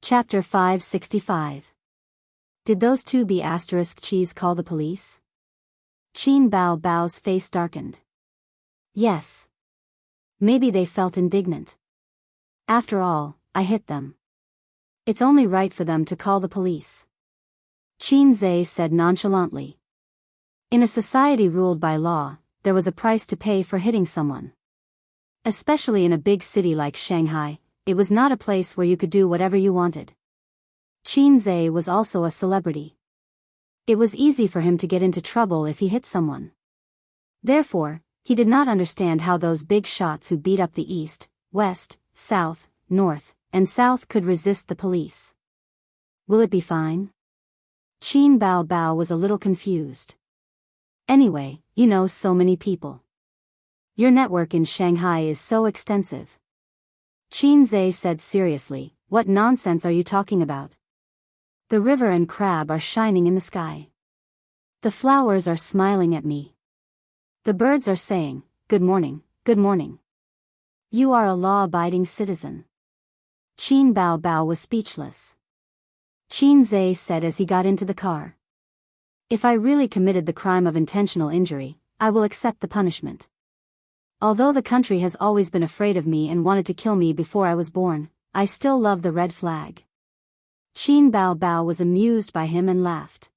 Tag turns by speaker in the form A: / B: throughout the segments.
A: Chapter 565. Did those two B*cheese call the police? Qin Bao Bao's face darkened. Yes. Maybe they felt indignant. After all, I hit them. It's only right for them to call the police. Qin Zhe said nonchalantly. In a society ruled by law, there was a price to pay for hitting someone. Especially in a big city like Shanghai, it was not a place where you could do whatever you wanted. Qin Zhe was also a celebrity. It was easy for him to get into trouble if he hit someone. Therefore, he did not understand how those big shots who beat up the east, west, south, north, and south could resist the police. Will it be fine? Qin Bao Bao was a little confused. Anyway, you know so many people. Your network in Shanghai is so extensive. Qin Zhe said seriously, what nonsense are you talking about? The river and crab are shining in the sky. The flowers are smiling at me. The birds are saying, good morning, good morning. You are a law-abiding citizen. Qin Bao Bao was speechless. Qin Zhe said as he got into the car. If I really committed the crime of intentional injury, I will accept the punishment. Although the country has always been afraid of me and wanted to kill me before I was born, I still love the red flag. Qin Bao Bao was amused by him and laughed.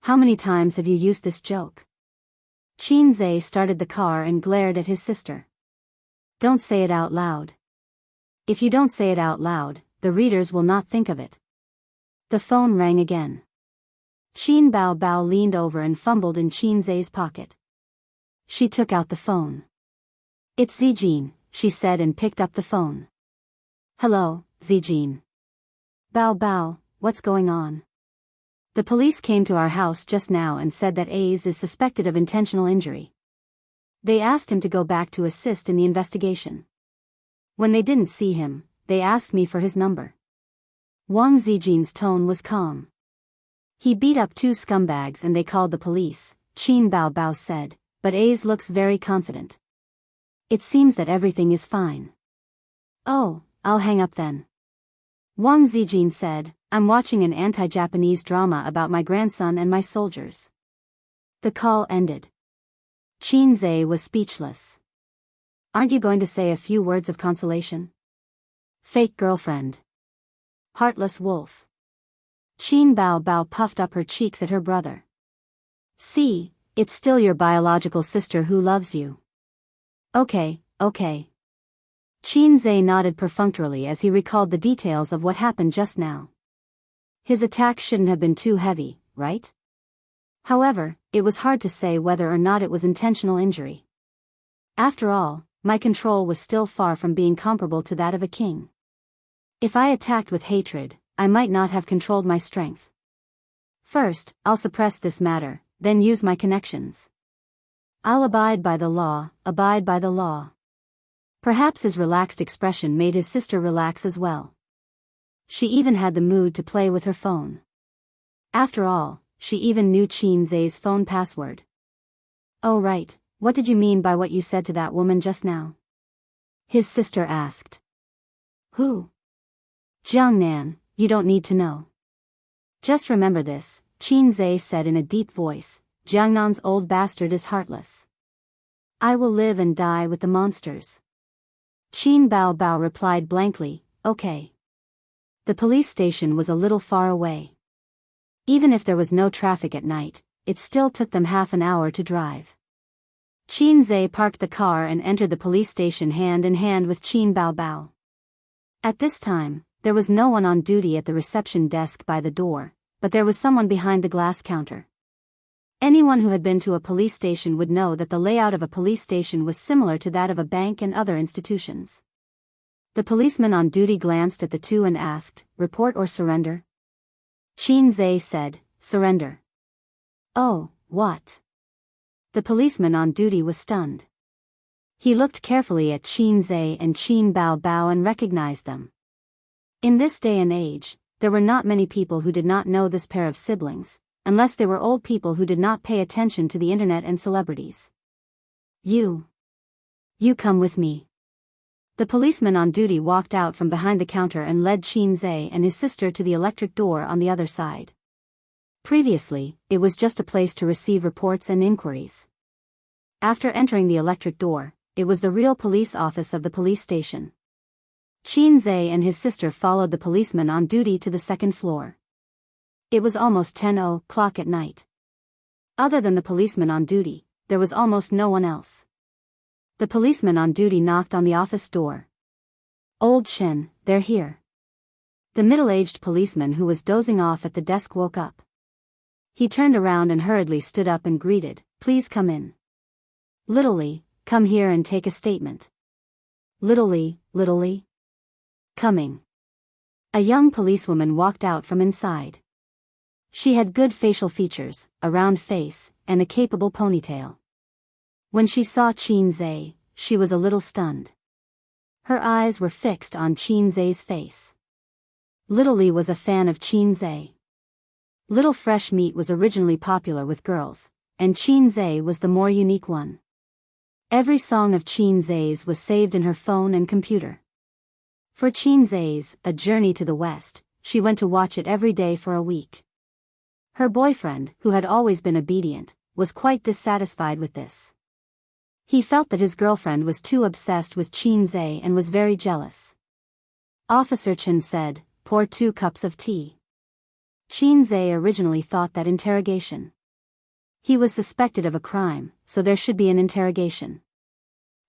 A: How many times have you used this joke? Qin Zhe started the car and glared at his sister. Don't say it out loud. If you don't say it out loud, the readers will not think of it. The phone rang again. Qin Bao Bao leaned over and fumbled in Qin Zhe's pocket. She took out the phone. It's Zijin, she said and picked up the phone. Hello, Zijin. Bao Bao, what's going on? The police came to our house just now and said that Ace is suspected of intentional injury. They asked him to go back to assist in the investigation. When they didn't see him, they asked me for his number. Wang Zijin's tone was calm. He beat up two scumbags and they called the police, Qin Bao Bao said, but Ace looks very confident. It seems that everything is fine. Oh, I'll hang up then. Wang Zijin said, I'm watching an anti-Japanese drama about my grandson and my soldiers. The call ended. Qin Zhe was speechless. Aren't you going to say a few words of consolation? Fake girlfriend. Heartless wolf. Qin Bao Bao puffed up her cheeks at her brother. See, it's still your biological sister who loves you. Okay. Qin Zhe nodded perfunctorily as he recalled the details of what happened just now. His attack shouldn't have been too heavy, right? However, it was hard to say whether or not it was intentional injury. After all, my control was still far from being comparable to that of a king. If I attacked with hatred, I might not have controlled my strength. First, I'll suppress this matter, then use my connections. I'll abide by the law, abide by the law. Perhaps his relaxed expression made his sister relax as well. She even had the mood to play with her phone. After all, she even knew Qin Zhe's phone password. Oh right, what did you mean by what you said to that woman just now? His sister asked. Who? Jiangnan, you don't need to know. Just remember this, Qin Zhe said in a deep voice, Jiangnan's old bastard is heartless. I will live and die with the monsters. Qin Bao Bao replied blankly, okay. The police station was a little far away. Even if there was no traffic at night, it still took them half an hour to drive. Qin Zhe parked the car and entered the police station hand in hand with Qin Bao Bao. At this time, there was no one on duty at the reception desk by the door, but there was someone behind the glass counter. Anyone who had been to a police station would know that the layout of a police station was similar to that of a bank and other institutions. The policeman on duty glanced at the two and asked, report or surrender? Qin Zhe said, surrender. Oh, what? The policeman on duty was stunned. He looked carefully at Qin Zhe and Qin Bao Bao and recognized them. In this day and age, there were not many people who did not know this pair of siblings, unless they were old people who did not pay attention to the internet and celebrities. You come with me. The policeman on duty walked out from behind the counter and led Qin Zhe and his sister to the electric door on the other side. Previously, it was just a place to receive reports and inquiries. After entering the electric door, it was the real police office of the police station. Qin Zhe and his sister followed the policeman on duty to the second floor. It was almost 10 o'clock at night. Other than the policeman on duty, there was almost no one else. The policeman on duty knocked on the office door. "Old Chen, they're here." The middle-aged policeman who was dozing off at the desk woke up. He turned around and hurriedly stood up and greeted, "Please come in." "Little Li, come here and take a statement." Little Li. Coming." A young policewoman walked out from inside. She had good facial features, a round face, and a capable ponytail. When she saw Qin Zhe, she was a little stunned. Her eyes were fixed on Qin Zhe's face. Little Li was a fan of Qin Zhe. Little fresh meat was originally popular with girls, and Qin Zhe was the more unique one. Every song of Qin Zhe's was saved in her phone and computer. For Qin Zhe's A Journey to the West, she went to watch it every day for a week. Her boyfriend, who had always been obedient, was quite dissatisfied with this. He felt that his girlfriend was too obsessed with Qin Zhe and was very jealous. Officer Chen said, "Pour 2 cups of tea." Qin Zhe originally thought that interrogation. He was suspected of a crime, so there should be an interrogation.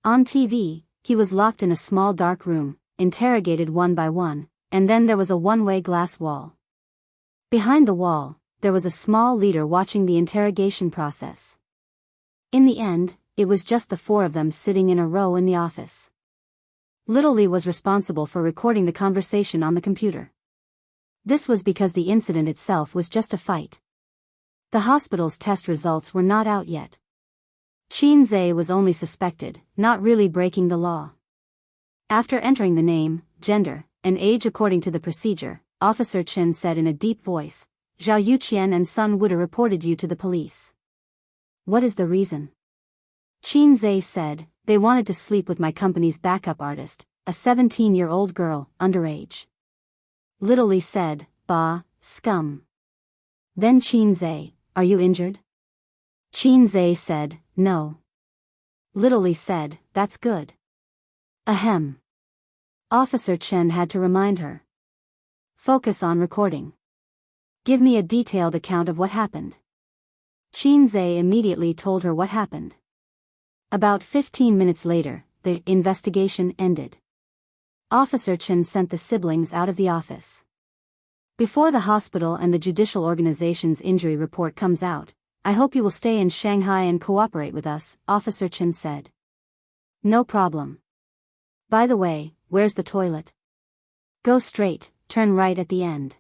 A: On TV, he was locked in a small dark room, interrogated one by one, and then there was a one-way glass wall. Behind the wall, there was a small leader watching the interrogation process. In the end, it was just the 4 of them sitting in a row in the office. Little Li was responsible for recording the conversation on the computer. This was because the incident itself was just a fight. The hospital's test results were not out yet. Qin Zhe was only suspected, not really breaking the law. After entering the name, gender, and age according to the procedure, Officer Chen said in a deep voice, "Zhao Yuqian and Sun Wuda reported you to the police. What is the reason?" Qin Zhe said, "They wanted to sleep with my company's backup artist, a 17-year-old girl, underage." Little Li said, "Bah, scum." Then Qin Zhe, "Are you injured?" Qin Zhe said, "No." Little Li said, "That's good." Ahem. Officer Chen had to remind her. "Focus on recording. Give me a detailed account of what happened." Qin Zhe immediately told her what happened. About 15 minutes later, the investigation ended. Officer Chen sent the siblings out of the office. "Before the hospital and the judicial organization's injury report comes out, I hope you will stay in Shanghai and cooperate with us," Officer Chen said. "No problem. By the way, where's the toilet?" "Go straight, turn right at the end."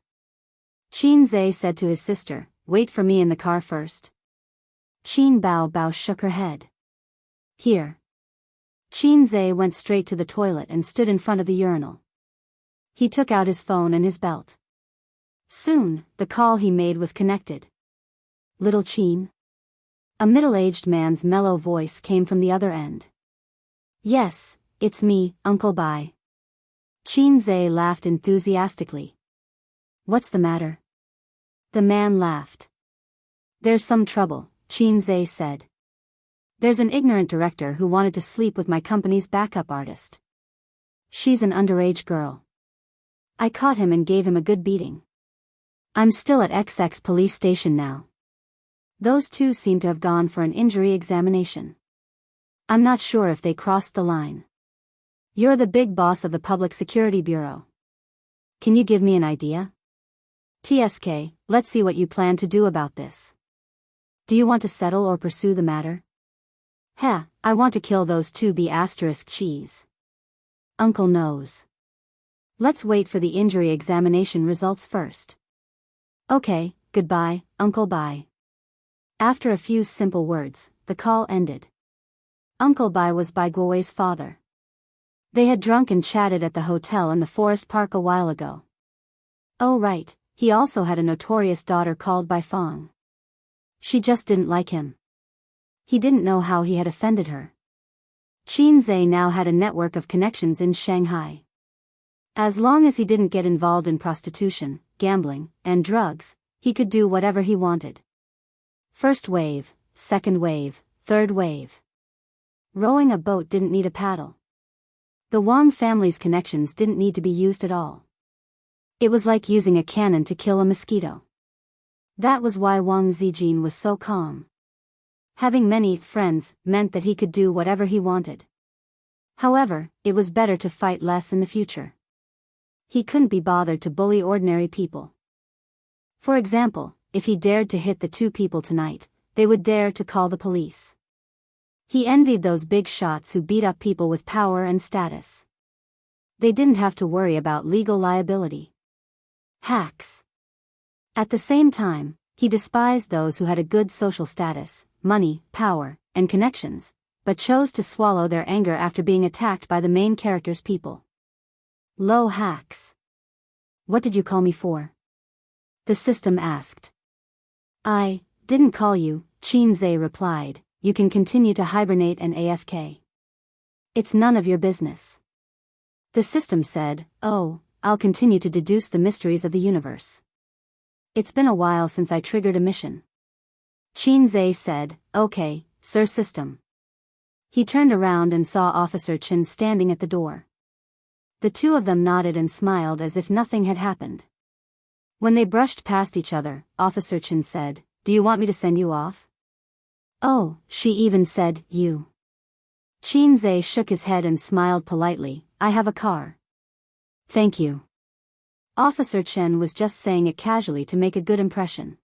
A: Qin Zhe said to his sister, "Wait for me in the car first." Qin Bao shook her head. "Here." Qin Zhe went straight to the toilet and stood in front of the urinal. He took out his phone and his belt. Soon, the call he made was connected. "Little Qin?" A middle-aged man's mellow voice came from the other end. "Yes, it's me, Uncle Bai." Qin Zhe laughed enthusiastically. "What's the matter?" The man laughed. "There's some trouble," Qin Zhe said. "There's an ignorant director who wanted to sleep with my company's backup artist. She's an underage girl. I caught him and gave him a good beating. I'm still at XX police station now. Those 2 seem to have gone for an injury examination. I'm not sure if they crossed the line. You're the big boss of the Public Security Bureau. Can you give me an idea? TSK, let's see what you plan to do about this. Do you want to settle or pursue the matter?" "Heh, I want to kill those 2 B***cheese. Uncle knows. Let's wait for the injury examination results first." "Okay, goodbye, Uncle Bai." After a few simple words, the call ended. Uncle Bai was Bai Guowei's father. They had drunk and chatted at the hotel in the forest park a while ago. Oh right, he also had a notorious daughter called Bai Fong. She just didn't like him. He didn't know how he had offended her. Qin Zhe now had a network of connections in Shanghai. As long as he didn't get involved in prostitution, gambling, and drugs, he could do whatever he wanted. First wave, second wave, third wave. Rowing a boat didn't need a paddle. The Wang family's connections didn't need to be used at all. It was like using a cannon to kill a mosquito. That was why Wang Zijin was so calm. Having many friends meant that he could do whatever he wanted. However, it was better to fight less in the future. He couldn't be bothered to bully ordinary people. For example, if he dared to hit the two people tonight, they would dare to call the police. He envied those big shots who beat up people with power and status. They didn't have to worry about legal liability. Hacks. At the same time, he despised those who had a good social status, money, power, and connections, but chose to swallow their anger after being attacked by the main character's people. Low hacks. What did you call me for? The system asked. I didn't call you, Qin Zhe replied. You can continue to hibernate and AFK. It's none of your business. The system said, oh, I'll continue to deduce the mysteries of the universe. It's been a while since I triggered a mission. Qin Zhe said, okay, Sir System. He turned around and saw Officer Chen standing at the door. The two of them nodded and smiled as if nothing had happened. When they brushed past each other, Officer Chen said, do you want me to send you off? Oh, she even said, you. Qin Zhe shook his head and smiled politely, I have a car. Thank you. Officer Chen was just saying it casually to make a good impression.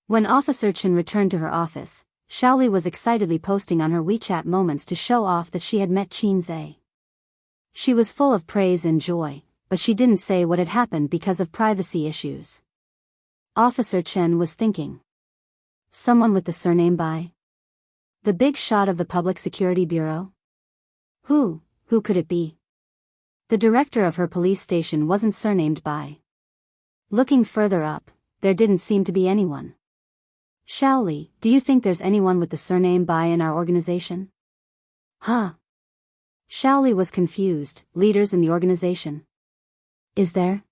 A: When Officer Chen returned to her office, Shaoli was excitedly posting on her WeChat moments to show off that she had met Qin Zhe. She was full of praise and joy, but she didn't say what had happened because of privacy issues. Officer Chen was thinking. Someone with the surname Bai? The big shot of the Public Security Bureau? Who could it be? The director of her police station wasn't surnamed Bai. Looking further up, there didn't seem to be anyone. Shaoli, do you think there's anyone with the surname Bai in our organization? Huh? Shaoli was confused. Leaders in the organization? Is there?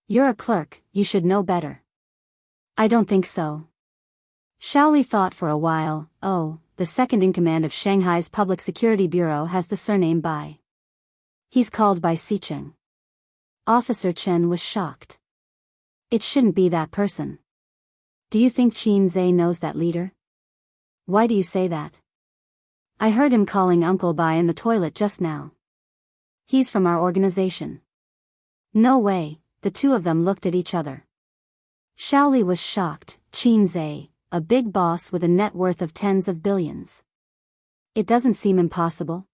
A: You're a clerk, you should know better. I don't think so. Shaoli thought for a while. Oh, the second-in-command of Shanghai's Public Security Bureau has the surname Bai. He's called Bai Sicheng. Officer Chen was shocked. It shouldn't be that person. Do you think Qin Zhe knows that leader? Why do you say that? I heard him calling Uncle Bai in the toilet just now. He's from our organization. No way, the two of them looked at each other. Shaoli was shocked. Qin Zhe, a big boss with a net worth of tens of billions. It doesn't seem impossible.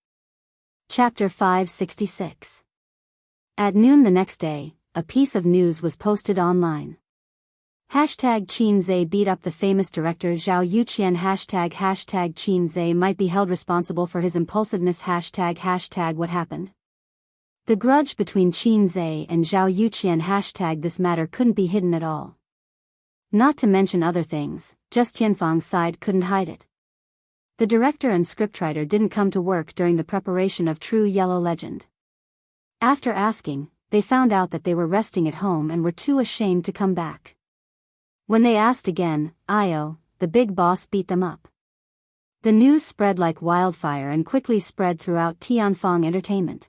A: Chapter 566. At noon the next day, a piece of news was posted online. Qin Zhe beat up the famous director Zhao Yuqian. Qin Zhe might be held responsible for his impulsiveness. What happened? The grudge between Qin Zhe and Zhao Yuqian. This matter couldn't be hidden at all. Not to mention other things, just Tianfang's side couldn't hide it. The director and scriptwriter didn't come to work during the preparation of True Yellow Legend. After asking, they found out that they were resting at home and were too ashamed to come back. When they asked again, the big boss beat them up. The news spread like wildfire and quickly spread throughout Tianfang Entertainment.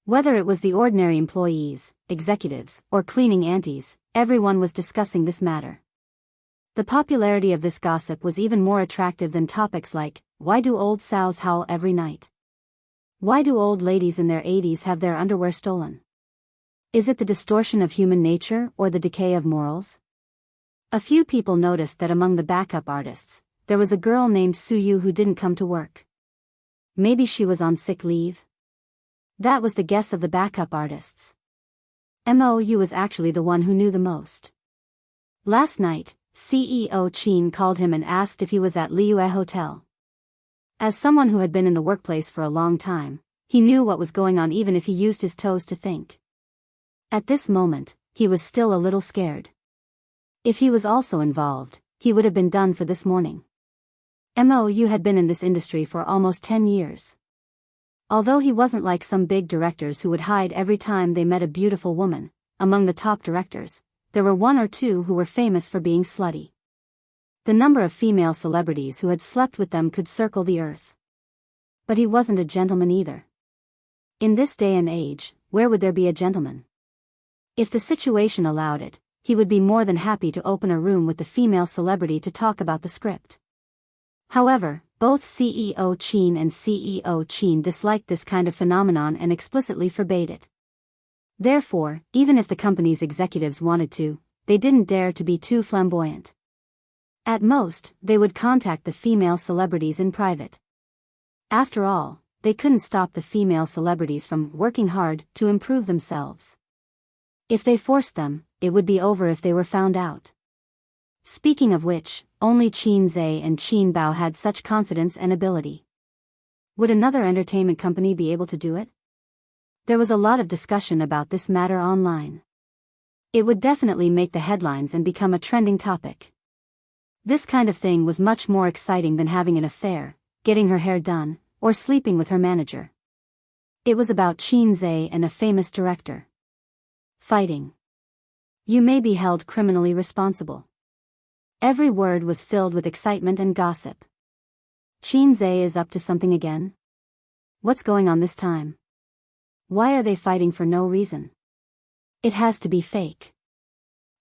A: Whether it was the ordinary employees, executives, or cleaning aunties, everyone was discussing this matter. The popularity of this gossip was even more attractive than topics like, why do old sows howl every night? Why do old ladies in their 80s have their underwear stolen? Is it the distortion of human nature or the decay of morals? A few people noticed that among the backup artists, there was a girl named Suyu who didn't come to work. Maybe she was on sick leave? That was the guess of the backup artists. Mou was actually the one who knew the most. Last night, CEO Qin called him and asked if he was at Liyue Hotel. As someone who had been in the workplace for a long time, he knew what was going on even if he used his toes to think. At this moment, he was still a little scared. If he was also involved, he would have been done for this morning. Mo had been in this industry for almost 10 years. Although he wasn't like some big directors who would hide every time they met a beautiful woman, among the top directors, there were one or two who were famous for being slutty. The number of female celebrities who had slept with them could circle the earth. But he wasn't a gentleman either. In this day and age, where would there be a gentleman? If the situation allowed it, he would be more than happy to open a room with the female celebrity to talk about the script. However, both CEO Qin and CEO Qin disliked this kind of phenomenon and explicitly forbade it. Therefore, even if the company's executives wanted to, they didn't dare to be too flamboyant. At most, they would contact the female celebrities in private. After all, they couldn't stop the female celebrities from working hard to improve themselves. If they forced them, it would be over if they were found out. Speaking of which, only Qin Zhe and Qin Bao had such confidence and ability. Would another entertainment company be able to do it? There was a lot of discussion about this matter online. It would definitely make the headlines and become a trending topic. This kind of thing was much more exciting than having an affair, getting her hair done, or sleeping with her manager. It was about Qin Zhe and a famous director. Fighting. You may be held criminally responsible. Every word was filled with excitement and gossip. Qin Zhe is up to something again? What's going on this time? Why are they fighting for no reason? It has to be fake.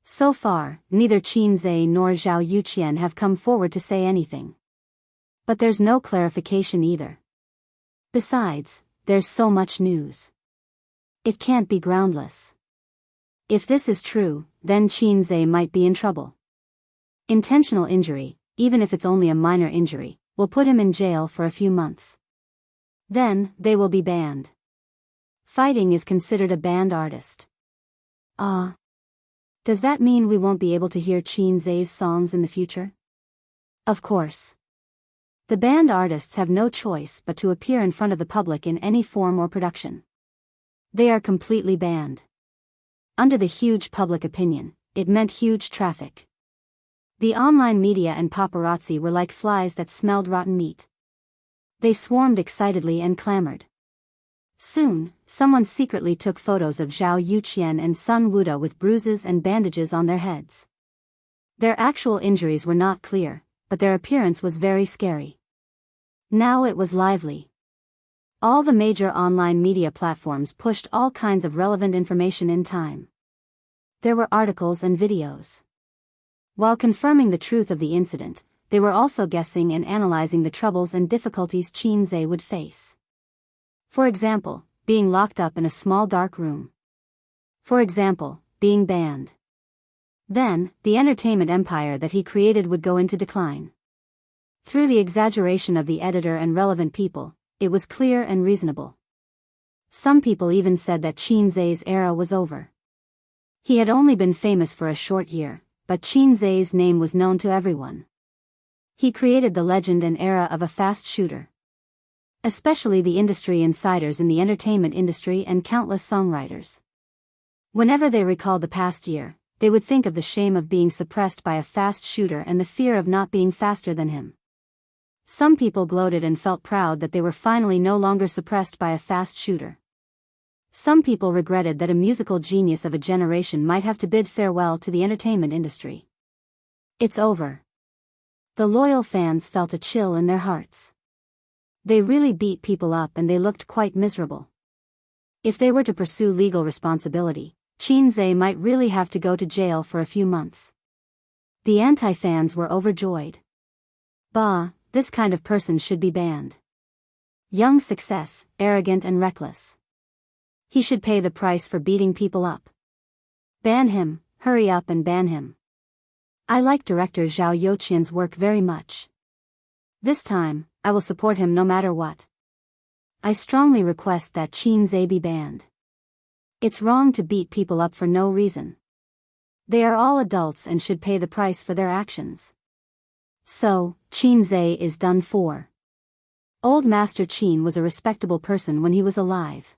A: So far, neither Qin Zhe nor Zhao Yuqian have come forward to say anything. But there's no clarification either. Besides, there's so much news. It can't be groundless. If this is true, then Qin Zhe might be in trouble. Intentional injury, even if it's only a minor injury, will put him in jail for a few months. Then, they will be banned. Fighting is considered a banned artist. Does that mean we won't be able to hear Qin Zhe's songs in the future? Of course. The banned artists have no choice but to appear in front of the public in any form or production. They are completely banned. Under the huge public opinion, it meant huge traffic. The online media and paparazzi were like flies that smelled rotten meat. They swarmed excitedly and clamored. Soon, someone secretly took photos of Zhao Yuqian and Sun Wuda with bruises and bandages on their heads. Their actual injuries were not clear, but their appearance was very scary. Now it was lively. All the major online media platforms pushed all kinds of relevant information in time. There were articles and videos. While confirming the truth of the incident, they were also guessing and analyzing the troubles and difficulties Qin Zhe would face. For example, being locked up in a small dark room. For example, being banned. Then, the entertainment empire that he created would go into decline. Through the exaggeration of the editor and relevant people, it was clear and reasonable. Some people even said that Qin Zhe's era was over. He had only been famous for a short year, but Qin Zhe's name was known to everyone. He created the legend and era of a fast shooter. Especially the industry insiders in the entertainment industry and countless songwriters. Whenever they recalled the past year, they would think of the shame of being suppressed by a fast shooter and the fear of not being faster than him. Some people gloated and felt proud that they were finally no longer suppressed by a fast shooter. Some people regretted that a musical genius of a generation might have to bid farewell to the entertainment industry. It's over. The loyal fans felt a chill in their hearts. They really beat people up and they looked quite miserable. If they were to pursue legal responsibility, Qin Zhe might really have to go to jail for a few months. The anti-fans were overjoyed. Bah, this kind of person should be banned. Young success, arrogant and reckless. He should pay the price for beating people up. Ban him, hurry up and ban him. I like director Zhao Yuqian's work very much. This time, I will support him no matter what. I strongly request that Qin Zhe be banned. It's wrong to beat people up for no reason. They are all adults and should pay the price for their actions. So, Qin Zhe is done for. Old Master Qin was a respectable person when he was alive.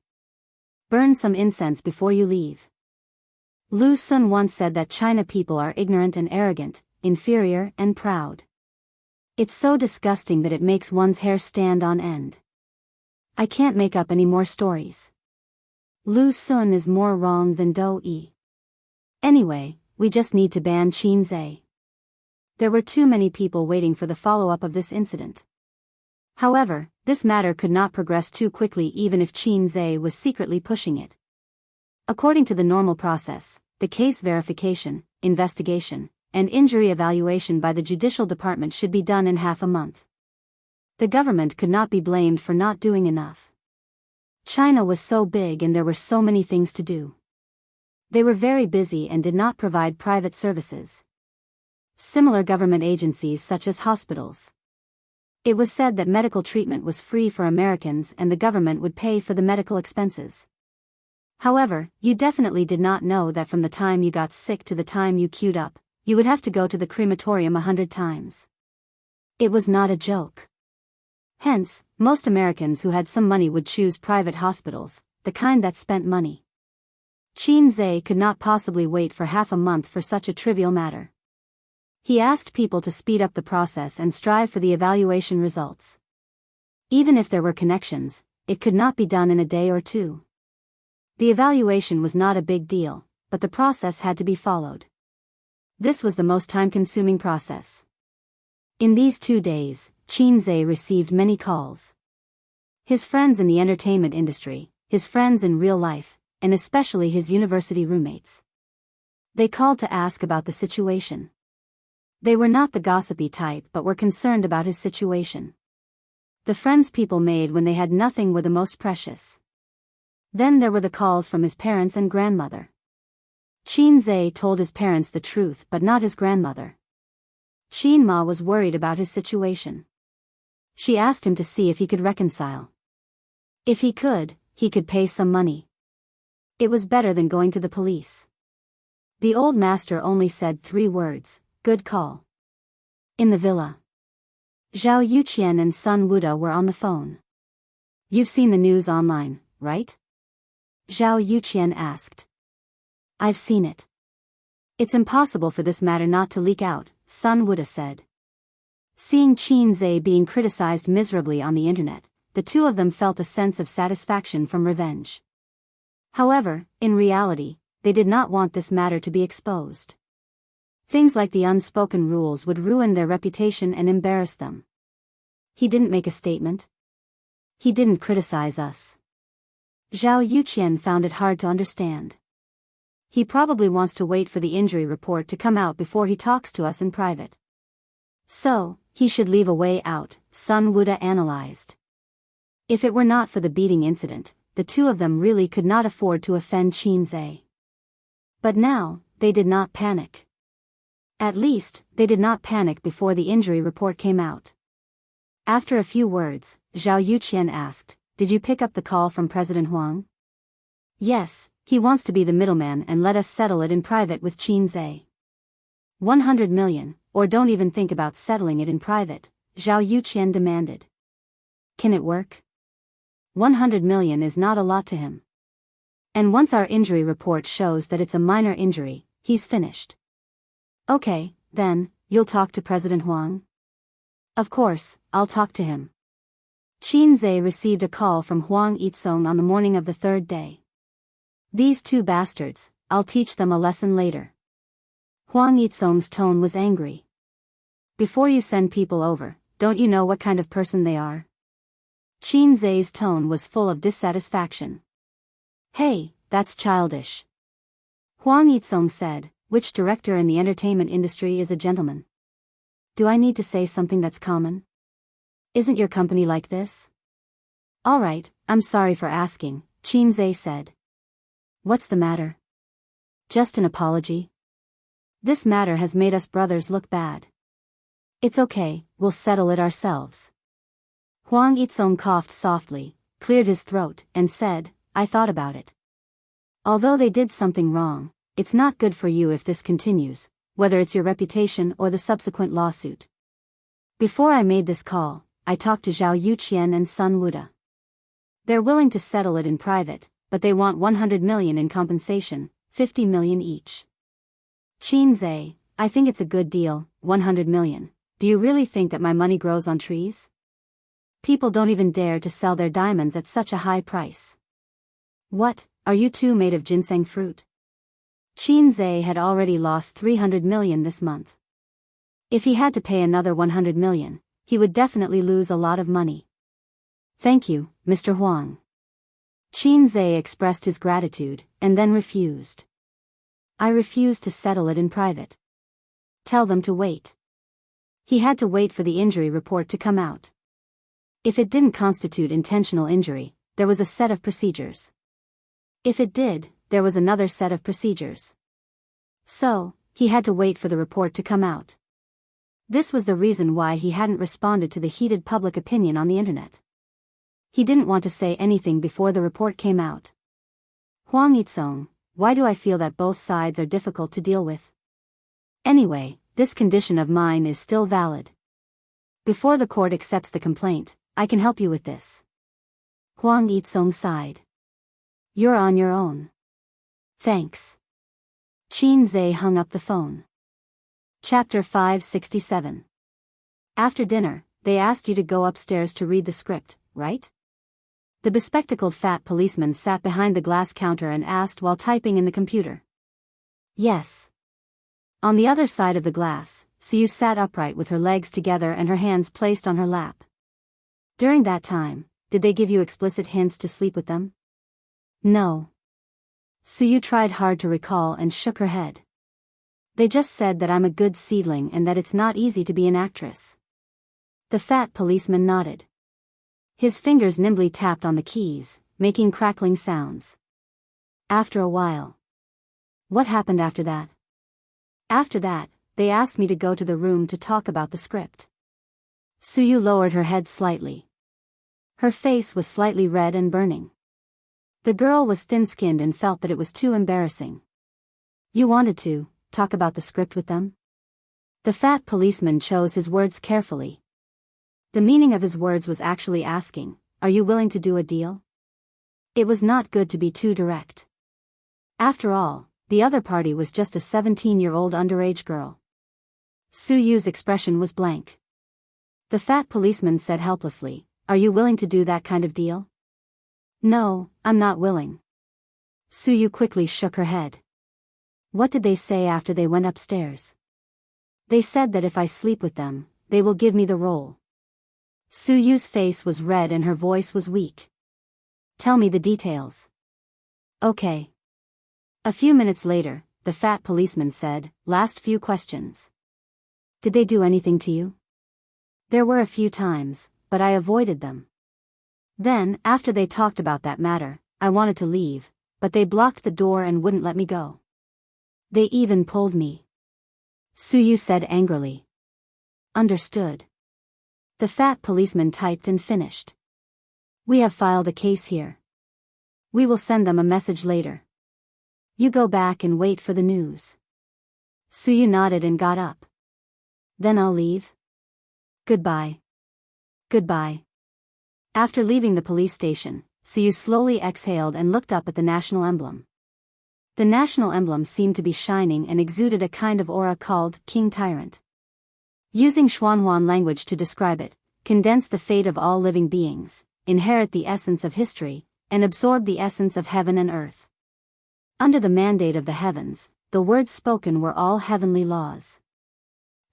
A: Burn some incense before you leave. Lu Sun once said that China people are ignorant and arrogant, inferior and proud. It's so disgusting that it makes one's hair stand on end. I can't make up any more stories. Lu Sun is more wrong than Do Yi. Anyway, we just need to ban Qin Zhe. There were too many people waiting for the follow-up of this incident. However, this matter could not progress too quickly even if Qin Zhe was secretly pushing it. According to the normal process, the case verification, investigation, and injury evaluation by the Judicial Department should be done in half a month. The government could not be blamed for not doing enough. China was so big and there were so many things to do. They were very busy and did not provide private services. Similar government agencies such as hospitals. It was said that medical treatment was free for Americans and the government would pay for the medical expenses. However, you definitely did not know that from the time you got sick to the time you queued up, you would have to go to the crematorium 100 times. It was not a joke. Hence, most Americans who had some money would choose private hospitals, the kind that spent money. Qin Zhe could not possibly wait for half a month for such a trivial matter. He asked people to speed up the process and strive for the evaluation results. Even if there were connections, it could not be done in a day or two. The evaluation was not a big deal, but the process had to be followed. This was the most time-consuming process. In these 2 days, Qin Zhe received many calls. His friends in the entertainment industry, his friends in real life, and especially his university roommates. They called to ask about the situation. They were not the gossipy type but were concerned about his situation. The friends people made when they had nothing were the most precious. Then there were the calls from his parents and grandmother. Qin Zhe told his parents the truth but not his grandmother. Qin Ma was worried about his situation. She asked him to see if he could reconcile. If he could pay some money. It was better than going to the police. The old master only said 3 words, "Good call." In the villa, Zhao Yuqian and Sun Wuda were on the phone. "You've seen the news online, right?" Zhao Yuqian asked. "I've seen it. It's impossible for this matter not to leak out," Sun Wuda said. Seeing Qin Zhe being criticized miserably on the internet, the two of them felt a sense of satisfaction from revenge. However, in reality, they did not want this matter to be exposed. Things like the unspoken rules would ruin their reputation and embarrass them. He didn't make a statement. He didn't criticize us. Zhao Yuqian found it hard to understand. He probably wants to wait for the injury report to come out before he talks to us in private. So, he should leave a way out, Sun Wuda analyzed. If it were not for the beating incident, the two of them really could not afford to offend Qin Zhe. But now, they did not panic. At least, they did not panic before the injury report came out. After a few words, Zhao Yuqian asked, "Did you pick up the call from President Huang?" "Yes, he wants to be the middleman and let us settle it in private with Qin Zhe." 100 million, or don't even think about settling it in private, Zhao Yuqian demanded. Can it work? 100 million is not a lot to him. And once our injury report shows that it's a minor injury, he's finished. Okay, then, you'll talk to President Huang? Of course, I'll talk to him. Qin Zhe received a call from Huang Yitsong on the morning of the 3rd day. These 2 bastards, I'll teach them a lesson later. Huang Yitsong's tone was angry. Before you send people over, don't you know what kind of person they are? Qin Zhe's tone was full of dissatisfaction. Hey, that's childish. Huang Yitsong said, which director in the entertainment industry is a gentleman? Do I need to say something that's common? Isn't your company like this? Alright, I'm sorry for asking, Qin Zhe said. What's the matter? Just an apology. This matter has made us brothers look bad. It's okay, we'll settle it ourselves. Huang Yitsong coughed softly, cleared his throat, and said, I thought about it. Although they did something wrong, it's not good for you if this continues, whether it's your reputation or the subsequent lawsuit. Before I made this call, I talked to Zhao Yuqian and Sun Wuda. They're willing to settle it in private, but they want 100 million in compensation, 50 million each. Qin Zhe, I think it's a good deal, 100 million, do you really think that my money grows on trees? People don't even dare to sell their diamonds at such a high price. What, are you two made of ginseng fruit? Qin Zhe had already lost 300 million this month. If he had to pay another 100 million, he would definitely lose a lot of money. Thank you, Mr. Huang. Qin Zhe expressed his gratitude, and then refused. I refuse to settle it in private. Tell them to wait. He had to wait for the injury report to come out. If it didn't constitute intentional injury, there was a set of procedures. If it did, there was another set of procedures. So, he had to wait for the report to come out. This was the reason why he hadn't responded to the heated public opinion on the internet. He didn't want to say anything before the report came out. Huang Yitsong, why do I feel that both sides are difficult to deal with? Anyway, this condition of mine is still valid. Before the court accepts the complaint, I can help you with this. Huang Yitsong sighed. You're on your own. Thanks. Qin Zhe hung up the phone. Chapter 567. After dinner, they asked you to go upstairs to read the script, right? The bespectacled fat policeman sat behind the glass counter and asked while typing in the computer. Yes. On the other side of the glass, Siyu sat upright with her legs together and her hands placed on her lap. During that time, did they give you explicit hints to sleep with them? No. Siyu tried hard to recall and shook her head. They just said that I'm a good seedling and that it's not easy to be an actress. The fat policeman nodded. His fingers nimbly tapped on the keys, making crackling sounds. After a while. What happened after that? After that, they asked me to go to the room to talk about the script. Siyu lowered her head slightly. Her face was slightly red and burning. The girl was thin-skinned and felt that it was too embarrassing. You wanted to talk about the script with them? The fat policeman chose his words carefully. The meaning of his words was actually asking, are you willing to do a deal? It was not good to be too direct. After all, the other party was just a 17-year-old underage girl. Suyu's expression was blank. The fat policeman said helplessly, are you willing to do that kind of deal? No, I'm not willing. Suyu quickly shook her head. What did they say after they went upstairs? They said that if I sleep with them, they will give me the role. Suyu's face was red and her voice was weak. Tell me the details. Okay. A few minutes later, the fat policeman said, last few questions. Did they do anything to you? There were a few times, but I avoided them. Then, after they talked about that matter, I wanted to leave, but they blocked the door and wouldn't let me go. They even pulled me. Suyu said angrily. Understood. The fat policeman typed and finished. We have filed a case here. We will send them a message later. You go back and wait for the news. Suyu nodded and got up. Then I'll leave. Goodbye. Goodbye. After leaving the police station, Suyu slowly exhaled and looked up at the national emblem. The national emblem seemed to be shining and exuded a kind of aura called King Tyrant. Using Xuanhuan language to describe it, condense the fate of all living beings, inherit the essence of history, and absorb the essence of heaven and earth. Under the mandate of the heavens, the words spoken were all heavenly laws.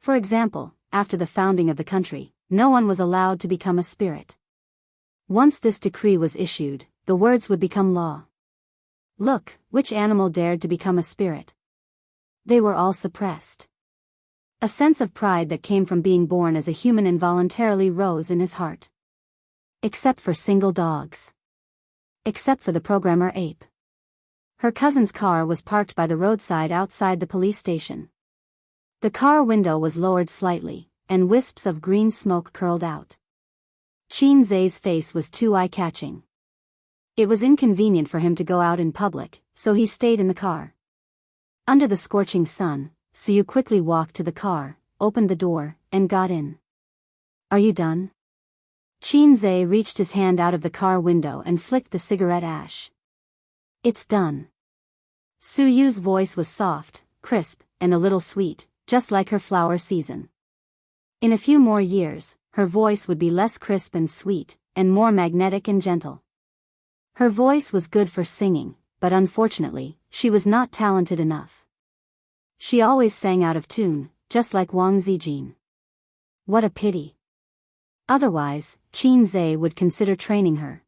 A: For example, after the founding of the country, no one was allowed to become a spirit. Once this decree was issued, the words would become law. Look, which animal dared to become a spirit? They were all suppressed. A sense of pride that came from being born as a human involuntarily rose in his heart. Except for single dogs. Except for the programmer ape. Her cousin's car was parked by the roadside outside the police station. The car window was lowered slightly, and wisps of green smoke curled out. Qin Zhe's face was too eye-catching. It was inconvenient for him to go out in public, so he stayed in the car. Under the scorching sun, Suyu quickly walked to the car, opened the door, and got in. Are you done? Qin Zhe reached his hand out of the car window and flicked the cigarette ash. It's done. Suyu's voice was soft, crisp, and a little sweet, just like her flower season. In a few more years, her voice would be less crisp and sweet, and more magnetic and gentle. Her voice was good for singing, but unfortunately, she was not talented enough. She always sang out of tune, just like Wang Zijin. What a pity. Otherwise, Qin Zhe would consider training her.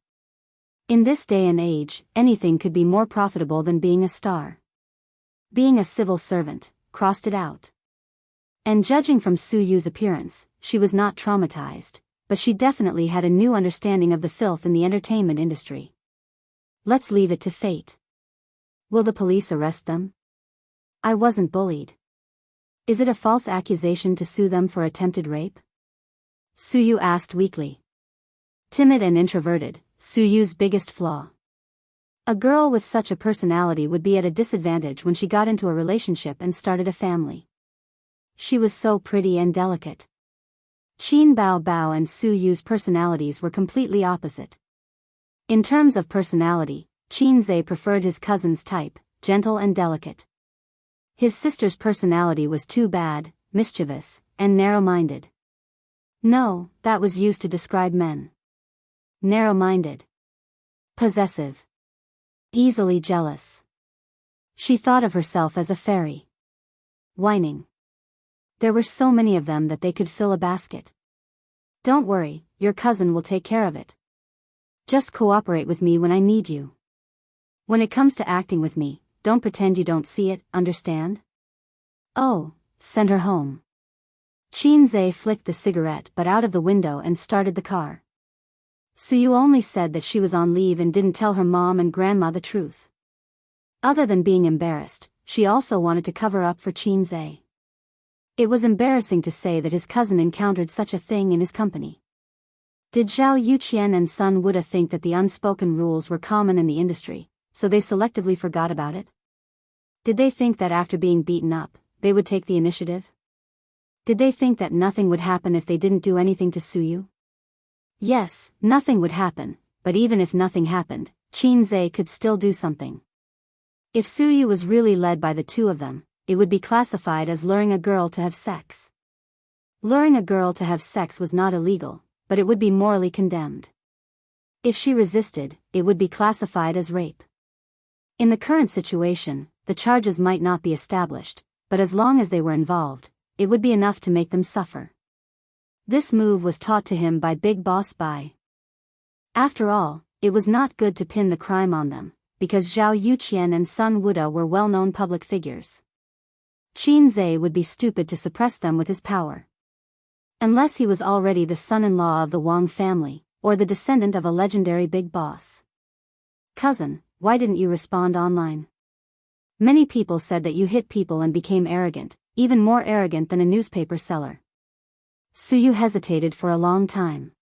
A: In this day and age, anything could be more profitable than being a star. Being a civil servant, crossed it out. And judging from Su Yu's appearance, she was not traumatized, but she definitely had a new understanding of the filth in the entertainment industry. Let's leave it to fate. Will the police arrest them? I wasn't bullied. Is it a false accusation to sue them for attempted rape? Su Yu asked weakly. Timid and introverted, Su Yu's biggest flaw. A girl with such a personality would be at a disadvantage when she got into a relationship and started a family. She was so pretty and delicate. Qin Bao and Su Yu's personalities were completely opposite. In terms of personality, Qin Zhe preferred his cousin's type, gentle and delicate. His sister's personality was too bad, mischievous, and narrow-minded. No, that was used to describe men. Narrow-minded. Possessive. Easily jealous. She thought of herself as a fairy. Whining. There were so many of them that they could fill a basket. Don't worry, your cousin will take care of it. Just cooperate with me when I need you. When it comes to acting with me, don't pretend you don't see it, understand? Oh, send her home. Qin Zhe flicked the cigarette butt out of the window and started the car. Su Yu only said that she was on leave and didn't tell her mom and grandma the truth. Other than being embarrassed, she also wanted to cover up for Qin Zhe. It was embarrassing to say that his cousin encountered such a thing in his company. Did Zhao Yuqian and Sun Wuda think that the unspoken rules were common in the industry, so they selectively forgot about it? Did they think that after being beaten up, they would take the initiative? Did they think that nothing would happen if they didn't do anything to Su Yu? Yes, nothing would happen, but even if nothing happened, Qin Zhe could still do something. If Su Yu was really led by the two of them, it would be classified as luring a girl to have sex. Luring a girl to have sex was not illegal, but it would be morally condemned. If she resisted, it would be classified as rape. In the current situation, the charges might not be established, but as long as they were involved, it would be enough to make them suffer. This move was taught to him by Big Boss Bai. After all, it was not good to pin the crime on them, because Zhao Yuqian and Sun Wuda were well-known public figures. Qin Zhe would be stupid to suppress them with his power. Unless he was already the son-in-law of the Wang family, or the descendant of a legendary big boss. Cousin, why didn't you respond online? Many people said that you hit people and became arrogant, even more arrogant than a newspaper seller. Su Yu hesitated for a long time.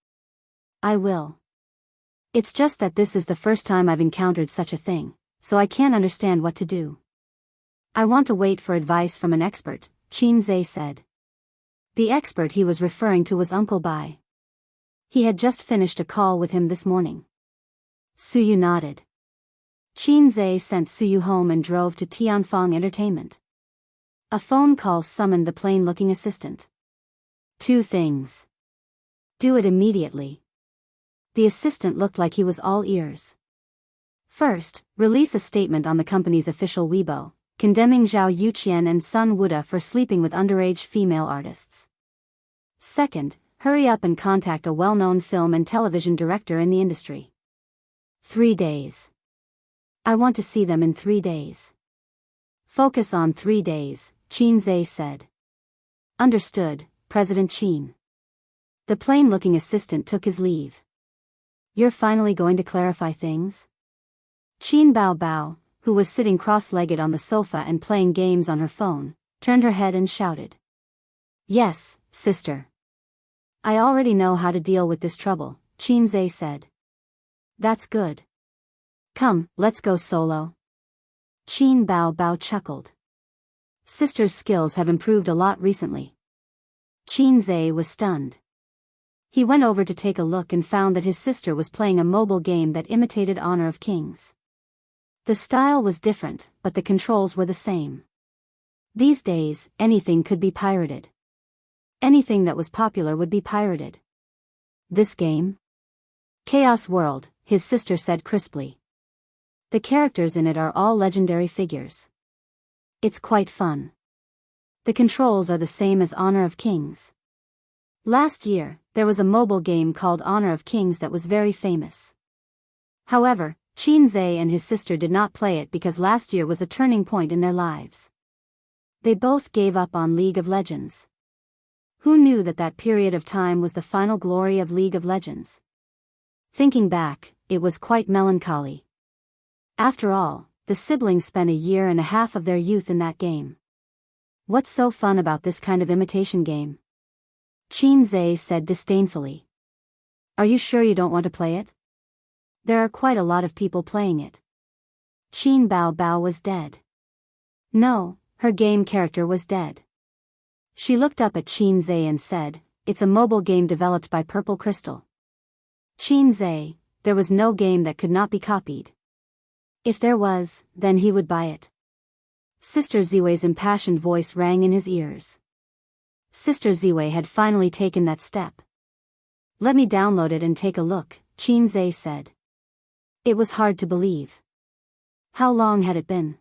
A: I will. It's just that this is the first time I've encountered such a thing, so I can't understand what to do. I want to wait for advice from an expert, Qin Zhe said. The expert he was referring to was Uncle Bai. He had just finished a call with him this morning. Su Yu nodded. Qin Zhe sent Su Yu home and drove to Tianfang Entertainment. A phone call summoned the plain-looking assistant. 2 things. Do it immediately. The assistant looked like he was all ears. First, release a statement on the company's official Weibo, condemning Zhao Yuqian and Sun Wuda for sleeping with underage female artists. Second, hurry up and contact a well-known film and television director in the industry. 3 days. I want to see them in 3 days. Focus on 3 days, Qin Zhe said. Understood, President Qin. The plain-looking assistant took his leave. You're finally going to clarify things? Qin Bao, who was sitting cross-legged on the sofa and playing games on her phone, turned her head and shouted. Yes, sister. I already know how to deal with this trouble, Qin Zhe said. That's good. Come, let's go solo. Qin Bao chuckled. Sister's skills have improved a lot recently. Qin Zhe was stunned. He went over to take a look and found that his sister was playing a mobile game that imitated Honor of Kings. The style was different, but the controls were the same. These days, anything could be pirated. Anything that was popular would be pirated. This game? Chaos World, his sister said crisply. The characters in it are all legendary figures. It's quite fun. The controls are the same as Honor of Kings. Last year, there was a mobile game called Honor of Kings that was very famous. However, Qin Zhe and his sister did not play it because last year was a turning point in their lives. They both gave up on League of Legends. Who knew that that period of time was the final glory of League of Legends? Thinking back, it was quite melancholy. After all, the siblings spent a year and a half of their youth in that game. What's so fun about this kind of imitation game? Qin Zhe said disdainfully. Are you sure you don't want to play it? There are quite a lot of people playing it. Qin Bao was dead. No, her game character was dead. She looked up at Qin Zhe and said, "It's a mobile game developed by Purple Crystal." Qin Zhe, there was no game that could not be copied. If there was, then he would buy it. Sister Ziwei's impassioned voice rang in his ears. Sister Ziwei had finally taken that step. "Let me download it and take a look," Qin Zhe said. It was hard to believe. How long had it been?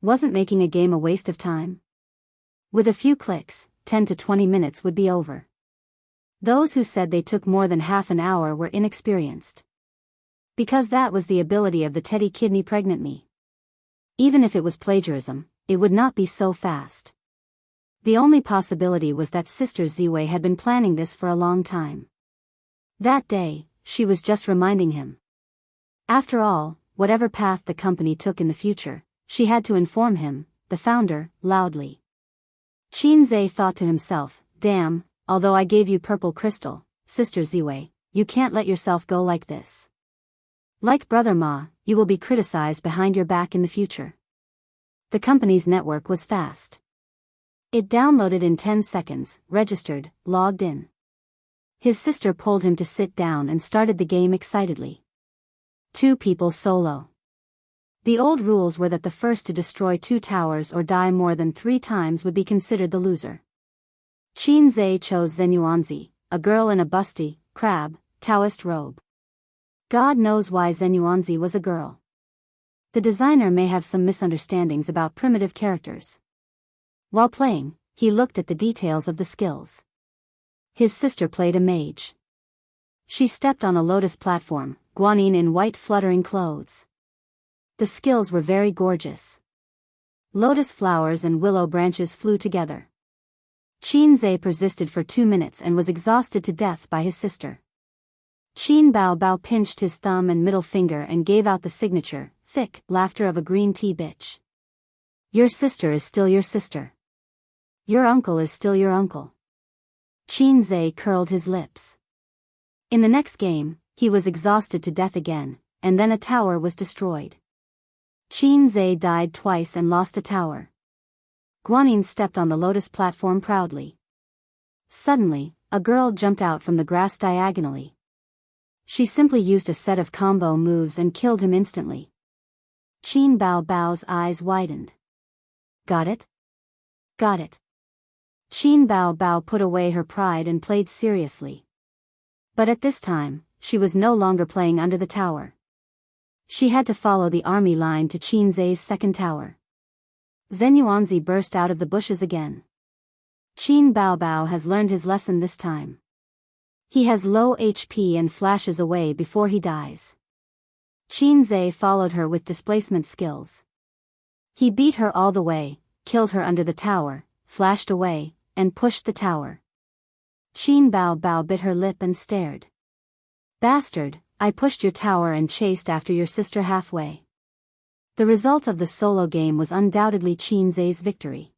A: Wasn't making a game a waste of time? With a few clicks, 10 to 20 minutes would be over. Those who said they took more than half an hour were inexperienced. Because that was the ability of the Teddy Kidney Pregnant Me. Even if it was plagiarism, it would not be so fast. The only possibility was that Sister Ziwei had been planning this for a long time. That day, she was just reminding him. After all, whatever path the company took in the future, she had to inform him, the founder, loudly. Qin Zhe thought to himself, "Damn, although I gave you Purple Crystal, Sister Ziwei, you can't let yourself go like this. Like Brother Ma, you will be criticized behind your back in the future." The company's network was fast. It downloaded in 10 seconds, registered, logged in. His sister pulled him to sit down and started the game excitedly. 2 people solo. The old rules were that the first to destroy 2 towers or die more than 3 times would be considered the loser. Qin Zhe chose Zenyuanzi, a girl in a busty, crab, Taoist robe. God knows why Zenyuanzi was a girl. The designer may have some misunderstandings about primitive characters. While playing, he looked at the details of the skills. His sister played a mage. She stepped on a lotus platform, Guanyin in white fluttering clothes. The skills were very gorgeous. Lotus flowers and willow branches flew together. Qin Zhe persisted for 2 minutes and was exhausted to death by his sister. Qin Bao pinched his thumb and middle finger and gave out the signature, thick laughter of a green tea bitch. Your sister is still your sister. Your uncle is still your uncle. Qin Zhe curled his lips. In the next game, he was exhausted to death again, and then a tower was destroyed. Qin Zhe died twice and lost a tower. Guanyin stepped on the lotus platform proudly. Suddenly, a girl jumped out from the grass diagonally. She simply used a set of combo moves and killed him instantly. Qin Bao's eyes widened. Got it? Got it. Qin Bao put away her pride and played seriously. But at this time, she was no longer playing under the tower. She had to follow the army line to Qin Zhe's second tower. Zenyuanzi burst out of the bushes again. Qin Bao has learned his lesson this time. He has low HP and flashes away before he dies. Qin Zhe followed her with displacement skills. He beat her all the way, killed her under the tower, flashed away, and pushed the tower. Qin Bao bit her lip and stared. Bastard, I pushed your tower and chased after your sister halfway. The result of the solo game was undoubtedly Qin Zhe's victory.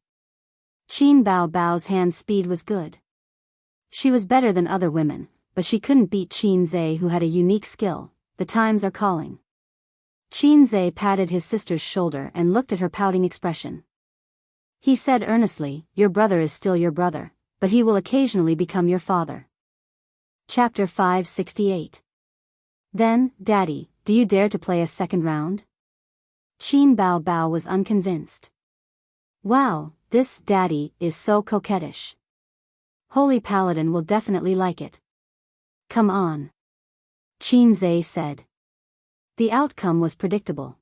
A: Qin Bao's hand speed was good. She was better than other women, but she couldn't beat Qin Zhe, who had a unique skill. The times are calling. Qin Zhe patted his sister's shoulder and looked at her pouting expression. He said earnestly, "Your brother is still your brother, but he will occasionally become your father." Chapter 568. Then, Daddy, do you dare to play a second round? Qin Bao was unconvinced. Wow, this Daddy is so coquettish. Holy Paladin will definitely like it. Come on. Qin Zhe said. The outcome was predictable.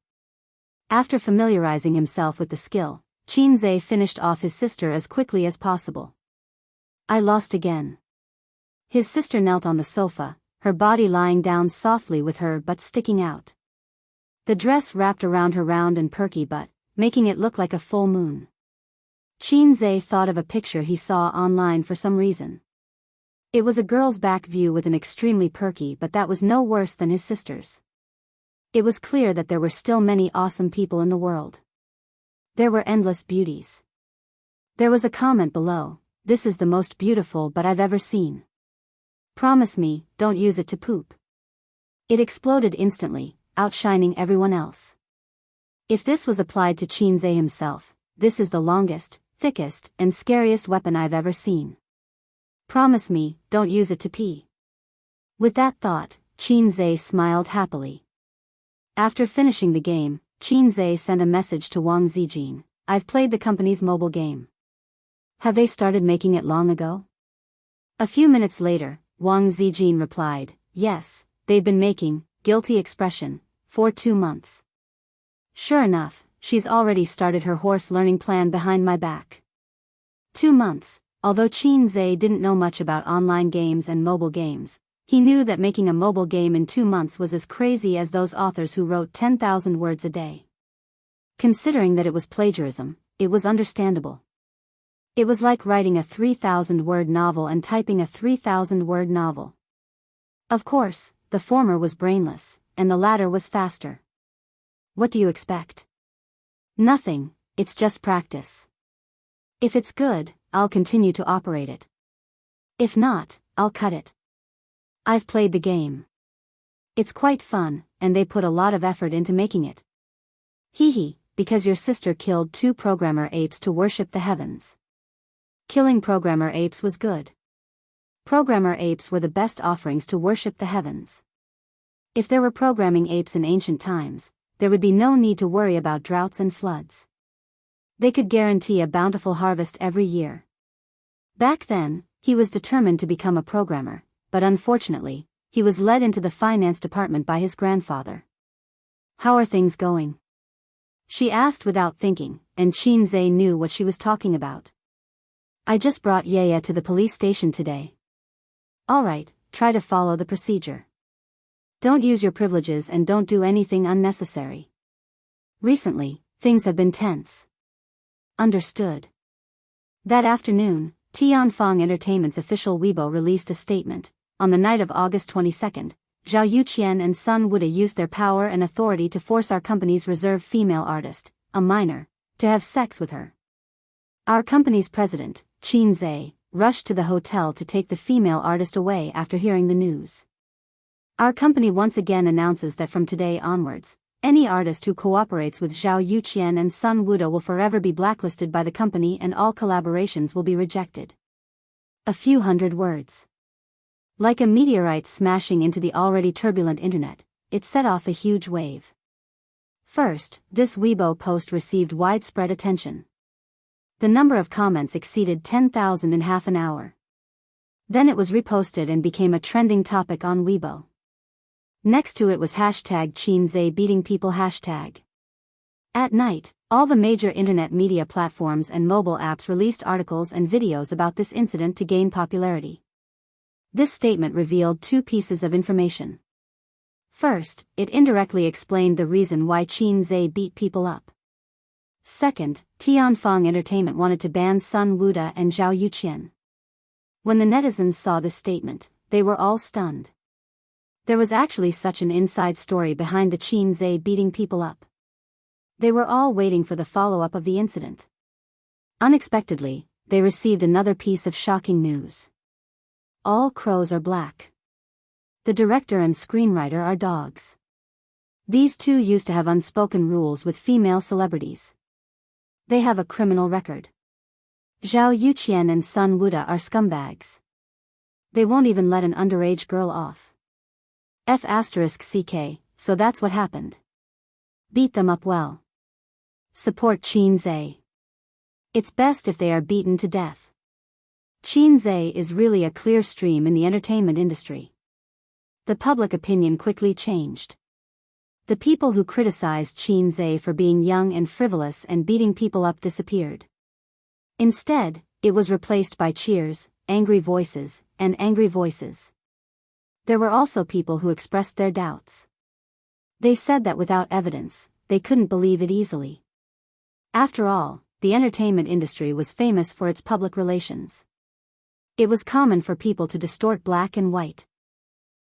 A: After familiarizing himself with the skill, Qin Zhe finished off his sister as quickly as possible. I lost again. His sister knelt on the sofa, her body lying down softly with her butt sticking out. The dress wrapped around her round and perky butt, making it look like a full moon. Qin Zhe thought of a picture he saw online for some reason. It was a girl's back view with an extremely perky, but that was no worse than his sister's. It was clear that there were still many awesome people in the world. There were endless beauties. There was a comment below, "This is the most beautiful but I've ever seen. Promise me, don't use it to poop." It exploded instantly, outshining everyone else. If this was applied to Qin Zhe himself, "This is the longest, thickest, and scariest weapon I've ever seen. Promise me, don't use it to pee." With that thought, Qin Zhe smiled happily. After finishing the game, Qin Zhe sent a message to Wang Zijin, "I've played the company's mobile game. Have they started making it long ago?" A few minutes later, Wang Zijin replied, "Yes, they've been making," guilty expression, "for 2 months. Sure enough, she's already started her horse learning plan behind my back." 2 months. Although Qin Zhe didn't know much about online games and mobile games, he knew that making a mobile game in 2 months was as crazy as those authors who wrote 10,000 words a day. Considering that it was plagiarism, it was understandable. It was like writing a 3,000-word novel and typing a 3,000-word novel. Of course, the former was brainless, and the latter was faster. What do you expect? Nothing, it's just practice. If it's good, I'll continue to operate it. If not, I'll cut it. I've played the game. It's quite fun, and they put a lot of effort into making it. Hee, because your sister killed 2 programmer apes to worship the heavens. Killing programmer apes was good. Programmer apes were the best offerings to worship the heavens. If there were programming apes in ancient times, there would be no need to worry about droughts and floods. They could guarantee a bountiful harvest every year. Back then, he was determined to become a programmer, but unfortunately, he was led into the finance department by his grandfather. "How are things going?" she asked without thinking, and Qin Zhe knew what she was talking about. "I just brought Yaya to the police station today." "All right, try to follow the procedure. Don't use your privileges and don't do anything unnecessary. Recently, things have been tense." "Understood." That afternoon, Tianfang Entertainment's official Weibo released a statement. On the night of August 22nd, Zhao Yuqian and Sun Wuda used their power and authority to force our company's reserve female artist, a minor, to have sex with her. Our company's president, Qin Zhe, rushed to the hotel to take the female artist away after hearing the news. Our company once again announces that from today onwards, any artist who cooperates with Zhao Yuqian and Sun Wuda will forever be blacklisted by the company and all collaborations will be rejected. A few hundred words. Like a meteorite smashing into the already turbulent internet, it set off a huge wave. First, this Weibo post received widespread attention. The number of comments exceeded 10,000 in half an hour. Then it was reposted and became a trending topic on Weibo. Next to it was hashtag Qin Zhe beating people hashtag. At night, all the major internet media platforms and mobile apps released articles and videos about this incident to gain popularity. This statement revealed 2 pieces of information. First, it indirectly explained the reason why Qin Zhe beat people up. Second, Tianfang Entertainment wanted to ban Sun Wuda and Zhao Yuqian. When the netizens saw this statement, they were all stunned. There was actually such an inside story behind the Qin Zhe beating people up. They were all waiting for the follow-up of the incident. Unexpectedly, they received another piece of shocking news. All crows are black. The director and screenwriter are dogs. These 2 used to have unspoken rules with female celebrities. They have a criminal record. Zhao Yuqian and Sun Wuda are scumbags. They won't even let an underage girl off. F***ck, so that's what happened. Beat them up well. Support Qin Zhe. It's best if they are beaten to death. Qin Zhe is really a clear stream in the entertainment industry. The public opinion quickly changed. The people who criticized Qin Zhe for being young and frivolous and beating people up disappeared. Instead, it was replaced by cheers, angry voices, and angry voices. There were also people who expressed their doubts. They said that without evidence, they couldn't believe it easily. After all, the entertainment industry was famous for its public relations. It was common for people to distort black and white.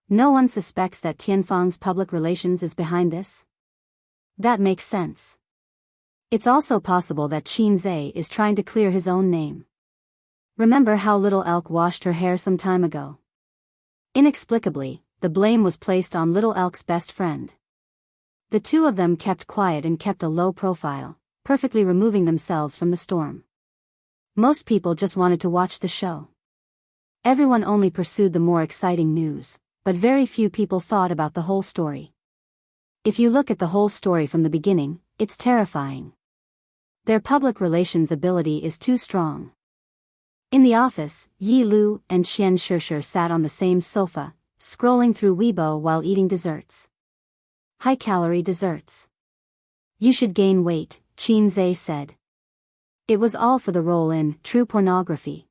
A: No one suspects that Tianfang's public relations is behind this? That makes sense. It's also possible that Qin Zhe is trying to clear his own name. Remember how Little Elk washed her hair some time ago? Inexplicably, the blame was placed on Little Elk's best friend. The two of them kept quiet and kept a low profile, perfectly removing themselves from the storm. Most people just wanted to watch the show. Everyone only pursued the more exciting news, but very few people thought about the whole story. If you look at the whole story from the beginning, it's terrifying. Their public relations ability is too strong. In the office, Yi Lu and Qian Shishir sat on the same sofa, scrolling through Weibo while eating desserts. High-calorie desserts. You should gain weight, Qin Zhe said. It was all for the role in True Pornography.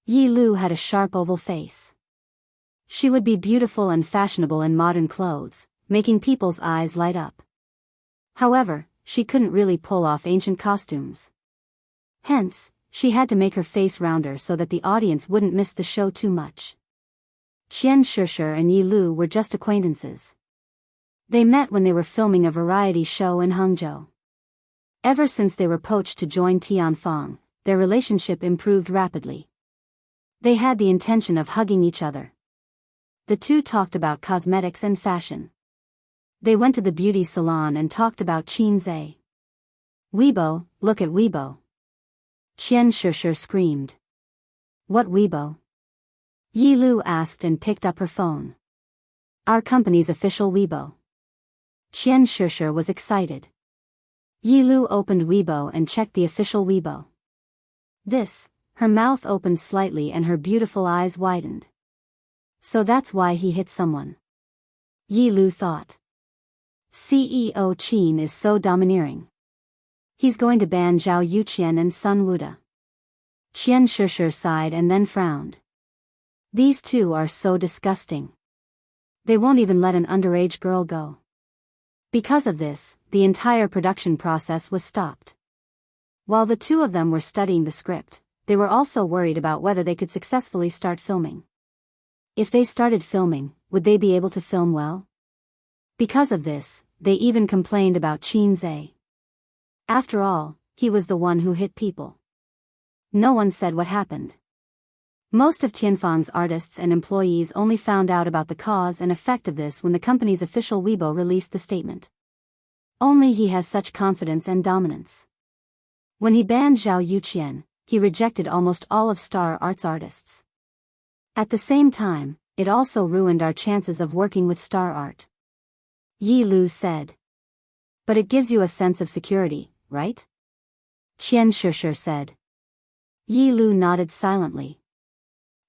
A: Yi Lu had a sharp oval face. She would be beautiful and fashionable in modern clothes, making people's eyes light up. However, she couldn't really pull off ancient costumes. Hence, she had to make her face rounder so that the audience wouldn't miss the show too much. Qian Shishir and Yi Lu were just acquaintances. They met when they were filming a variety show in Hangzhou. Ever since they were poached to join Tianfang, their relationship improved rapidly. They had the intention of hugging each other. The two talked about cosmetics and fashion. They went to the beauty salon and talked about Qin Zhe. Weibo, look at Weibo. Qian Shishir screamed. What Weibo? Yi Lu asked and picked up her phone. Our company's official Weibo. Qian Shishir was excited. Yi Lu opened Weibo and checked the official Weibo. Her mouth opened slightly and her beautiful eyes widened. So that's why he hit someone. Yi Lu thought. CEO Qin is so domineering. He's going to ban Zhao Yuqian and Sun Wuda. Qian Shishir sighed and then frowned. These two are so disgusting. They won't even let an underage girl go. Because of this, the entire production process was stopped. While the two of them were studying the script, they were also worried about whether they could successfully start filming. If they started filming, would they be able to film well? Because of this, they even complained about Qin Zhe. After all, he was the one who hit people. No one said what happened. Most of Tianfang's artists and employees only found out about the cause and effect of this when the company's official Weibo released the statement. Only he has such confidence and dominance. When he banned Zhao Yuqian, he rejected almost all of Star Art's artists. At the same time, it also ruined our chances of working with Star Art. Yi Lu said. But it gives you a sense of security, right? Qian Shishir said. Yi Lu nodded silently.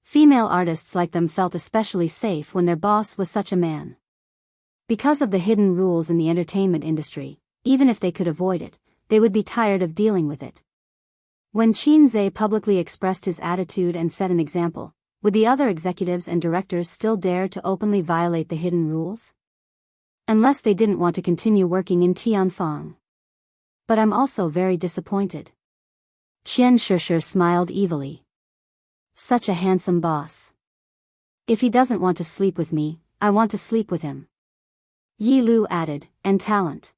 A: Female artists like them felt especially safe when their boss was such a man. Because of the hidden rules in the entertainment industry, even if they could avoid it, they would be tired of dealing with it. When Qin Zhe publicly expressed his attitude and set an example, would the other executives and directors still dare to openly violate the hidden rules? Unless they didn't want to continue working in Tianfang. But I'm also very disappointed. Qian Shishir smiled evilly. Such a handsome boss. If he doesn't want to sleep with me, I want to sleep with him. Yi Lu added, and talent.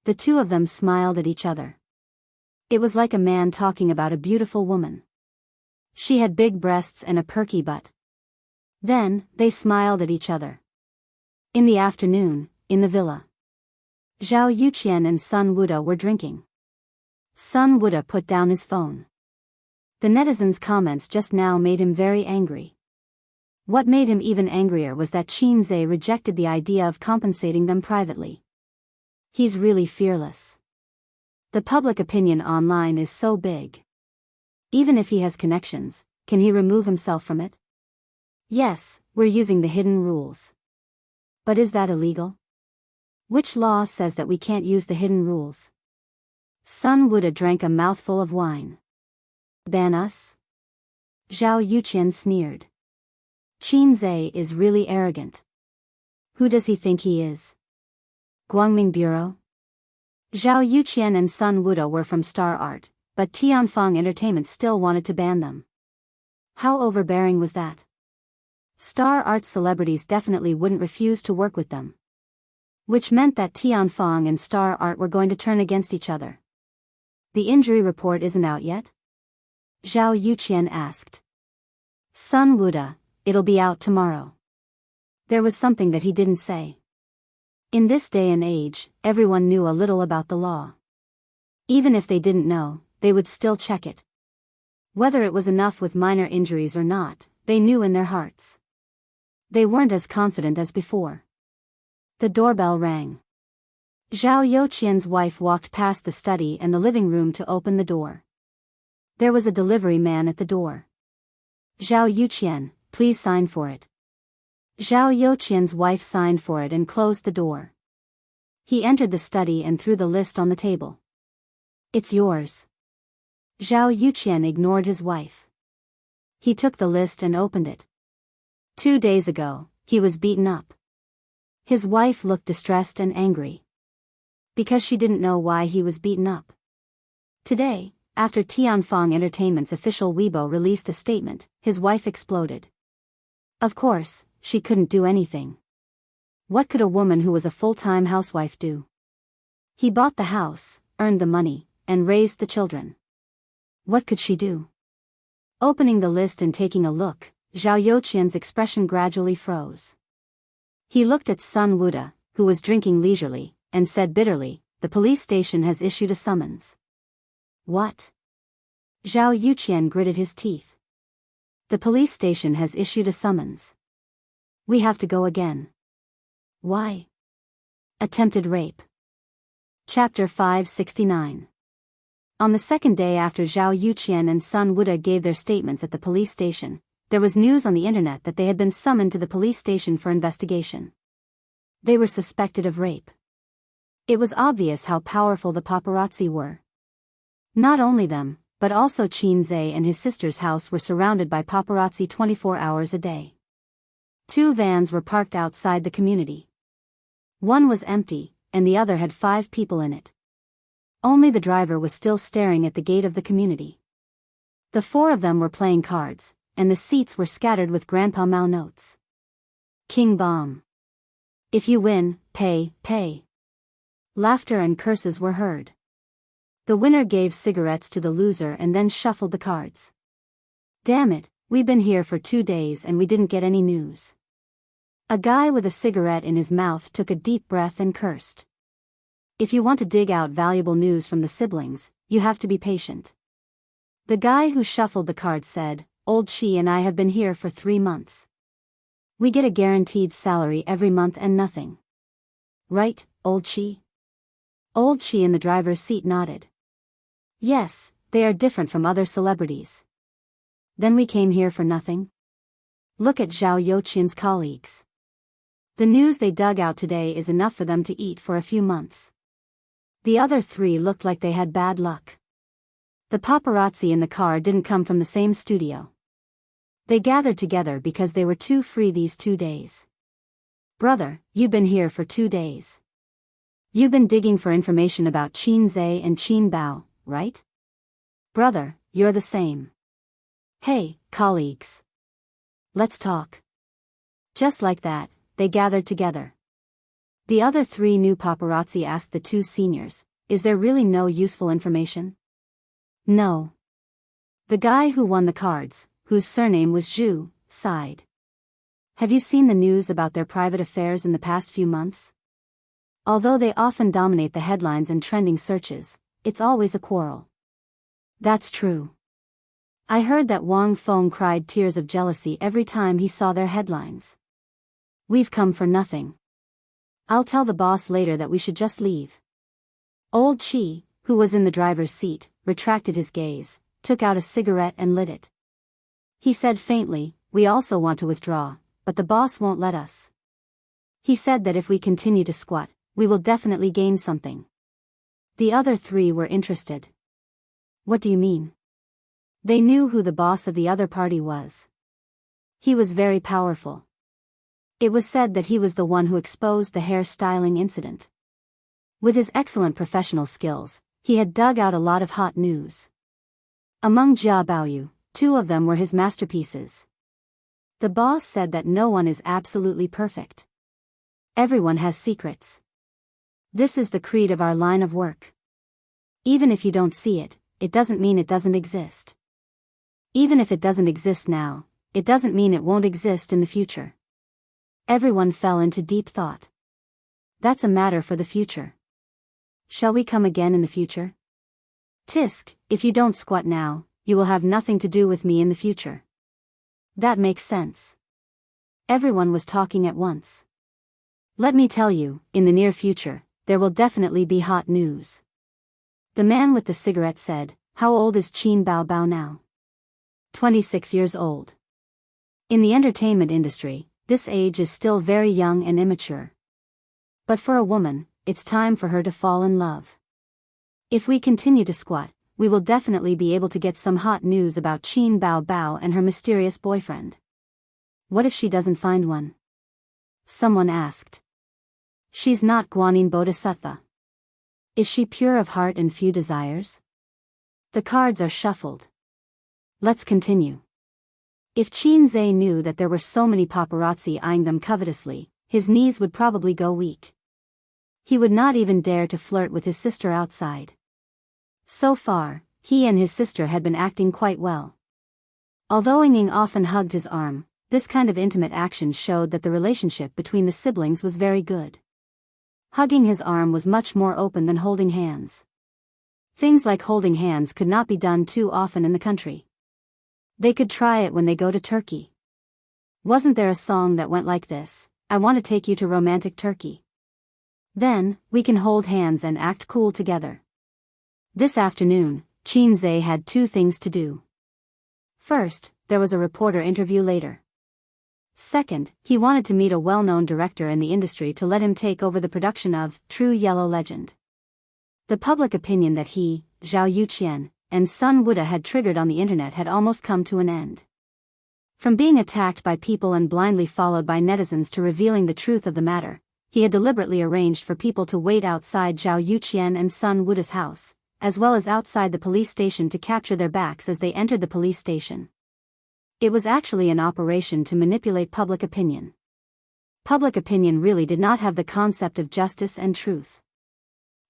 A: The two of them smiled at each other. It was like a man talking about a beautiful woman. She had big breasts and a perky butt. Then, they smiled at each other. In the afternoon, in the villa. Zhao Yuqian and Sun Wuda were drinking. Sun Wuda put down his phone. The netizens' comments just now made him very angry. What made him even angrier was that Qin Zhe rejected the idea of compensating them privately. He's really fearless. The public opinion online is so big. Even if he has connections, can he remove himself from it? Yes, we're using the hidden rules. But is that illegal? Which law says that we can't use the hidden rules? Sun Wuda drank a mouthful of wine. Ban us? Zhao Yuqian sneered. Qin Zhe is really arrogant. Who does he think he is? Guangming Bureau? Zhao Yuqian and Sun Wuda were from Star Art, but Tianfeng Entertainment still wanted to ban them. How overbearing was that? Star Art celebrities definitely wouldn't refuse to work with them. Which meant that Tianfeng and Star Art were going to turn against each other. The injury report isn't out yet? Zhao Yuqian asked. Sun Wuda, it'll be out tomorrow. There was something that he didn't say. In this day and age, everyone knew a little about the law. Even if they didn't know, they would still check it. Whether it was enough with minor injuries or not, they knew in their hearts. They weren't as confident as before. The doorbell rang. Zhao Yuqian's wife walked past the study and the living room to open the door. There was a delivery man at the door. Zhao Yuqian, please sign for it. Zhao Yuqian's wife signed for it and closed the door. He entered the study and threw the list on the table. It's yours. Zhao Yuqian ignored his wife. He took the list and opened it. 2 days ago, he was beaten up. His wife looked distressed and angry. Because she didn't know why he was beaten up. Today, after Tianfeng Entertainment's official Weibo released a statement, his wife exploded. Of course, she couldn't do anything. What could a woman who was a full-time housewife do? He bought the house, earned the money, and raised the children. What could she do? Opening the list and taking a look, Zhao Yuqian's expression gradually froze. He looked at Sun Wuda, who was drinking leisurely, and said bitterly, the police station has issued a summons. What? Zhao Yuqian gritted his teeth. The police station has issued a summons. We have to go again. Why? Attempted rape. Chapter 569. On the second day after Zhao Yuqian and Sun Wuda gave their statements at the police station, there was news on the internet that they had been summoned to the police station for investigation. They were suspected of rape. It was obvious how powerful the paparazzi were. Not only them, but also Qin Zhe and his sister's house were surrounded by paparazzi 24 hours a day. 2 vans were parked outside the community. One was empty, and the other had 5 people in it. Only the driver was still staring at the gate of the community. The 4 of them were playing cards, and the seats were scattered with Grandpa Mao notes. King Bomb. If you win, pay, pay. Laughter and curses were heard. The winner gave cigarettes to the loser and then shuffled the cards. Damn it, we've been here for 2 days and we didn't get any news. A guy with a cigarette in his mouth took a deep breath and cursed. If you want to dig out valuable news from the siblings, you have to be patient. The guy who shuffled the cards said, Old Chi and I have been here for 3 months. We get a guaranteed salary every month and nothing. Right, Old Chi? Old Chi in the driver's seat nodded. Yes, they are different from other celebrities. Then we came here for nothing? Look at Zhao Yuqian's colleagues. The news they dug out today is enough for them to eat for a few months. The other 3 looked like they had bad luck. The paparazzi in the car didn't come from the same studio. They gathered together because they were too free these 2 days. Brother, you've been here for 2 days. You've been digging for information about Qin Zhe and Qin Bao, right? Brother, you're the same. Hey, colleagues. Let's talk. Just like that, they gathered together. The other 3 new paparazzi asked the 2 seniors, is there really no useful information? No. The guy who won the cards, whose surname was Zhu, sighed. Have you seen the news about their private affairs in the past few months? Although they often dominate the headlines and trending searches, it's always a quarrel. That's true. I heard that Wang Feng cried tears of jealousy every time he saw their headlines. We've come for nothing. I'll tell the boss later that we should just leave. Old Chi, who was in the driver's seat, retracted his gaze, took out a cigarette and lit it. He said faintly, "We also want to withdraw, but the boss won't let us. He said that if we continue to squat, we will definitely gain something." The other three were interested. "What do you mean?" They knew who the boss of the other party was. He was very powerful. It was said that he was the one who exposed the hair styling incident. With his excellent professional skills, he had dug out a lot of hot news. Among Biyao, 2 of them were his masterpieces. The boss said that no one is absolutely perfect. Everyone has secrets. This is the creed of our line of work. Even if you don't see it, it doesn't mean it doesn't exist. Even if it doesn't exist now, it doesn't mean it won't exist in the future. Everyone fell into deep thought. That's a matter for the future. Shall we come again in the future? Tisk, if you don't squat now, you will have nothing to do with me in the future. That makes sense. Everyone was talking at once. Let me tell you, in the near future, there will definitely be hot news. The man with the cigarette said, "How old is Qin Bao now?" 26 years old. In the entertainment industry, this age is still very young and immature. But for a woman, it's time for her to fall in love. If we continue to squat, we will definitely be able to get some hot news about Qin Bao and her mysterious boyfriend. What if she doesn't find one? Someone asked. She's not Guanyin Bodhisattva. Is she pure of heart and few desires? The cards are shuffled. Let's continue. If Qin Zhe knew that there were so many paparazzi eyeing them covetously, his knees would probably go weak. He would not even dare to flirt with his sister outside. So far, he and his sister had been acting quite well. Although Ying often hugged his arm, this kind of intimate action showed that the relationship between the siblings was very good. Hugging his arm was much more open than holding hands. Things like holding hands could not be done too often in the country. They could try it when they go to Turkey. Wasn't there a song that went like this? I want to take you to romantic Turkey. Then, we can hold hands and act cool together. This afternoon, Qin Zhe had 2 things to do. First, there was a reporter interview later. Second, he wanted to meet a well-known director in the industry to let him take over the production of True Yellow Legend. The public opinion that he, Zhao Yuqian, and Sun Wuda had triggered on the internet had almost come to an end. From being attacked by people and blindly followed by netizens to revealing the truth of the matter, he had deliberately arranged for people to wait outside Zhao Yuqian and Sun Wuda's house, as well as outside the police station to capture their backs as they entered the police station. It was actually an operation to manipulate public opinion. Public opinion really did not have the concept of justice and truth.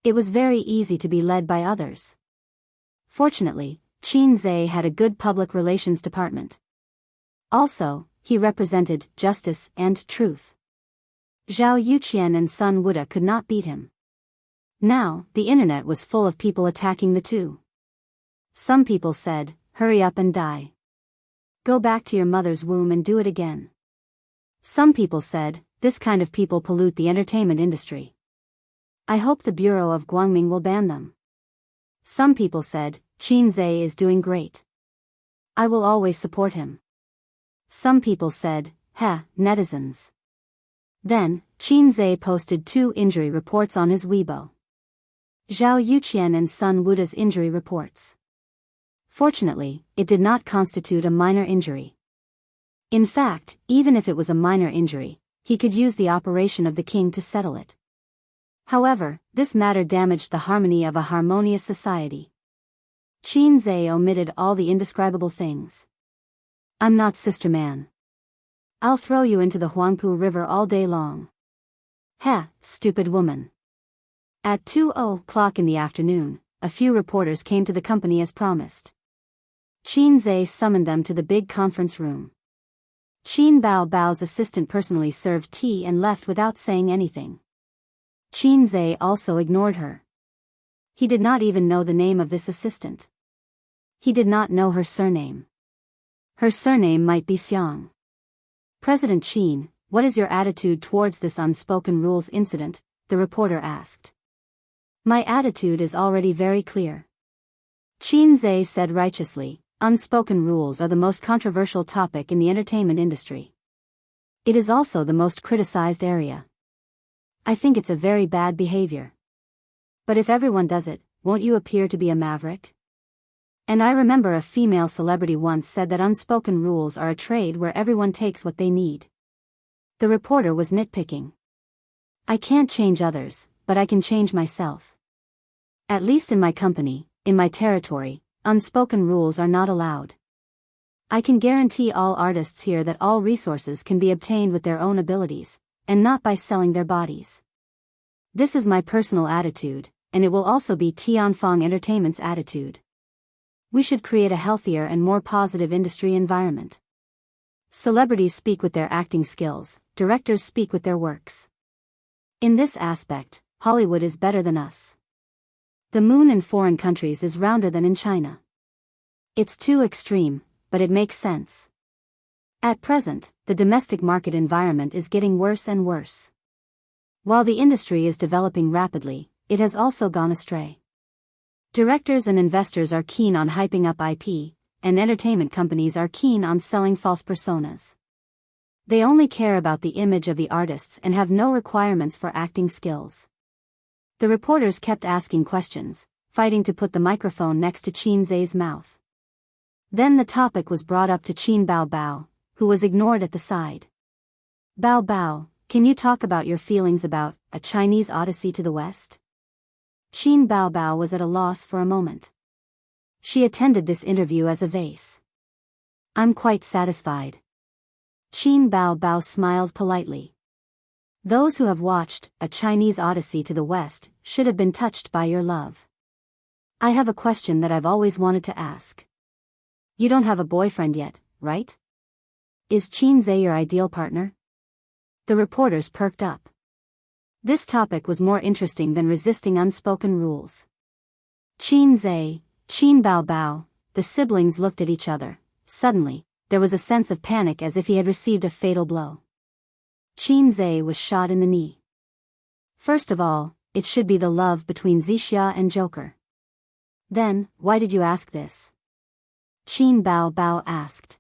A: It was very easy to be led by others. Fortunately, Qin Zhe had a good public relations department. Also, he represented justice and truth. Zhao Yuqian and Sun Wuda could not beat him. Now, the internet was full of people attacking the two. Some people said, "Hurry up and die. Go back to your mother's womb and do it again." Some people said, "This kind of people pollute the entertainment industry. I hope the Bureau of Guangming will ban them." Some people said, "Qin Zhe is doing great. I will always support him." Some people said, netizens." Then, Qin Zhe posted 2 injury reports on his Weibo. Zhao Yuqian and Sun Wuda's injury reports. Fortunately, it did not constitute a minor injury. In fact, even if it was a minor injury, he could use the operation of the king to settle it. However, this matter damaged the harmony of a harmonious society. Qin Zhe omitted all the indescribable things. "I'm not sister man. I'll throw you into the Huangpu River all day long." Stupid woman. At 2:00 in the afternoon, a few reporters came to the company as promised. Qin Zhe summoned them to the big conference room. Qin Bao's assistant personally served tea and left without saying anything. Qin Zhe also ignored her. He did not even know the name of this assistant. He did not know her surname. Her surname might be Xiang. "President Qin, what is your attitude towards this unspoken rules incident?" the reporter asked. "My attitude is already very clear," Qin Zhe said righteously. unspoken rules are the most controversial topic in the entertainment industry. It is also the most criticized area. I think it's a very bad behavior. But if everyone does it, won't you appear to be a maverick? And I remember a female celebrity once said that unspoken rules are a trade where everyone takes what they need. The reporter was nitpicking. I can't change others, but I can change myself. At least in my company, in my territory, unspoken rules are not allowed. I can guarantee all artists here that all resources can be obtained with their own abilities, and not by selling their bodies. This is my personal attitude, and it will also be Tianfang Entertainment's attitude. We should create a healthier and more positive industry environment. Celebrities speak with their acting skills, directors speak with their works. In this aspect, Hollywood is better than us. The moon in foreign countries is rounder than in China. It's too extreme, but it makes sense. At present, the domestic market environment is getting worse and worse. While the industry is developing rapidly, it has also gone astray. Directors and investors are keen on hyping up IP, and entertainment companies are keen on selling false personas. They only care about the image of the artists and have no requirements for acting skills. The reporters kept asking questions, fighting to put the microphone next to Qin Zhe's mouth. Then the topic was brought up to Qin Bao, who was ignored at the side. Bao, can you talk about your feelings about A Chinese Odyssey to the West? Qin Bao was at a loss for a moment. She attended this interview as a vase. I'm quite satisfied. Qin Bao smiled politely. Those who have watched A Chinese Odyssey to the West should have been touched by your love. I have a question that I've always wanted to ask. You don't have a boyfriend yet, right? Is Qin Zhe your ideal partner? The reporters perked up. This topic was more interesting than resisting unspoken rules. Qin Zhe, Qin Bao, the siblings looked at each other. Suddenly, there was a sense of panic as if he had received a fatal blow. Qin Zhe was shot in the knee. First of all, it should be the love between Zixia and Joker. Then, why did you ask this? Qin Bao asked.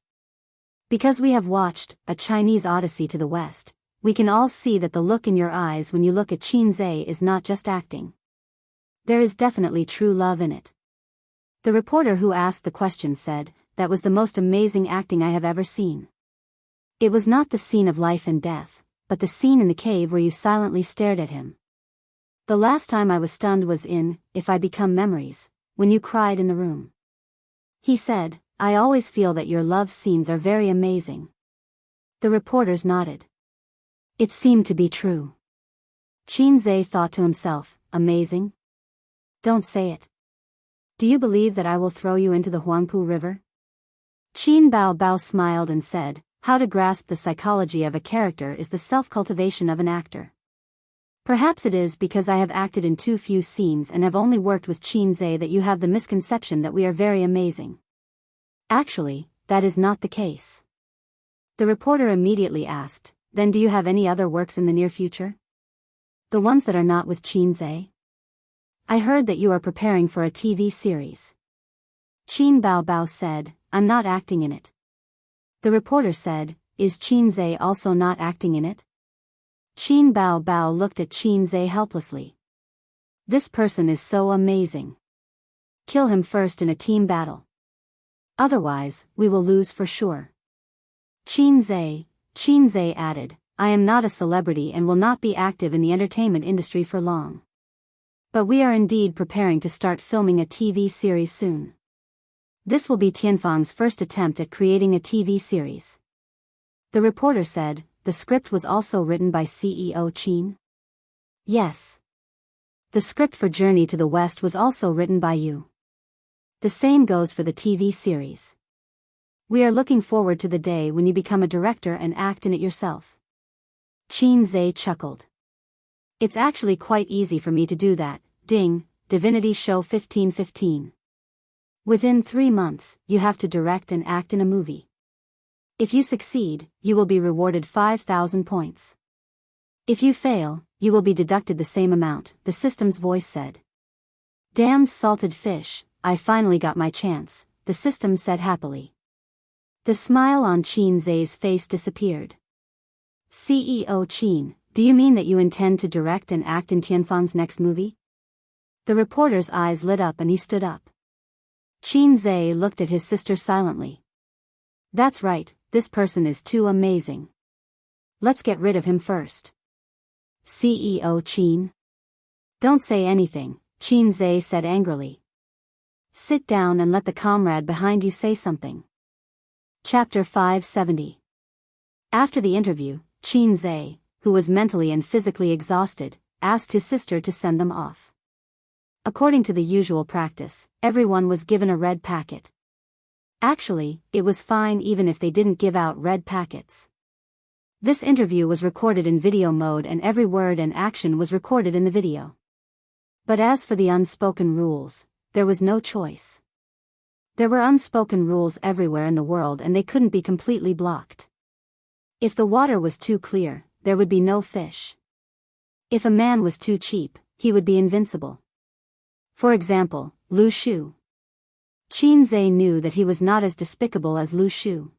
A: Because we have watched A Chinese Odyssey to the West, we can all see that the look in your eyes when you look at Qin Zhe is not just acting. There is definitely true love in it. The reporter who asked the question said, that was the most amazing acting I have ever seen. It was not the scene of life and death, but the scene in the cave where you silently stared at him. The last time I was stunned was in If I Become Memories, when you cried in the room. He said, I always feel that your love scenes are very amazing. The reporters nodded. It seemed to be true. Qin Zhe thought to himself, amazing? Don't say it. Do you believe that I will throw you into the Huangpu River? Qin Bao smiled and said, how to grasp the psychology of a character is the self-cultivation of an actor. Perhaps it is because I have acted in too few scenes and have only worked with Qin Zhe that you have the misconception that we are very amazing. Actually, that is not the case. The reporter immediately asked, then do you have any other works in the near future? The ones that are not with Qin Zhe? I heard that you are preparing for a TV series. Qin Bao said, I'm not acting in it. The reporter said, is Qin Zhe also not acting in it? Qin Bao looked at Qin Zhe helplessly. This person is so amazing. Kill him first in a team battle. Otherwise, we will lose for sure. Qin Zhe added, I am not a celebrity and will not be active in the entertainment industry for long. But we are indeed preparing to start filming a TV series soon. This will be Tianfang's first attempt at creating a TV series. The reporter said, the script was also written by CEO Qin? Yes. The script for Journey to the West was also written by you. The same goes for the TV series. We are looking forward to the day when you become a director and act in it yourself. Qin Zhe chuckled. It's actually quite easy for me to do that, ding, Divinity Show 1515. Within 3 months, you have to direct and act in a movie. If you succeed, you will be rewarded 5,000 points. If you fail, you will be deducted the same amount, the system's voice said. Damned salted fish, I finally got my chance, the system said happily. The smile on Qin Zai's face disappeared. CEO Qin, do you mean that you intend to direct and act in Tianfang's next movie? The reporter's eyes lit up and he stood up. Qin Zai looked at his sister silently. That's right, this person is too amazing. Let's get rid of him first. CEO Qin. Don't say anything, Qin Zai said angrily. Sit down and let the comrade behind you say something. Chapter 570. After the interview, Qin Zai, who was mentally and physically exhausted, asked his sister to send them off. According to the usual practice, everyone was given a red packet. Actually, it was fine even if they didn't give out red packets. This interview was recorded in video mode and every word and action was recorded in the video. But as for the unspoken rules, there was no choice. There were unspoken rules everywhere in the world and they couldn't be completely blocked. If the water was too clear, there would be no fish. If a man was too cheap, he would be invincible. For example, Lu Shu. Qin Zai knew that he was not as despicable as Lu Shu.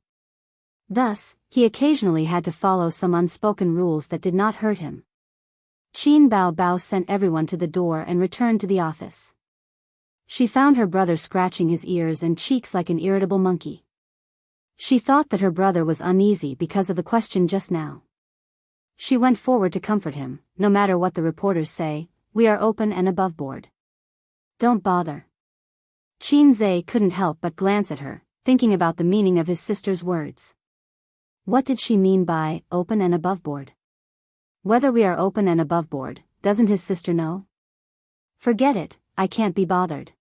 A: Thus, he occasionally had to follow some unspoken rules that did not hurt him. Qin Bao sent everyone to the door and returned to the office. She found her brother scratching his ears and cheeks like an irritable monkey. She thought that her brother was uneasy because of the question just now. She went forward to comfort him. No matter what the reporters say, we are open and above board. Don't bother. Qin Zai couldn't help but glance at her, thinking about the meaning of his sister's words. What did she mean by open and above board? Whether we are open and above board, doesn't his sister know? Forget it, I can't be bothered.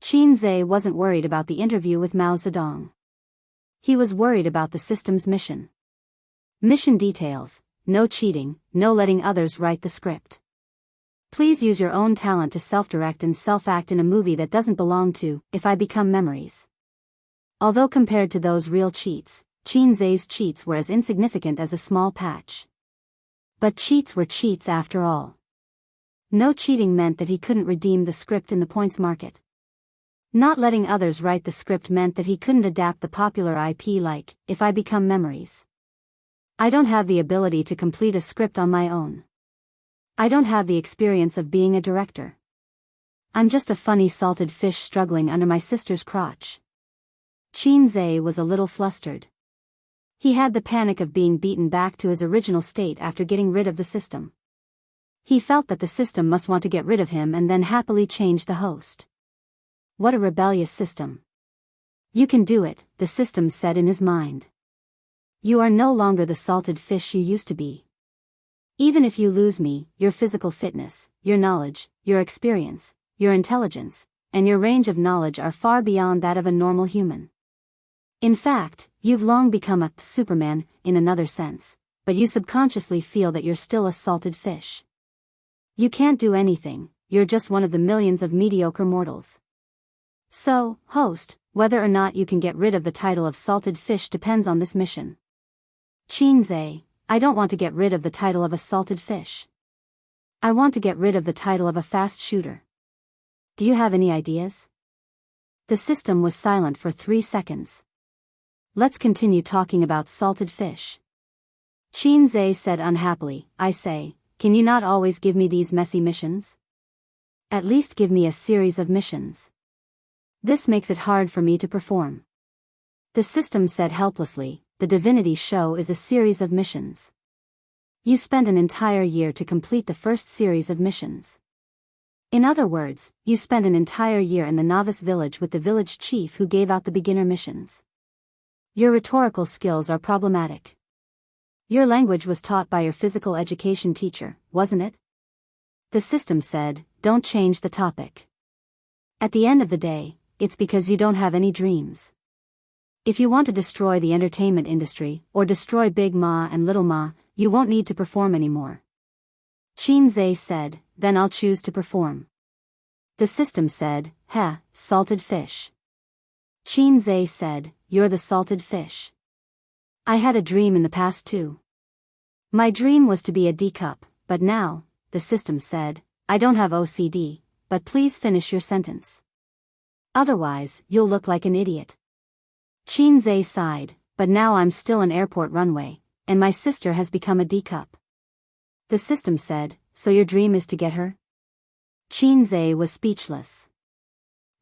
A: Qin Zai wasn't worried about the interview with Mao Zedong. He was worried about the system's mission. Mission details: no cheating, no letting others write the script. Please use your own talent to self-direct and self-act in a movie that doesn't belong to If I Become Memories. Although compared to those real cheats, Qin Zai's cheats were as insignificant as a small patch. But cheats were cheats after all. No cheating meant that he couldn't redeem the script in the points market. Not letting others write the script meant that he couldn't adapt the popular IP like If I Become Memories. I don't have the ability to complete a script on my own. I don't have the experience of being a director. I'm just a funny salted fish struggling under my sister's crotch. Qin Zai was a little flustered. He had the panic of being beaten back to his original state after getting rid of the system. He felt that the system must want to get rid of him and then happily change the host. What a rebellious system. You can do it, the system said in his mind. You are no longer the salted fish you used to be. Even if you lose me, your physical fitness, your knowledge, your experience, your intelligence, and your range of knowledge are far beyond that of a normal human. In fact, you've long become a Superman, in another sense, but you subconsciously feel that you're still a salted fish. You can't do anything, you're just one of the millions of mediocre mortals. So, host, whether or not you can get rid of the title of salted fish depends on this mission. Qin Zai, I don't want to get rid of the title of a salted fish. I want to get rid of the title of a fast shooter. Do you have any ideas? The system was silent for 3 seconds. Let's continue talking about salted fish. Qin Zai said unhappily, I say, can you not always give me these messy missions? At least give me a series of missions. This makes it hard for me to perform. The system said helplessly, the divinity show is a series of missions. You spend an entire year to complete the first series of missions. In other words, you spent an entire year in the novice village with the village chief who gave out the beginner missions. Your rhetorical skills are problematic. Your language was taught by your physical education teacher, wasn't it? The system said, don't change the topic. At the end of the day, it's because you don't have any dreams. If you want to destroy the entertainment industry, or destroy Big Ma and Little Ma, you won't need to perform anymore. Qin Zai said, then I'll choose to perform. The system said, heh, salted fish. Qin Zai said, you're the salted fish. I had a dream in the past too. My dream was to be a D-cup, but now, the system said, I don't have OCD, but please finish your sentence. Otherwise, you'll look like an idiot. Qin Zhe sighed, but now I'm still an airport runway, and my sister has become a D-cup. The system said, so your dream is to get her? Qin Zhe was speechless.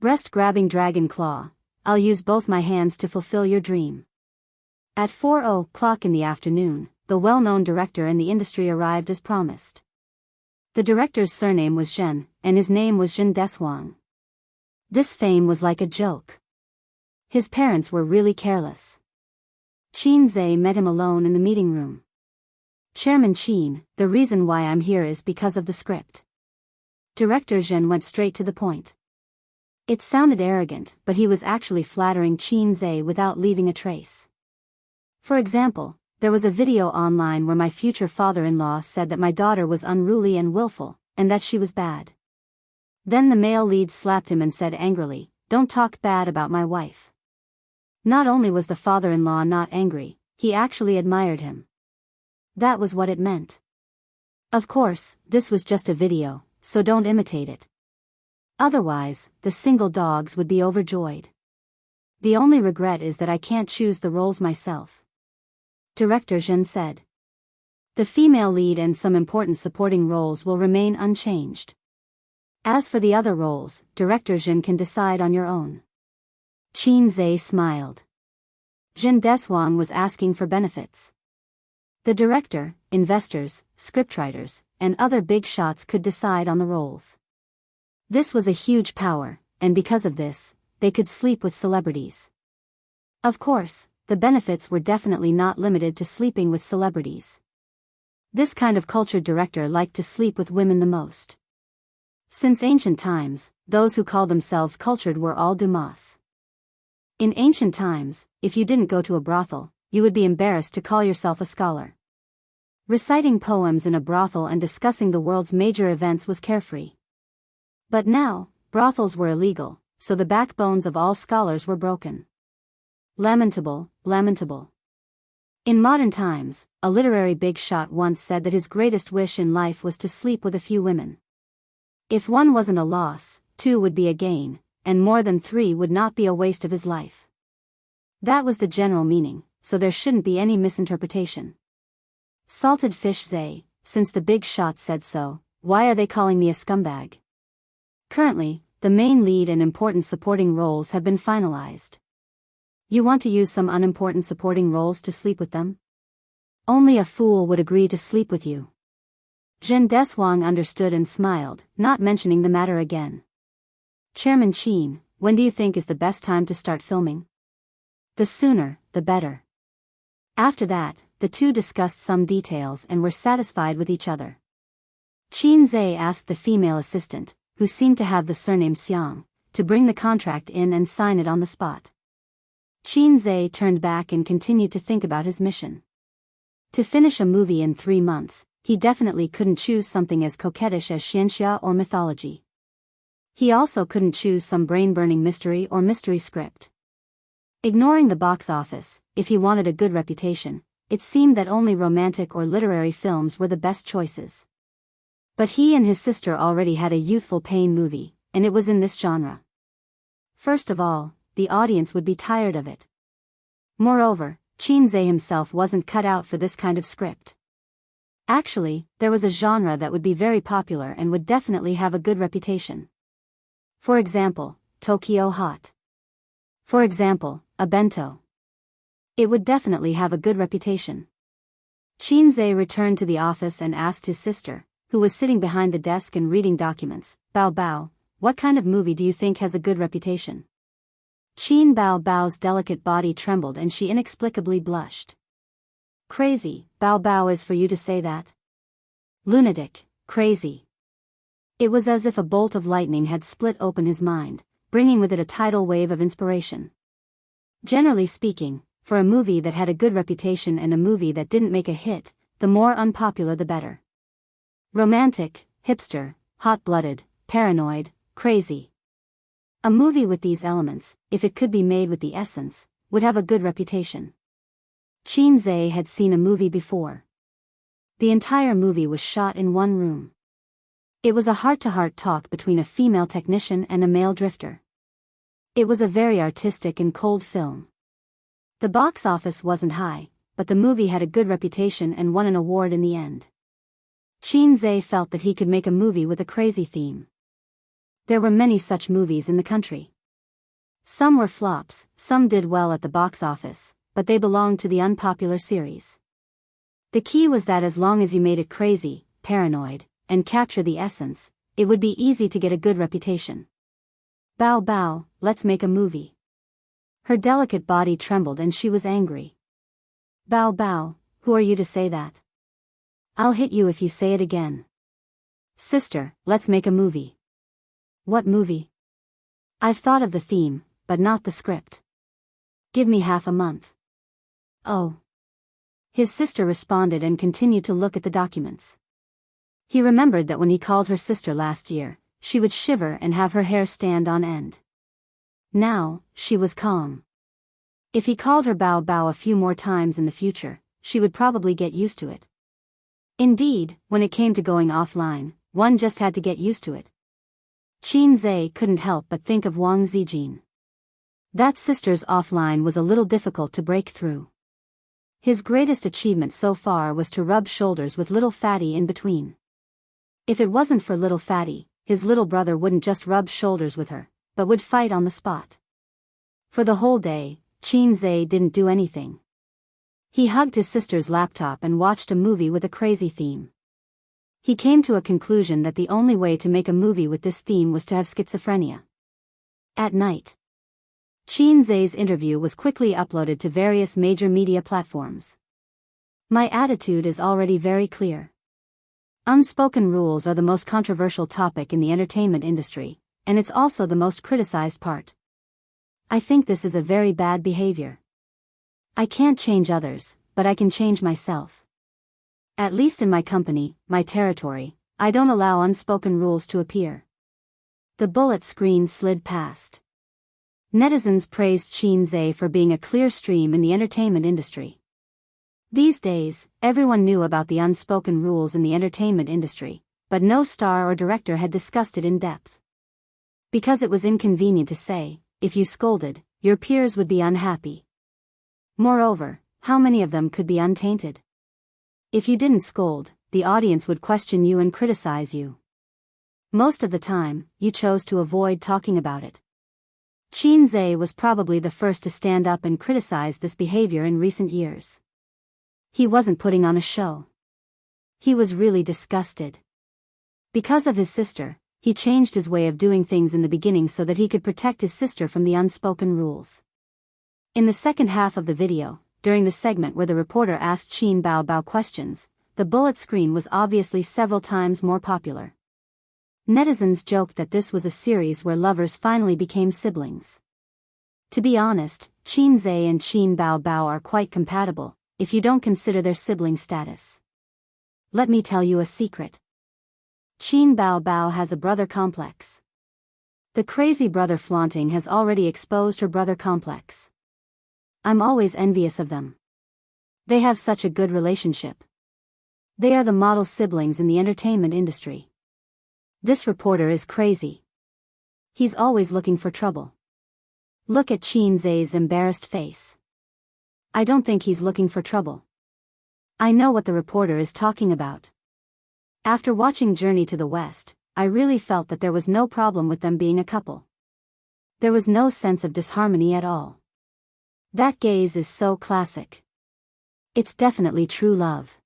A: Breast-grabbing dragon claw, I'll use both my hands to fulfill your dream. At 4:00 in the afternoon, the well-known director in the industry arrived as promised. The director's surname was Zhen, and his name was Zhen Deshuang. This fame was like a joke. His parents were really careless. Qin Zhe met him alone in the meeting room. Chairman Qin, the reason why I'm here is because of the script. Director Zhen went straight to the point. It sounded arrogant, but he was actually flattering Qin Zhe without leaving a trace. For example, there was a video online where my future father-in-law said that my daughter was unruly and willful, and that she was bad. Then the male lead slapped him and said angrily, "Don't talk bad about my wife." Not only was the father-in-law not angry, he actually admired him. That was what it meant. Of course, this was just a video, so don't imitate it. Otherwise, the single dogs would be overjoyed. The only regret is that I can't choose the roles myself. Director Zhen said. The female lead and some important supporting roles will remain unchanged. As for the other roles, Director Zhen can decide on your own. Qin Zhe smiled. Zhen Deshuang was asking for benefits. The director, investors, scriptwriters, and other big shots could decide on the roles. This was a huge power, and because of this, they could sleep with celebrities. Of course, the benefits were definitely not limited to sleeping with celebrities. This kind of cultured director liked to sleep with women the most. Since ancient times, those who called themselves cultured were all dumas. In ancient times, if you didn't go to a brothel, you would be embarrassed to call yourself a scholar. Reciting poems in a brothel and discussing the world's major events was carefree. But now, brothels were illegal, so the backbones of all scholars were broken. Lamentable, lamentable. In modern times, a literary big shot once said that his greatest wish in life was to sleep with a few women. If one wasn't a loss, two would be a gain, and more than three would not be a waste of his life. That was the general meaning, so there shouldn't be any misinterpretation. Salted fish Zhe, since the big shot said so, why are they calling me a scumbag? Currently, the main lead and important supporting roles have been finalized. You want to use some unimportant supporting roles to sleep with them? Only a fool would agree to sleep with you. Zhen Deshuang understood and smiled, not mentioning the matter again. Chairman Qin, when do you think is the best time to start filming? The sooner, the better. After that, the two discussed some details and were satisfied with each other. Qin Zhe asked the female assistant, who seemed to have the surname Xiang, to bring the contract in and sign it on the spot. Qin Zhe turned back and continued to think about his mission. To finish a movie in 3 months, he definitely couldn't choose something as coquettish as xianxia or mythology. He also couldn't choose some brain-burning mystery or mystery script. Ignoring the box office, if he wanted a good reputation, it seemed that only romantic or literary films were the best choices. But he and his sister already had a youthful pain movie, and it was in this genre. First of all, the audience would be tired of it. Moreover, Qin Zhe himself wasn't cut out for this kind of script. Actually, there was a genre that would be very popular and would definitely have a good reputation. For example, Tokyo Hot. For example, a bento. It would definitely have a good reputation. Qin Zhe returned to the office and asked his sister, who was sitting behind the desk and reading documents, Bao Bao, what kind of movie do you think has a good reputation? Qin Bao Bao's delicate body trembled and she inexplicably blushed. Crazy, Bao Bao is for you to say that? Lunatic, crazy. It was as if a bolt of lightning had split open his mind, bringing with it a tidal wave of inspiration. Generally speaking, for a movie that had a good reputation and a movie that didn't make a hit, the more unpopular the better. Romantic, hipster, hot-blooded, paranoid, crazy. A movie with these elements, if it could be made with the essence, would have a good reputation. Qin Zhe had seen a movie before. The entire movie was shot in one room. It was a heart-to-heart talk between a female technician and a male drifter. It was a very artistic and cold film. The box office wasn't high, but the movie had a good reputation and won an award in the end. Qin Zhe felt that he could make a movie with a crazy theme. There were many such movies in the country. Some were flops, some did well at the box office, but they belonged to the unpopular series. The key was that as long as you made it crazy, paranoid, and capture the essence, it would be easy to get a good reputation. Bao Bao, let's make a movie. Her delicate body trembled and she was angry. Bao Bao, who are you to say that? I'll hit you if you say it again. Sister, let's make a movie. What movie? I've thought of the theme, but not the script. Give me half a month. Oh. His sister responded and continued to look at the documents. He remembered that when he called her sister last year, she would shiver and have her hair stand on end. Now, she was calm. If he called her Bao Bao a few more times in the future, she would probably get used to it. Indeed, when it came to going offline, one just had to get used to it. Qin Zhe couldn't help but think of Wang Zijin. That sister's offline was a little difficult to break through. His greatest achievement so far was to rub shoulders with little Fatty in between. If it wasn't for little Fatty, his little brother wouldn't just rub shoulders with her, but would fight on the spot. For the whole day, Qin Zhe didn't do anything. He hugged his sister's laptop and watched a movie with a crazy theme. He came to a conclusion that the only way to make a movie with this theme was to have schizophrenia. At night, Qin Zhe's interview was quickly uploaded to various major media platforms. My attitude is already very clear. Unspoken rules are the most controversial topic in the entertainment industry, and it's also the most criticized part. I think this is a very bad behavior. I can't change others, but I can change myself. At least in my company, my territory, I don't allow unspoken rules to appear. The bullet screen slid past. Netizens praised Qin Zhe for being a clear stream in the entertainment industry. These days, everyone knew about the unspoken rules in the entertainment industry, but no star or director had discussed it in depth. Because it was inconvenient to say, if you scolded, your peers would be unhappy. Moreover, how many of them could be untainted? If you didn't scold, the audience would question you and criticize you. Most of the time, you chose to avoid talking about it. Qin Zhe was probably the first to stand up and criticize this behavior in recent years. He wasn't putting on a show. He was really disgusted. Because of his sister, he changed his way of doing things in the beginning so that he could protect his sister from the unspoken rules. In the second half of the video, during the segment where the reporter asked Qin Bao Bao questions, the bullet screen was obviously several times more popular. Netizens joked that this was a series where lovers finally became siblings. To be honest, Qin Zhe and Qin Bao Bao are quite compatible, if you don't consider their sibling status. Let me tell you a secret. Qin Bao Bao has a brother complex. The crazy brother flaunting has already exposed her brother complex. I'm always envious of them. They have such a good relationship. They are the model siblings in the entertainment industry. This reporter is crazy. He's always looking for trouble. Look at Qin Zhe's embarrassed face. I don't think he's looking for trouble. I know what the reporter is talking about. After watching Journey to the West, I really felt that there was no problem with them being a couple. There was no sense of disharmony at all. That gaze is so classic. It's definitely true love.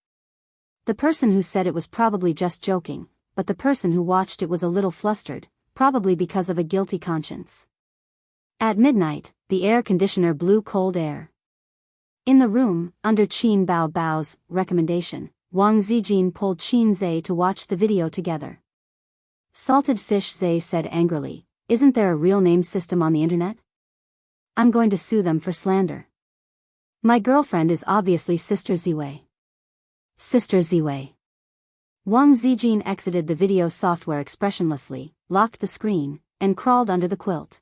A: The person who said it was probably just joking, but the person who watched it was a little flustered, probably because of a guilty conscience. At midnight, the air conditioner blew cold air. In the room, under Qin Bao Bao's recommendation, Wang Zijin pulled Qin Zhe to watch the video together. Salted Fish Zhe said angrily, "Isn't there a real name system on the internet? I'm going to sue them for slander. My girlfriend is obviously Sister Ziwei." Sister Ziwei. Wang Zijin exited the video software expressionlessly, locked the screen, and crawled under the quilt.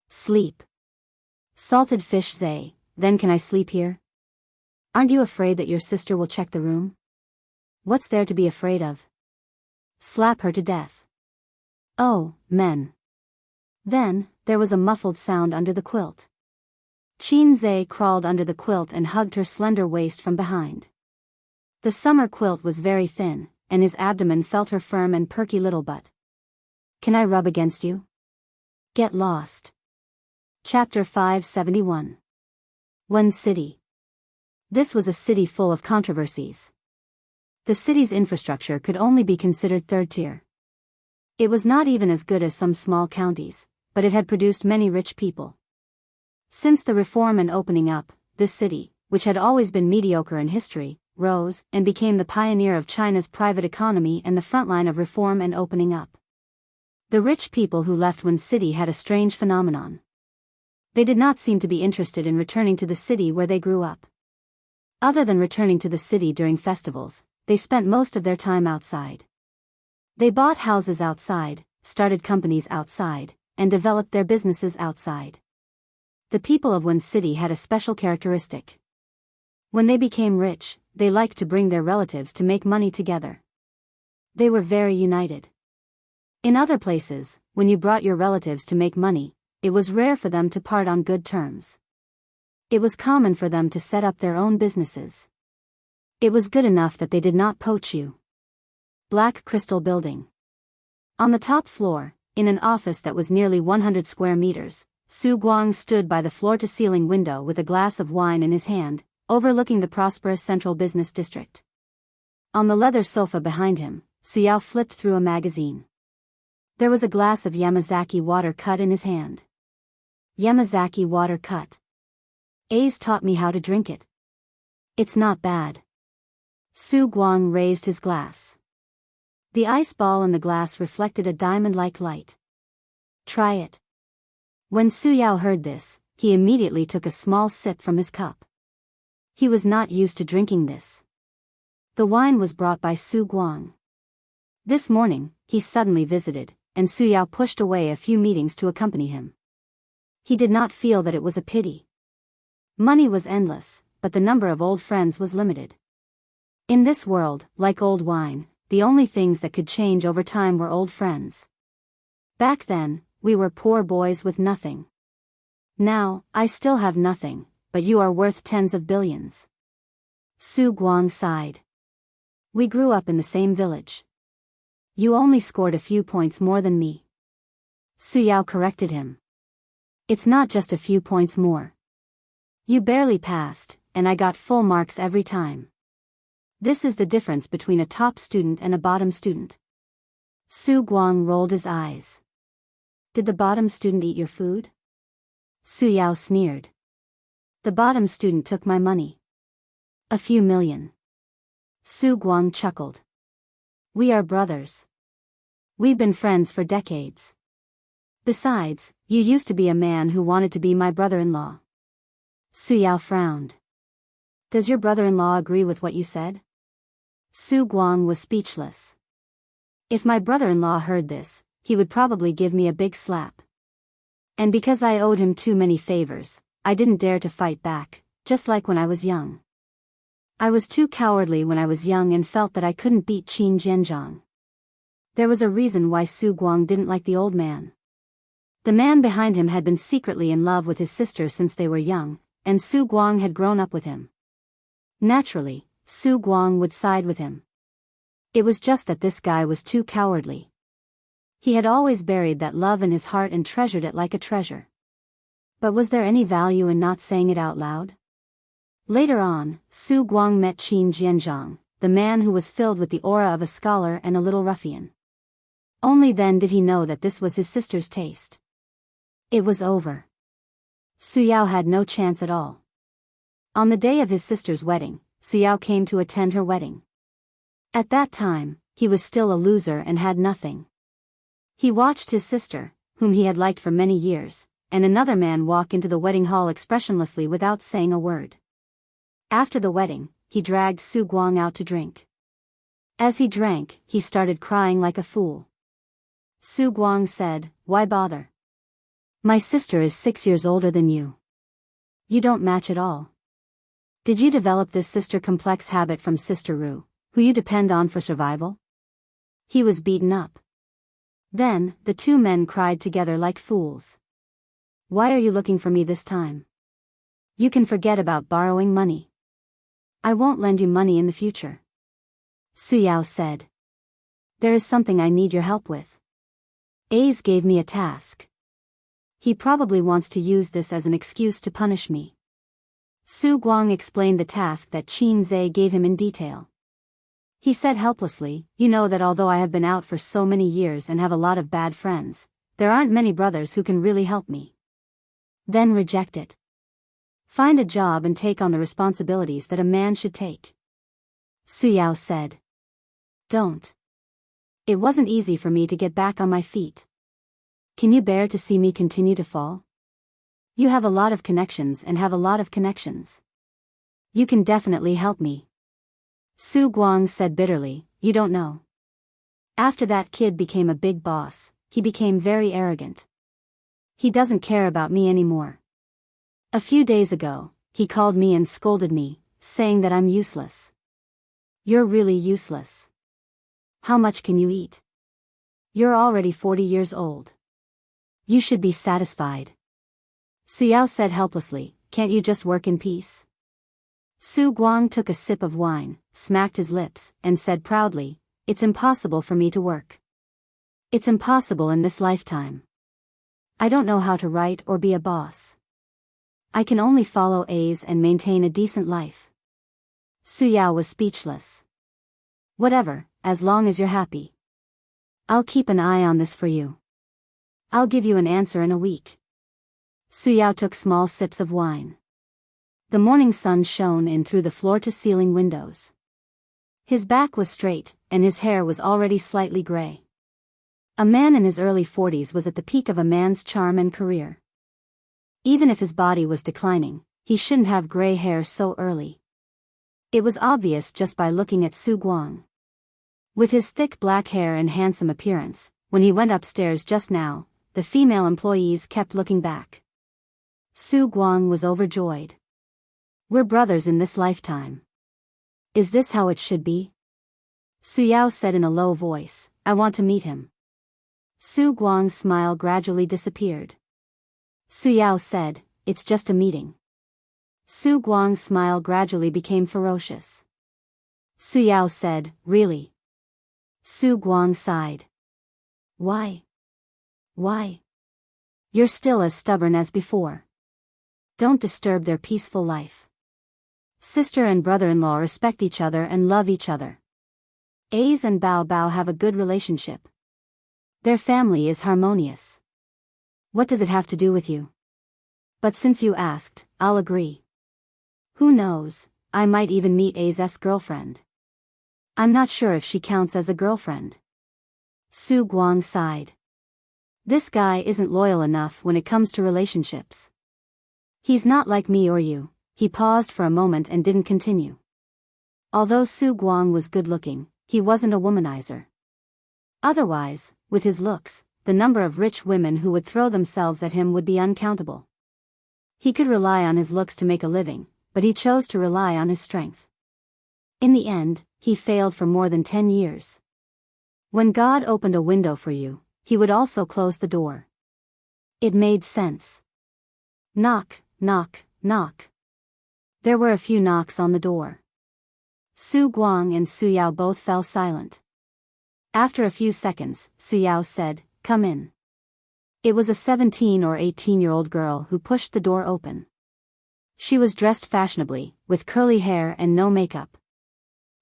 A: Sleep. Salted Fish Zhe, then can I sleep here? Aren't you afraid that your sister will check the room? What's there to be afraid of? Slap her to death. Oh, men. Then, there was a muffled sound under the quilt. Qin Zhe crawled under the quilt and hugged her slender waist from behind. The summer quilt was very thin, and his abdomen felt her firm and perky little butt. Can I rub against you? Get lost. Chapter 571. One city. This was a city full of controversies. The city's infrastructure could only be considered third tier. It was not even as good as some small counties, but it had produced many rich people. Since the reform and opening up, this city, which had always been mediocre in history, rose and became the pioneer of China's private economy and the front line of reform and opening up. The rich people who left Wen City had a strange phenomenon. They did not seem to be interested in returning to the city where they grew up. Other than returning to the city during festivals, they spent most of their time outside. They bought houses outside, started companies outside, and developed their businesses outside. The people of Wen City had a special characteristic. When they became rich, they liked to bring their relatives to make money together. They were very united. In other places, when you brought your relatives to make money, it was rare for them to part on good terms. It was common for them to set up their own businesses. It was good enough that they did not poach you. Black Crystal Building. On the top floor, in an office that was nearly 100 square meters, Su Guang stood by the floor-to-ceiling window with a glass of wine in his hand, overlooking the prosperous central business district. On the leather sofa behind him, Su Yao flipped through a magazine. There was a glass of Yamazaki water cut in his hand. Yamazaki water cut. A's taught me how to drink it. It's not bad. Su Guang raised his glass. The ice ball in the glass reflected a diamond-like light. Try it. When Su Yao heard this, he immediately took a small sip from his cup. He was not used to drinking this. The wine was brought by Su Guang. This morning, he suddenly visited, and Su Yao pushed away a few meetings to accompany him. He did not feel that it was a pity. Money was endless, but the number of old friends was limited. In this world, like old wine, the only things that could change over time were old friends. Back then, we were poor boys with nothing. Now, I still have nothing, but you are worth tens of billions. Su Guang sighed. We grew up in the same village. You only scored a few points more than me. Su Yao corrected him. It's not just a few points more. You barely passed, and I got full marks every time. This is the difference between a top student and a bottom student. Su Guang rolled his eyes. Did the bottom student eat your food? Su Yao sneered. The bottom student took my money. A few million. Su Guang chuckled. We are brothers. We've been friends for decades. Besides, you used to be a man who wanted to be my brother-in-law. Su Yao frowned. Does your brother-in-law agree with what you said? Su Guang was speechless. If my brother-in-law heard this, he would probably give me a big slap. And because I owed him too many favors, I didn't dare to fight back, just like when I was young. I was too cowardly when I was young and felt that I couldn't beat Qin Zhenjiang. There was a reason why Su Guang didn't like the old man. The man behind him had been secretly in love with his sister since they were young, and Su Guang had grown up with him. Naturally, Su Guang would side with him. It was just that this guy was too cowardly. He had always buried that love in his heart and treasured it like a treasure. But was there any value in not saying it out loud? Later on, Su Guang met Qin Zhenjiang, the man who was filled with the aura of a scholar and a little ruffian. Only then did he know that this was his sister's taste. It was over. Su Yao had no chance at all. On the day of his sister's wedding, Su Yao came to attend her wedding. At that time, he was still a loser and had nothing. He watched his sister, whom he had liked for many years, and another man walk into the wedding hall expressionlessly without saying a word. After the wedding, he dragged Su Guang out to drink. As he drank, he started crying like a fool. Su Guang said, "Why bother? My sister is 6 years older than you. You don't match at all. Did you develop this sister complex habit from Sister Ru, who you depend on for survival?" He was beaten up. Then, the two men cried together like fools. Why are you looking for me this time? You can forget about borrowing money. I won't lend you money in the future. Suyao said. There is something I need your help with. Ace gave me a task. He probably wants to use this as an excuse to punish me. Su Guang explained the task that Qin Zhe gave him in detail. He said helplessly, you know that although I have been out for so many years and have a lot of bad friends, there aren't many brothers who can really help me. Then reject it. Find a job and take on the responsibilities that a man should take. Suyao said. Don't. It wasn't easy for me to get back on my feet. Can you bear to see me continue to fall? You have a lot of connections and have a lot of connections. You can definitely help me. Su Guang said bitterly, you don't know. After that kid became a big boss, he became very arrogant. He doesn't care about me anymore. A few days ago, he called me and scolded me, saying that I'm useless. You're really useless. How much can you eat? You're already 40 years old. You should be satisfied. Suyao said helplessly, can't you just work in peace? Su Guang took a sip of wine, smacked his lips, and said proudly, it's impossible for me to work. It's impossible in this lifetime. I don't know how to write or be a boss. I can only follow A's and maintain a decent life. Suyao was speechless. Whatever, as long as you're happy. I'll keep an eye on this for you. I'll give you an answer in a week. Suyao took small sips of wine. The morning sun shone in through the floor-to-ceiling windows. His back was straight, and his hair was already slightly gray. A man in his early 40s was at the peak of a man's charm and career. Even if his body was declining, he shouldn't have gray hair so early. It was obvious just by looking at Su Guang. With his thick black hair and handsome appearance, when he went upstairs just now, the female employees kept looking back. Su Guang was overjoyed. We're brothers in this lifetime. Is this how it should be? Suyao said in a low voice, I want to meet him. Su Guang's smile gradually disappeared. Suyao said, it's just a meeting. Su Guang's smile gradually became ferocious. Suyao said, really? Su Guang sighed. Why? Why? You're still as stubborn as before. Don't disturb their peaceful life. Sister and brother-in-law respect each other and love each other. A's and Bao Bao have a good relationship. Their family is harmonious. What does it have to do with you? But since you asked, I'll agree. Who knows, I might even meet A's girlfriend. I'm not sure if she counts as a girlfriend. Su Guang sighed. This guy isn't loyal enough when it comes to relationships. He's not like me or you. He paused for a moment and didn't continue. Although Su Guang was good-looking, he wasn't a womanizer. Otherwise, with his looks, the number of rich women who would throw themselves at him would be uncountable. He could rely on his looks to make a living, but he chose to rely on his strength. In the end, he failed for more than 10 years. When God opened a window for you, he would also close the door. It made sense. Knock, knock, knock. There were a few knocks on the door. Su Guang and Suyao both fell silent. After a few seconds, Suyao said, come in. It was a 17 or 18-year-old girl who pushed the door open. She was dressed fashionably, with curly hair and no makeup.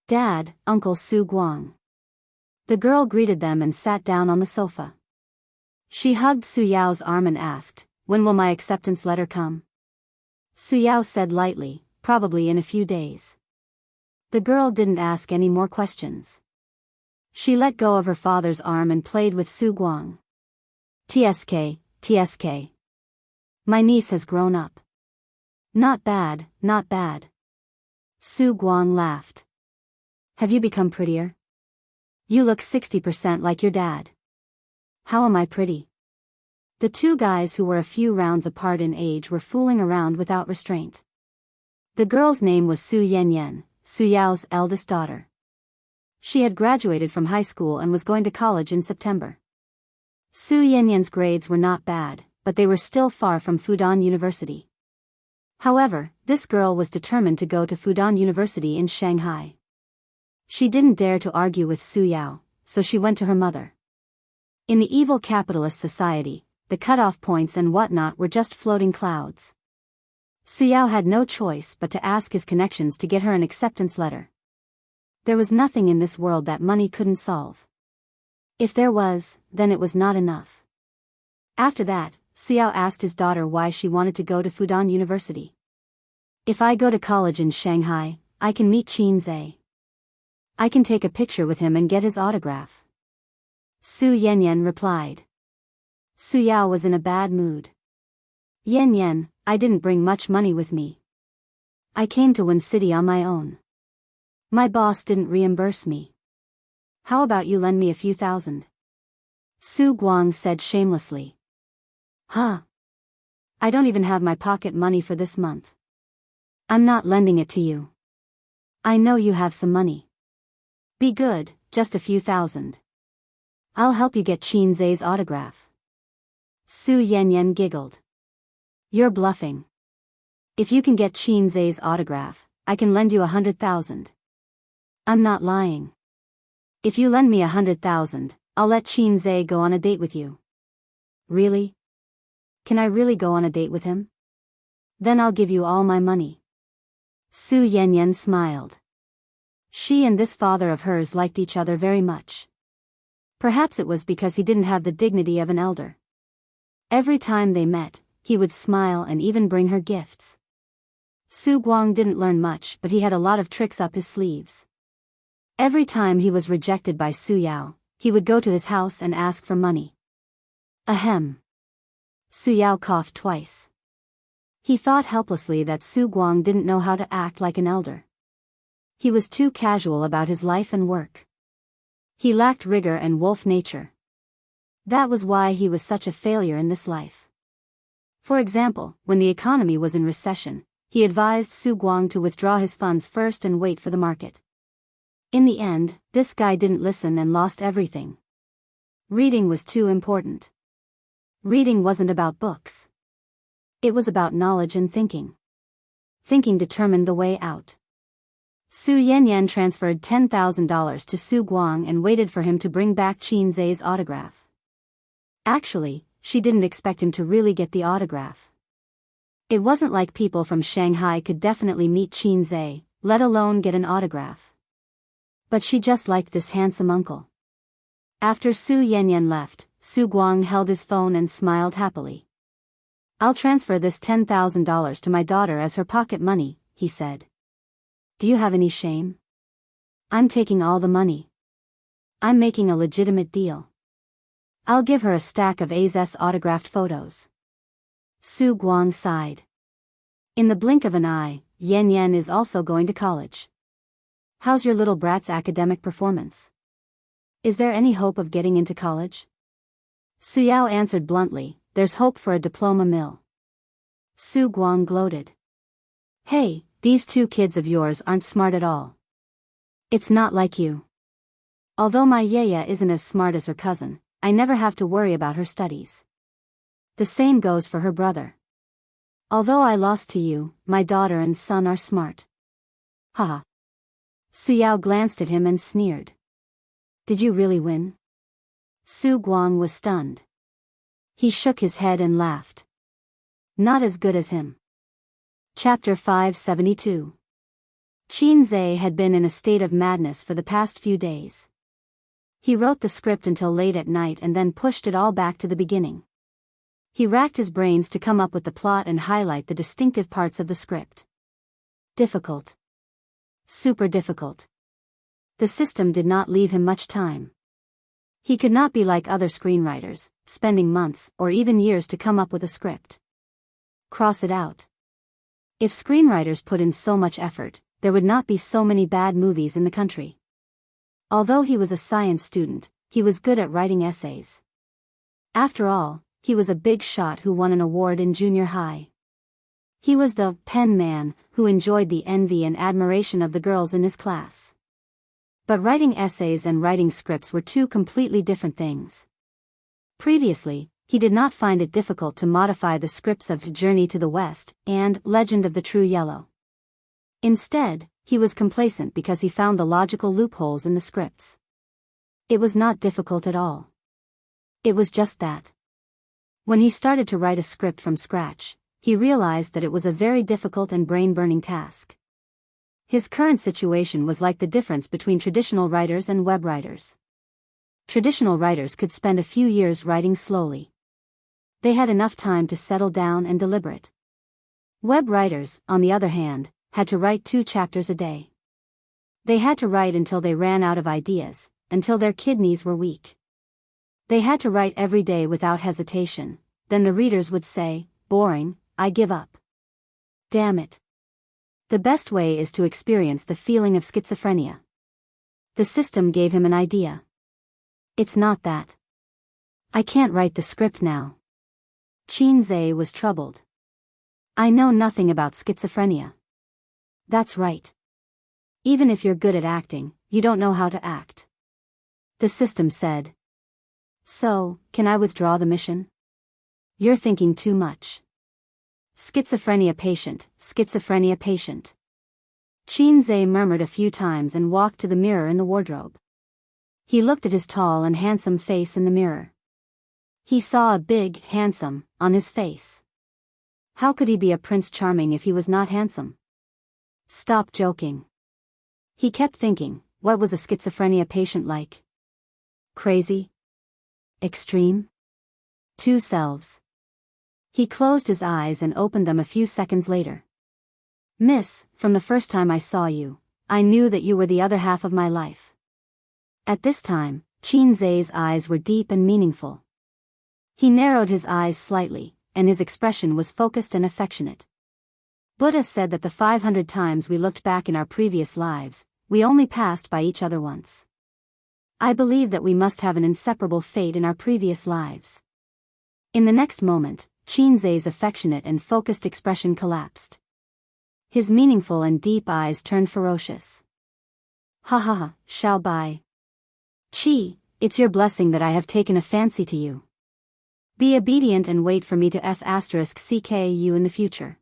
A: Dad, Uncle Su Guang. The girl greeted them and sat down on the sofa. She hugged Suyao's arm and asked, when will my acceptance letter come? Suyao said lightly, probably in a few days. The girl didn't ask any more questions. She let go of her father's arm and played with Su Guang. TSK, TSK. My niece has grown up. Not bad, not bad. Su Guang laughed. Have you become prettier? You look 60% like your dad. How am I pretty? The two guys who were a few rounds apart in age were fooling around without restraint. The girl's name was Su Yanyan, Suyao's eldest daughter. She had graduated from high school and was going to college in September. Su Yanyan's grades were not bad, but they were still far from Fudan University. However, this girl was determined to go to Fudan University in Shanghai. She didn't dare to argue with Su Yao, so she went to her mother. In the evil capitalist society, the cutoff points and whatnot were just floating clouds. Su Yao had no choice but to ask his connections to get her an acceptance letter. There was nothing in this world that money couldn't solve. If there was, then it was not enough. After that, Su Yao asked his daughter why she wanted to go to Fudan University. If I go to college in Shanghai, I can meet Qin Zhe. I can take a picture with him and get his autograph. Su Yanyan replied. Su Yao was in a bad mood. Yanyan, I didn't bring much money with me. I came to Wen City on my own. My boss didn't reimburse me. How about you lend me a few thousand? Su Guang said shamelessly. Huh? I don't even have my pocket money for this month. I'm not lending it to you. I know you have some money. Be good, just a few thousand. I'll help you get Qin Zhe's autograph. Su Yanyan giggled. You're bluffing. If you can get Qin Zhe's autograph, I can lend you 100,000. I'm not lying. If you lend me 100,000, I'll let Qin Zhe go on a date with you. Really? Can I really go on a date with him? Then I'll give you all my money. Su Yanyan smiled. She and this father of hers liked each other very much. Perhaps it was because he didn't have the dignity of an elder. Every time they met, he would smile and even bring her gifts. Su Guang didn't learn much, but he had a lot of tricks up his sleeves. Every time he was rejected by Su Yao, he would go to his house and ask for money. Ahem. Su Yao coughed twice. He thought helplessly that Su Guang didn't know how to act like an elder. He was too casual about his life and work. He lacked rigor and wolf nature. That was why he was such a failure in this life. For example, when the economy was in recession, he advised Su Guang to withdraw his funds first and wait for the market. In the end, this guy didn't listen and lost everything. Reading was too important. Reading wasn't about books. It was about knowledge and thinking. Thinking determined the way out. Su Yanyan transferred $10,000 to Su Guang and waited for him to bring back Qin Zhe's autograph. Actually, she didn't expect him to really get the autograph. It wasn't like people from Shanghai could definitely meet Qin Zhe, let alone get an autograph. But she just liked this handsome uncle. After Su Yanyan left, Su Guang held his phone and smiled happily. I'll transfer this $10,000 to my daughter as her pocket money, he said. Do you have any shame? I'm taking all the money. I'm making a legitimate deal. I'll give her a stack of A's autographed photos. Su Guang sighed. In the blink of an eye, Yanyan is also going to college. How's your little brat's academic performance? Is there any hope of getting into college? Su Yao answered bluntly, there's hope for a diploma mill. Su Guang gloated. Hey, these two kids of yours aren't smart at all. It's not like you. Although my Yaya isn't as smart as her cousin, I never have to worry about her studies. The same goes for her brother. Although I lost to you, my daughter and son are smart. Haha. Su Yao glanced at him and sneered. Did you really win? Su Guang was stunned. He shook his head and laughed. Not as good as him. Chapter 572. Qin Zhe had been in a state of madness for the past few days. He wrote the script until late at night and then pushed it all back to the beginning. He racked his brains to come up with the plot and highlight the distinctive parts of the script. Difficult. Super difficult. The system did not leave him much time. He could not be like other screenwriters, spending months or even years to come up with a script. Cross it out. If screenwriters put in so much effort, there would not be so many bad movies in the country. Although he was a science student, he was good at writing essays. After all, he was a big shot who won an award in junior high. He was the pen man who enjoyed the envy and admiration of the girls in his class. But writing essays and writing scripts were two completely different things. Previously, he did not find it difficult to modify the scripts of Journey to the West and Legend of the True Yellow. Instead, he was complacent because he found the logical loopholes in the scripts. It was not difficult at all. It was just that. When he started to write a script from scratch, he realized that it was a very difficult and brain-burning task. His current situation was like the difference between traditional writers and web writers. Traditional writers could spend a few years writing slowly. They had enough time to settle down and deliberate. Web writers, on the other hand, had to write 2 chapters a day. They had to write until they ran out of ideas, until their kidneys were weak. They had to write every day without hesitation, then the readers would say, "Boring, I give up." Damn it. The best way is to experience the feeling of schizophrenia. The system gave him an idea. It's not that. I can't write the script now. Qin Zhe was troubled. I know nothing about schizophrenia. That's right. Even if you're good at acting, you don't know how to act. The system said. So, can I withdraw the mission? You're thinking too much. Schizophrenia patient, schizophrenia patient. Qin Zhe murmured a few times and walked to the mirror in the wardrobe. He looked at his tall and handsome face in the mirror. He saw a big, handsome, on his face. How could he be a Prince Charming if he was not handsome? Stop joking. He kept thinking, what was a schizophrenia patient like? Crazy? Extreme? 2 selves. He closed his eyes and opened them a few seconds later. Miss, from the first time I saw you, I knew that you were the other half of my life. At this time, Qin Zhe's eyes were deep and meaningful. He narrowed his eyes slightly, and his expression was focused and affectionate. Buddha said that the 500 times we looked back in our previous lives, we only passed by each other once. I believe that we must have an inseparable fate in our previous lives. In the next moment, Qin Zhe's affectionate and focused expression collapsed. His meaningful and deep eyes turned ferocious. Ha ha ha, Shao Bai. Qi, it's your blessing that I have taken a fancy to you. Be obedient and wait for me to *CK you in the future.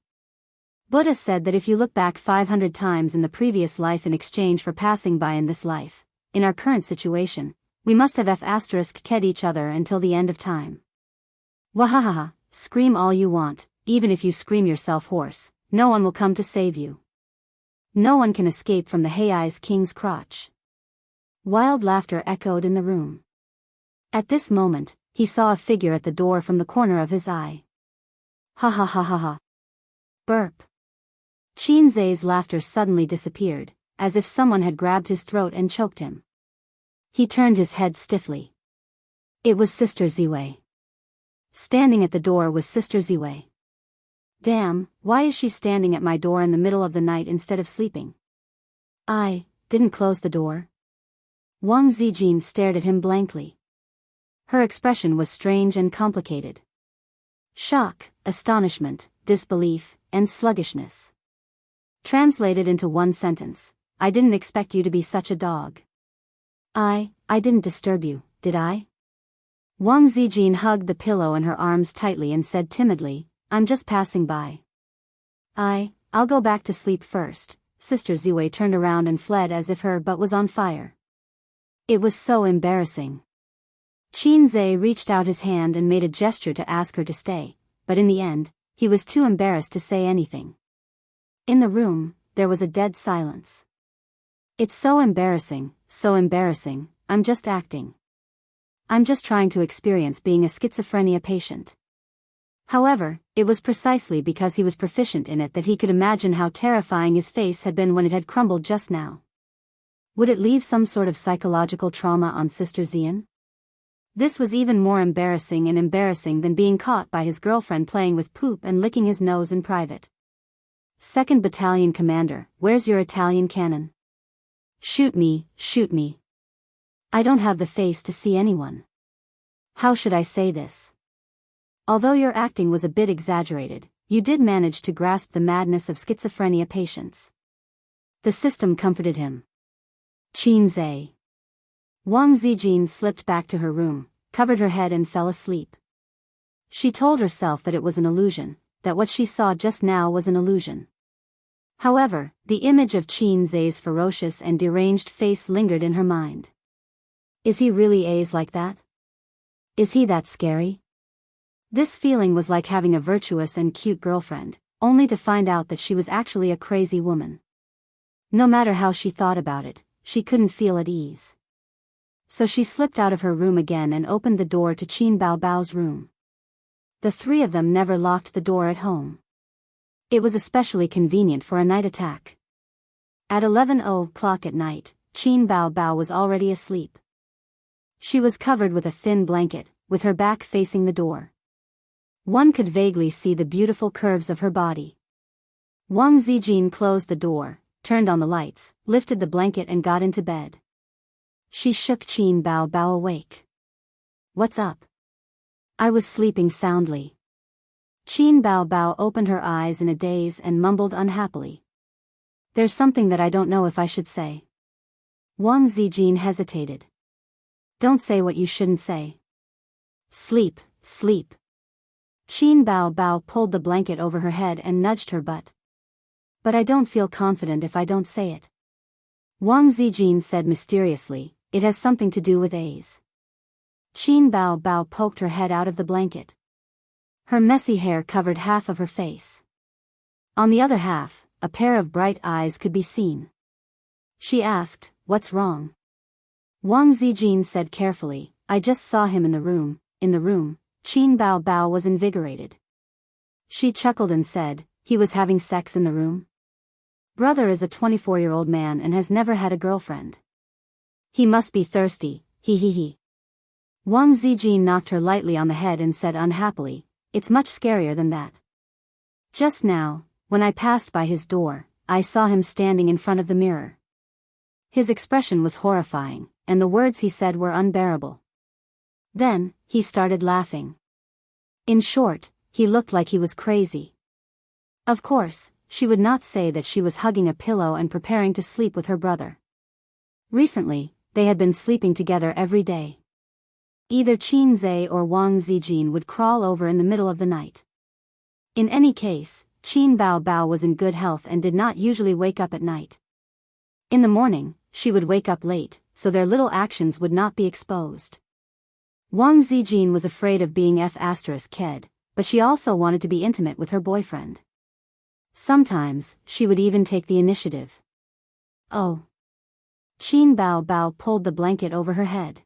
A: Buddha said that if you look back 500 times in the previous life in exchange for passing by in this life, in our current situation, we must have *ked each other until the end of time. Wahahaha, scream all you want, even if you scream yourself hoarse, no one will come to save you. No one can escape from the Hei's king's crotch. Wild laughter echoed in the room. At this moment, he saw a figure at the door from the corner of his eye. Ha ha ha ha ha. Burp. Qin Zhe's laughter suddenly disappeared, as if someone had grabbed his throat and choked him. He turned his head stiffly. It was Sister Ziwei. Standing at the door was Sister Ziwei. Damn, why is she standing at my door in the middle of the night instead of sleeping? I didn't close the door. Wang Zijin stared at him blankly. Her expression was strange and complicated. Shock, astonishment, disbelief, and sluggishness. Translated into one sentence, I didn't expect you to be such a dog. I didn't disturb you, did I? Wang Zijin hugged the pillow in her arms tightly and said timidly, I'm just passing by. I'll go back to sleep first. Sister Ziwei turned around and fled as if her butt was on fire. It was so embarrassing. Qin Zhe reached out his hand and made a gesture to ask her to stay, but in the end, he was too embarrassed to say anything. In the room, there was a dead silence. It's so embarrassing, I'm just acting. I'm just trying to experience being a schizophrenia patient. However, it was precisely because he was proficient in it that he could imagine how terrifying his face had been when it had crumbled just now. Would it leave some sort of psychological trauma on Sister Xian? This was even more embarrassing than being caught by his girlfriend playing with poop and licking his nose in private. 2nd Battalion Commander, where's your Italian cannon? Shoot me, shoot me. I don't have the face to see anyone. How should I say this? Although your acting was a bit exaggerated, you did manage to grasp the madness of schizophrenia patients. The system comforted him. Qin Zhe. Wang Zijin slipped back to her room, covered her head and fell asleep. She told herself that it was an illusion, that what she saw just now was an illusion. However, the image of Qin Zai's ferocious and deranged face lingered in her mind. Is he really A's like that? Is he that scary? This feeling was like having a virtuous and cute girlfriend, only to find out that she was actually a crazy woman. No matter how she thought about it, she couldn't feel at ease. So she slipped out of her room again and opened the door to Qin Baobao's room. The three of them never locked the door at home. It was especially convenient for a night attack. At 11:00 at night, Qin Baobao was already asleep. She was covered with a thin blanket, with her back facing the door. One could vaguely see the beautiful curves of her body. Wang Zijin closed the door, turned on the lights, lifted the blanket and got into bed. She shook Qin Baobao awake. What's up? I was sleeping soundly. Qin Baobao opened her eyes in a daze and mumbled unhappily. There's something that I don't know if I should say. Wang Zijin hesitated. Don't say what you shouldn't say. Sleep, sleep. Qin Baobao pulled the blanket over her head and nudged her butt. But I don't feel confident if I don't say it. Wang Zijin said mysteriously, it has something to do with A's. Qin Baobao poked her head out of the blanket. Her messy hair covered half of her face. On the other half, a pair of bright eyes could be seen. She asked, what's wrong? Wang Zijin said carefully, I just saw him in the room. Qin Baobao was invigorated. She chuckled and said, he was having sex in the room? Brother is a 24-year-old man and has never had a girlfriend. He must be thirsty, he. Wang Zijin knocked her lightly on the head and said unhappily, it's much scarier than that. Just now, when I passed by his door, I saw him standing in front of the mirror. His expression was horrifying, and the words he said were unbearable. Then, he started laughing. In short, he looked like he was crazy. Of course, she would not say that she was hugging a pillow and preparing to sleep with her brother. Recently, they had been sleeping together every day. Either Qin Zai or Wang Zijin would crawl over in the middle of the night. In any case, Qin Baobao was in good health and did not usually wake up at night. In the morning, she would wake up late, so their little actions would not be exposed. Wang Zijin was afraid of being F***ked, but she also wanted to be intimate with her boyfriend. Sometimes, she would even take the initiative. Oh. Qin Baobao pulled the blanket over her head.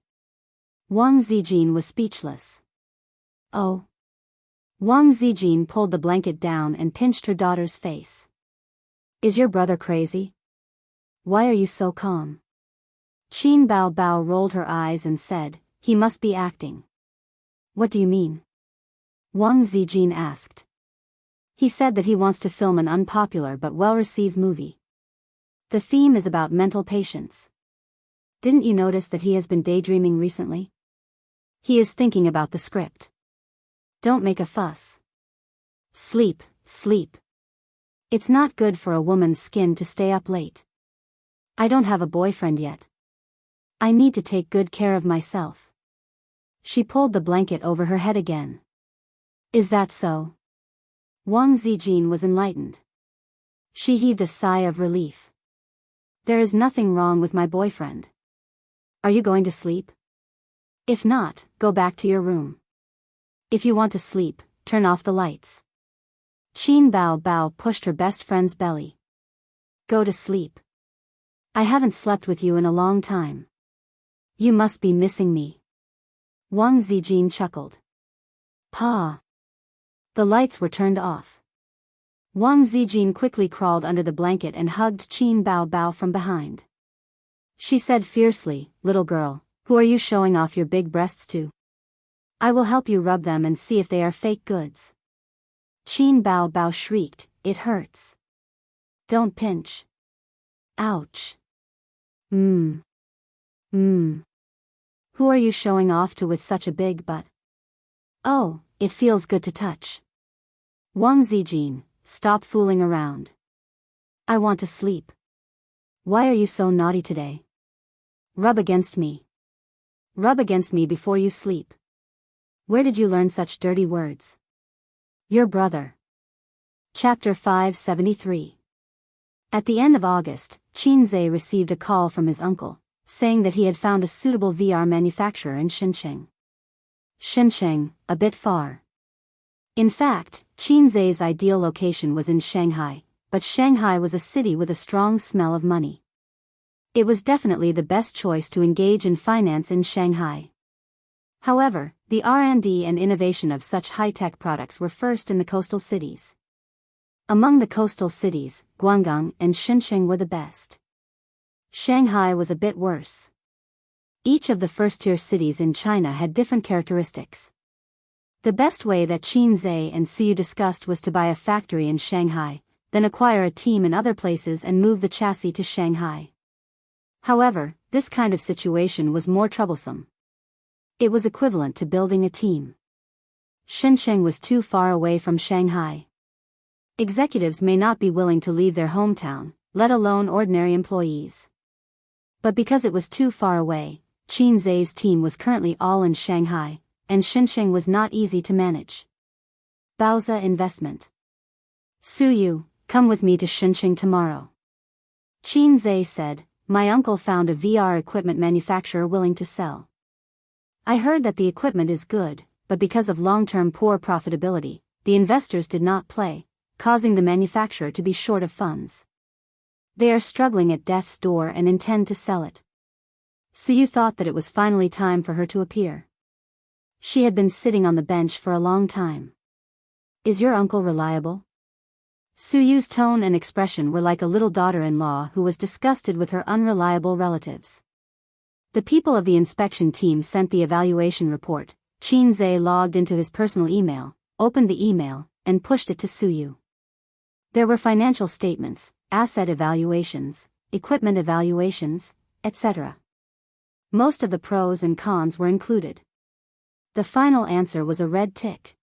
A: Wang Zijin was speechless. Oh. Wang Zijin pulled the blanket down and pinched her daughter's face. Is your brother crazy? Why are you so calm? Qin Baobao rolled her eyes and said, he must be acting. What do you mean? Wang Zijin asked. He said that he wants to film an unpopular but well-received movie. The theme is about mental patients. Didn't you notice that he has been daydreaming recently? He is thinking about the script. Don't make a fuss. Sleep, sleep. It's not good for a woman's skin to stay up late. I don't have a boyfriend yet. I need to take good care of myself. She pulled the blanket over her head again. Is that so? Wang Zijin was enlightened. She heaved a sigh of relief. There is nothing wrong with my boyfriend. Are you going to sleep? If not, go back to your room. If you want to sleep, turn off the lights. Qin Baobao pushed her best friend's belly. Go to sleep. I haven't slept with you in a long time. You must be missing me. Wang Zijin chuckled. Pa. The lights were turned off. Wang Zijin quickly crawled under the blanket and hugged Qin Baobao from behind. She said fiercely, little girl, who are you showing off your big breasts to? I will help you rub them and see if they are fake goods. Qin Baobao shrieked, it hurts. Don't pinch. Ouch. Who are you showing off to with such a big butt? Oh, it feels good to touch. Wang Zijin, stop fooling around. I want to sleep. Why are you so naughty today? Rub against me. Rub against me before you sleep. Where did you learn such dirty words? Your brother. Chapter 573. At the end of August, Qinzhe received a call from his uncle, saying that he had found a suitable VR manufacturer in Shenzhen. Shenzhen, a bit far. In fact, Qinzhe's ideal location was in Shanghai, but Shanghai was a city with a strong smell of money. It was definitely the best choice to engage in finance in Shanghai. However, the R&D and innovation of such high-tech products were first in the coastal cities. Among the coastal cities, Guangdong and Shenzhen were the best. Shanghai was a bit worse. Each of the first-tier cities in China had different characteristics. The best way that Qinzhe and Suyu discussed was to buy a factory in Shanghai, then acquire a team in other places and move the chassis to Shanghai. However, this kind of situation was more troublesome. It was equivalent to building a team. Shenzhen was too far away from Shanghai. Executives may not be willing to leave their hometown, let alone ordinary employees. But because it was too far away, Qinzhe's team was currently all in Shanghai, and Shenzhen was not easy to manage. Bauza Investment. Suyu, come with me to Shenzhen tomorrow. Qinzhe said, my uncle found a VR equipment manufacturer willing to sell. I heard that the equipment is good, but because of long-term poor profitability, the investors did not play, causing the manufacturer to be short of funds. They are struggling at death's door and intend to sell it. Suyu thought that it was finally time for her to appear. She had been sitting on the bench for a long time. Is your uncle reliable? Suyu's tone and expression were like a little daughter-in-law who was disgusted with her unreliable relatives. The people of the inspection team sent the evaluation report. Qinzhe logged into his personal email, opened the email, and pushed it to Suyu. There were financial statements, asset evaluations, equipment evaluations, etc. Most of the pros and cons were included. The final answer was a red tick.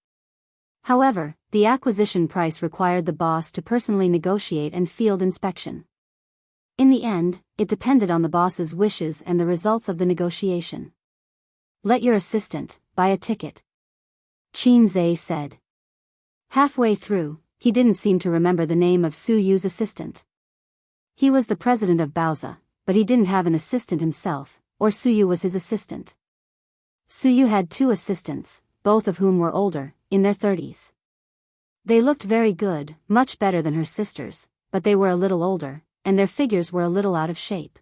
A: However, the acquisition price required the boss to personally negotiate and field inspection. In the end, it depended on the boss's wishes and the results of the negotiation. Let your assistant buy a ticket, Qinzhe said. Halfway through, he didn't seem to remember the name of Suyu's assistant. He was the president of Bauza, but he didn't have an assistant himself, or Suyu was his assistant. Suyu had two assistants, both of whom were older, in their 30s. They looked very good, much better than her sisters, but they were a little older, and their figures were a little out of shape.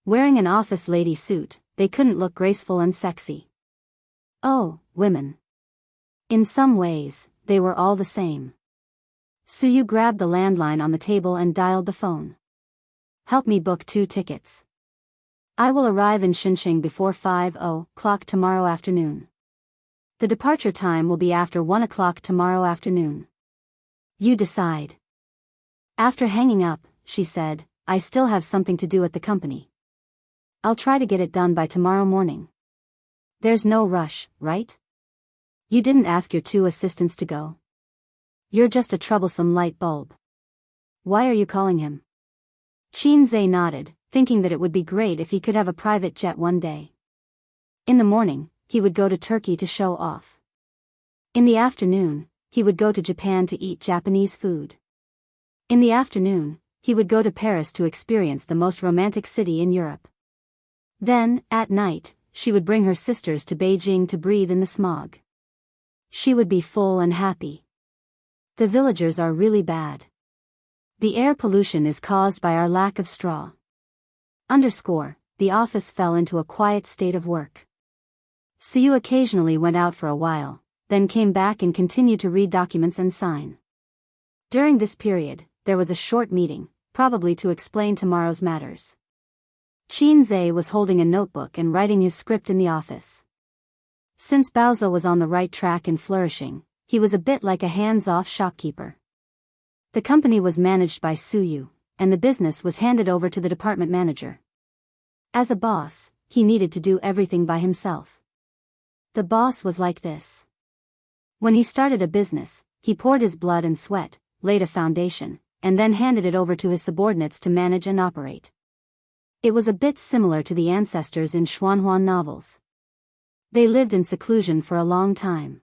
A: Wearing an office lady suit, they couldn't look graceful and sexy. Oh, women. In some ways, they were all the same. Suyu grabbed the landline on the table and dialed the phone. Help me book 2 tickets. I will arrive in Shenzhen before 5:00 tomorrow afternoon. The departure time will be after 1:00 tomorrow afternoon. You decide. After hanging up, she said, I still have something to do at the company. I'll try to get it done by tomorrow morning. There's no rush, right? You didn't ask your 2 assistants to go. You're just a troublesome light bulb. Why are you calling him? Qinzhe nodded, thinking that it would be great if he could have a private jet one day. In the morning, he would go to Turkey to show off. In the afternoon, he would go to Japan to eat Japanese food. In the afternoon, he would go to Paris to experience the most romantic city in Europe. Then, at night, she would bring her sisters to Beijing to breathe in the smog. She would be full and happy. The villagers are really bad. The air pollution is caused by our lack of straw. The office fell into a quiet state of work. Suyu occasionally went out for a while, then came back and continued to read documents and sign. During this period, there was a short meeting, probably to explain tomorrow's matters. Qinzhe was holding a notebook and writing his script in the office. Since Bauza was on the right track and flourishing, he was a bit like a hands-off shopkeeper. The company was managed by Suyu, and the business was handed over to the department manager. As a boss, he needed to do everything by himself. The boss was like this. When he started a business, he poured his blood and sweat, laid a foundation, and then handed it over to his subordinates to manage and operate. It was a bit similar to the ancestors in Xuanhuan novels. They lived in seclusion for a long time.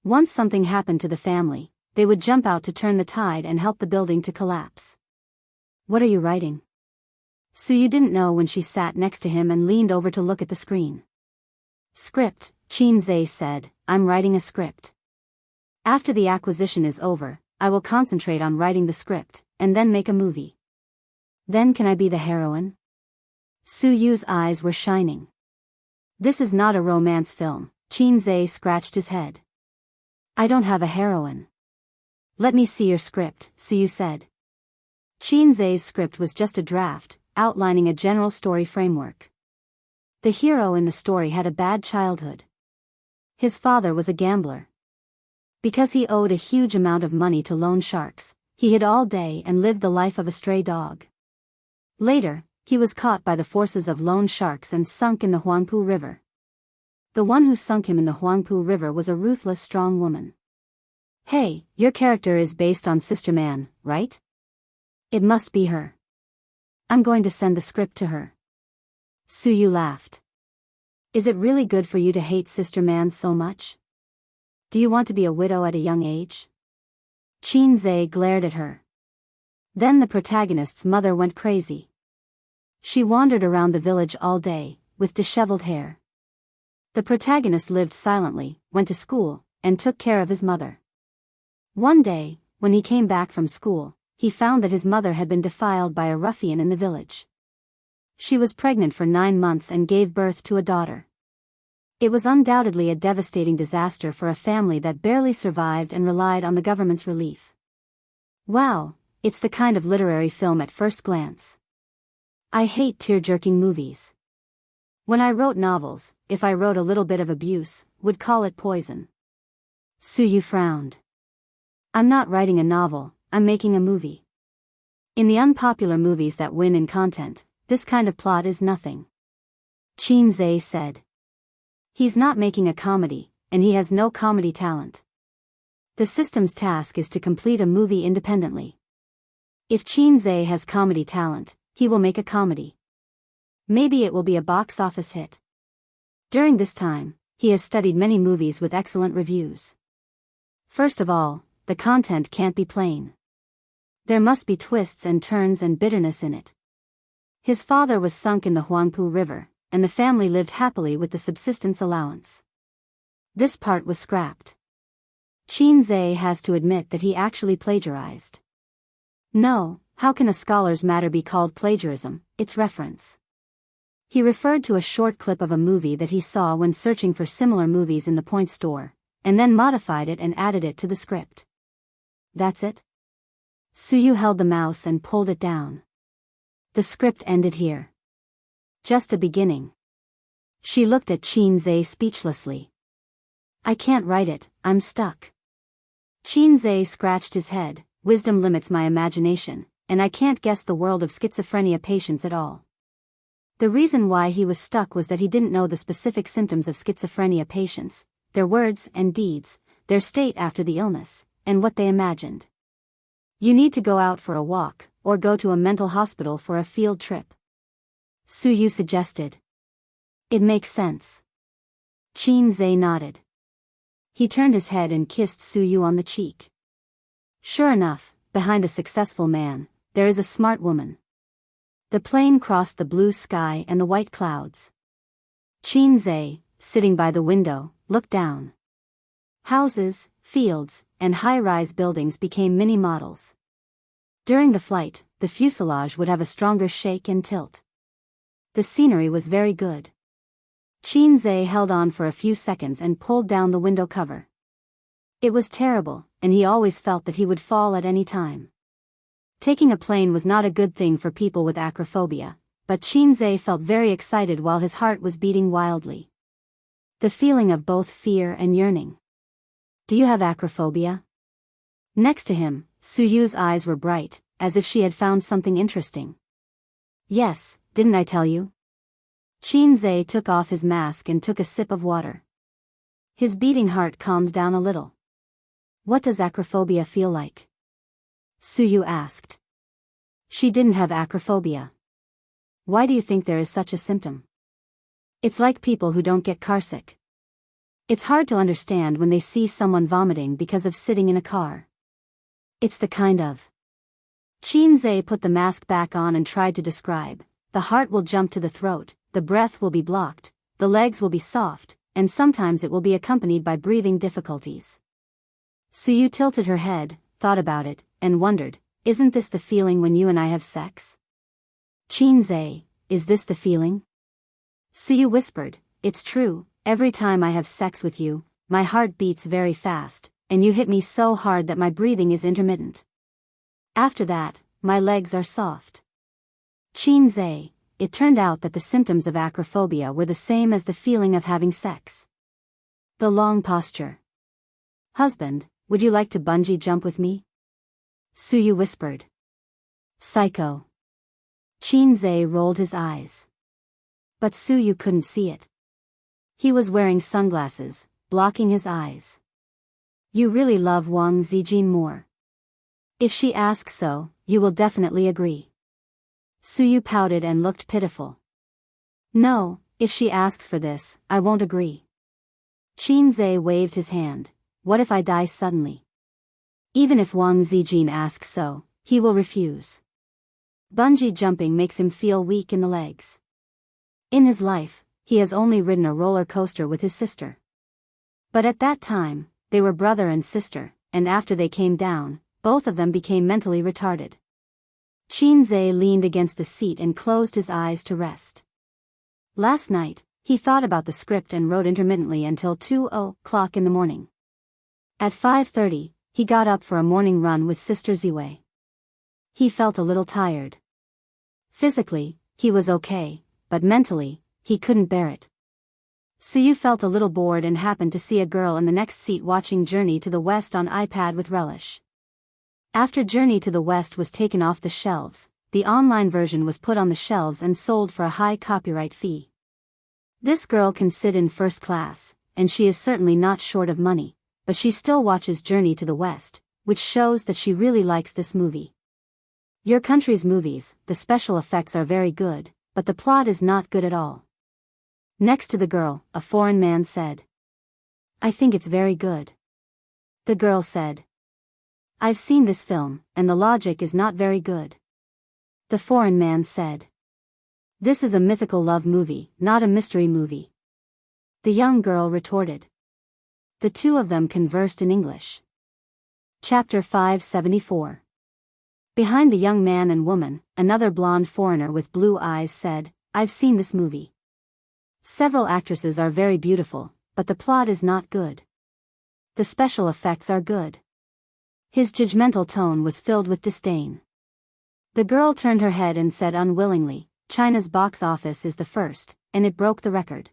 A: Once something happened to the family, they would jump out to turn the tide and help the building to collapse. What are you writing? Suyu didn't know when she sat next to him and leaned over to look at the screen. Script, Qin said, I'm writing a script. After the acquisition is over, I will concentrate on writing the script, and then make a movie. Then can I be the heroine? Suyu's eyes were shining. This is not a romance film, Qin scratched his head. I don't have a heroine. Let me see your script, Suyu said. Qin script was just a draft, outlining a general story framework. The hero in the story had a bad childhood. His father was a gambler. Because he owed a huge amount of money to loan sharks, he hid all day and lived the life of a stray dog. Later, he was caught by the forces of loan sharks and sunk in the Huangpu River. The one who sunk him in the Huangpu River was a ruthless strong woman. Hey, your character is based on Sister Man, right? It must be her. I'm going to send the script to her. Suyu laughed. Is it really good for you to hate Sister Man so much? Do you want to be a widow at a young age? Qin glared at her. Then the protagonist's mother went crazy. She wandered around the village all day, with disheveled hair. The protagonist lived silently, went to school, and took care of his mother. One day, when he came back from school, he found that his mother had been defiled by a ruffian in the village. She was pregnant for 9 months and gave birth to a daughter. It was undoubtedly a devastating disaster for a family that barely survived and relied on the government's relief. Wow, it's the kind of literary film at first glance. I hate tear-jerking movies. When I wrote novels, if I wrote a little bit of abuse, would call it poison. Suyu frowned. I'm not writing a novel, I'm making a movie. In the unpopular movies that win in content, this kind of plot is nothing. Qin said. He's not making a comedy, and he has no comedy talent. The system's task is to complete a movie independently. If Qin has comedy talent, he will make a comedy. Maybe it will be a box office hit. During this time, he has studied many movies with excellent reviews. First of all, the content can't be plain. There must be twists and turns and bitterness in it. His father was sunk in the Huangpu River, and the family lived happily with the subsistence allowance. This part was scrapped. Qin has to admit that he actually plagiarized. No, how can a scholar's matter be called plagiarism? It's reference. He referred to a short clip of a movie that he saw when searching for similar movies in the point store, and then modified it and added it to the script. That's it? Suyu held the mouse and pulled it down. The script ended here. Just a beginning. She looked at Qin speechlessly. I can't write it, I'm stuck. Qin scratched his head. Wisdom limits my imagination, and I can't guess the world of schizophrenia patients at all. The reason why he was stuck was that he didn't know the specific symptoms of schizophrenia patients, their words and deeds, their state after the illness, and what they imagined. You need to go out for a walk, or go to a mental hospital for a field trip. Suyu suggested. It makes sense. Qin nodded. He turned his head and kissed Suyu on the cheek. Sure enough, behind a successful man, there is a smart woman. The plane crossed the blue sky and the white clouds. Qin, sitting by the window, looked down. Houses, fields, and high-rise buildings became mini-models. During the flight, the fuselage would have a stronger shake and tilt. The scenery was very good. Qin held on for a few seconds and pulled down the window cover. It was terrible, and he always felt that he would fall at any time. Taking a plane was not a good thing for people with acrophobia, but Qin felt very excited while his heart was beating wildly. The feeling of both fear and yearning. Do you have acrophobia? Next to him, Suyu's eyes were bright, as if she had found something interesting. Yes, didn't I tell you? Qin took off his mask and took a sip of water. His beating heart calmed down a little. What does acrophobia feel like? Suyu asked. She didn't have acrophobia. Why do you think there is such a symptom? It's like people who don't get carsick. It's hard to understand when they see someone vomiting because of sitting in a car. It's the kind of. Qinze put the mask back on and tried to describe. The heart will jump to the throat, the breath will be blocked, the legs will be soft, and sometimes it will be accompanied by breathing difficulties. Suyu tilted her head, thought about it, and wondered, isn't this the feeling when you and I have sex? Qinze, is this the feeling? Suyu whispered, it's true, every time I have sex with you, my heart beats very fast, and you hit me so hard that my breathing is intermittent. After that, my legs are soft. Qinze, it turned out that the symptoms of acrophobia were the same as the feeling of having sex. The long posture. Husband, would you like to bungee jump with me? Suyu whispered. Psycho. Qinze rolled his eyes. But Suyu couldn't see it. He was wearing sunglasses, blocking his eyes. You really love Wang Zijin more. If she asks so, you will definitely agree. Suyu pouted and looked pitiful. No, if she asks for this, I won't agree. Qinze waved his hand. What if I die suddenly? Even if Wang Zijin asks so, he will refuse. Bungee jumping makes him feel weak in the legs. In his life, he has only ridden a roller coaster with his sister. But at that time, they were brother and sister, and after they came down, both of them became mentally retarded. Qinze leaned against the seat and closed his eyes to rest. Last night, he thought about the script and wrote intermittently until 2:00 in the morning. At 5:30, he got up for a morning run with Sister Ziwei. He felt a little tired. Physically, he was okay, but mentally, he couldn't bear it. Suyu felt a little bored and happened to see a girl in the next seat watching Journey to the West on iPad with relish. After Journey to the West was taken off the shelves, the online version was put on the shelves and sold for a high copyright fee. This girl can sit in first class, and she is certainly not short of money, but she still watches Journey to the West, which shows that she really likes this movie. Your country's movies, the special effects are very good, but the plot is not good at all. Next to the girl, a foreign man said. I think it's very good. The girl said. I've seen this film, and the logic is not very good. The foreign man said. This is a mythical love movie, not a mystery movie. The young girl retorted. The two of them conversed in English. Chapter 574. Behind the young man and woman, another blonde foreigner with blue eyes said, I've seen this movie. Several actresses are very beautiful, but the plot is not good. The special effects are good. His judgmental tone was filled with disdain. The girl turned her head and said unwillingly, China's box office is the first, and it broke the record.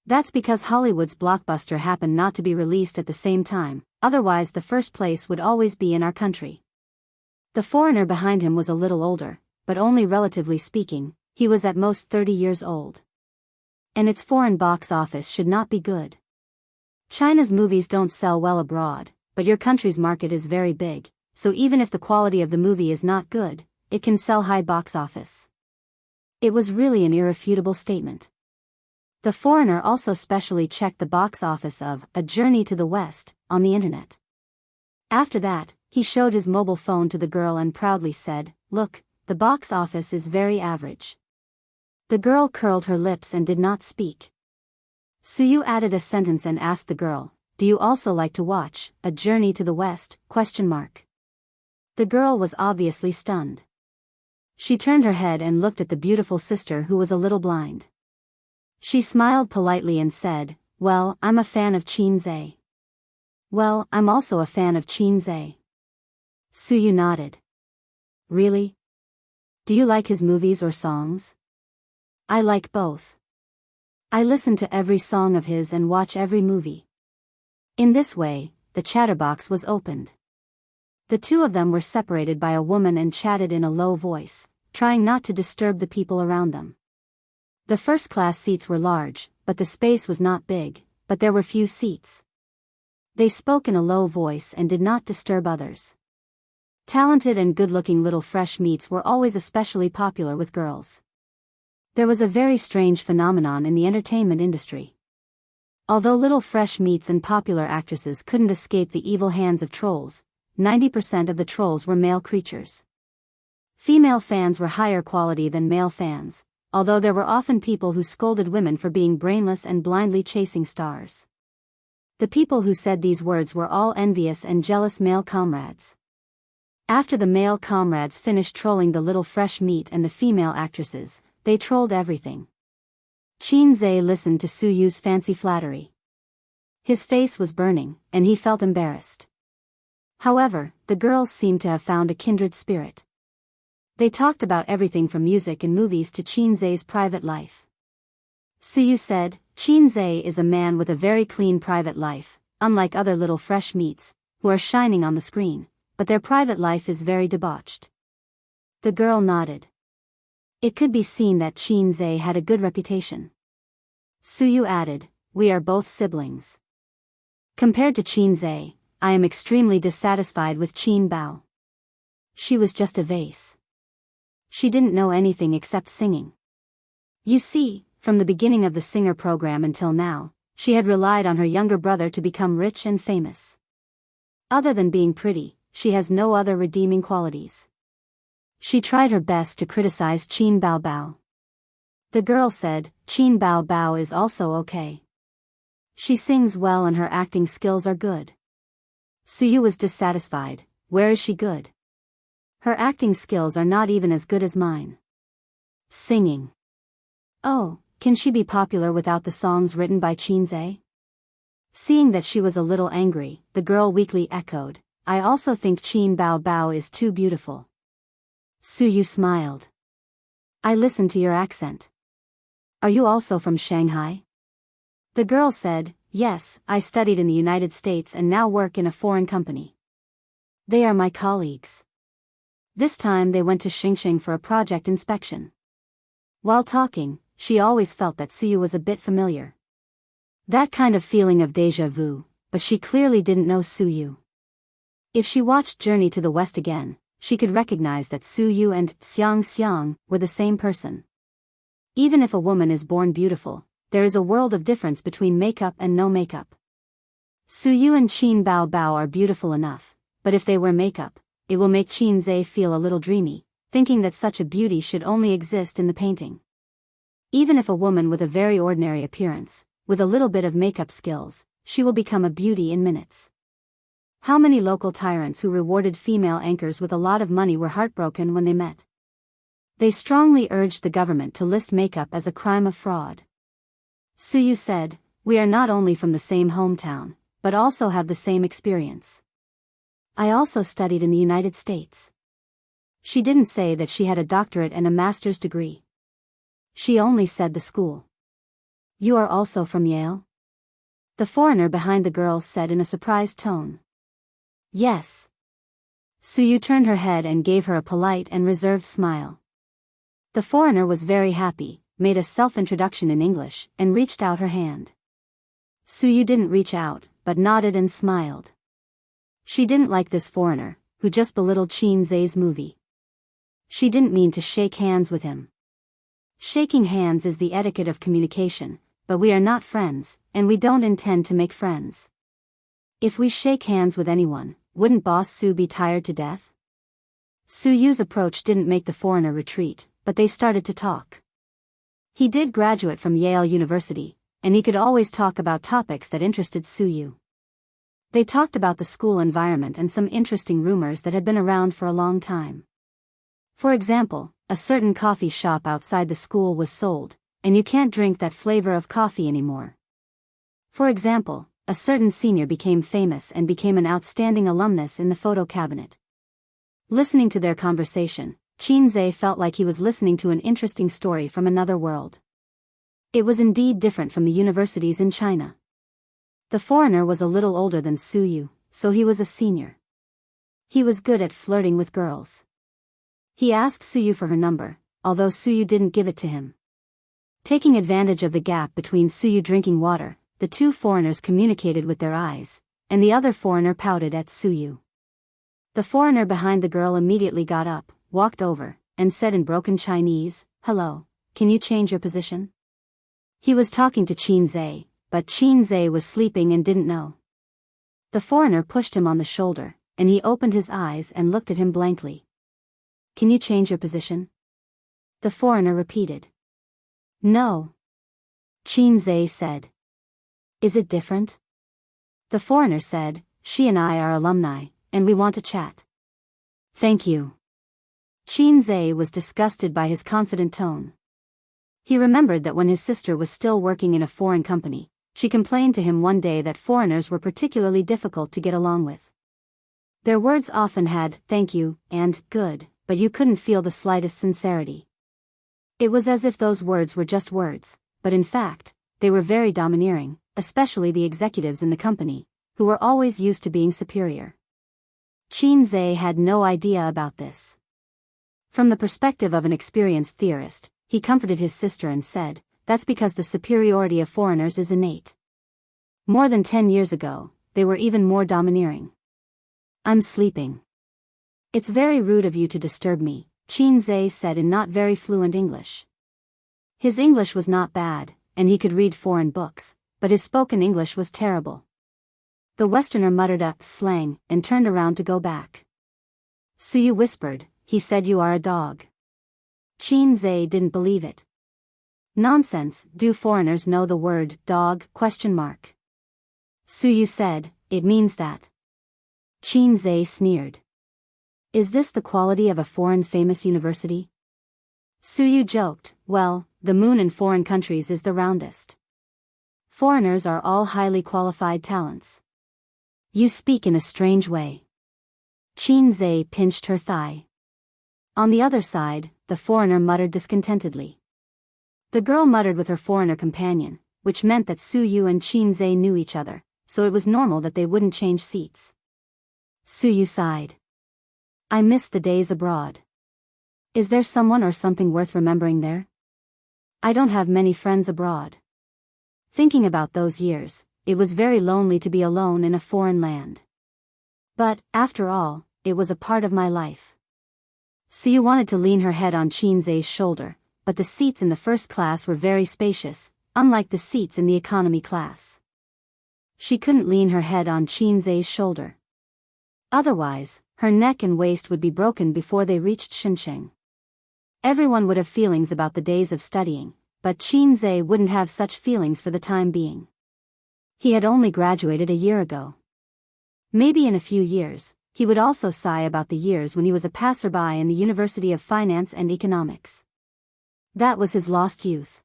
A: That's because Hollywood's blockbuster happened not to be released at the same time, otherwise the first place would always be in our country. The foreigner behind him was a little older, but only relatively speaking, he was at most 30 years old. And its foreign box office should not be good. China's movies don't sell well abroad, but your country's market is very big, so even if the quality of the movie is not good, it can sell high box office. It was really an irrefutable statement. The foreigner also specially checked the box office of A Journey to the West on the internet. After that, he showed his mobile phone to the girl and proudly said, Look, the box office is very average. The girl curled her lips and did not speak. Suyu added a sentence and asked the girl, Do you also like to watch A Journey to the West? The girl was obviously stunned. She turned her head and looked at the beautiful sister who was a little blind. She smiled politely and said, Well, I'm a fan of Qinze. Well, I'm also a fan of Qinze. Suyu nodded. Really? Do you like his movies or songs? I like both. I listen to every song of his and watch every movie. In this way, the chatterbox was opened. The two of them were separated by a woman and chatted in a low voice, trying not to disturb the people around them. The first-class seats were large, but the space was not big, but there were few seats. They spoke in a low voice and did not disturb others. Talented and good-looking little fresh meats were always especially popular with girls. There was a very strange phenomenon in the entertainment industry. Although little fresh meats and popular actresses couldn't escape the evil hands of trolls, 90% of the trolls were male creatures. Female fans were higher quality than male fans, although there were often people who scolded women for being brainless and blindly chasing stars. The people who said these words were all envious and jealous male comrades. After the male comrades finished trolling the little fresh meat and the female actresses, they trolled everything. Qin Zhe listened to Su Yu's fancy flattery. His face was burning, and he felt embarrassed. However, the girls seemed to have found a kindred spirit. They talked about everything from music and movies to Qin Zhe's private life. Su Yu said, Qin Zhe is a man with a very clean private life, unlike other little fresh meats, who are shining on the screen, but their private life is very debauched. The girl nodded. It could be seen that Qin Zhe had a good reputation. Su Yu added, we are both siblings. Compared to Qin Zhe, I am extremely dissatisfied with Qin Bao. She was just a vase. She didn't know anything except singing. You see, from the beginning of the singer program until now, she had relied on her younger brother to become rich and famous. Other than being pretty, she has no other redeeming qualities. She tried her best to criticize Qin Bao Bao. The girl said, Qin Bao Bao is also okay. She sings well and her acting skills are good. Su Yu was dissatisfied. Where is she good? Her acting skills are not even as good as mine. Singing. Oh, can she be popular without the songs written by Qin Zhe? Seeing that she was a little angry, the girl weakly echoed, I also think Qin Bao Bao is too beautiful. Su Yu smiled. I listened to your accent. Are you also from Shanghai? The girl said, yes, I studied in the United States and now work in a foreign company. They are my colleagues. This time they went to Xingxing for a project inspection. While talking, she always felt that Su Yu was a bit familiar. That kind of feeling of déjà vu, but she clearly didn't know Su Yu. If she watched Journey to the West again, she could recognize that Su Yu and Xiang Xiang were the same person. Even if a woman is born beautiful, there is a world of difference between makeup and no makeup. Su Yu and Qin Bao Bao are beautiful enough, but if they wear makeup, it will make Qin Zhe feel a little dreamy, thinking that such a beauty should only exist in the painting. Even if a woman with a very ordinary appearance, with a little bit of makeup skills, she will become a beauty in minutes. How many local tyrants who rewarded female anchors with a lot of money were heartbroken when they met? They strongly urged the government to list makeup as a crime of fraud. Su Yu said, we are not only from the same hometown, but also have the same experience. I also studied in the United States. She didn't say that she had a doctorate and a master's degree. She only said the school. You are also from Yale? The foreigner behind the girl said in a surprised tone. Yes. Su Yu turned her head and gave her a polite and reserved smile. The foreigner was very happy, made a self-introduction in English, and reached out her hand. Su Yu didn't reach out, but nodded and smiled. She didn't like this foreigner, who just belittled Qin Zhe's movie. She didn't mean to shake hands with him. Shaking hands is the etiquette of communication, but we are not friends, and we don't intend to make friends. If we shake hands with anyone, wouldn't Boss Su be tired to death? Su Yu's approach didn't make the foreigner retreat, but they started to talk. He did graduate from Yale University, and he could always talk about topics that interested Su Yu. They talked about the school environment and some interesting rumors that had been around for a long time. For example, a certain coffee shop outside the school was sold, and you can't drink that flavor of coffee anymore. For example, a certain senior became famous and became an outstanding alumnus in the photo cabinet. Listening to their conversation, Qin Zhe felt like he was listening to an interesting story from another world. It was indeed different from the universities in China. The foreigner was a little older than Su Yu, so he was a senior. He was good at flirting with girls. He asked Su Yu for her number, although Su Yu didn't give it to him. Taking advantage of the gap between Su Yu drinking water, the two foreigners communicated with their eyes, and the other foreigner pouted at Su Yu. The foreigner behind the girl immediately got up, walked over, and said in broken Chinese, "Hello, can you change your position? He was talking to Qin Zhe, but Qin Zhe was sleeping and didn't know. The foreigner pushed him on the shoulder, and he opened his eyes and looked at him blankly. Can you change your position? The foreigner repeated. No. Qin Zhe said. Is it different? The foreigner said, she and I are alumni, and we want to chat. Thank you. Qin Zhe was disgusted by his confident tone. He remembered that when his sister was still working in a foreign company, she complained to him one day that foreigners were particularly difficult to get along with. Their words often had thank you and good, but you couldn't feel the slightest sincerity. It was as if those words were just words, but in fact, they were very domineering, especially the executives in the company, who were always used to being superior. Qin Zhe had no idea about this. From the perspective of an experienced theorist, he comforted his sister and said, that's because the superiority of foreigners is innate. More than 10 years ago, they were even more domineering. I'm sleeping. It's very rude of you to disturb me, Qin Zhe said in not very fluent English. His English was not bad, and he could read foreign books, but his spoken English was terrible. The Westerner muttered a slang and turned around to go back. Suyu whispered, he said you are a dog. Qin Zhe didn't believe it. Nonsense, do foreigners know the word dog? Suyu said, it means that. Qin Zhe sneered. Is this the quality of a foreign famous university? Suyu joked, well, the moon in foreign countries is the roundest. Foreigners are all highly qualified talents. You speak in a strange way. Qin Zhe pinched her thigh. On the other side, the foreigner muttered discontentedly. The girl muttered with her foreigner companion, which meant that Suyu and Qin Zhe knew each other, so it was normal that they wouldn't change seats. Suyu sighed. I miss the days abroad. Is there someone or something worth remembering there? I don't have many friends abroad. Thinking about those years, it was very lonely to be alone in a foreign land. But, after all, it was a part of my life. Suyu wanted to lean her head on Qin Zhe's shoulder, but the seats in the first class were very spacious, unlike the seats in the economy class. She couldn't lean her head on Qin Zhe's shoulder. Otherwise, her neck and waist would be broken before they reached Shenzhen. Everyone would have feelings about the days of studying, but Qin Zhe wouldn't have such feelings for the time being. He had only graduated a year ago. Maybe in a few years, he would also sigh about the years when he was a passerby in the University of Finance and Economics. That was his lost youth.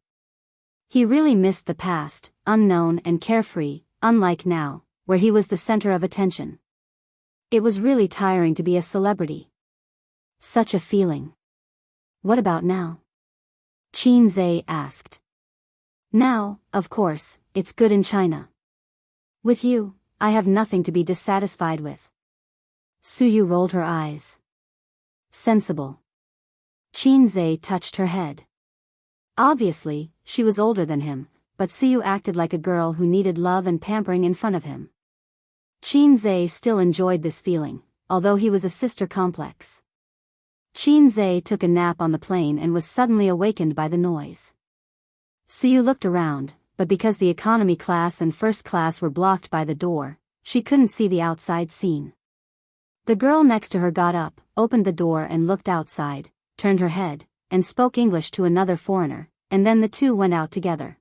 A: He really missed the past, unknown and carefree, unlike now, where he was the center of attention. It was really tiring to be a celebrity. Such a feeling. What about now? Qin Zhe asked. Now, of course, it's good in China. With you, I have nothing to be dissatisfied with. Suyu rolled her eyes. Sensible. Qin Zhe touched her head. Obviously, she was older than him, but Suyu acted like a girl who needed love and pampering in front of him. Qin Zhe still enjoyed this feeling, although he was a sister complex. Qin Zhe took a nap on the plane and was suddenly awakened by the noise. Suyu looked around, but because the economy class and first class were blocked by the door, she couldn't see the outside scene. The girl next to her got up, opened the door and looked outside, turned her head, and spoke English to another foreigner, and then the two went out together.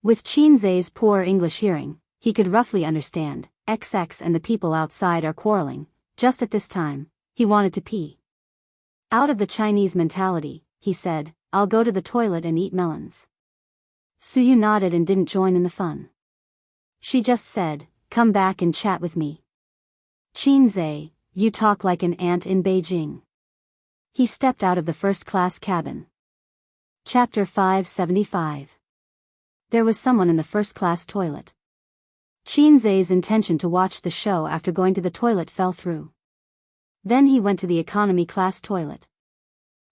A: With Qin Zhe's poor English hearing, he could roughly understand, XX and the people outside are quarreling, just at this time, he wanted to pee. Out of the Chinese mentality, he said, I'll go to the toilet and eat melons. Suyu nodded and didn't join in the fun. She just said, come back and chat with me. Qin Zhe, you talk like an ant in Beijing. He stepped out of the first-class cabin. Chapter 575. There was someone in the first-class toilet. Qin Zhe's intention to watch the show after going to the toilet fell through. Then he went to the economy class toilet.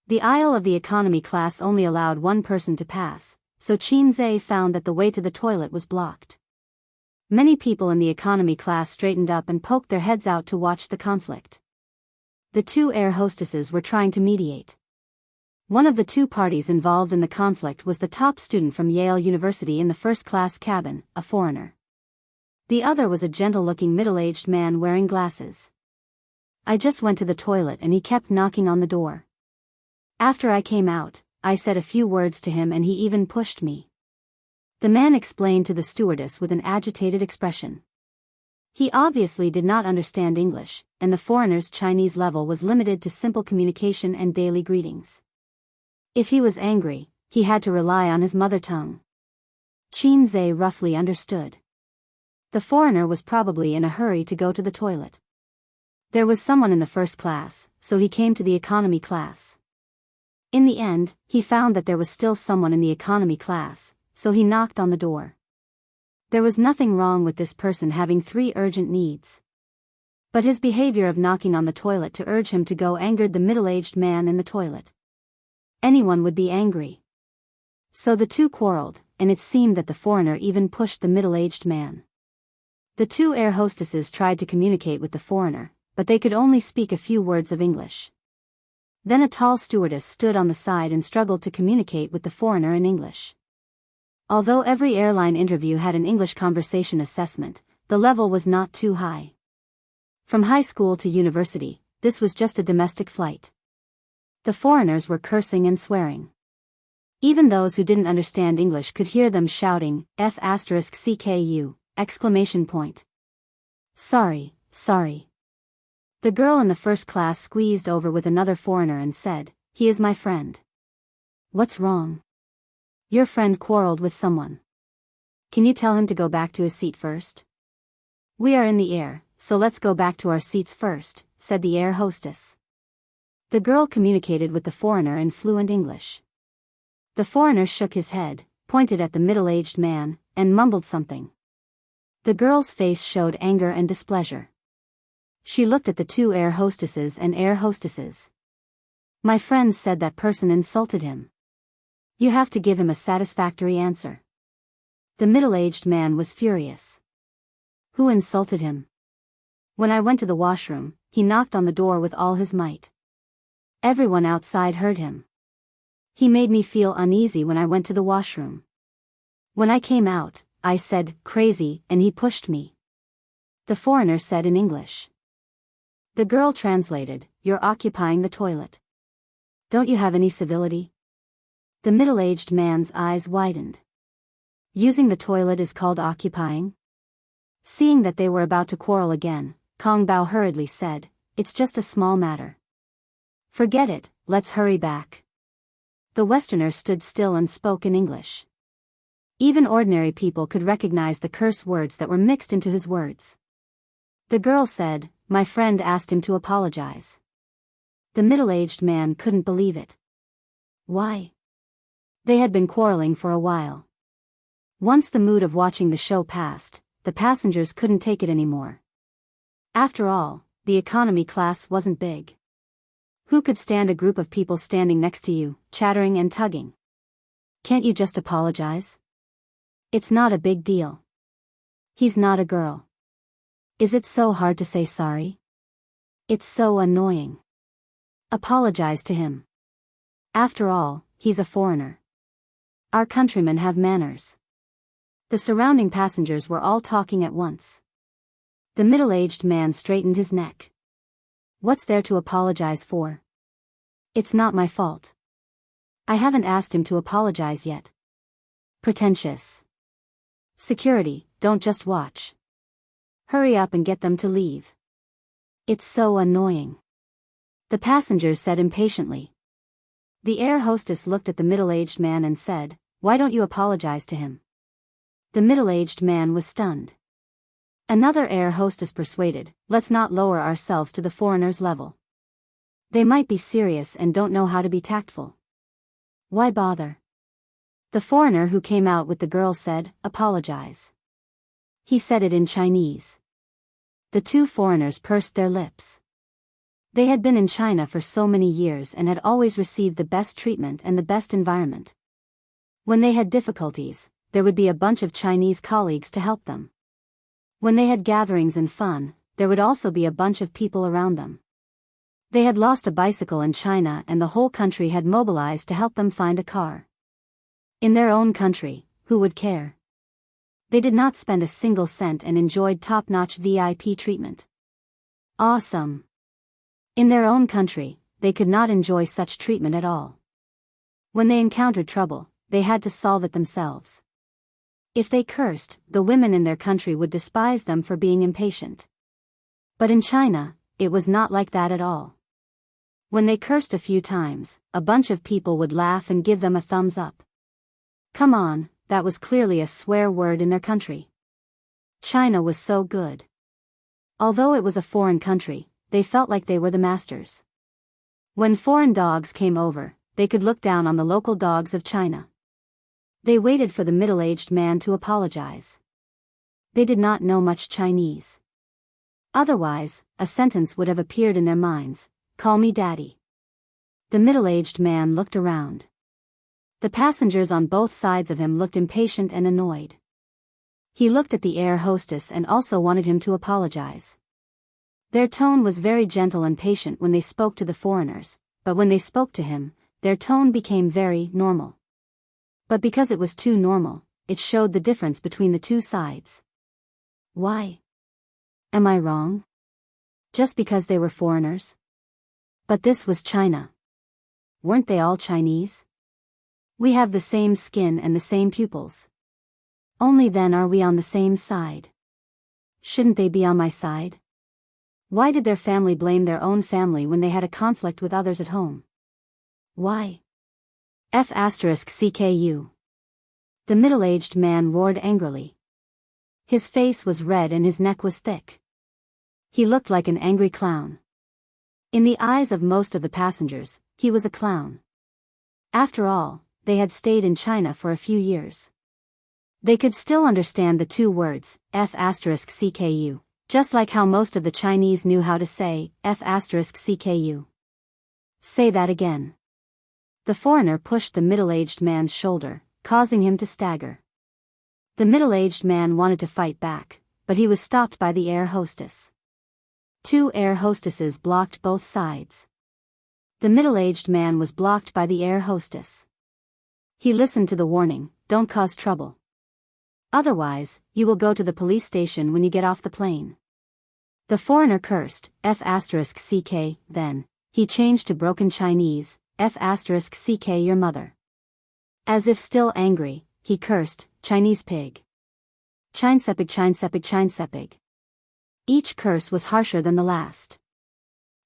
A: The aisle of the economy class only allowed one person to pass, so Qin Zhe found that the way to the toilet was blocked. Many people in the economy class straightened up and poked their heads out to watch the conflict. The two air hostesses were trying to mediate. One of the two parties involved in the conflict was the top student from Yale University in the first-class cabin, a foreigner. The other was a gentle-looking middle-aged man wearing glasses. I just went to the toilet and he kept knocking on the door. After I came out, I said a few words to him and he even pushed me. The man explained to the stewardess with an agitated expression. He obviously did not understand English, and the foreigner's Chinese level was limited to simple communication and daily greetings. If he was angry, he had to rely on his mother tongue. Qin Zhe roughly understood. The foreigner was probably in a hurry to go to the toilet. There was someone in the first class, so he came to the economy class. In the end, he found that there was still someone in the economy class, so he knocked on the door. There was nothing wrong with this person having 3 urgent needs. But his behavior of knocking on the toilet to urge him to go angered the middle-aged man in the toilet. Anyone would be angry. So the two quarreled, and it seemed that the foreigner even pushed the middle-aged man. The 2 air hostesses tried to communicate with the foreigner, but they could only speak a few words of English. Then a tall stewardess stood on the side and struggled to communicate with the foreigner in English. Although every airline interview had an English conversation assessment, the level was not too high. From high school to university, this was just a domestic flight. The foreigners were cursing and swearing. Even those who didn't understand English could hear them shouting, F***CKU! Exclamation point. Sorry, sorry. The girl in the first class squeezed over with another foreigner and said, he is my friend. What's wrong? Your friend quarreled with someone. Can you tell him to go back to his seat first? We are in the air, so let's go back to our seats first, said the air hostess. The girl communicated with the foreigner in fluent English. The foreigner shook his head, pointed at the middle-aged man, and mumbled something. The girl's face showed anger and displeasure. She looked at the 2 air hostesses and air hostesses. My friend said that person insulted him. You have to give him a satisfactory answer. The middle-aged man was furious. Who insulted him? When I went to the washroom, he knocked on the door with all his might. Everyone outside heard him. He made me feel uneasy when I went to the washroom. When I came out, I said, crazy, and he pushed me. The foreigner said in English. The girl translated, you're occupying the toilet. Don't you have any civility? The middle-aged man's eyes widened. Using the toilet is called occupying? Seeing that they were about to quarrel again, Kong Bao hurriedly said, it's just a small matter. Forget it, let's hurry back. The Westerner stood still and spoke in English. Even ordinary people could recognize the curse words that were mixed into his words. The girl said, my friend asked him to apologize. The middle-aged man couldn't believe it. Why? They had been quarreling for a while. Once the mood of watching the show passed, the passengers couldn't take it anymore. After all, the economy class wasn't big. Who could stand a group of people standing next to you, chattering and tugging? Can't you just apologize? It's not a big deal. He's not a girl. Is it so hard to say sorry? It's so annoying. Apologize to him. After all, he's a foreigner. Our countrymen have manners. The surrounding passengers were all talking at once. The middle-aged man straightened his neck. What's there to apologize for? It's not my fault. I haven't asked him to apologize yet. Pretentious. Security, don't just watch. Hurry up and get them to leave. It's so annoying. The passengers said impatiently. The air hostess looked at the middle-aged man and said, why don't you apologize to him? The middle-aged man was stunned. Another air hostess persuaded, let's not lower ourselves to the foreigner's level. They might be serious and don't know how to be tactful. Why bother? The foreigner who came out with the girl said, apologize. He said it in Chinese. The 2 foreigners pursed their lips. They had been in China for so many years and had always received the best treatment and the best environment. When they had difficulties, there would be a bunch of Chinese colleagues to help them. When they had gatherings and fun, there would also be a bunch of people around them. They had lost a bicycle in China and the whole country had mobilized to help them find a car. In their own country, who would care? They did not spend a single cent and enjoyed top-notch VIP treatment. Awesome. In their own country, they could not enjoy such treatment at all. When they encountered trouble, they had to solve it themselves. If they cursed, the women in their country would despise them for being impatient. But in China, it was not like that at all. When they cursed a few times, a bunch of people would laugh and give them a thumbs up. Come on, that was clearly a swear word in their country. China was so good. Although it was a foreign country, they felt like they were the masters. When foreign dogs came over, they could look down on the local dogs of China. They waited for the middle-aged man to apologize. They did not know much Chinese. Otherwise, a sentence would have appeared in their minds, "Call me daddy." The middle-aged man looked around. The passengers on both sides of him looked impatient and annoyed. He looked at the air hostess and also wanted him to apologize. Their tone was very gentle and patient when they spoke to the foreigners, but when they spoke to him, their tone became very normal. But because it was too normal, it showed the difference between the two sides. Why? Am I wrong? Just because they were foreigners? But this was China. Weren't they all Chinese? We have the same skin and the same pupils. Only then are we on the same side. Shouldn't they be on my side? Why did their family blame their own family when they had a conflict with others at home? Why? F***CKU. The middle-aged man roared angrily. His face was red and his neck was thick. He looked like an angry clown. In the eyes of most of the passengers, he was a clown. After all, they had stayed in China for a few years. They could still understand the two words, F***CKU, just like how most of the Chinese knew how to say, F***CKU. Say that again. The foreigner pushed the middle-aged man's shoulder, causing him to stagger. The middle-aged man wanted to fight back, but he was stopped by the air hostess. Two air hostesses blocked both sides. The middle-aged man was blocked by the air hostess. He listened to the warning, "Don't cause trouble. Otherwise, you will go to the police station when you get off the plane." The foreigner cursed, F***CK, then, he changed to broken Chinese, F***CK your mother. As if still angry, he cursed, "Chinese pig. Chinesepig Chinesepig Chinesepig." Each curse was harsher than the last.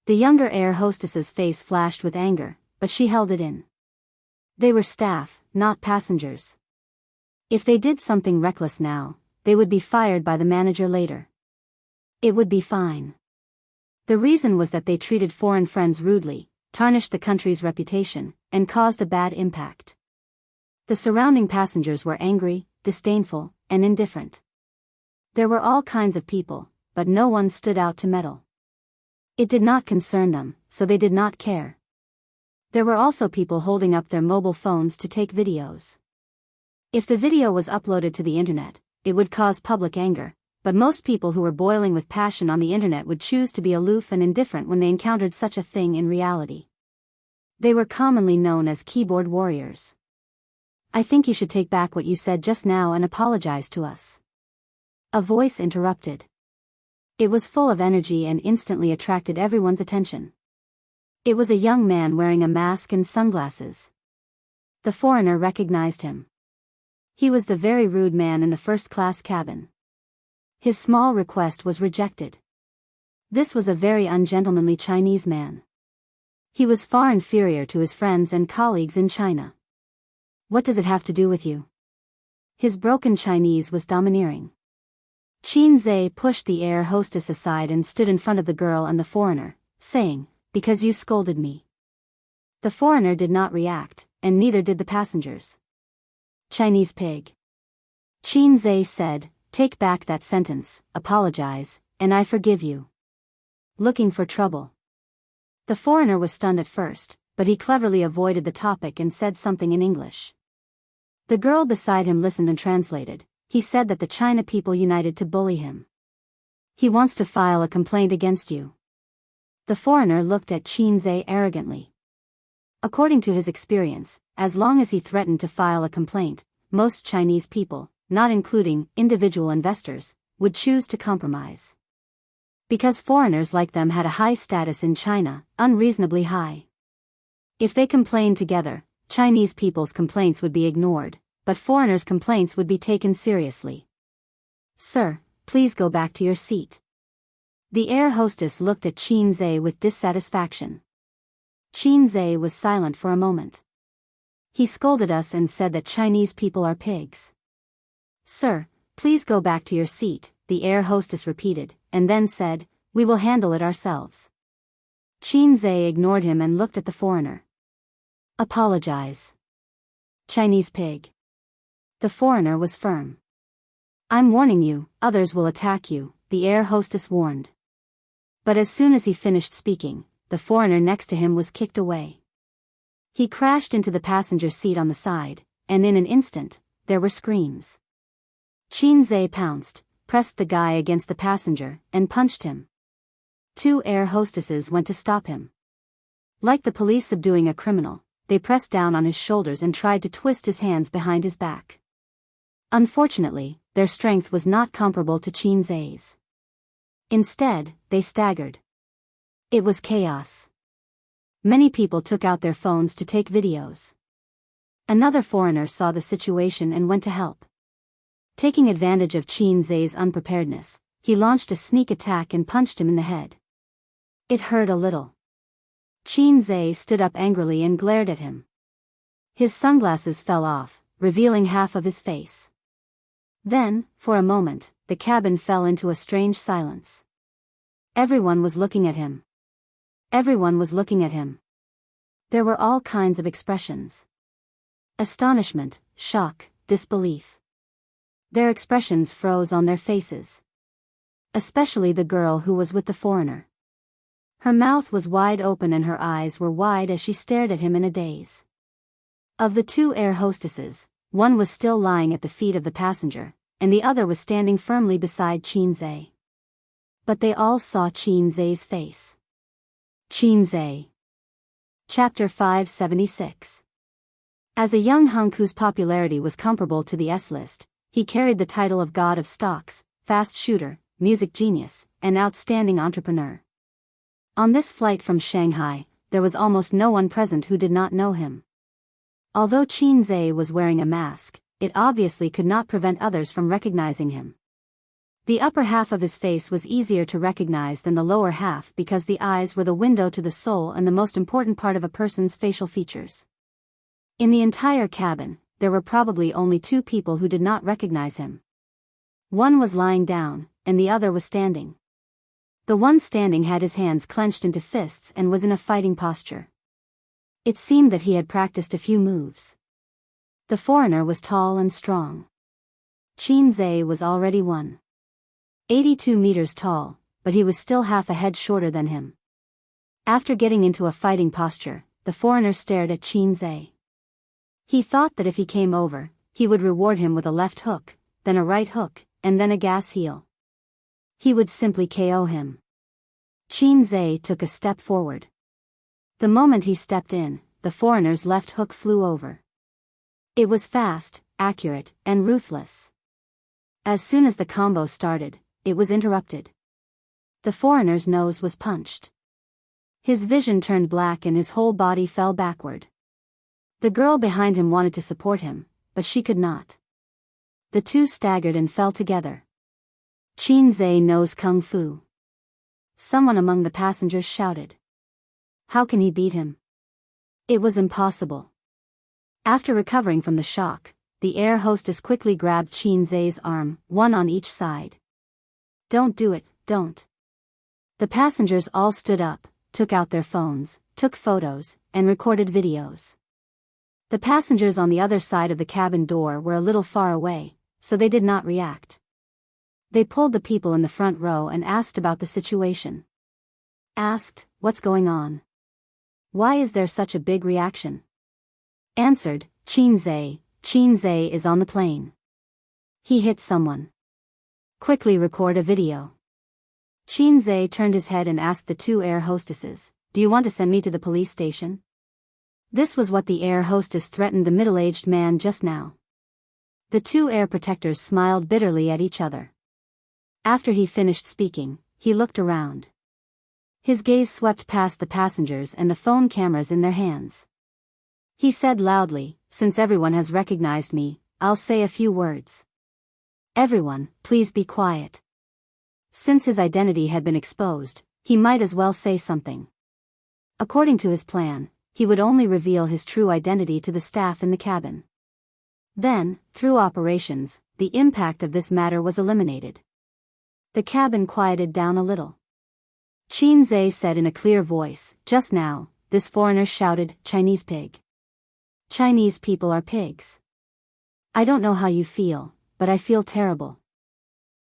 A: The younger air hostess's face flashed with anger, but she held it in. They were staff, not passengers. If they did something reckless now, they would be fired by the manager later. It would be fine. The reason was that they treated foreign friends rudely, tarnished the country's reputation, and caused a bad impact. The surrounding passengers were angry, disdainful, and indifferent. There were all kinds of people, but no one stood out to meddle. It did not concern them, so they did not care. There were also people holding up their mobile phones to take videos. If the video was uploaded to the internet, it would cause public anger, but most people who were boiling with passion on the internet would choose to be aloof and indifferent when they encountered such a thing in reality. They were commonly known as keyboard warriors. "I think you should take back what you said just now and apologize to us." A voice interrupted. It was full of energy and instantly attracted everyone's attention. It was a young man wearing a mask and sunglasses. The foreigner recognized him. He was the very rude man in the first-class cabin. His small request was rejected. This was a very ungentlemanly Chinese man. He was far inferior to his friends and colleagues in China. "What does it have to do with you?" His broken Chinese was domineering. Qin Zhe pushed the air hostess aside and stood in front of the girl and the foreigner, saying, "Because you scolded me." The foreigner did not react, and neither did the passengers. "Chinese pig." Qin Zhe said, "Take back that sentence, apologize, and I forgive you." Looking for trouble. The foreigner was stunned at first, but he cleverly avoided the topic and said something in English. The girl beside him listened and translated. He said that the China people united to bully him. "He wants to file a complaint against you." The foreigner looked at Qin Zhe arrogantly. According to his experience, as long as he threatened to file a complaint, most Chinese people, not including individual investors, would choose to compromise. Because foreigners like them had a high status in China, unreasonably high. If they complained together, Chinese people's complaints would be ignored, but foreigners' complaints would be taken seriously. "Sir, please go back to your seat." The air hostess looked at Qin Zhe with dissatisfaction. Qin Zhe was silent for a moment. "He scolded us and said that Chinese people are pigs." "Sir, please go back to your seat," the air hostess repeated, and then said, "We will handle it ourselves." Qin Zhe ignored him and looked at the foreigner. "Apologize." "Chinese pig." The foreigner was firm. "I'm warning you, others will attack you," the air hostess warned. But as soon as he finished speaking, the foreigner next to him was kicked away. He crashed into the passenger seat on the side, and in an instant, there were screams. Qin Zhe pounced, pressed the guy against the passenger, and punched him. Two air hostesses went to stop him. Like the police subduing a criminal, they pressed down on his shoulders and tried to twist his hands behind his back. Unfortunately, their strength was not comparable to Qin Zhe's. Instead, they staggered. It was chaos. Many people took out their phones to take videos. Another foreigner saw the situation and went to help. Taking advantage of Qin Zhe's unpreparedness, he launched a sneak attack and punched him in the head. It hurt a little. Qin Zhe stood up angrily and glared at him. His sunglasses fell off, revealing half of his face. Then, for a moment, the cabin fell into a strange silence. Everyone was looking at him. Everyone was looking at him. There were all kinds of expressions. Astonishment, shock, disbelief. Their expressions froze on their faces. Especially the girl who was with the foreigner. Her mouth was wide open and her eyes were wide as she stared at him in a daze. Of the two air hostesses, one was still lying at the feet of the passenger, and the other was standing firmly beside Qin Zhe. But they all saw Qin Zhe's face. Qin Zhe. Chapter 576. As a young hunk whose popularity was comparable to the S-list, he carried the title of God of Stocks, Fast Shooter, Music Genius, and Outstanding Entrepreneur. On this flight from Shanghai, there was almost no one present who did not know him. Although Qin Zhe was wearing a mask, it obviously could not prevent others from recognizing him. The upper half of his face was easier to recognize than the lower half because the eyes were the window to the soul and the most important part of a person's facial features. In the entire cabin, there were probably only two people who did not recognize him. One was lying down, and the other was standing. The one standing had his hands clenched into fists and was in a fighting posture. It seemed that he had practiced a few moves. The foreigner was tall and strong. Qin Zhe was already 182 meters tall, but he was still half a head shorter than him. After getting into a fighting posture, the foreigner stared at Qin Zhe. He thought that if he came over, he would reward him with a left hook, then a right hook, and then a gas heel. He would simply KO him. Qin Zhe took a step forward. The moment he stepped in, the foreigner's left hook flew over. It was fast, accurate, and ruthless. As soon as the combo started, it was interrupted. The foreigner's nose was punched. His vision turned black and his whole body fell backward. The girl behind him wanted to support him, but she could not. The two staggered and fell together. Qin Zhe knows Kung Fu. Someone among the passengers shouted. How can he beat him? It was impossible. After recovering from the shock, the air hostess quickly grabbed Qin Zhe's arm, one on each side. Don't do it, don't. The passengers all stood up, took out their phones, took photos, and recorded videos. The passengers on the other side of the cabin door were a little far away, so they did not react. They pulled the people in the front row and asked about the situation. Asked, what's going on? Why is there such a big reaction? Answered, Qin Zhe is on the plane. He hit someone. Quickly record a video. Qin Zhe turned his head and asked the two air hostesses, "Do you want to send me to the police station?" This was what the air hostess threatened the middle-aged man just now. The two air protectors smiled bitterly at each other. After he finished speaking, he looked around. His gaze swept past the passengers and the phone cameras in their hands. He said loudly, "Since everyone has recognized me, I'll say a few words. Everyone, please be quiet." Since his identity had been exposed, he might as well say something. According to his plan, he would only reveal his true identity to the staff in the cabin. Then, through operations, the impact of this matter was eliminated. The cabin quieted down a little. Qin Zhe said in a clear voice, "Just now, this foreigner shouted, 'Chinese pig.' Chinese people are pigs. I don't know how you feel, but I feel terrible."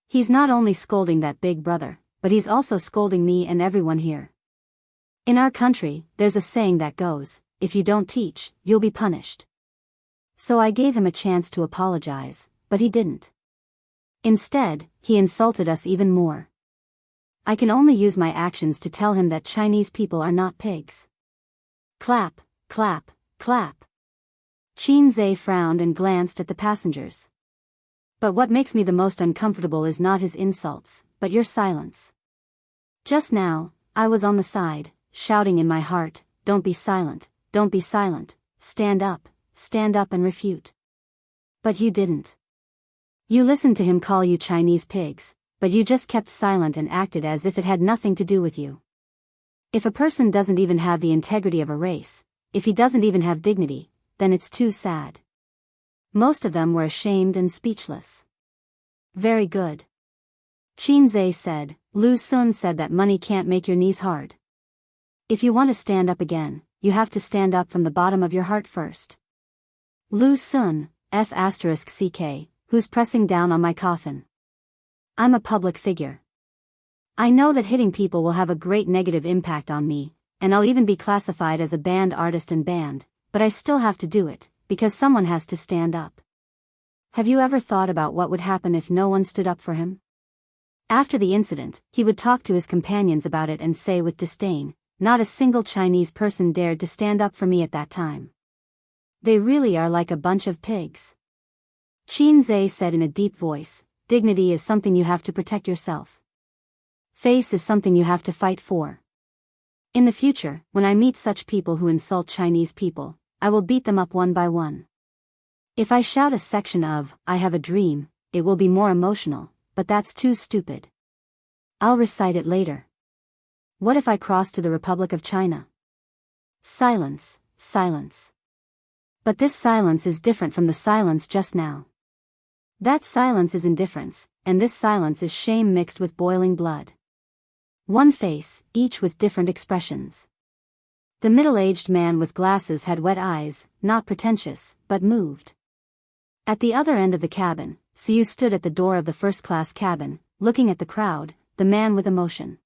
A: He's not only scolding that big brother, but he's also scolding me and everyone here. In our country, there's a saying that goes, "If you don't teach, you'll be punished." So I gave him a chance to apologize, but he didn't. Instead, he insulted us even more. I can only use my actions to tell him that Chinese people are not pigs. Clap, clap, clap. Qin Zhe frowned and glanced at the passengers. "But what makes me the most uncomfortable is not his insults, but your silence. Just now, I was on the side, shouting in my heart, 'Don't be silent, don't be silent, stand up and refute.' But you didn't. You listened to him call you Chinese pigs, but you just kept silent and acted as if it had nothing to do with you. If a person doesn't even have the integrity of a race, if he doesn't even have dignity, then it's too sad." Most of them were ashamed and speechless. "Very good." Qin Zhe said. "Lu Sun said that money can't make your knees hard. If you want to stand up again, you have to stand up from the bottom of your heart first." Lu Sun, F***CK, who's pressing down on my coffin. I'm a public figure. I know that hitting people will have a great negative impact on me, and I'll even be classified as a banned artist and banned, but I still have to do it, because someone has to stand up. Have you ever thought about what would happen if no one stood up for him? After the incident, he would talk to his companions about it and say with disdain, "Not a single Chinese person dared to stand up for me at that time. They really are like a bunch of pigs." Qin Zhe said in a deep voice, "Dignity is something you have to protect yourself. Face is something you have to fight for. In the future, when I meet such people who insult Chinese people, I will beat them up one by one. If I shout a section of 'I Have a Dream,' it will be more emotional, but that's too stupid. I'll recite it later. What if I cross to the Republic of China?" Silence, silence. But this silence is different from the silence just now. That silence is indifference, and this silence is shame mixed with boiling blood. One face, each with different expressions. The middle-aged man with glasses had wet eyes, not pretentious, but moved. At the other end of the cabin, Siu stood at the door of the first-class cabin, looking at the crowd, the man with emotion.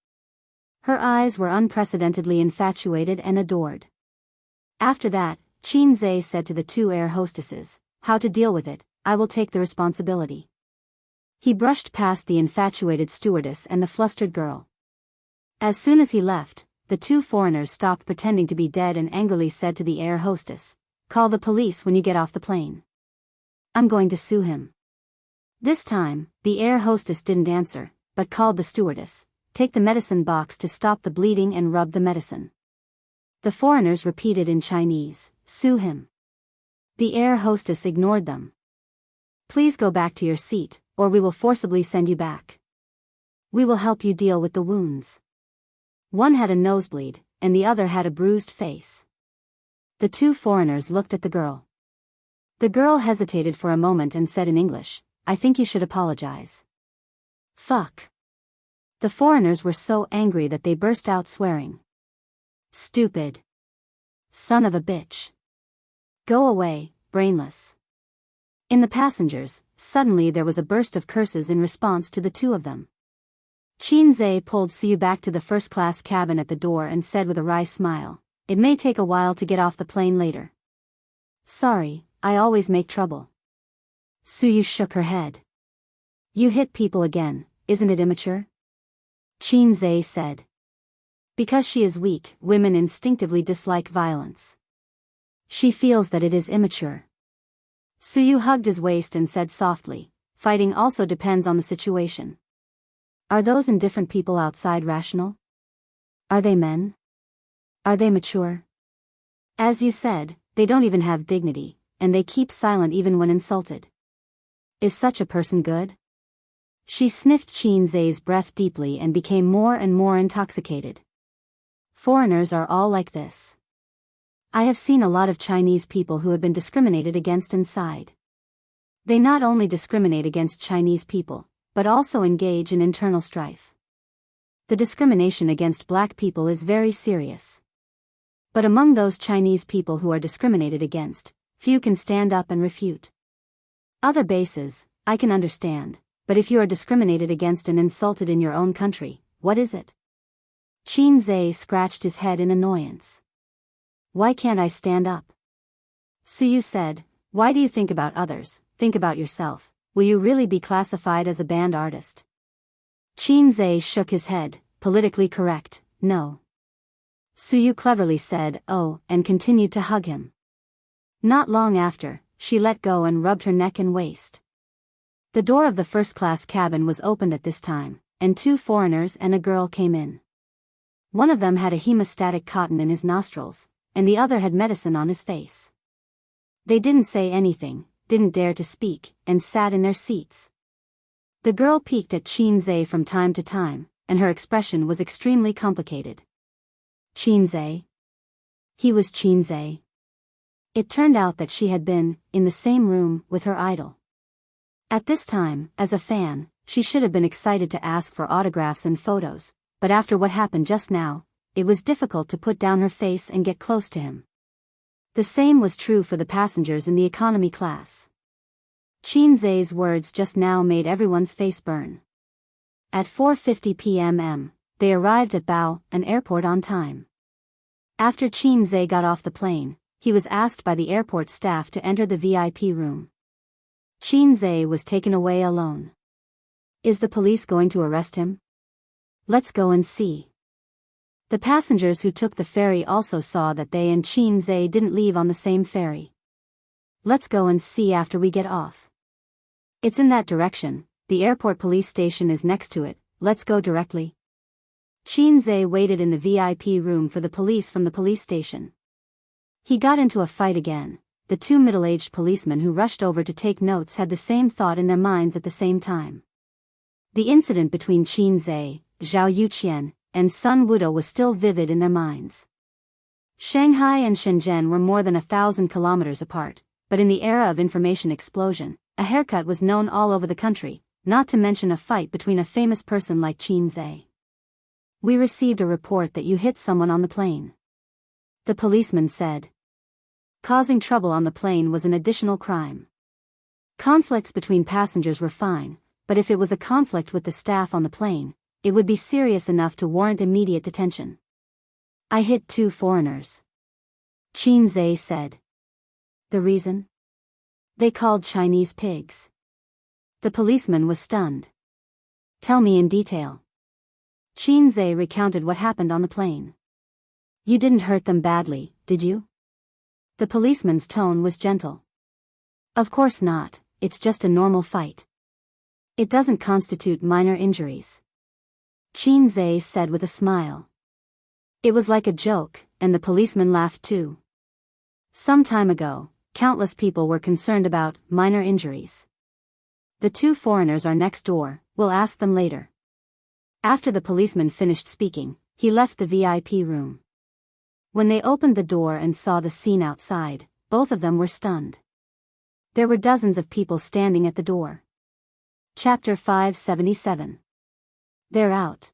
A: Her eyes were unprecedentedly infatuated and adored. After that, Qin Zhe said to the two air hostesses, "How to deal with it, I will take the responsibility." He brushed past the infatuated stewardess and the flustered girl. As soon as he left, the two foreigners stopped pretending to be dead and angrily said to the air hostess, "Call the police when you get off the plane. I'm going to sue him." This time, the air hostess didn't answer, but called the stewardess, "Take the medicine box to stop the bleeding and rub the medicine." The foreigners repeated in Chinese, "Sue him." The air hostess ignored them. "Please go back to your seat, or we will forcibly send you back. We will help you deal with the wounds." One had a nosebleed, and the other had a bruised face. The two foreigners looked at the girl. The girl hesitated for a moment and said in English, "I think you should apologize." Fuck. The foreigners were so angry that they burst out swearing. "Stupid. Son of a bitch. Go away, brainless." In the passengers, suddenly there was a burst of curses in response to the two of them. Qin Zhe pulled Siu back to the first-class cabin at the door and said with a wry smile, "It may take a while to get off the plane later." "Sorry, I always make trouble." Siu shook her head. "You hit people again, isn't it immature?" Qin Zhe said. Because she is weak, women instinctively dislike violence. She feels that it is immature. Suyu hugged his waist and said softly, fighting also depends on the situation. Are those indifferent people outside rational? Are they men? Are they mature? As you said, they don't even have dignity, and they keep silent even when insulted. Is such a person good? She sniffed Qin Zhe's breath deeply and became more and more intoxicated. Foreigners are all like this. I have seen a lot of Chinese people who have been discriminated against inside. They not only discriminate against Chinese people, but also engage in internal strife. The discrimination against black people is very serious. But among those Chinese people who are discriminated against, few can stand up and refute. Other bases, I can understand, but if you are discriminated against and insulted in your own country, what is it? Qin Zhe scratched his head in annoyance. Why can't I stand up? Suyu said, why do you think about others, think about yourself, will you really be classified as a band artist? Qin Zhe shook his head, politically correct, no. Suyu cleverly said, oh, and continued to hug him. Not long after, she let go and rubbed her neck and waist. The door of the first-class cabin was opened at this time, and 2 foreigners and a girl came in. One of them had a hemostatic cotton in his nostrils, and the other had medicine on his face. They didn't say anything, didn't dare to speak, and sat in their seats. The girl peeked at Qin Zhe from time to time, and her expression was extremely complicated. Qin Zhe? He was Qin Zhe. It turned out that she had been, in the same room, with her idol. At this time, as a fan, she should have been excited to ask for autographs and photos, but after what happened just now, it was difficult to put down her face and get close to him. The same was true for the passengers in the economy class. Qin Zhe's words just now made everyone's face burn. At 4:50 p.m., they arrived at Biyao, an airport on time. After Qin Zhe got off the plane, he was asked by the airport staff to enter the VIP room. Qin Zhe was taken away alone. Is the police going to arrest him? Let's go and see. The passengers who took the ferry also saw that they and Qin Zhe didn't leave on the same ferry. Let's go and see after we get off. It's in that direction, the airport police station is next to it, let's go directly. Qin Zhe waited in the VIP room for the police from the police station. He got into a fight again. The 2 middle-aged policemen who rushed over to take notes had the same thought in their minds at the same time. The incident between Qin Zhe, Zhao Yuqian, and Sun Wudo was still vivid in their minds. Shanghai and Shenzhen were more than 1,000 kilometers apart, but in the era of information explosion, a haircut was known all over the country, not to mention a fight between a famous person like Qin Zhe. We received a report that you hit someone on the plane. The policeman said. Causing trouble on the plane was an additional crime. Conflicts between passengers were fine, but if it was a conflict with the staff on the plane, it would be serious enough to warrant immediate detention. I hit 2 foreigners. Qin Zhe said. The reason? They called Chinese pigs. The policeman was stunned. Tell me in detail. Qin Zhe recounted what happened on the plane. You didn't hurt them badly, did you? The policeman's tone was gentle. Of course not, it's just a normal fight. It doesn't constitute minor injuries. Qin Zhe said with a smile. It was like a joke, and the policeman laughed too. Some time ago, countless people were concerned about minor injuries. The 2 foreigners are next door, we'll ask them later. After the policeman finished speaking, he left the VIP room. When they opened the door and saw the scene outside, both of them were stunned. There were dozens of people standing at the door. Chapter 577. They're out.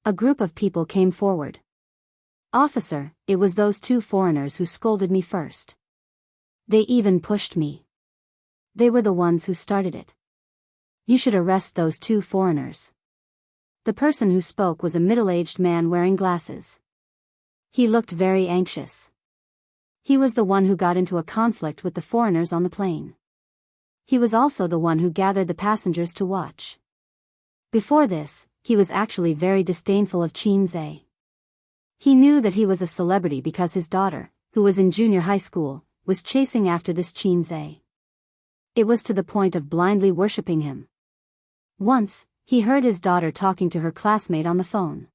A: A group of people came forward. Officer, it was those 2 foreigners who scolded me first. They even pushed me. They were the ones who started it. You should arrest those 2 foreigners. The person who spoke was a middle-aged man wearing glasses. He looked very anxious. He was the one who got into a conflict with the foreigners on the plane. He was also the one who gathered the passengers to watch. Before this, he was actually very disdainful of Qin Zhe. He knew that he was a celebrity because his daughter, who was in junior high school, was chasing after this Qin Zhe. It was to the point of blindly worshipping him. Once, he heard his daughter talking to her classmate on the phone.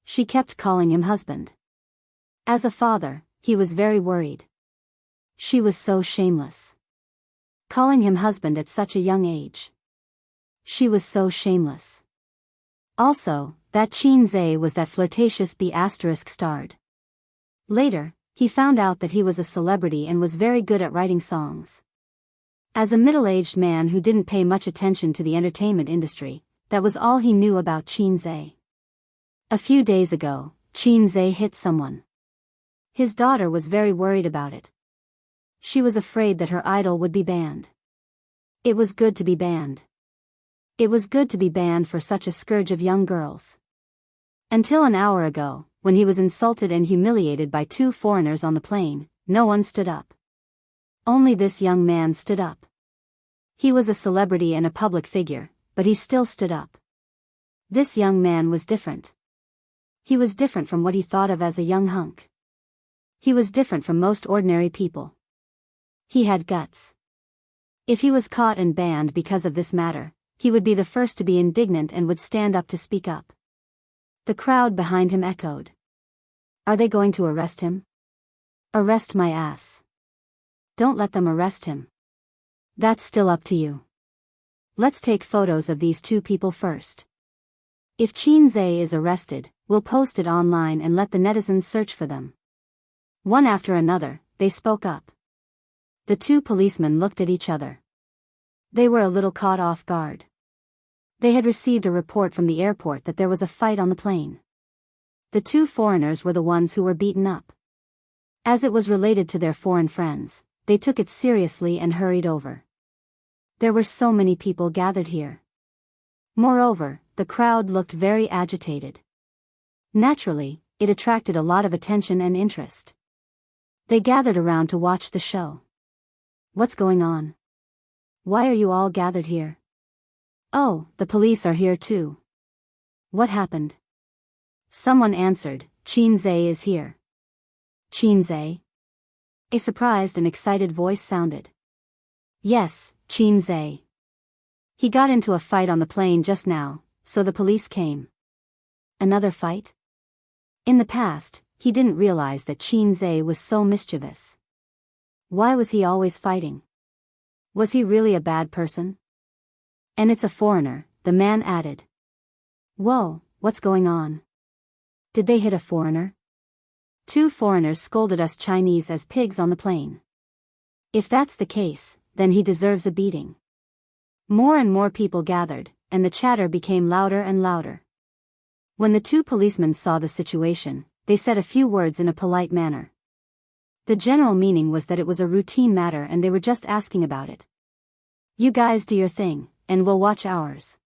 A: She kept calling him husband. As a father, he was very worried. She was so shameless. Calling him husband at such a young age. She was so shameless. Also, that Qin Zhe was that flirtatious B** starred. Later, he found out that he was a celebrity and was very good at writing songs. As a middle-aged man who didn't pay much attention to the entertainment industry, that was all he knew about Qin Zhe. A few days ago, Qin Zhe hit someone. His daughter was very worried about it. She was afraid that her idol would be banned. It was good to be banned. It was good to be banned for such a scourge of young girls. Until an hour ago, when he was insulted and humiliated by two foreigners on the plane, no one stood up. Only this young man stood up. He was a celebrity and a public figure, but he still stood up. This young man was different. He was different from what he thought of as a young hunk. He was different from most ordinary people. He had guts. If he was caught and banned because of this matter, he would be the first to be indignant and would stand up to speak up. The crowd behind him echoed. Are they going to arrest him? Arrest my ass. Don't let them arrest him. That's still up to you. Let's take photos of these two people first. If Qin Zhe is arrested, we'll post it online and let the netizens search for them. One after another, they spoke up. The two policemen looked at each other. They were a little caught off guard. They had received a report from the airport that there was a fight on the plane. The two foreigners were the ones who were beaten up. As it was related to their foreign friends, they took it seriously and hurried over. There were so many people gathered here. Moreover, the crowd looked very agitated. Naturally, it attracted a lot of attention and interest. They gathered around to watch the show. What's going on? Why are you all gathered here? Oh, the police are here too. What happened? Someone answered, Qin Zhe is here. Qin Zhe? A surprised and excited voice sounded. Yes, Qin Zhe. He got into a fight on the plane just now, so the police came. Another fight? In the past, he didn't realize that Qin Zhe was so mischievous. Why was he always fighting? Was he really a bad person? And it's a foreigner, the man added. Whoa, what's going on? Did they hit a foreigner? Two foreigners scolded us Chinese as pigs on the plane. If that's the case, then he deserves a beating. More and more people gathered, and the chatter became louder and louder. When the two policemen saw the situation, they said a few words in a polite manner. The general meaning was that it was a routine matter and they were just asking about it. You guys do your thing, and we'll watch ours.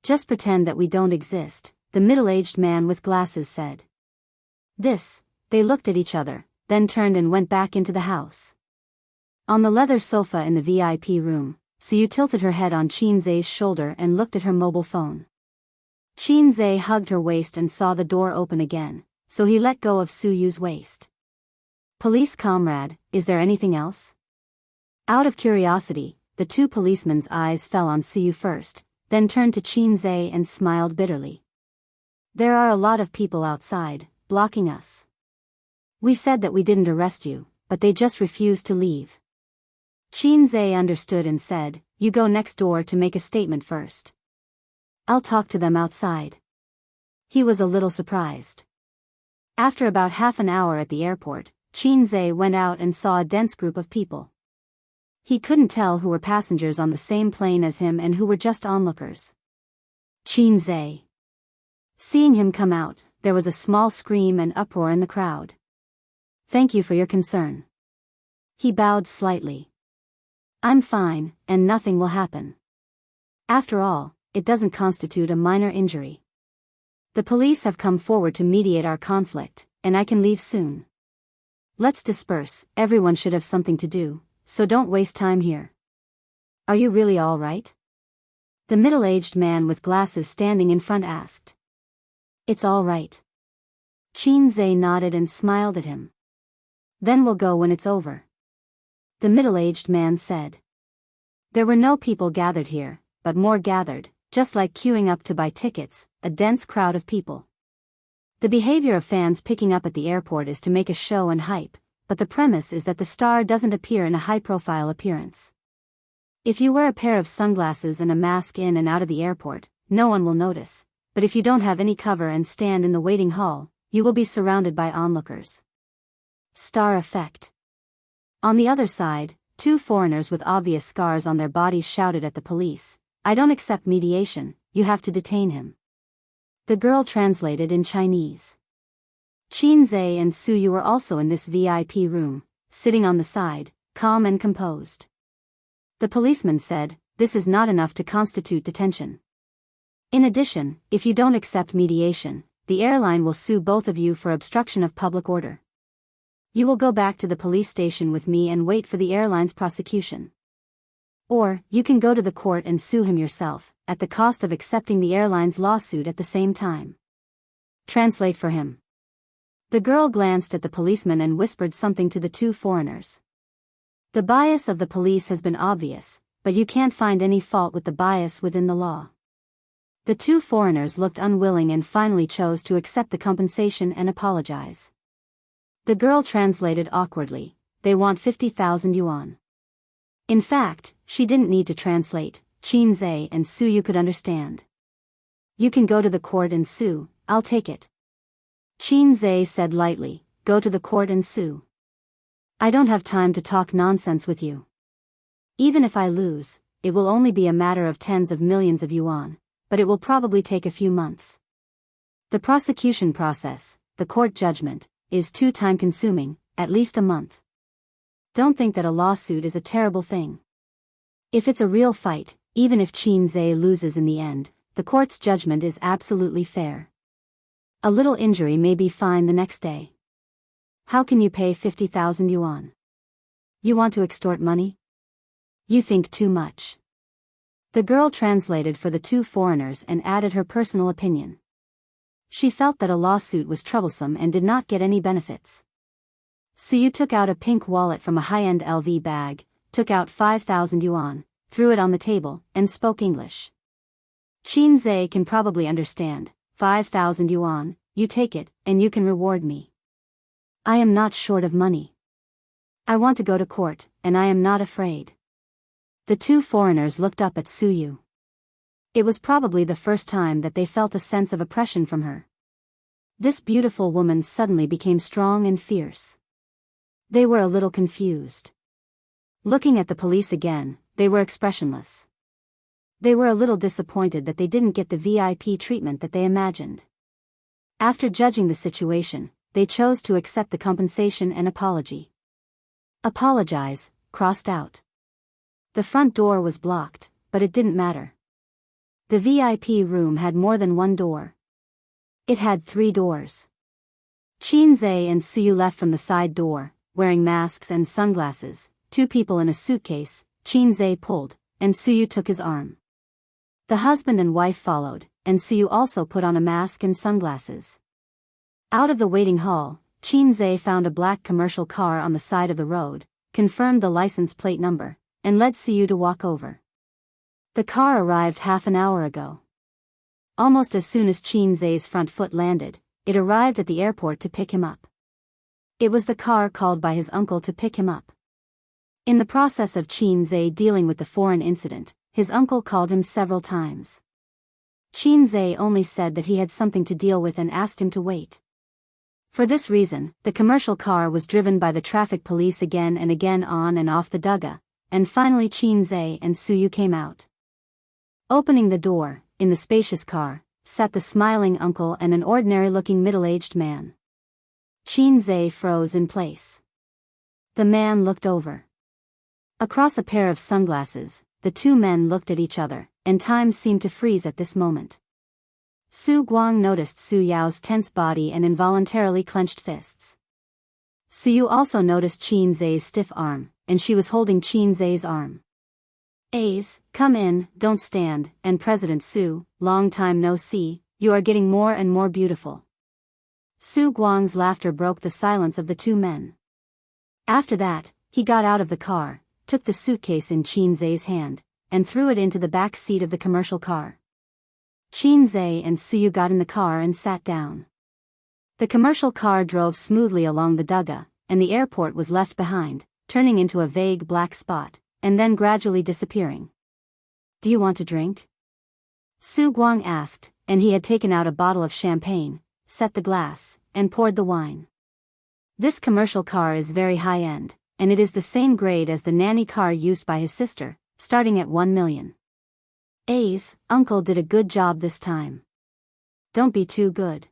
A: Just pretend that we don't exist, the middle-aged man with glasses said. They looked at each other, then turned and went back into the house. On the leather sofa in the VIP room, Suyu tilted her head on Qin Zhe's shoulder and looked at her mobile phone. Qin Zhe hugged her waist and saw the door open again, so he let go of Suyu's waist. Police comrade, is there anything else? Out of curiosity, the two policemen's eyes fell on Suyu first, then turned to Qin Zhe and smiled bitterly. There are a lot of people outside, blocking us. We said that we didn't arrest you, but they just refused to leave. Qin Zhe understood and said, you go next door to make a statement first. I'll talk to them outside. He was a little surprised. After about half an hour at the airport, Qin Zhe went out and saw a dense group of people. He couldn't tell who were passengers on the same plane as him and who were just onlookers. Qin Zhe. Seeing him come out, there was a small scream and uproar in the crowd. Thank you for your concern. He bowed slightly. I'm fine, and nothing will happen. After all, it doesn't constitute a minor injury. The police have come forward to mediate our conflict, and I can leave soon. Let's disperse, everyone should have something to do, so don't waste time here. Are you really all right? The middle-aged man with glasses standing in front asked. It's all right. Qin Zhe nodded and smiled at him. Then we'll go when it's over. The middle-aged man said. There were no people gathered here, but more gathered, just like queuing up to buy tickets, a dense crowd of people. The behavior of fans picking up at the airport is to make a show and hype, but the premise is that the star doesn't appear in a high-profile appearance. If you wear a pair of sunglasses and a mask in and out of the airport, no one will notice, but if you don't have any cover and stand in the waiting hall, you will be surrounded by onlookers. Star effect. On the other side, two foreigners with obvious scars on their bodies shouted at the police, I don't accept mediation, you have to detain him. The girl translated in Chinese. Qin Zhe and Su Yu were also in this VIP room, sitting on the side, calm and composed. The policeman said, this is not enough to constitute detention. In addition, if you don't accept mediation, the airline will sue both of you for obstruction of public order. You will go back to the police station with me and wait for the airline's prosecution. Or, you can go to the court and sue him yourself, at the cost of accepting the airline's lawsuit at the same time. Translate for him. The girl glanced at the policeman and whispered something to the two foreigners. The bias of the police has been obvious, but you can't find any fault with the bias within the law. The two foreigners looked unwilling and finally chose to accept the compensation and apologize. The girl translated awkwardly, they want 50,000 yuan. In fact, she didn't need to translate, Qin Zhe and Su Yu could understand. You can go to the court and sue, I'll take it. Qin Zhe said lightly, go to the court and sue. I don't have time to talk nonsense with you. Even if I lose, it will only be a matter of tens of millions of yuan, but it will probably take a few months. The prosecution process, the court judgment, is too time-consuming, at least a month. Don't think that a lawsuit is a terrible thing. If it's a real fight, even if Qin Zhe loses in the end, the court's judgment is absolutely fair. A little injury may be fine the next day. How can you pay 50,000 yuan? You want to extort money? You think too much. The girl translated for the two foreigners and added her personal opinion. She felt that a lawsuit was troublesome and did not get any benefits. Su Yu took out a pink wallet from a high-end LV bag, took out 5,000 yuan, threw it on the table, and spoke English. Qin Zhe can probably understand, 5,000 yuan, you take it, and you can reward me. I am not short of money. I want to go to court, and I am not afraid. The two foreigners looked up at Su Yu. It was probably the first time that they felt a sense of oppression from her. This beautiful woman suddenly became strong and fierce. They were a little confused. Looking at the police again, they were expressionless. They were a little disappointed that they didn't get the VIP treatment that they imagined. After judging the situation, they chose to accept the compensation and apology. Apologize, crossed out. The front door was blocked, but it didn't matter. The VIP room had more than one door. It had 3 doors. Qin Zhe and Su Yu left from the side door, wearing masks and sunglasses, 2 people in a suitcase. Qin Zhe pulled, and Su Yu took his arm. The husband and wife followed, and Su Yu also put on a mask and sunglasses. Out of the waiting hall, Qin Zhe found a black commercial car on the side of the road, confirmed the license plate number, and led Su Yu to walk over. The car arrived half an hour ago. Almost as soon as Qin Zhe's front foot landed, it arrived at the airport to pick him up. It was the car called by his uncle to pick him up. In the process of Qin Zhe dealing with the foreign incident, his uncle called him several times. Qin Zhe only said that he had something to deal with and asked him to wait. For this reason, the commercial car was driven by the traffic police again and again on and off the Duga, and finally Qin Zhe and Su Yu came out. Opening the door, in the spacious car, sat the smiling uncle and an ordinary-looking middle-aged man. Qin Zhe froze in place. The man looked over. Across a pair of sunglasses, the two men looked at each other, and time seemed to freeze at this moment. Su Guang noticed Su Yao's tense body and involuntarily clenched fists. Su Yu also noticed Qin Zhe's stiff arm, and she was holding Qin Zhe's arm. A's, come in, don't stand, and President Su, long time no see, you are getting more and more beautiful. Su Guang's laughter broke the silence of the two men. After that, he got out of the car, took the suitcase in Qin Zai's hand, and threw it into the back seat of the commercial car. Qin Zai and Suyu got in the car and sat down. The commercial car drove smoothly along the Duga, and the airport was left behind, turning into a vague black spot, and then gradually disappearing. Do you want a drink? Su Guang asked, and he had taken out a bottle of champagne, set the glass, and poured the wine. This commercial car is very high-end, and it is the same grade as the nanny car used by his sister, starting at 1 million. A's, uncle did a good job this time. Don't be too good.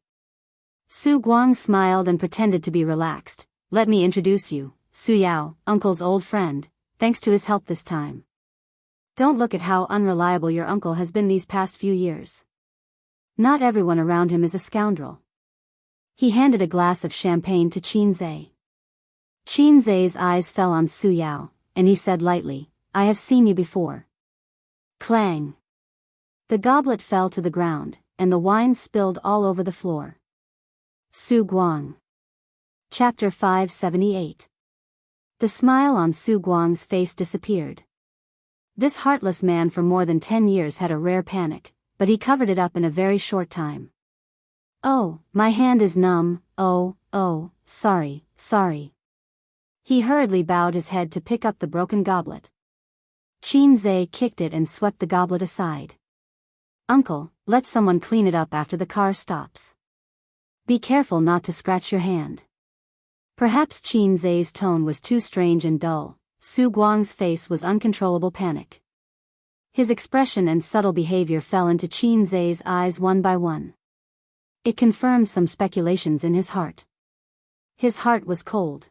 A: Su Guang smiled and pretended to be relaxed. Let me introduce you, Su Yao, uncle's old friend, thanks to his help this time. Don't look at how unreliable your uncle has been these past few years. Not everyone around him is a scoundrel. He handed a glass of champagne to Qin Zai. Qin Zai's eyes fell on Su Yao, and he said lightly, I have seen you before. Clang. The goblet fell to the ground, and the wine spilled all over the floor. Su Guang. Chapter 578. The smile on Su Guang's face disappeared. This heartless man for more than 10 years had a rare panic, but he covered it up in a very short time. Oh, my hand is numb, oh, sorry. He hurriedly bowed his head to pick up the broken goblet. Qin Zai kicked it and swept the goblet aside. Uncle, let someone clean it up after the car stops. Be careful not to scratch your hand. Perhaps Qin Zai's tone was too strange and dull. Su Guang's face was uncontrollable panic. His expression and subtle behavior fell into Qin Zai's eyes one by one. It confirmed some speculations in his heart. His heart was cold.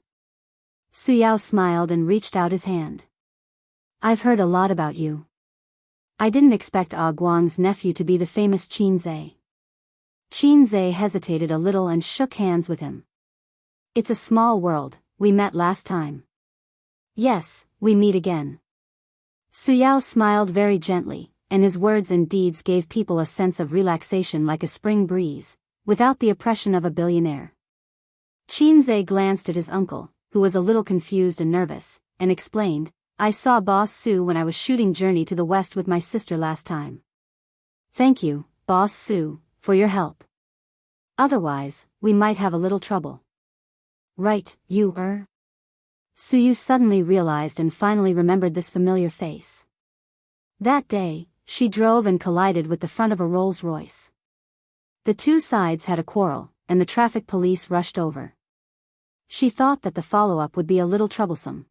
A: Su Yao smiled and reached out his hand. I've heard a lot about you. I didn't expect Guang's nephew to be the famous Qin Zai. Qin Zai hesitated a little and shook hands with him. It's a small world, we met last time. Yes, we meet again. Su Yao smiled very gently, and his words and deeds gave people a sense of relaxation like a spring breeze, without the oppression of a billionaire. Qin Zai glanced at his uncle, who was a little confused and nervous, and explained, I saw Boss Su when I was shooting Journey to the West with my sister last time. Thank you, Boss Su, for your help. Otherwise, we might have a little trouble. Right, Suyu suddenly realized and finally remembered this familiar face. That day, she drove and collided with the front of a Rolls-Royce. The two sides had a quarrel, and the traffic police rushed over. She thought that the follow-up would be a little troublesome.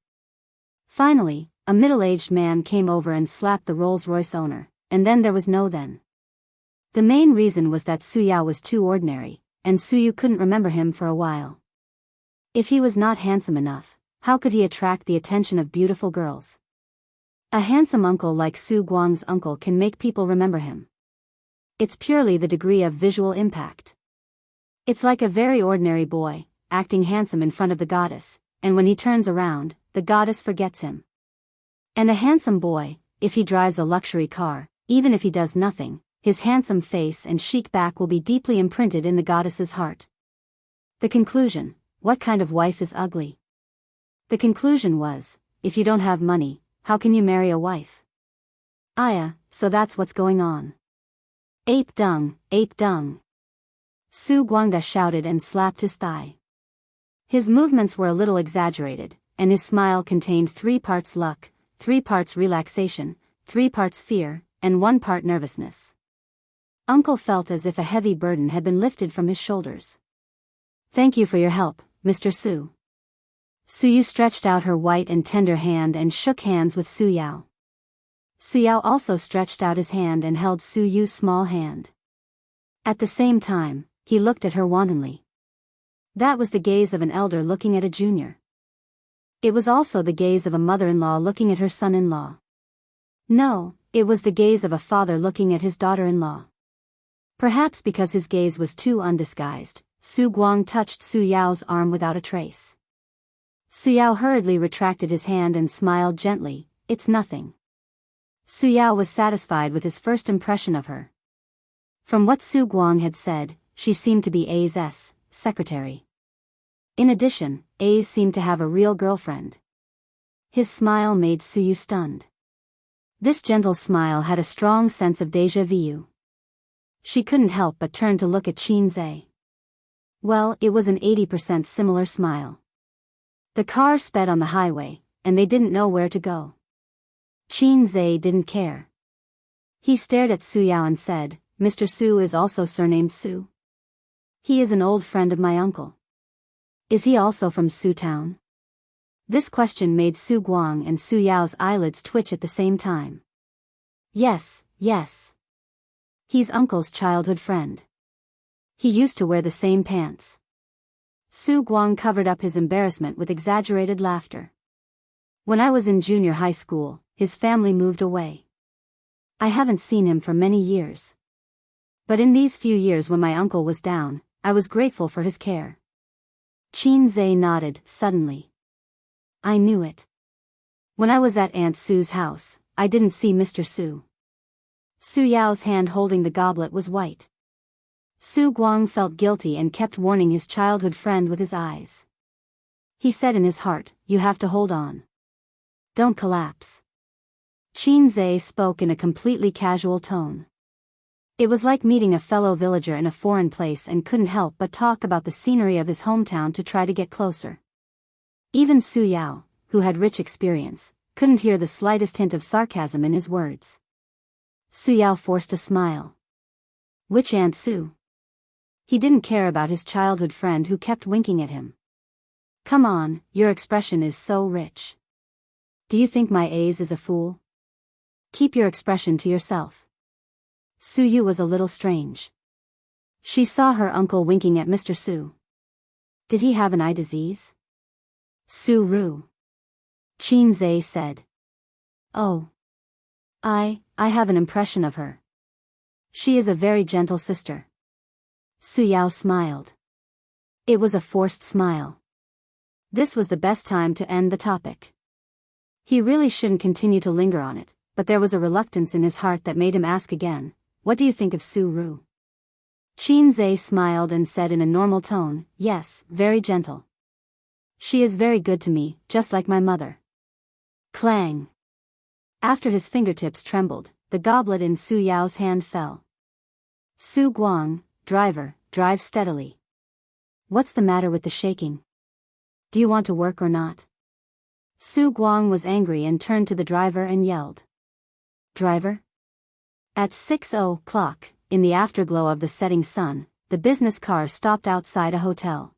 A: Finally, a middle-aged man came over and slapped the Rolls-Royce owner, and then there was no then. The main reason was that Su Yao was too ordinary, and Suyu couldn't remember him for a while. If he was not handsome enough, how could he attract the attention of beautiful girls? A handsome uncle like Su Guang's uncle can make people remember him. It's purely the degree of visual impact. It's like a very ordinary boy, acting handsome in front of the goddess, and when he turns around, the goddess forgets him. And a handsome boy, if he drives a luxury car, even if he does nothing, his handsome face and chic back will be deeply imprinted in the goddess's heart. The conclusion, what kind of wife is ugly? The conclusion was, if you don't have money, how can you marry a wife? So that's what's going on. Ape dung, ape dung. Su Guangda shouted and slapped his thigh. His movements were a little exaggerated, and his smile contained 3 parts luck, 3 parts relaxation, 3 parts fear, and 1 part nervousness. Uncle felt as if a heavy burden had been lifted from his shoulders. Thank you for your help, Mr. Su. Suyu stretched out her white and tender hand and shook hands with Su Yao. Su Yao also stretched out his hand and held Su Yu's small hand. At the same time, he looked at her wantonly. That was the gaze of an elder looking at a junior. It was also the gaze of a mother-in-law looking at her son-in-law. No, it was the gaze of a father looking at his daughter-in-law. Perhaps because his gaze was too undisguised, Su Guang touched Su Yao's arm without a trace. Su Yao hurriedly retracted his hand and smiled gently, it's nothing. Su Yao was satisfied with his first impression of her. From what Su Guang had said, she seemed to be A's secretary. In addition, A seemed to have a real girlfriend. His smile made Su Yu stunned. This gentle smile had a strong sense of déjà vu. She couldn't help but turn to look at Qin Zhe. Well, it was an 80% similar smile. The car sped on the highway, and they didn't know where to go. Qin Zhe didn't care. He stared at Su Yao and said, "Mr. Su is also surnamed Su. He is an old friend of my uncle. Is he also from Su Town?" This question made Su Guang and Su Yao's eyelids twitch at the same time. Yes. He's uncle's childhood friend. He used to wear the same pants. Su Guang covered up his embarrassment with exaggerated laughter. When I was in junior high school, his family moved away. I haven't seen him for many years. But in these few years when my uncle was down, I was grateful for his care. Qin Zhe nodded, suddenly. I knew it. When I was at Aunt Su's house, I didn't see Mr. Su. Su Yao's hand holding the goblet was white. Su Guang felt guilty and kept warning his childhood friend with his eyes. He said in his heart, "You have to hold on. Don't collapse." Qin Zhe spoke in a completely casual tone. It was like meeting a fellow villager in a foreign place and couldn't help but talk about the scenery of his hometown to try to get closer. Even Su Yao, who had rich experience, couldn't hear the slightest hint of sarcasm in his words. Su Yao forced a smile. Which Aunt Su? He didn't care about his childhood friend who kept winking at him. Come on, your expression is so rich. Do you think my A's is a fool? Keep your expression to yourself. Su Yu was a little strange. She saw her uncle winking at Mr. Su. Did he have an eye disease? Su Ru. Qin Zhe said. Oh. I have an impression of her. She is a very gentle sister. Su Yao smiled. It was a forced smile. This was the best time to end the topic. He really shouldn't continue to linger on it, but there was a reluctance in his heart that made him ask again, "What do you think of Su Ru?" Qin Zhe smiled and said in a normal tone, "Yes, very gentle. She is very good to me, just like my mother." Clang. After his fingertips trembled, the goblet in Su Yao's hand fell. Su Guang, driver, drive steadily. What's the matter with the shaking? Do you want to work or not? Su Guang was angry and turned to the driver and yelled. Driver? At 6:00, in the afterglow of the setting sun, the business car stopped outside a hotel.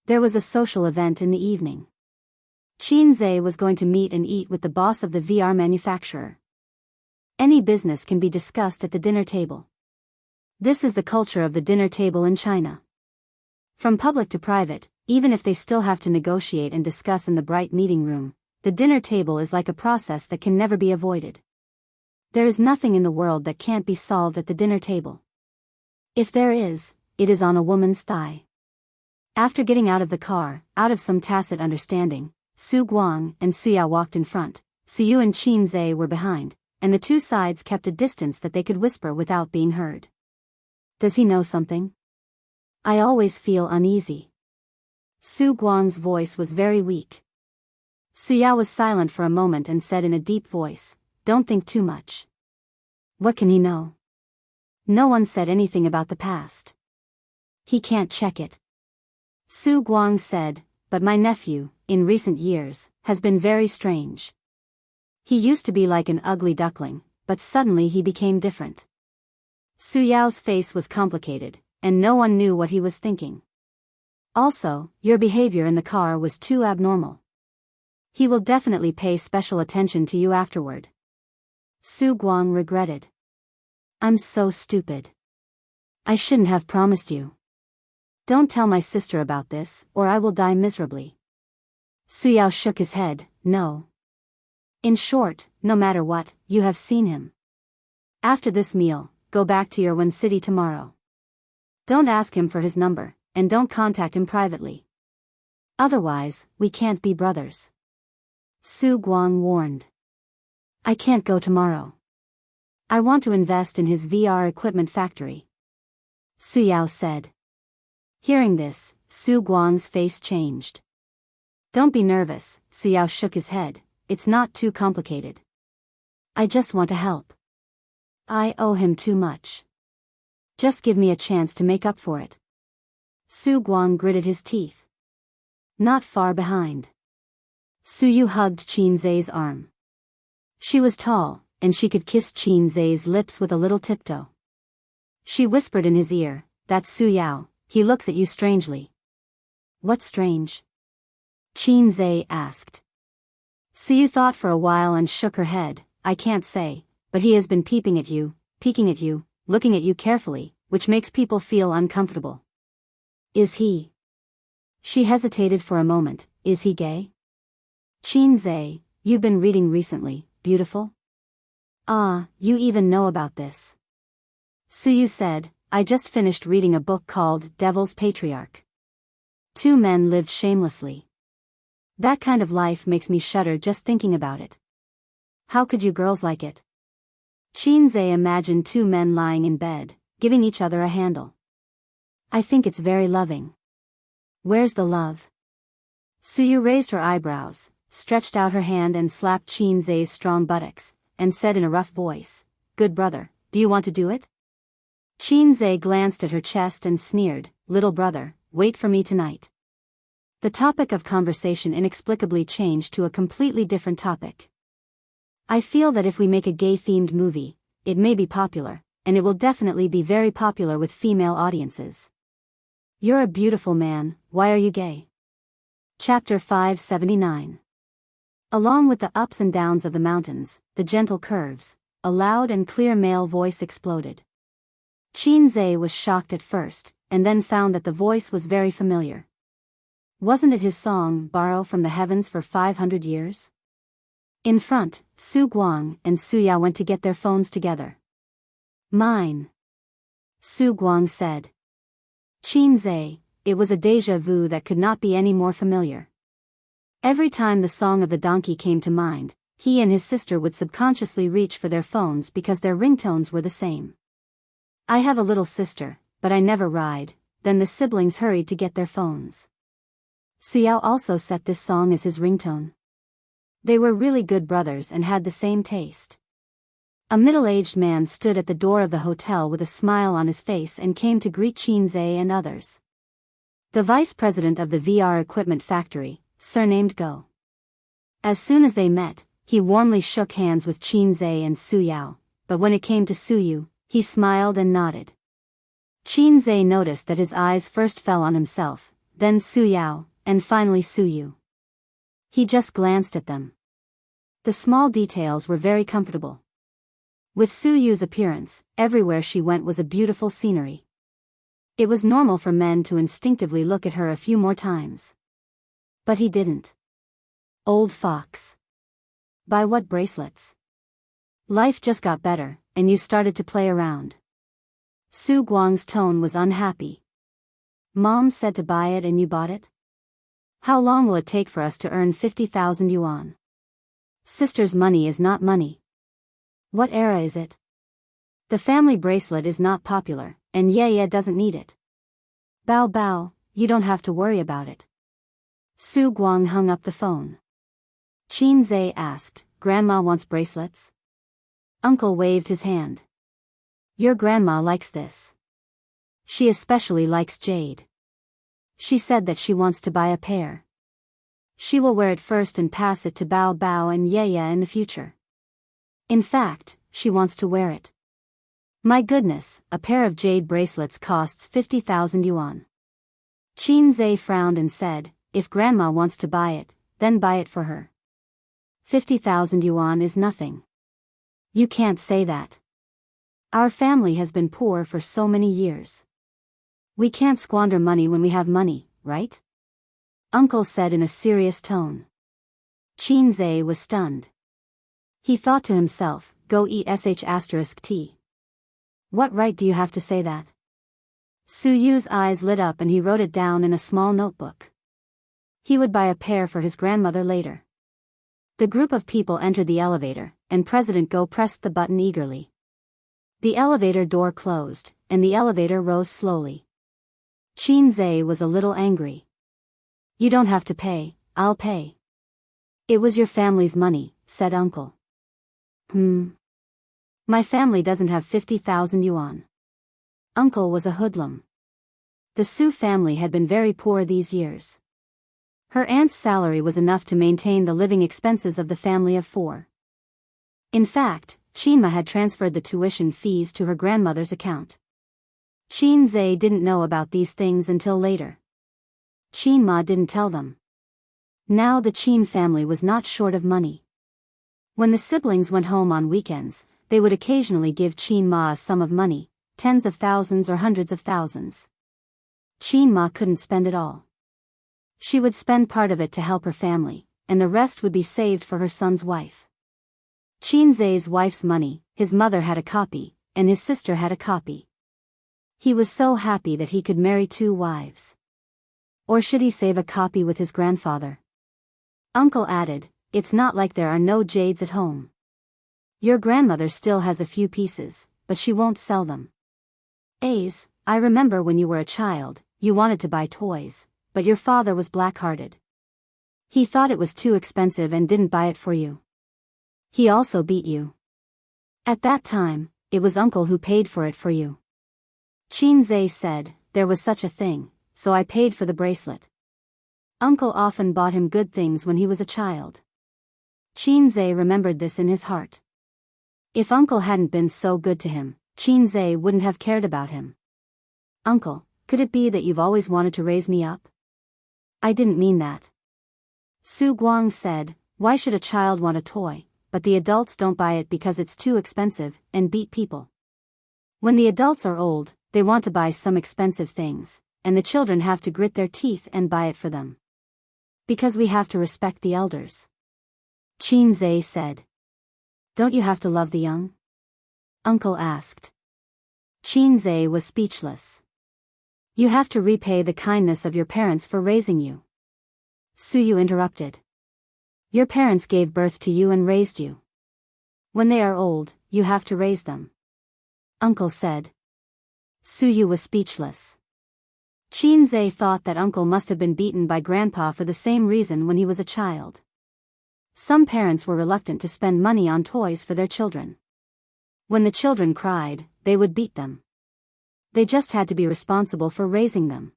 A: There was a social event in the evening. Qin Zhe was going to meet and eat with the boss of the VR manufacturer. Any business can be discussed at the dinner table. This is the culture of the dinner table in China. From public to private, even if they still have to negotiate and discuss in the bright meeting room, the dinner table is like a process that can never be avoided. There is nothing in the world that can't be solved at the dinner table. If there is, it is on a woman's thigh. After getting out of the car, out of some tacit understanding, Su Guang and Su Yao walked in front, Su Yu and Qin Zhe were behind, and the two sides kept a distance that they could whisper without being heard. Does he know something? I always feel uneasy. Su Guang's voice was very weak. Su Yao was silent for a moment and said in a deep voice, "Don't think too much." What can he know? No one said anything about the past. He can't check it. Su Guang said, "But my nephew, in recent years, has been very strange. He used to be like an ugly duckling, but suddenly he became different." Su Yao's face was complicated, and no one knew what he was thinking. Also, your behavior in the car was too abnormal. He will definitely pay special attention to you afterward. Su Guang regretted. I'm so stupid. I shouldn't have promised you. Don't tell my sister about this, or I will die miserably. Su Yao shook his head, no. In short, no matter what, you have seen him. After this meal, go back to your Wen city tomorrow. Don't ask him for his number, and don't contact him privately. Otherwise, we can't be brothers. Su Guang warned. I can't go tomorrow. I want to invest in his VR equipment factory. Su Yao said. Hearing this, Su Guang's face changed. Don't be nervous, Su Yao shook his head, it's not too complicated. I just want to help. I owe him too much. Just give me a chance to make up for it. Su Guang gritted his teeth. Not far behind. Su Yu hugged Qin Zai's arm. She was tall, and she could kiss Qin Zai's lips with a little tiptoe. She whispered in his ear, That's Su Yao, he looks at you strangely. What strange? Qin Zai asked. Su Yu thought for a while and shook her head, I can't say, but he has been peeking at you, looking at you carefully, which makes people feel uncomfortable. Is he? She hesitated for a moment, is he gay? Qin Zai, you've been reading recently, beautiful? Ah, you even know about this. Su Yu said, I just finished reading a book called Devil's Patriarch. 2 men lived shamelessly. That kind of life makes me shudder just thinking about it. How could you girls like it? Qin Zai imagined 2 men lying in bed, giving each other a handle. I think it's very loving. Where's the love? Su Yu raised her eyebrows, stretched out her hand and slapped Qin Zai's strong buttocks, and said in a rough voice, Good brother, do you want to do it? Qin Zai glanced at her chest and sneered, Little brother, wait for me tonight. The topic of conversation inexplicably changed to a completely different topic. I feel that if we make a gay-themed movie, it may be popular, and it will definitely be very popular with female audiences. You're a beautiful man, why are you gay? Chapter 579. Along with the ups and downs of the mountains, the gentle curves, a loud and clear male voice exploded. Qin Zai was shocked at first, and then found that the voice was very familiar. Wasn't it his song, Borrow from the Heavens for 500 Years? In front, Su Guang and Su Yao went to get their phones together. Mine. Su Guang said. Qin Zai, it was a déjà vu that could not be any more familiar. Every time the song of the donkey came to mind, he and his sister would subconsciously reach for their phones because their ringtones were the same. I have a little sister, but I never ride, then the siblings hurried to get their phones. Su Yao also set this song as his ringtone. They were really good brothers and had the same taste. A middle-aged man stood at the door of the hotel with a smile on his face and came to greet Qin Zai and others. The vice president of the VR equipment factory, surnamed Go. As soon as they met, he warmly shook hands with Qin Zai and Su Yao, but when it came to Su Yu, he smiled and nodded. Qin Zai noticed that his eyes first fell on himself, then Su Yao, and finally Su Yu. He just glanced at them. The small details were very comfortable. With Su Yu's appearance, everywhere she went was a beautiful scenery. It was normal for men to instinctively look at her a few more times. But he didn't. Old fox. Buy what bracelets? Life just got better, and you started to play around. Su Guang's tone was unhappy. Mom said to buy it and you bought it? How long will it take for us to earn 50,000 yuan? Sister's money is not money. What era is it? The family bracelet is not popular, and Ye doesn't need it. Bao Bao, you don't have to worry about it. Su Guang hung up the phone. Qin Zai asked, Grandma wants bracelets? Uncle waved his hand. Your grandma likes this. She especially likes jade. She said that she wants to buy a pair. She will wear it first and pass it to Bao Bao and Ye in the future. In fact, she wants to wear it. My goodness, a pair of jade bracelets costs 50,000 yuan. Qin Zai frowned and said, if Grandma wants to buy it, then buy it for her. 50,000 yuan is nothing. You can't say that. Our family has been poor for so many years. We can't squander money when we have money, right? Uncle said in a serious tone. Qin Zai was stunned. He thought to himself, go eat sh*t. What right do you have to say that? Su Yu's eyes lit up and he wrote it down in a small notebook. He would buy a pair for his grandmother later. The group of people entered the elevator, and President Go pressed the button eagerly. The elevator door closed, and the elevator rose slowly. Qin Zhe was a little angry. "You don't have to pay, I'll pay." "It was your family's money," said Uncle. My family doesn't have 50,000 yuan. Uncle was a hoodlum. The Su family had been very poor these years. Her aunt's salary was enough to maintain the living expenses of the family of 4. In fact, Qinma had transferred the tuition fees to her grandmother's account. Qin Zhe didn't know about these things until later. Qinma didn't tell them. Now the Qin family was not short of money. When the siblings went home on weekends, they would occasionally give Qinma a sum of money, tens of thousands or hundreds of thousands. Qinma couldn't spend it all. She would spend part of it to help her family, and the rest would be saved for her son's wife. Qin Zhe's wife's money, his mother had a copy, and his sister had a copy. He was so happy that he could marry 2 wives. Or should he save a copy with his grandfather? Uncle added, "It's not like there are no jades at home. Your grandmother still has a few pieces, but she won't sell them. Ace, I remember when you were a child, you wanted to buy toys, but your father was black-hearted. He thought it was too expensive and didn't buy it for you. He also beat you. At that time, it was Uncle who paid for it for you." Qin Zhe said, "There was such a thing, so I paid for the bracelet." Uncle often bought him good things when he was a child. Qin Zhe remembered this in his heart. If Uncle hadn't been so good to him, Qin Zhe wouldn't have cared about him. "Uncle, could it be that you've always wanted to raise me up?" "I didn't mean that." Su Guang said, "Why should a child want a toy, but the adults don't buy it because it's too expensive, and beat people? When the adults are old, they want to buy some expensive things, and the children have to grit their teeth and buy it for them. Because we have to respect the elders." Qin Zhe said. "Don't you have to love the young?" Uncle asked. Qin Zhe was speechless. "You have to repay the kindness of your parents for raising you." Su Yu interrupted. "Your parents gave birth to you and raised you. When they are old, you have to raise them," Uncle said. Su Yu was speechless. Qin Zhe thought that Uncle must have been beaten by Grandpa for the same reason when he was a child. Some parents were reluctant to spend money on toys for their children. When the children cried, they would beat them. They just had to be responsible for raising them.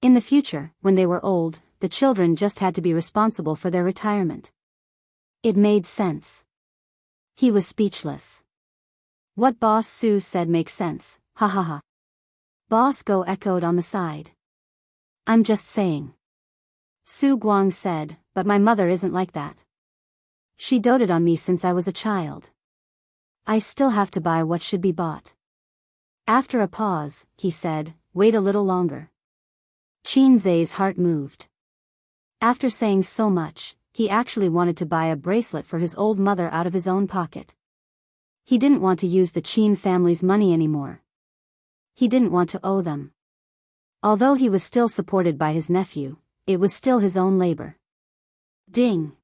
A: In the future, when they were old, the children just had to be responsible for their retirement. It made sense. He was speechless. "What Boss Su said makes sense, ha ha ha." Boss Go echoed on the side. "I'm just saying." Su Guang said, "But my mother isn't like that. She doted on me since I was a child. I still have to buy what should be bought." After a pause, he said, "Wait a little longer." Qin Zhe's heart moved. After saying so much, he actually wanted to buy a bracelet for his old mother out of his own pocket. He didn't want to use the Qin family's money anymore. He didn't want to owe them. Although he was still supported by his nephew, it was still his own labor. Ding!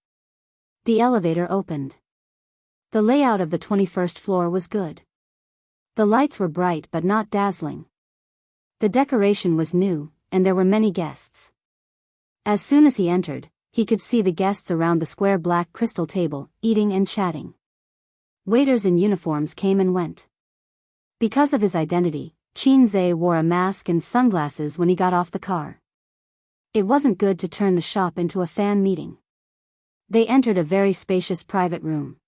A: The elevator opened. The layout of the 21st floor was good. The lights were bright but not dazzling. The decoration was new, and there were many guests. As soon as he entered, he could see the guests around the square black crystal table, eating and chatting. Waiters in uniforms came and went. Because of his identity, Qin Zhe wore a mask and sunglasses when he got off the car. It wasn't good to turn the shop into a fan meeting. They entered a very spacious private room.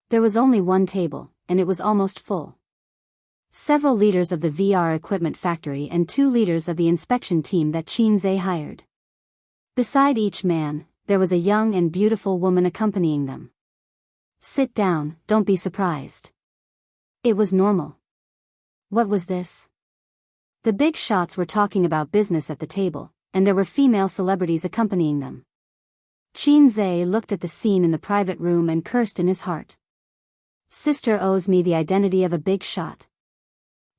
A: There was only one table, and it was almost full. Several leaders of the VR equipment factory and 2 leaders of the inspection team that Qin Zhe hired. Beside each man, there was a young and beautiful woman accompanying them. "Sit down, don't be surprised." It was normal. What was this? The big shots were talking about business at the table, and there were female celebrities accompanying them. Qin Zhe looked at the scene in the private room and cursed in his heart. Sister owes me the identity of a big shot.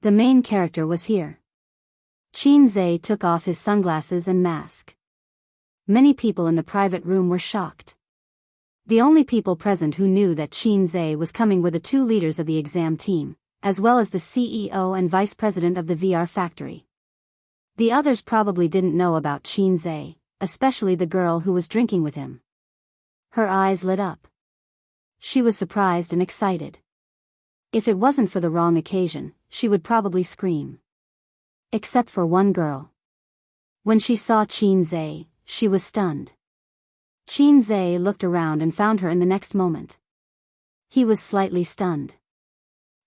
A: The main character was here. Qin Zhe took off his sunglasses and mask. Many people in the private room were shocked. The only people present who knew that Qin Zhe was coming were the two leaders of the exam team, as well as the CEO and vice president of the VR factory. The others probably didn't know about Qin Zhe, especially the girl who was drinking with him. Her eyes lit up. She was surprised and excited. If it wasn't for the wrong occasion, she would probably scream. Except for one girl. When she saw Qin Zhe, she was stunned. Qin Zhe looked around and found her in the next moment. He was slightly stunned.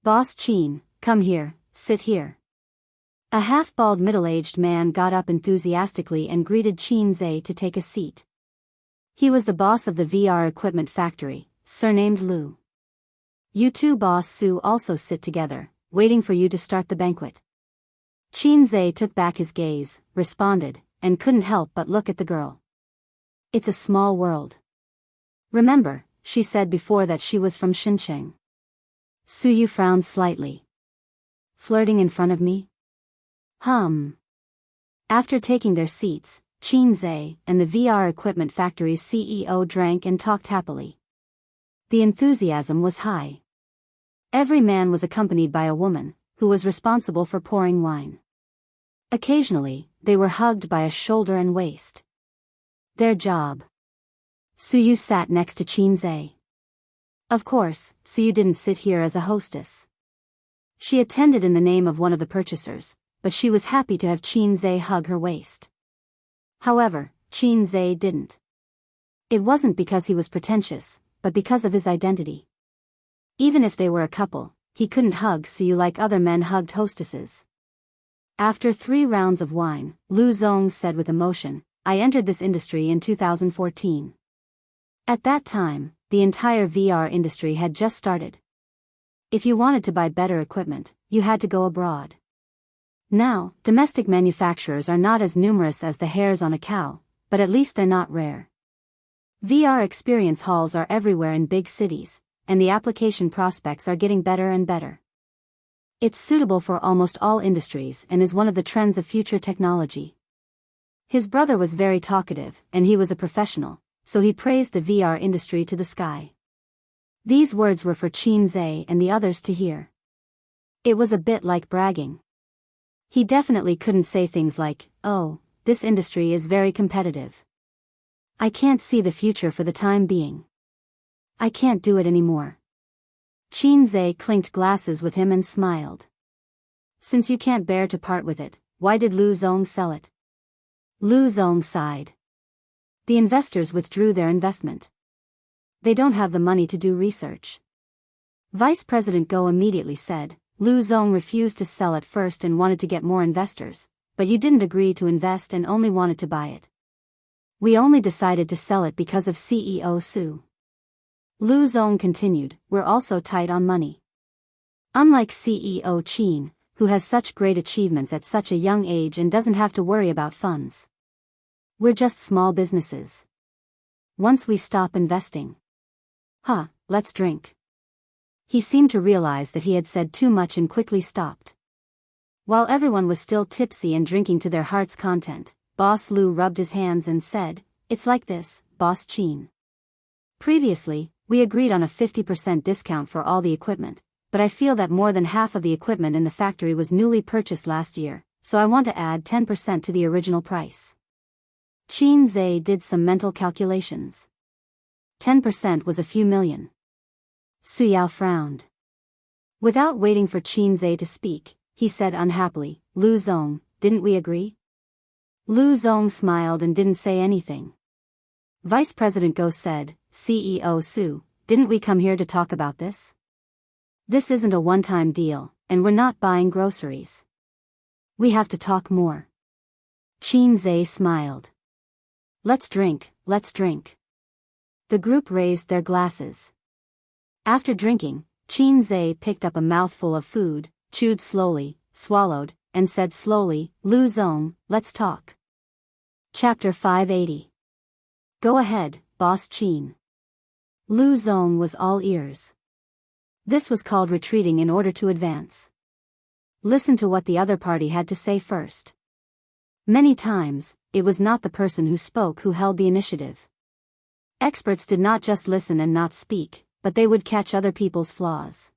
A: "Boss Qin, come here, sit here." A half-bald middle-aged man got up enthusiastically and greeted Qin Zhe to take a seat. He was the boss of the VR equipment factory, surnamed Lu. "You two, Boss Su, also sit together, waiting for you to start the banquet." Qin Zhe took back his gaze, responded, and couldn't help but look at the girl. "It's a small world. Remember, she said before that she was from Shenzhen." Su Yu frowned slightly. "Flirting in front of me?" After taking their seats, Qin Zhe and the VR equipment factory's CEO drank and talked happily. The enthusiasm was high. Every man was accompanied by a woman, who was responsible for pouring wine. Occasionally, they were hugged by a shoulder and waist. Their job. Su Yu sat next to Qin Zhe. Of course, Su Yu didn't sit here as a hostess. She attended in the name of one of the purchasers, but she was happy to have Qin Zhe hug her waist. However, Qin Zhe didn't. It wasn't because he was pretentious, but because of his identity. Even if they were a couple, he couldn't hug Su Yu like other men hugged hostesses. After 3 rounds of wine, Lu Zong said with emotion, "I entered this industry in 2014. At that time, the entire VR industry had just started. If you wanted to buy better equipment, you had to go abroad. Now, domestic manufacturers are not as numerous as the hairs on a cow, but at least they're not rare. VR experience halls are everywhere in big cities, and the application prospects are getting better and better. It's suitable for almost all industries and is one of the trends of future technology." His brother was very talkative, and he was a professional, so he praised the VR industry to the sky. These words were for Qin Zhe and the others to hear. It was a bit like bragging. He definitely couldn't say things like, "Oh, this industry is very competitive. I can't see the future for the time being. I can't do it anymore." Qin Zhe clinked glasses with him and smiled. "Since you can't bear to part with it, why did Lu Zong sell it?" Lu Zong sighed. "The investors withdrew their investment. They don't have the money to do research." Vice President Go immediately said, "Lu Zong refused to sell at first and wanted to get more investors, but you didn't agree to invest and only wanted to buy it. We only decided to sell it because of CEO Su." Lu Zong continued, "We're also tight on money. Unlike CEO Qin, who has such great achievements at such a young age and doesn't have to worry about funds. We're just small businesses. Once we stop investing. Let's drink." He seemed to realize that he had said too much and quickly stopped. While everyone was still tipsy and drinking to their heart's content, Boss Lu rubbed his hands and said, "It's like this, Boss Qin. Previously, we agreed on a 50% discount for all the equipment, but I feel that more than half of the equipment in the factory was newly purchased last year, so I want to add 10% to the original price." Qin Zhe did some mental calculations. 10% was a few million. Su Yao frowned. Without waiting for Qin Zhe to speak, he said unhappily, "Lu Zong, didn't we agree?" Lu Zong smiled and didn't say anything. Vice President Go said, "CEO Su, didn't we come here to talk about this? This isn't a one-time deal, and we're not buying groceries. We have to talk more." Qin Zhe smiled. Let's drink." The group raised their glasses. After drinking, Qin Zhe picked up a mouthful of food, chewed slowly, swallowed, and said slowly, "Lu Zong, let's talk." Chapter 580. Go ahead, Boss Qin. Lu Zong was all ears. This was called retreating in order to advance. Listen to what the other party had to say first. Many times, it was not the person who spoke who held the initiative. Experts did not just listen and not speak, but they would catch other people's flaws.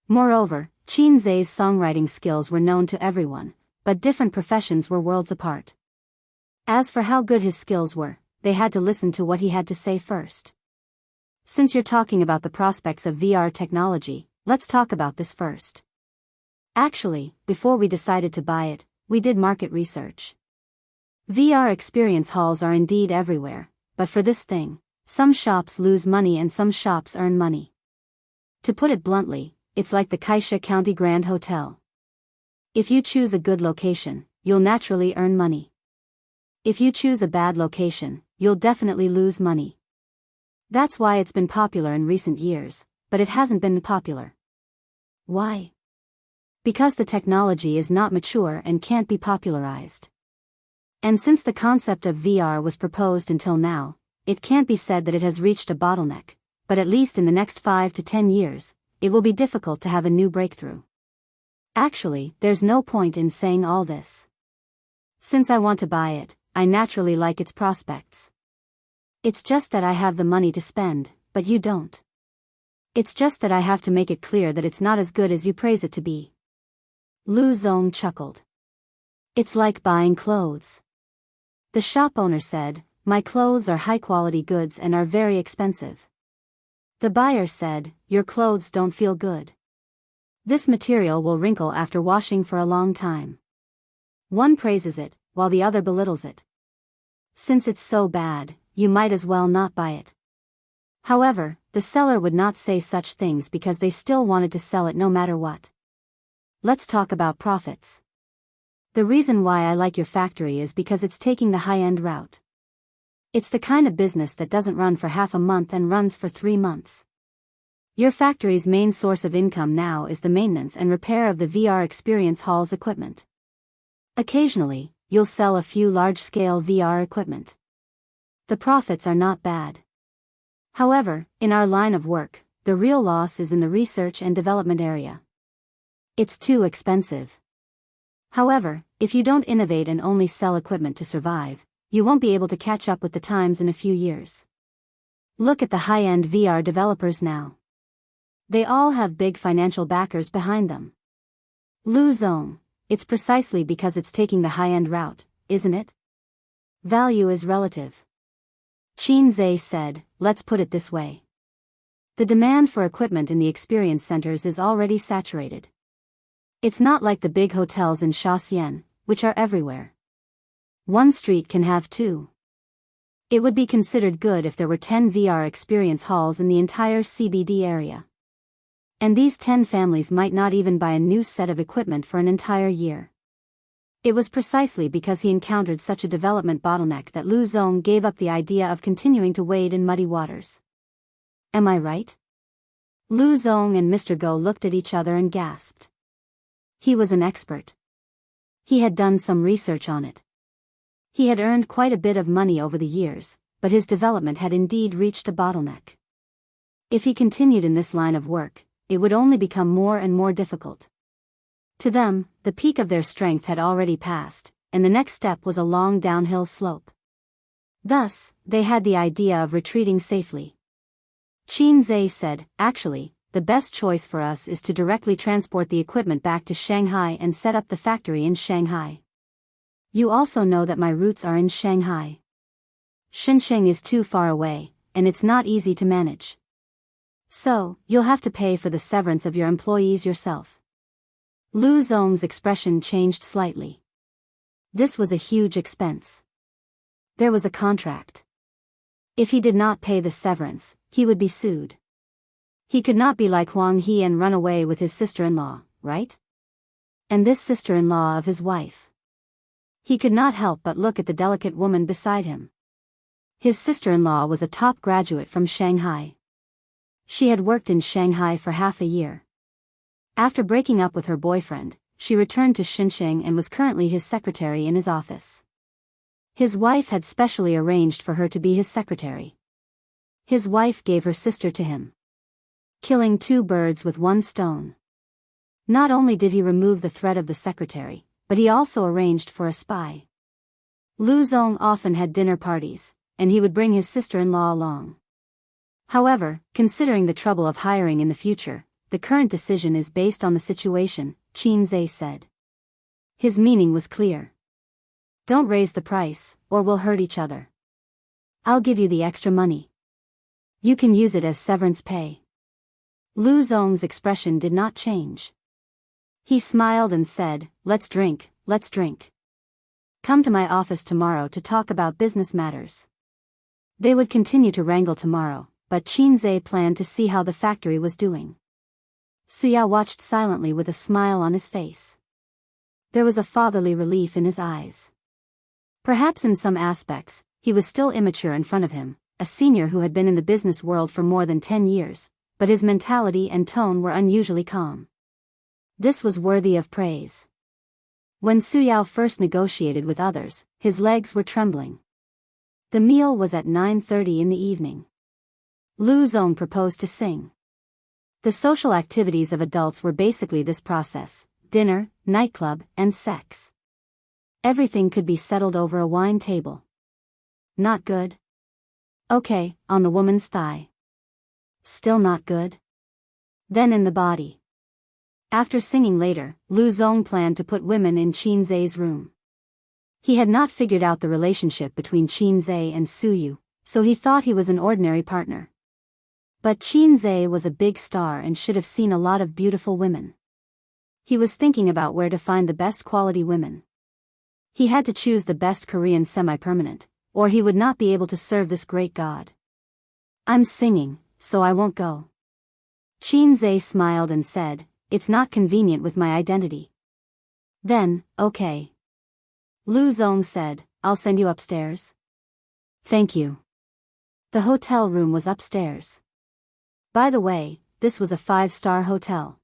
A: Moreover, Qin Zai's songwriting skills were known to everyone, but different professions were worlds apart. As for how good his skills were, they had to listen to what he had to say first. Since you're talking about the prospects of VR technology, let's talk about this first. Actually, before we decided to buy it, we did market research. VR experience halls are indeed everywhere, but for this thing, some shops lose money and some shops earn money. To put it bluntly, it's like the Kaisha County Grand Hotel. If you choose a good location, you'll naturally earn money. If you choose a bad location, you'll definitely lose money. That's why it's been popular in recent years, but it hasn't been popular. Why? Because the technology is not mature and can't be popularized. And since the concept of VR was proposed until now, it can't be said that it has reached a bottleneck, but at least in the next 5 to 10 years, it will be difficult to have a new breakthrough. Actually, there's no point in saying all this. Since I want to buy it, I naturally like its prospects. It's just that I have the money to spend, but you don't. It's just that I have to make it clear that it's not as good as you praise it to be. Lu Zong chuckled. It's like buying clothes. The shop owner said, my clothes are high-quality goods and are very expensive. The buyer said, your clothes don't feel good. This material will wrinkle after washing for a long time. One praises it, while the other belittles it. Since it's so bad, you might as well not buy it. However, the seller would not say such things because they still wanted to sell it no matter what. Let's talk about profits. The reason why I like your factory is because it's taking the high-end route. It's the kind of business that doesn't run for half a month and runs for 3 months. Your factory's main source of income now is the maintenance and repair of the VR experience hall's equipment. Occasionally, you'll sell a few large-scale VR equipment. The profits are not bad. However, in our line of work, the real loss is in the research and development area. It's too expensive. However, if you don't innovate and only sell equipment to survive, you won't be able to catch up with the times in a few years. Look at the high-end VR developers now. They all have big financial backers behind them. Lu Zong, it's precisely because it's taking the high-end route, isn't it? Value is relative. Qin Zai said, let's put it this way. The demand for equipment in the experience centers is already saturated. It's not like the big hotels in Shaxian, which are everywhere. One street can have 2. It would be considered good if there were 10 VR experience halls in the entire CBD area. And these 10 families might not even buy a new set of equipment for an entire year. It was precisely because he encountered such a development bottleneck that Lu Zong gave up the idea of continuing to wade in muddy waters. Am I right? Lu Zong and Mr. Go looked at each other and gasped. He was an expert. He had done some research on it. He had earned quite a bit of money over the years, but his development had indeed reached a bottleneck. If he continued in this line of work, it would only become more and more difficult. To them, the peak of their strength had already passed, and the next step was a long downhill slope. Thus, they had the idea of retreating safely. Qin Zai said, actually, the best choice for us is to directly transport the equipment back to Shanghai and set up the factory in Shanghai. You also know that my roots are in Shanghai. Shenzhen is too far away, and it's not easy to manage. So, you'll have to pay for the severance of your employees yourself. Lu Zong's expression changed slightly. This was a huge expense. There was a contract. If he did not pay the severance, he would be sued. He could not be like Huang He and run away with his sister-in-law, right? And this sister-in-law of his wife. He could not help but look at the delicate woman beside him. His sister-in-law was a top graduate from Shanghai. She had worked in Shanghai for half a year. After breaking up with her boyfriend, she returned to Shenzhen and was currently his secretary in his office. His wife had specially arranged for her to be his secretary. His wife gave her sister to him. Killing 2 birds with 1 stone. Not only did he remove the threat of the secretary, but he also arranged for a spy. Lu Zong often had dinner parties, and he would bring his sister-in-law along. However, considering the trouble of hiring in the future, the current decision is based on the situation, Qin Zhe said. His meaning was clear. Don't raise the price, or we'll hurt each other. I'll give you the extra money. You can use it as severance pay. Lu Zong's expression did not change. He smiled and said, let's drink, let's drink. Come to my office tomorrow to talk about business matters. They would continue to wrangle tomorrow, but Qin Zhe planned to see how the factory was doing. Suya watched silently with a smile on his face. There was a fatherly relief in his eyes. Perhaps in some aspects, he was still immature in front of him, a senior who had been in the business world for more than 10 years, but his mentality and tone were unusually calm. This was worthy of praise. When Suyao first negotiated with others, his legs were trembling. The meal was at 9:30 in the evening. Lu Zong proposed to sing. The social activities of adults were basically this process: dinner, nightclub, and sex. Everything could be settled over a wine table. Not good? Okay, on the woman's thigh. Still not good? Then in the body. After singing later, Lu Zong planned to put women in Qin Zhe's room. He had not figured out the relationship between Qin Zhe and Suyu, so he thought he was an ordinary partner. But Qin Zhe was a big star and should have seen a lot of beautiful women. He was thinking about where to find the best quality women. He had to choose the best Korean semi-permanent, or he would not be able to serve this great god. I'm singing, so I won't go. Qin Zhe smiled and said, it's not convenient with my identity. Then, okay. Lu Zong said, I'll send you upstairs. Thank you. The hotel room was upstairs. By the way, this was a 5-star hotel.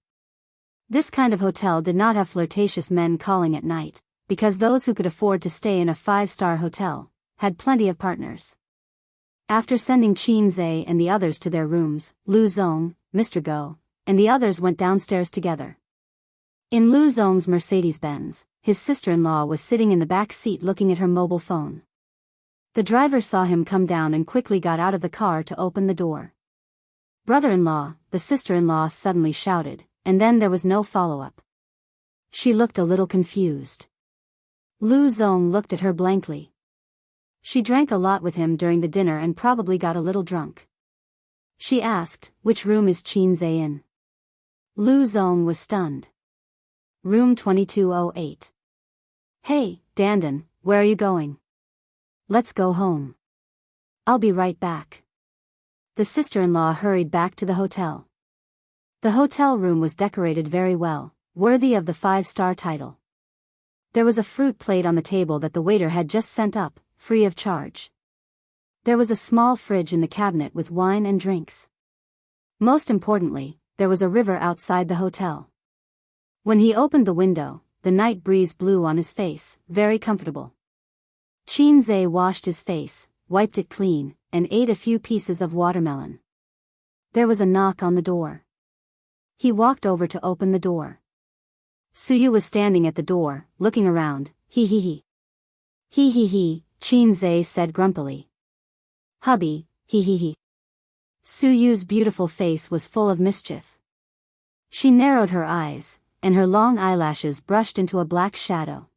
A: This kind of hotel did not have flirtatious men calling at night, because those who could afford to stay in a 5-star hotel had plenty of partners. After sending Qin Zhe and the others to their rooms, Lu Zong, Mr. Go, and the others went downstairs together. In Lu Zong's Mercedes-Benz, his sister-in-law was sitting in the back seat looking at her mobile phone. The driver saw him come down and quickly got out of the car to open the door. Brother-in-law, the sister-in-law suddenly shouted, and then there was no follow-up. She looked a little confused. Lu Zong looked at her blankly. She drank a lot with him during the dinner and probably got a little drunk. She asked, which room is Qin Zhe in? Lu Zong was stunned. Room 2208. Hey, Dandan, where are you going? Let's go home. I'll be right back. The sister-in-law hurried back to the hotel. The hotel room was decorated very well, worthy of the 5-star title. There was a fruit plate on the table that the waiter had just sent up, free of charge. There was a small fridge in the cabinet with wine and drinks. Most importantly, there was a river outside the hotel. When he opened the window, the night breeze blew on his face, very comfortable. Qin Zhe washed his face, wiped it clean, and ate a few pieces of watermelon. There was a knock on the door. He walked over to open the door. Suyu was standing at the door, looking around. He, Qin Zhe said grumpily. Hubby, he. Suyu's beautiful face was full of mischief. She narrowed her eyes, and her long eyelashes brushed into a black shadow.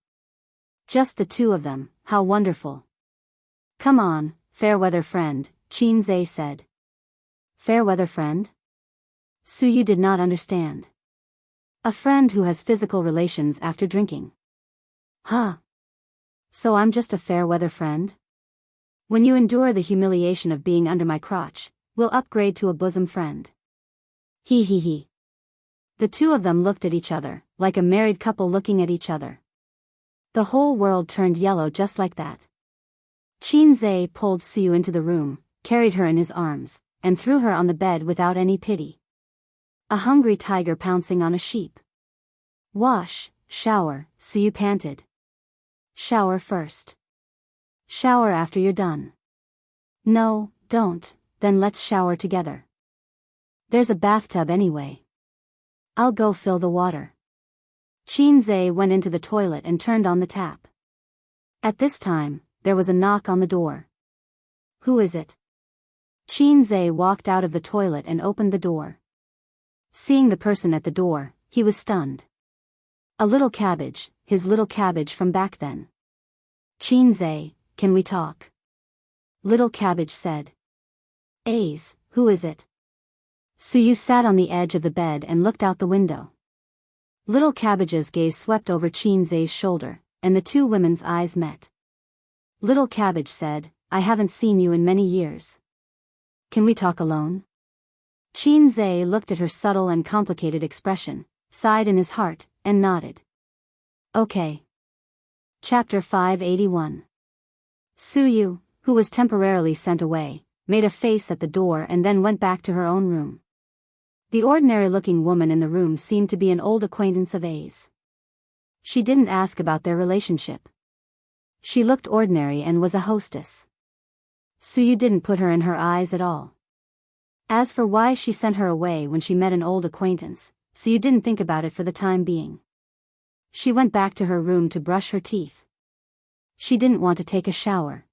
A: Just the two of them, how wonderful. Come on, fair-weather friend, Qin Zhe said. Fair-weather friend? Suyu did not understand. A friend who has physical relations after drinking. Huh. So I'm just a fair-weather friend? When you endure the humiliation of being under my crotch, we'll upgrade to a bosom friend. He. The two of them looked at each other, like a married couple looking at each other. The whole world turned yellow just like that. Qin Zhe pulled Suyu into the room, carried her in his arms, and threw her on the bed without any pity. A hungry tiger pouncing on a sheep. Wash, shower, Suyu panted. Shower first. Shower after you're done. No, don't, then let's shower together. There's a bathtub anyway. I'll go fill the water. Qin Zhe went into the toilet and turned on the tap. At this time, there was a knock on the door. who is it? Qin Zhe walked out of the toilet and opened the door. Seeing the person at the door, he was stunned. A little cabbage, his little cabbage from back then. Qin Zhe, can we talk? Little cabbage said. Aze, who is it? Suyu sat on the edge of the bed and looked out the window. Little cabbage's gaze swept over Qin Zhe's shoulder, and the two women's eyes met. Little cabbage said, I haven't seen you in many years. Can we talk alone? Qin Zhe looked at her subtle and complicated expression, sighed in his heart, and nodded. Okay. Chapter 581. Suyu, who was temporarily sent away, made a face at the door and then went back to her own room. The ordinary-looking woman in the room seemed to be an old acquaintance of A's. She didn't ask about their relationship. She looked ordinary and was a hostess. Suyu didn't put her in her eyes at all. As for why she sent her away when she met an old acquaintance, Suyu didn't think about it for the time being. She went back to her room to brush her teeth. She didn't want to take a shower.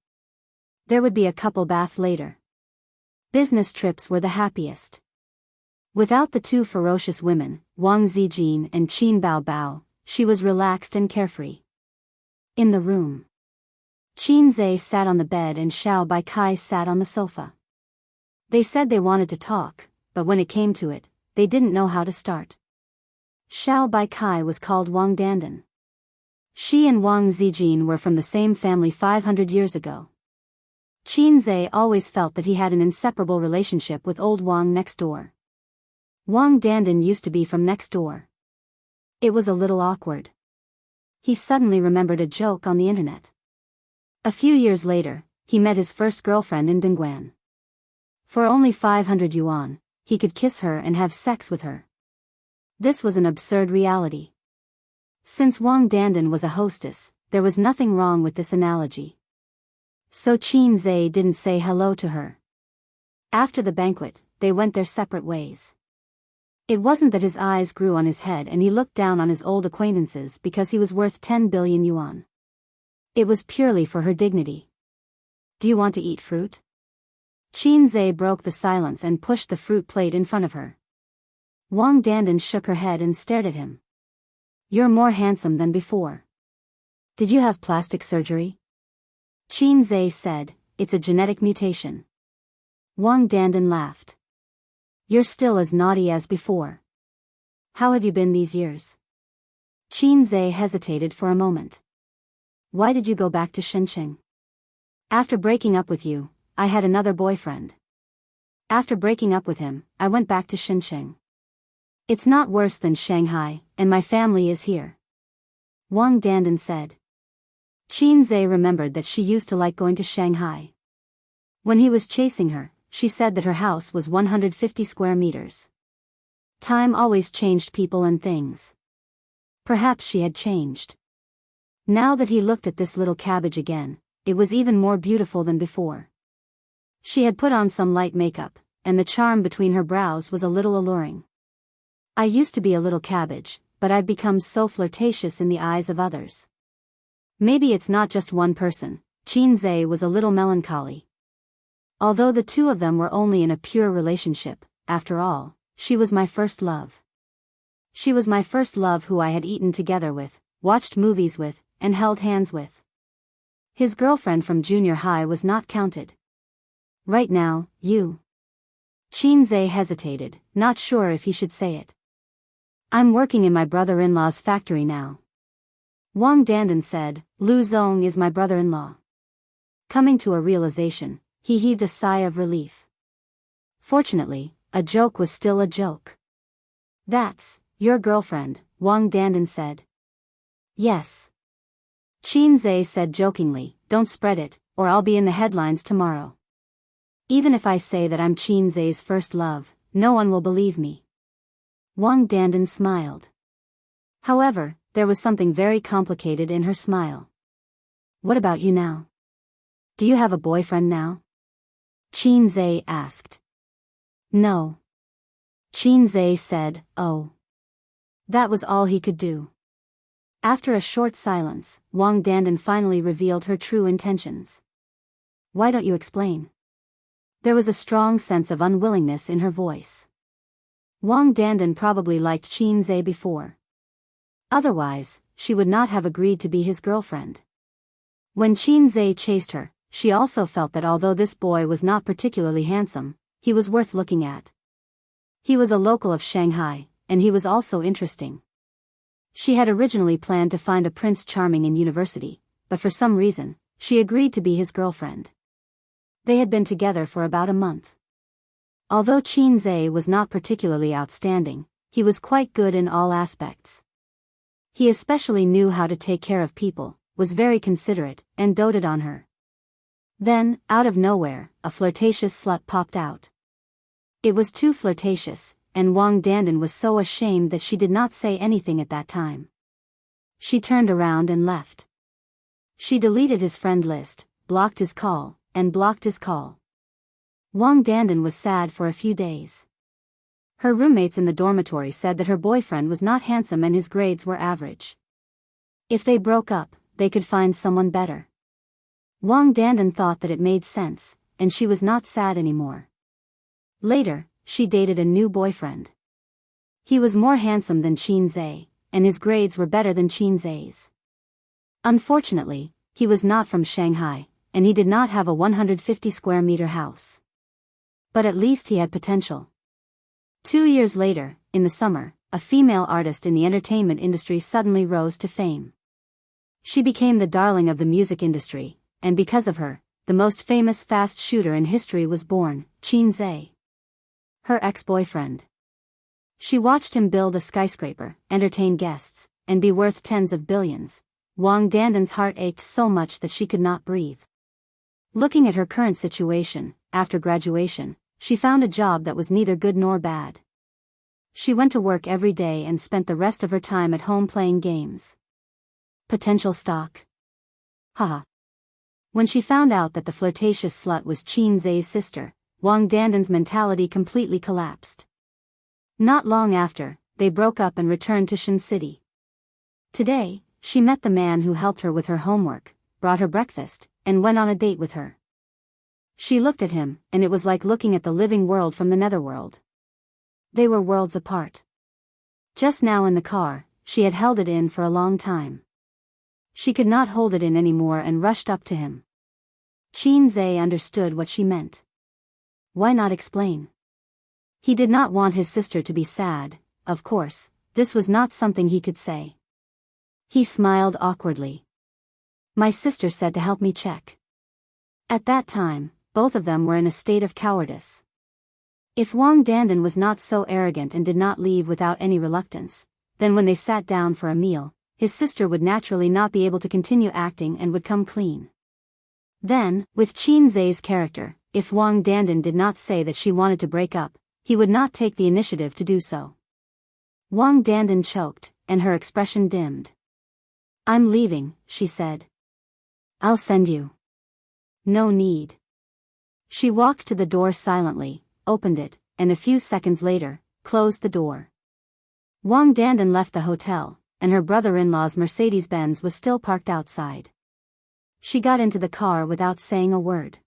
A: There would be a couple bath later. Business trips were the happiest. Without the two ferocious women, Wang Zijin and Qin Baobao, she was relaxed and carefree. In the room, Qin Zhe sat on the bed and Xiao Baikai sat on the sofa. They said they wanted to talk, but when it came to it, they didn't know how to start. Xiao Baikai was called Wang Dandan. She and Wang Zijin were from the same family 500 years ago. Qin Zhe always felt that he had an inseparable relationship with old Wang next door. Wang Dandan used to be from next door. It was a little awkward. He suddenly remembered a joke on the internet. A few years later, he met his first girlfriend in Dongguan. For only 500 yuan, he could kiss her and have sex with her. This was an absurd reality. Since Wang Dandan was a hostess, there was nothing wrong with this analogy. So Qin Zhe didn't say hello to her. After the banquet, they went their separate ways. It wasn't that his eyes grew on his head and he looked down on his old acquaintances because he was worth 10 billion yuan. It was purely for her dignity. Do you want to eat fruit? Qin Zhe broke the silence and pushed the fruit plate in front of her. Wang Dandan shook her head and stared at him. You're more handsome than before. Did you have plastic surgery? Qin Zhe said, it's a genetic mutation. Wang Dandan laughed. You're still as naughty as before. How have you been these years? Qin Zhe hesitated for a moment. Why did you go back to Shenzhen? After breaking up with you, I had another boyfriend. After breaking up with him, I went back to Shenzhen. It's not worse than Shanghai, and my family is here. Wang Dandan said. Qin Zhe remembered that she used to like going to Shanghai. When he was chasing her, she said that her house was 150 square meters. Time always changed people and things. Perhaps she had changed. Now that he looked at this little cabbage again, it was even more beautiful than before. She had put on some light makeup, and the charm between her brows was a little alluring. I used to be a little cabbage, but I've become so flirtatious in the eyes of others. Maybe it's not just one person. Qin Zhe was a little melancholy. Although the two of them were only in a pure relationship, after all, she was my first love. She was my first love who I had eaten together with, watched movies with, and held hands with. His girlfriend from junior high was not counted. Right now, you. Qin Zhe hesitated, not sure if he should say it. I'm working in my brother-in-law's factory now. Wang Dandan said, Lu Zong is my brother-in-law. Coming to a realization, he heaved a sigh of relief. Fortunately, a joke was still a joke. That's your girlfriend, Wang Dandan said. Yes. Qin Zhe said jokingly, don't spread it, or I'll be in the headlines tomorrow. Even if I say that I'm Qin Zhe's first love, no one will believe me. Wang Dandan smiled. However, there was something very complicated in her smile. What about you now? Do you have a boyfriend now? Qin Zhe asked. No. Qin Zhe said, oh. That was all he could do. After a short silence, Wang Dandan finally revealed her true intentions. Why don't you explain? There was a strong sense of unwillingness in her voice. Wang Dandan probably liked Qin Zhe before. Otherwise, she would not have agreed to be his girlfriend. When Qin Zhe chased her, she also felt that although this boy was not particularly handsome, he was worth looking at. He was a local of Shanghai, and he was also interesting. She had originally planned to find a Prince Charming in university, but for some reason, she agreed to be his girlfriend. They had been together for about a month. Although Qin Zhe was not particularly outstanding, he was quite good in all aspects. He especially knew how to take care of people, was very considerate, and doted on her. Then, out of nowhere, a flirtatious slut popped out. It was too flirtatious, and Wang Dandan was so ashamed that she did not say anything at that time. She turned around and left. She deleted his friend list, blocked his call, and blocked his call. Wang Dandan was sad for a few days. Her roommates in the dormitory said that her boyfriend was not handsome and his grades were average. If they broke up, they could find someone better. Wang Dandan thought that it made sense, and she was not sad anymore. Later, she dated a new boyfriend. He was more handsome than Qin Zhe, and his grades were better than Qin Zhe's. Unfortunately, he was not from Shanghai, and he did not have a 150 square meter house. But at least he had potential. 2 years later, in the summer, a female artist in the entertainment industry suddenly rose to fame. She became the darling of the music industry, and because of her, the most famous fast shooter in history was born, Qin Zhe. Her ex-boyfriend. She watched him build a skyscraper, entertain guests, and be worth tens of billions. Wang Dandan's heart ached so much that she could not breathe. Looking at her current situation, after graduation, she found a job that was neither good nor bad. She went to work every day and spent the rest of her time at home playing games. Potential stock. Haha. When she found out that the flirtatious slut was Qin Zhe's sister, Wang Dandan's mentality completely collapsed. Not long after, they broke up and returned to Shan City. Today, she met the man who helped her with her homework, brought her breakfast, and went on a date with her. She looked at him, and it was like looking at the living world from the netherworld. They were worlds apart. Just now in the car, she had held it in for a long time. She could not hold it in anymore and rushed up to him. Qin Zhe understood what she meant. Why not explain? He did not want his sister to be sad, of course, this was not something he could say. He smiled awkwardly. My sister said to help me check. At that time, both of them were in a state of cowardice. If Wang Dandan was not so arrogant and did not leave without any reluctance, then when they sat down for a meal, his sister would naturally not be able to continue acting and would come clean. Then, with Qin Zhe's character, if Wang Dandan did not say that she wanted to break up, he would not take the initiative to do so. Wang Dandan choked, and her expression dimmed. I'm leaving, she said. I'll send you. No need. She walked to the door silently, opened it, and a few seconds later, closed the door. Wang Dandan left the hotel, and her brother-in-law's Mercedes-Benz was still parked outside. She got into the car without saying a word.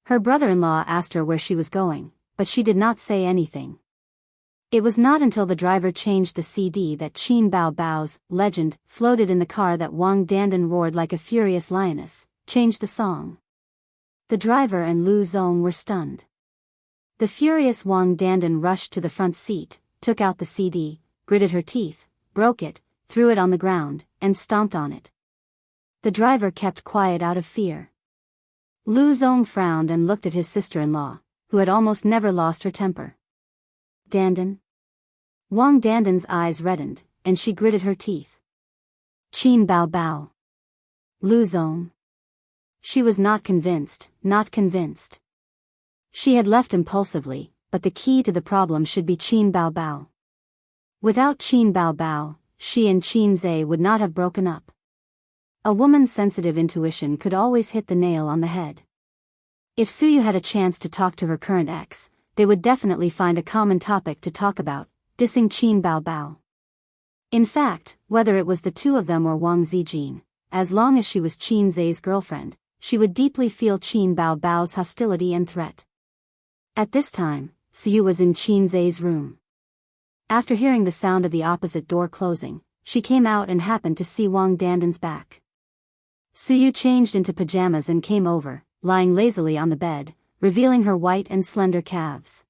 A: Her brother-in-law asked her where she was going, but she did not say anything. It was not until the driver changed the CD that Qin Bao Bao's Legend floated in the car that Wang Dandan roared like a furious lioness, changed the song. The driver and Lu Zong were stunned. The furious Wang Dandan rushed to the front seat, took out the CD, gritted her teeth, broke it, threw it on the ground, and stomped on it. The driver kept quiet out of fear. Lu Zong frowned and looked at his sister-in-law, who had almost never lost her temper. Dandan? Wang Dandan's eyes reddened, and she gritted her teeth. Qin Bao Bao. Lu Zong. She was not convinced, not convinced. She had left impulsively, but the key to the problem should be Qin Bao Bao. Without Qin Bao Bao, she and Qin Zhe would not have broken up. A woman's sensitive intuition could always hit the nail on the head. If Suyu had a chance to talk to her current ex, they would definitely find a common topic to talk about, dissing Qin Bao Bao. In fact, whether it was the two of them or Wang Zijin, as long as she was Qin Zhe's girlfriend, she would deeply feel Qin Bao Bao's hostility and threat. At this time, Suyu was in Qinzai's room. After hearing the sound of the opposite door closing, she came out and happened to see Wang Dandan's back. Suyu changed into pajamas and came over, lying lazily on the bed, revealing her white and slender calves.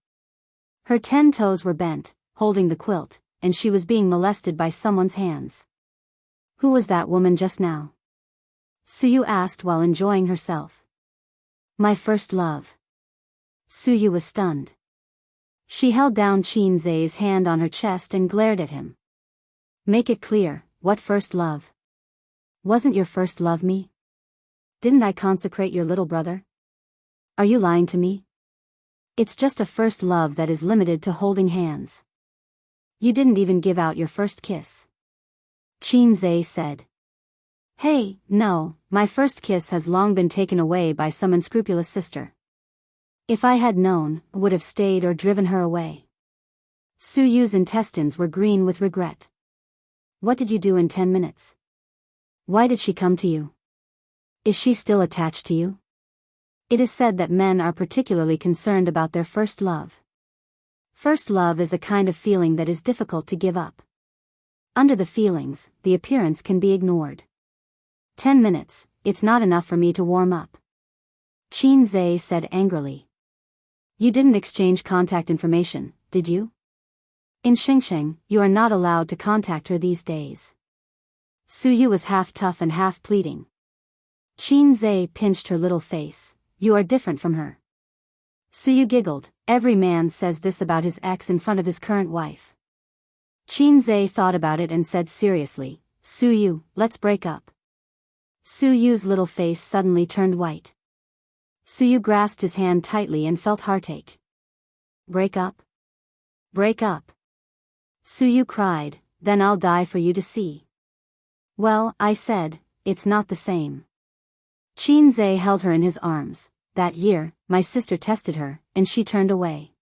A: Her 10 toes were bent, holding the quilt, and she was being molested by someone's hands. Who was that woman just now? Suyu asked while enjoying herself. My first love. Suyu was stunned. She held down Qinzai's hand on her chest and glared at him. Make it clear, what first love? Wasn't your first love me? Didn't I consecrate your little brother? Are you lying to me? It's just a first love that is limited to holding hands. You didn't even give out your first kiss. Qinzai said. Hey, no, my first kiss has long been taken away by some unscrupulous sister. If I had known, I would have stayed or driven her away. Suyu's intestines were green with regret. What did you do in 10 minutes? Why did she come to you? Is she still attached to you? It is said that men are particularly concerned about their first love. First love is a kind of feeling that is difficult to give up. Under the feelings, the appearance can be ignored. 10 minutes, it's not enough for me to warm up. Qinzai said angrily. You didn't exchange contact information, did you? In Xingsheng, you are not allowed to contact her these days. Suyu was half tough and half pleading. Qinzai pinched her little face. You are different from her. Suyu giggled. Every man says this about his ex in front of his current wife. Qinzai thought about it and said seriously, Suyu, let's break up. Suyu's little face suddenly turned white. Suyu grasped his hand tightly and felt heartache. Break up? Break up. Suyu cried, then I'll die for you to see. Well, I said, it's not the same. Qinzai held her in his arms. That year, my sister tested her, and she turned away.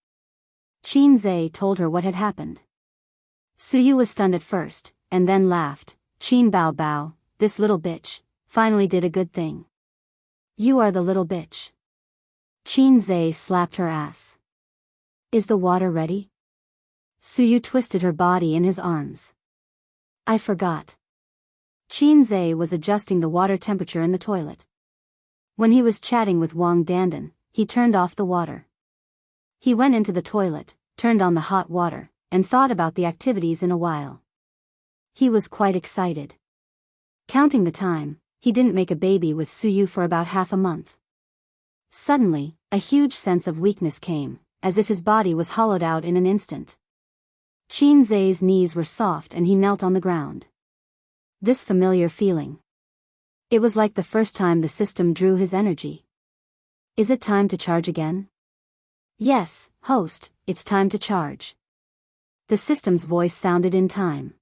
A: Qinzai told her what had happened. Suyu was stunned at first, and then laughed. Qin Bao Bao, this little bitch, finally did a good thing. You are the little bitch. Qinzai slapped her ass. Is the water ready? Suyu twisted her body in his arms. I forgot. Qinzai was adjusting the water temperature in the toilet. When he was chatting with Wang Dandan, he turned off the water. He went into the toilet, turned on the hot water, and thought about the activities in a while. He was quite excited. Counting the time, he didn't make a baby with Suyu for about half a month. Suddenly, a huge sense of weakness came, as if his body was hollowed out in an instant. Qinzai's knees were soft and he knelt on the ground. This familiar feeling. It was like the first time the system drew his energy. Is it time to charge again? Yes, host, it's time to charge. The system's voice sounded in time.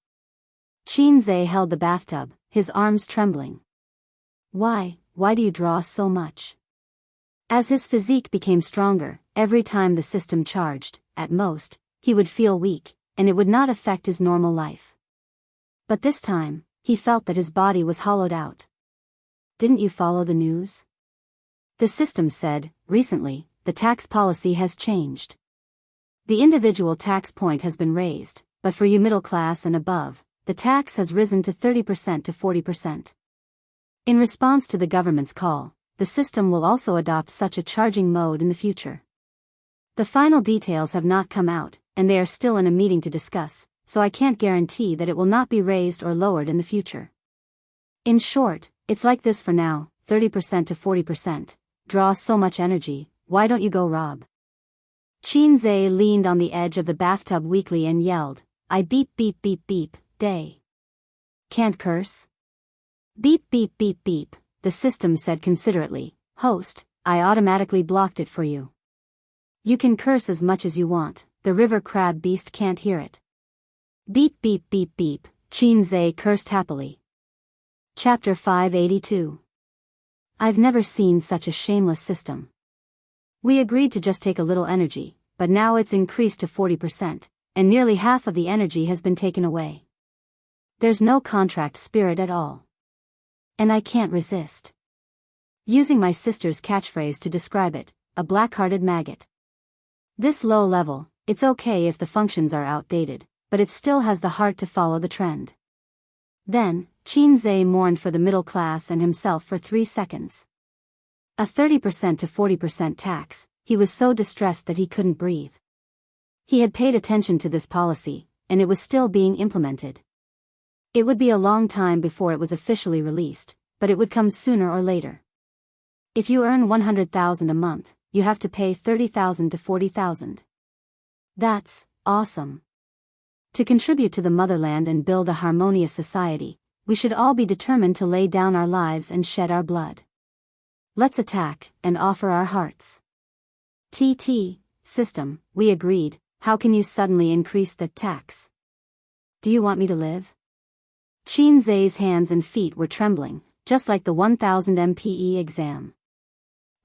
A: Qinzai held the bathtub, his arms trembling. Why do you draw so much? As his physique became stronger, every time the system charged, at most, he would feel weak, and it would not affect his normal life. But this time, he felt that his body was hollowed out. Didn't you follow the news? The system said, recently, the tax policy has changed. The individual tax point has been raised, but for you middle class and above, the tax has risen to 30% to 40%. In response to the government's call, the system will also adopt such a charging mode in the future. The final details have not come out, and they are still in a meeting to discuss, so I can't guarantee that it will not be raised or lowered in the future. In short, it's like this for now, 30% to 40%. Draw so much energy, why don't you go rob? Qinzai leaned on the edge of the bathtub weakly and yelled, I beep beep beep beep, day. Can't curse? Beep beep beep beep, the system said considerately, host, I automatically blocked it for you. You can curse as much as you want, the river crab beast can't hear it. Beep beep beep beep, Qinzai cursed happily. Chapter 582. I've never seen such a shameless system. We agreed to just take a little energy, but now it's increased to 40%, and nearly half of the energy has been taken away. There's no contract spirit at all. And I can't resist. Using my sister's catchphrase to describe it, a black-hearted maggot. This low level, it's okay if the functions are outdated, but it still has the heart to follow the trend. Then, Qin Zhe mourned for the middle class and himself for 3 seconds. A 30% to 40% tax, he was so distressed that he couldn't breathe. He had paid attention to this policy, and it was still being implemented. It would be a long time before it was officially released, but it would come sooner or later. If you earn 100,000 a month, you have to pay 30,000 to 40,000. That's awesome. To contribute to the motherland and build a harmonious society, we should all be determined to lay down our lives and shed our blood. Let's attack and offer our hearts. System, we agreed. How can you suddenly increase the tax? Do you want me to live? Qin Zhe's hands and feet were trembling, just like the 1000 MPE exam.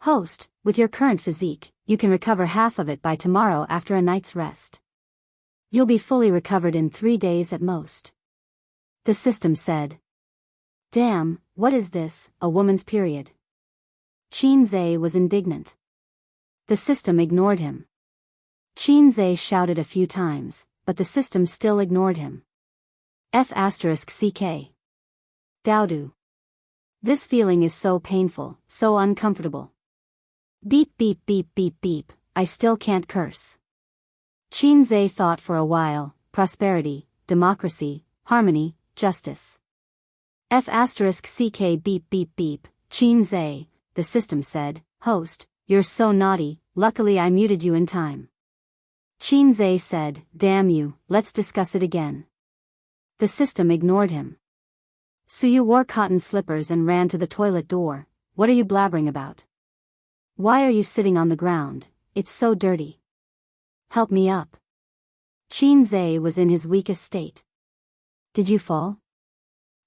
A: Host, with your current physique, you can recover half of it by tomorrow after a night's rest. You'll be fully recovered in 3 days at most. The system said. Damn, what is this, a woman's period? Qin Zhe was indignant. The system ignored him. Qin Zhe shouted a few times, but the system still ignored him. F***ck. Daodu. This feeling is so painful, so uncomfortable. Beep beep beep beep beep, I still can't curse. Qin Zhe thought for a while, prosperity, democracy, harmony, justice. F***ck beep beep beep, Qin Zhe, the system said, host, you're so naughty, luckily I muted you in time. Qin Zhe said, damn you, let's discuss it again. The system ignored him. Suyu wore cotton slippers and ran to the toilet door. What are you blabbering about? Why are you sitting on the ground? It's so dirty. Help me up. Qin Zhe was in his weakest state. Did you fall?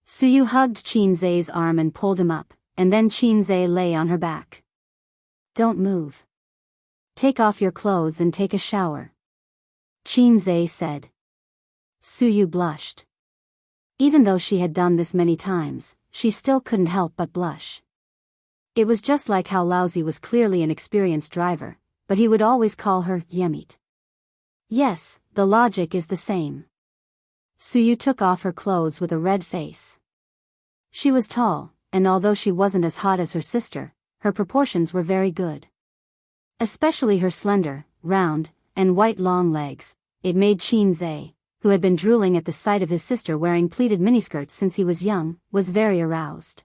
A: Suyu hugged Qin Zhe's arm and pulled him up, and then Qin Zhe lay on her back. Don't move. Take off your clothes and take a shower. Qin Zhe said. Suyu blushed. Even though she had done this many times, she still couldn't help but blush. It was just like how Laozi was clearly an experienced driver, but he would always call her Yemit. Yes, the logic is the same. Suyu took off her clothes with a red face. She was tall, and although she wasn't as hot as her sister, her proportions were very good. Especially her slender, round, and white long legs. It made Qin Zhe, who had been drooling at the sight of his sister wearing pleated miniskirts since he was young, was very aroused.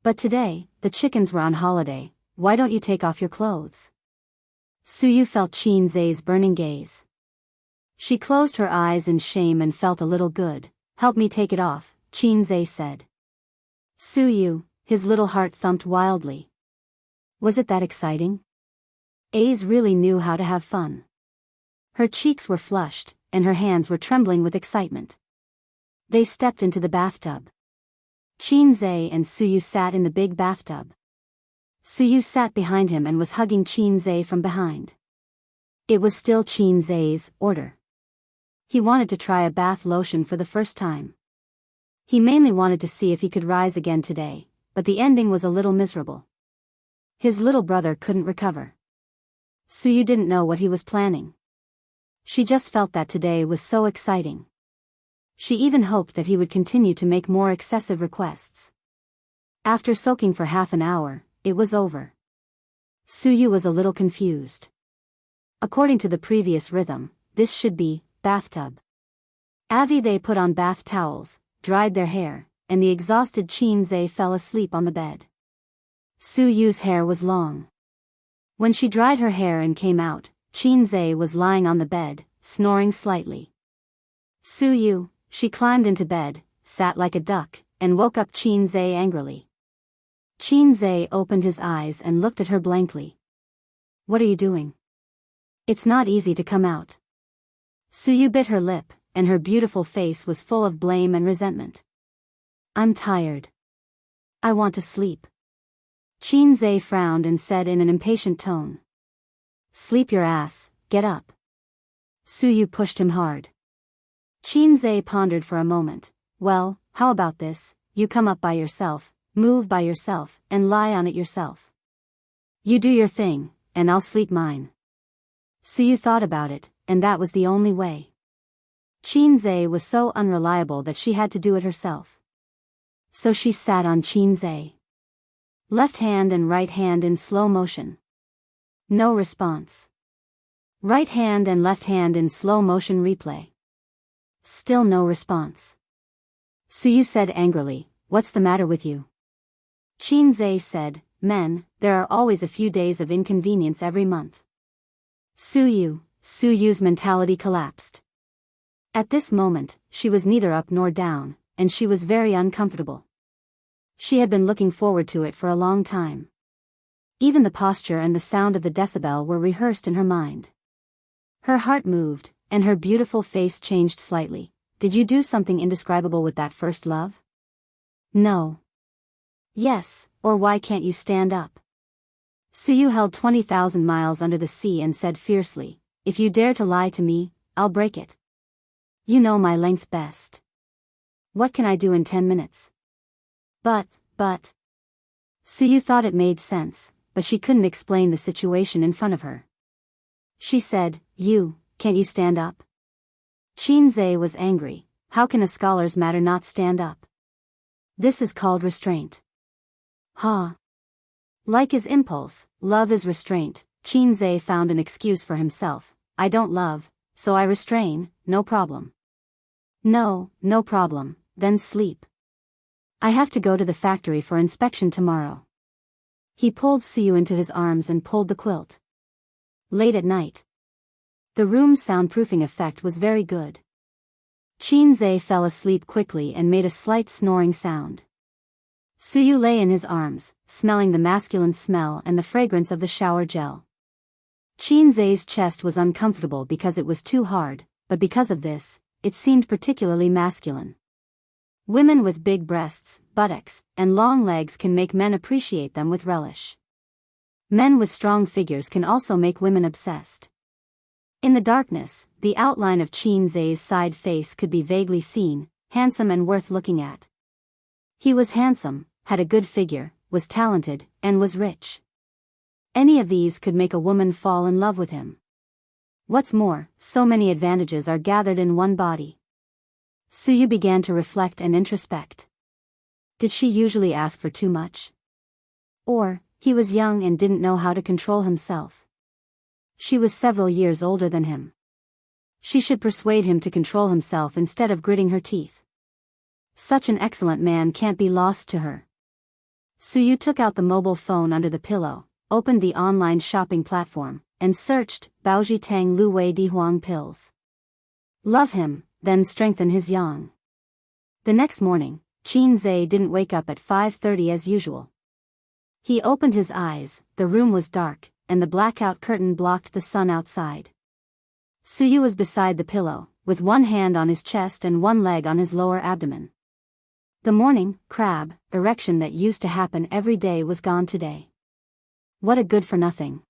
A: But today, the chickens were on holiday. Why don't you take off your clothes? Suyu felt Qin Zhe's burning gaze. She closed her eyes in shame and felt a little good. Help me take it off, Qin Zhe said. Suyu, his little heart thumped wildly. Was it that exciting? A's really knew how to have fun. Her cheeks were flushed, and her hands were trembling with excitement. They stepped into the bathtub. Qin Zhe and Suyu sat in the big bathtub. Suyu sat behind him and was hugging Qin Zhe from behind. It was still Qin Zhe's order. He wanted to try a bath lotion for the first time. He mainly wanted to see if he could rise again today, but the ending was a little miserable. His little brother couldn't recover. Suyu didn't know what he was planning. She just felt that today was so exciting. She even hoped that he would continue to make more excessive requests. After soaking for half an hour, it was over. Suyu was a little confused. According to the previous rhythm, this should be bathtub. They put on bath towels, dried their hair, and the exhausted Qin Zhe fell asleep on the bed. Suyu's hair was long. When she dried her hair and came out, Qin Zhe was lying on the bed, snoring slightly. Suyu, she climbed into bed, sat like a duck, and woke up Qin Zhe angrily. Qin Zhe opened his eyes and looked at her blankly. What are you doing? It's not easy to come out. Suyu bit her lip, and her beautiful face was full of blame and resentment. I'm tired. I want to sleep. Qin Zhe frowned and said in an impatient tone. Sleep your ass, get up. Suyu pushed him hard. Qin Zhe pondered for a moment. Well, how about this, you come up by yourself, move by yourself, and lie on it yourself. You do your thing, and I'll sleep mine. Suyu thought about it, and that was the only way. Qinze was so unreliable that she had to do it herself. So she sat on Qinze. Left hand and right hand in slow motion. No response. Right hand and left hand in slow motion replay. Still no response. Suyu said angrily, "What's the matter with you?" Qinze said, "Men, there are always a few days of inconvenience every month." Suyu's mentality collapsed. At this moment, she was neither up nor down, and she was very uncomfortable. She had been looking forward to it for a long time. Even the posture and the sound of the decibel were rehearsed in her mind. Her heart moved, and her beautiful face changed slightly. "Did you do something indescribable with that first love?" "No." "Yes, or why can't you stand up?" Suyu held 20,000 miles under the sea and said fiercely, "If you dare to lie to me, I'll break it. You know my length best. What can I do in 10 minutes? But. Suyu thought it made sense, but she couldn't explain the situation in front of her. She said, Can't you stand up?" Qinze was angry. How can a scholar's matter not stand up? This is called restraint. Like his impulse, love is restraint. Qinze found an excuse for himself. "I don't love, so I restrain, no problem." "No problem, then sleep. I have to go to the factory for inspection tomorrow." He pulled Suyu into his arms and pulled the quilt. Late at night. The room's soundproofing effect was very good. Qinze fell asleep quickly and made a slight snoring sound. Suyu lay in his arms, smelling the masculine smell and the fragrance of the shower gel. Qinze's chest was uncomfortable because it was too hard, but because of this, it seemed particularly masculine. Women with big breasts, buttocks, and long legs can make men appreciate them with relish. Men with strong figures can also make women obsessed. In the darkness, the outline of Qinze's side face could be vaguely seen, handsome and worth looking at. He was handsome, had a good figure, was talented, and was rich. Any of these could make a woman fall in love with him. What's more, so many advantages are gathered in one body. Suyu began to reflect and introspect. Did she usually ask for too much? Or, he was young and didn't know how to control himself. She was several years older than him. She should persuade him to control himself instead of gritting her teeth. Such an excellent man can't be lost to her. Suyu took out the mobile phone under the pillow, opened the online shopping platform, and searched Baoji Tang Lu Wei Di Huang pills. Love him, then strengthen his yang. The next morning, Qinze didn't wake up at 5:30 as usual. He opened his eyes, the room was dark, and the blackout curtain blocked the sun outside. Suyu was beside the pillow, with one hand on his chest and one leg on his lower abdomen. The morning crab erection that used to happen every day was gone today. What a good-for-nothing.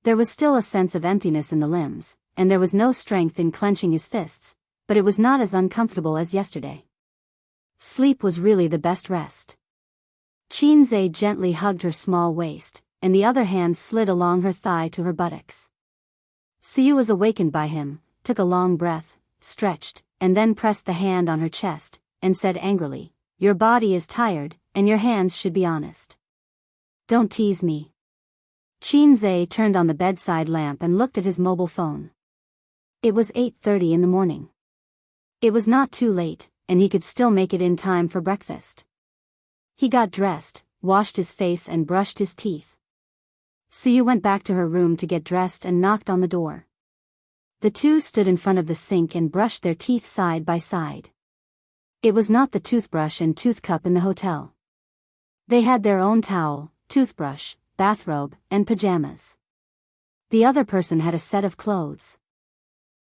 A: There was still a sense of emptiness in the limbs, and there was no strength in clenching his fists, but it was not as uncomfortable as yesterday. Sleep was really the best rest. Qinze gently hugged her small waist, and the other hand slid along her thigh to her buttocks. Suyu was awakened by him, took a long breath, stretched, and then pressed the hand on her chest, and said angrily, "Your body is tired, and your hands should be honest. Don't tease me." Qinze turned on the bedside lamp and looked at his mobile phone. It was 8:30 in the morning. It was not too late, and he could still make it in time for breakfast. He got dressed, washed his face and brushed his teeth. Suyu went back to her room to get dressed and knocked on the door. The two stood in front of the sink and brushed their teeth side by side. It was not the toothbrush and toothcup in the hotel. They had their own towel, toothbrush, bathrobe, and pajamas. The other person had a set of clothes.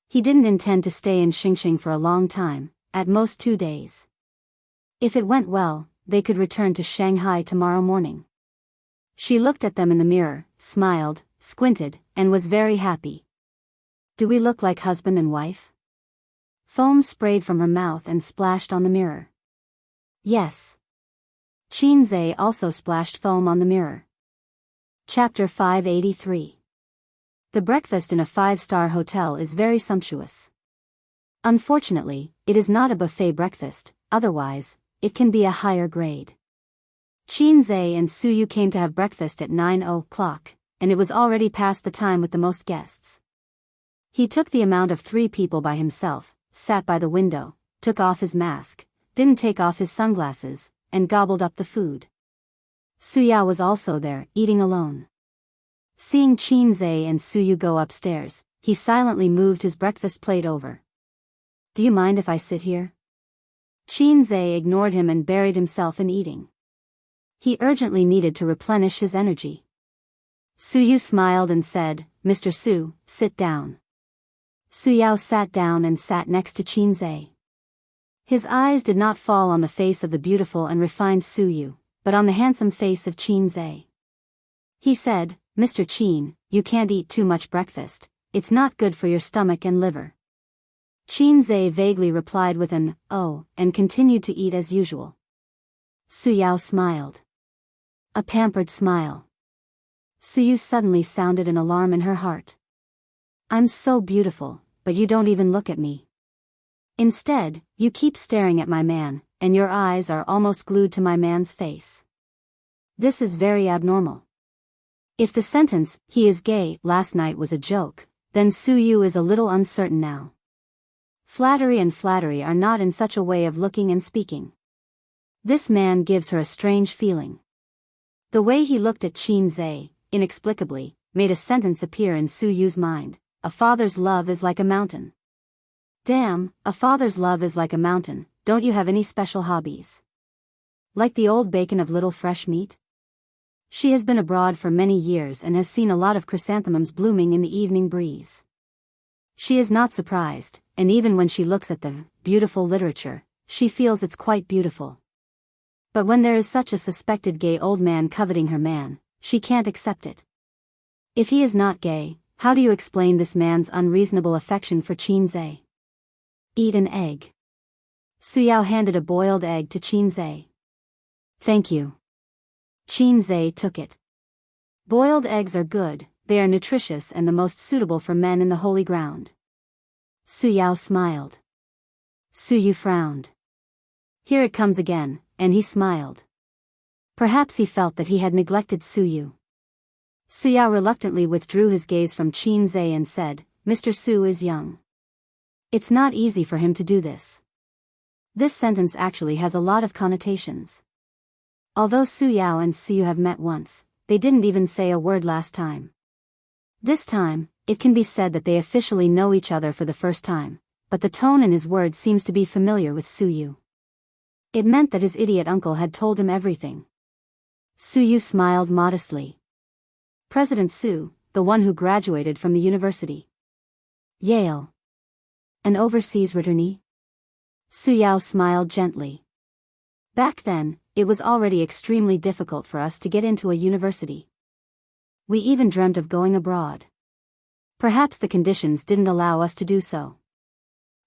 A: He didn't intend to stay in Xingxing for a long time, at most 2 days. If it went well, they could return to Shanghai tomorrow morning. She looked at them in the mirror, smiled, squinted, and was very happy. Do we look like husband and wife? Foam sprayed from her mouth and splashed on the mirror. Yes. Qinze also splashed foam on the mirror. Chapter 583. The breakfast in a 5-star hotel is very sumptuous. Unfortunately, it is not a buffet breakfast, otherwise, it can be a higher grade. Qinzhe and Suyu came to have breakfast at 9 o'clock, and it was already past the time with the most guests. He took the amount of 3 people by himself, sat by the window, took off his mask, didn't take off his sunglasses, and gobbled up the food. Suyao was also there, eating alone. Seeing Qinzhe and Suyu go upstairs, he silently moved his breakfast plate over. "Do you mind if I sit here?" Qinzhe ignored him and buried himself in eating. He urgently needed to replenish his energy. Suyu smiled and said, "Mr. Su, sit down." Suyao sat down and sat next to Qinzhe. His eyes did not fall on the face of the beautiful and refined Suyu, but on the handsome face of Qinzhe. He said, "Mr. Qin, you can't eat too much breakfast, it's not good for your stomach and liver." Qinzhe vaguely replied with an, "Oh," and continued to eat as usual. Suyao smiled. A pampered smile. Suyu suddenly sounded an alarm in her heart. "I'm so beautiful, but you don't even look at me. Instead, you keep staring at my man, and your eyes are almost glued to my man's face. This is very abnormal." If the sentence, "he is gay," last night was a joke, then Suyu is a little uncertain now. Flattery and flattery are not in such a way of looking and speaking. This man gives her a strange feeling. The way he looked at Qinzhe, inexplicably, made a sentence appear in Suyu's mind: "A father's love is like a mountain." Damn, a father's love is like a mountain. Don't you have any special hobbies? Like the old bacon of little fresh meat? She has been abroad for many years and has seen a lot of chrysanthemums blooming in the evening breeze. She is not surprised, and even when she looks at the beautiful literature, she feels it's quite beautiful. But when there is such a suspected gay old man coveting her man, she can't accept it. If he is not gay, how do you explain this man's unreasonable affection for Qinzhe? "Eat an egg." Suyao handed a boiled egg to Qinzhe. "Thank you." Qinzhe took it. Boiled eggs are good, they are nutritious and the most suitable for men in the holy ground. Suyao smiled. Suyu frowned. Here it comes again, and he smiled. Perhaps he felt that he had neglected Suyu. Suyao reluctantly withdrew his gaze from Qinzhe and said, "Mr. Su is young. It's not easy for him to do this." This sentence actually has a lot of connotations. Although Suyao and Suyu have met once, they didn't even say a word last time. This time, it can be said that they officially know each other for the first time, but the tone in his words seems to be familiar with Suyu. It meant that his idiot uncle had told him everything. Suyu smiled modestly. "President Su, the one who graduated from the university." "Yale. An overseas returnee?" Suyao smiled gently. "Back then, it was already extremely difficult for us to get into a university. We even dreamt of going abroad. Perhaps the conditions didn't allow us to do so.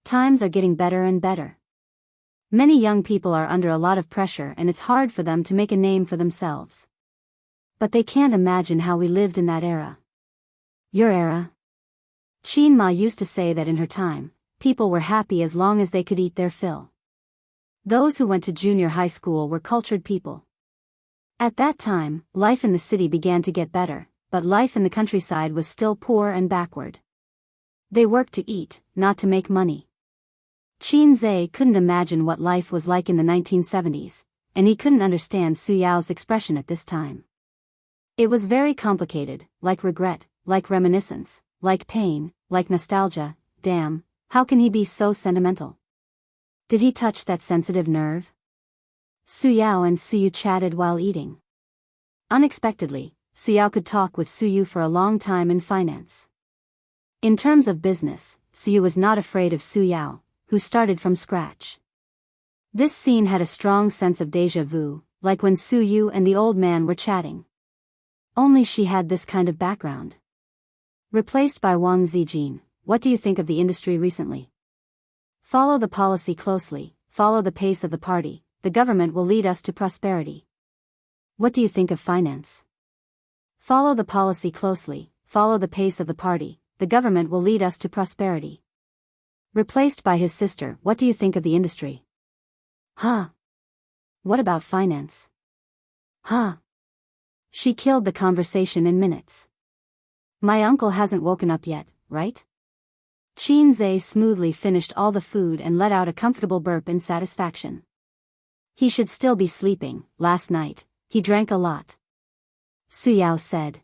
A: Times are getting better and better. Many young people are under a lot of pressure and it's hard for them to make a name for themselves. But they can't imagine how we lived in that era." "Your era?" Qin Ma used to say that in her time, people were happy as long as they could eat their fill. Those who went to junior high school were cultured people. At that time, life in the city began to get better, but life in the countryside was still poor and backward. They worked to eat, not to make money. Qinzhe couldn't imagine what life was like in the 1970s, and he couldn't understand Suyao's expression at this time. It was very complicated, like regret, like reminiscence, like pain, like nostalgia. Damn, how can he be so sentimental? Did he touch that sensitive nerve? Suyao and Suyu chatted while eating. Unexpectedly, Suyao could talk with Suyu for a long time in finance. In terms of business, Suyu was not afraid of Suyao, who started from scratch. This scene had a strong sense of déjà vu, like when Suyu and the old man were chatting. Only she had this kind of background. Replaced by Wang Zijin, what do you think of the industry recently? Follow the policy closely, follow the pace of the party, the government will lead us to prosperity. What do you think of finance? Follow the policy closely, follow the pace of the party, the government will lead us to prosperity. Replaced by his sister, what do you think of the industry? Huh? What about finance? Huh? She killed the conversation in minutes. My uncle hasn't woken up yet, right? Qin Zhe smoothly finished all the food and let out a comfortable burp in satisfaction. He should still be sleeping. Last night, he drank a lot. Suyao said.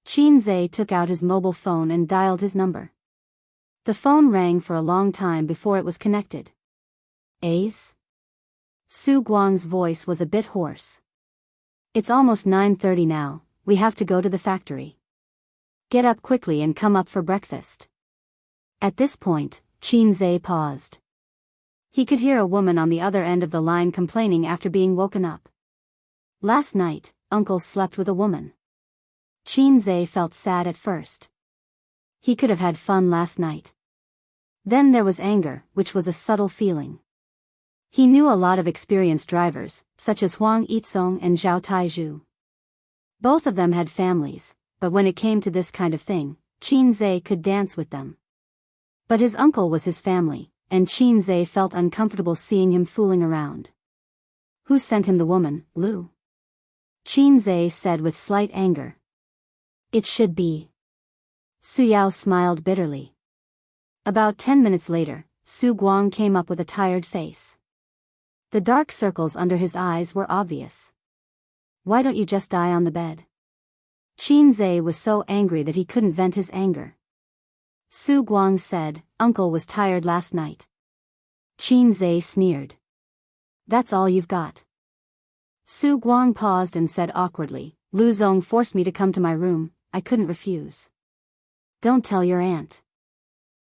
A: Qin Zhe took out his mobile phone and dialed his number. The phone rang for a long time before it was connected. Ace? Su Guang's voice was a bit hoarse. It's almost 9:30 now, we have to go to the factory. Get up quickly and come up for breakfast. At this point, Qin Zhe paused. He could hear a woman on the other end of the line complaining after being woken up. Last night, Uncle slept with a woman. Qin Zhe felt sad at first. He could have had fun last night. Then there was anger, which was a subtle feeling. He knew a lot of experienced drivers, such as Huang Yizong and Zhao Taizhu. Both of them had families, but when it came to this kind of thing, Qin Zhe could dance with them. But his uncle was his family, and Qin Zhe felt uncomfortable seeing him fooling around. Who sent him the woman, Lu? Qin Zhe said with slight anger. It should be. Suyao smiled bitterly. About 10 minutes later, Su Guang came up with a tired face. The dark circles under his eyes were obvious. Why don't you just die on the bed? Qin Zhe was so angry that he couldn't vent his anger. Su Guang said, Uncle was tired last night. Qin Zhe sneered. That's all you've got. Su Guang paused and said awkwardly, Lu Zong forced me to come to my room, I couldn't refuse. Don't tell your aunt.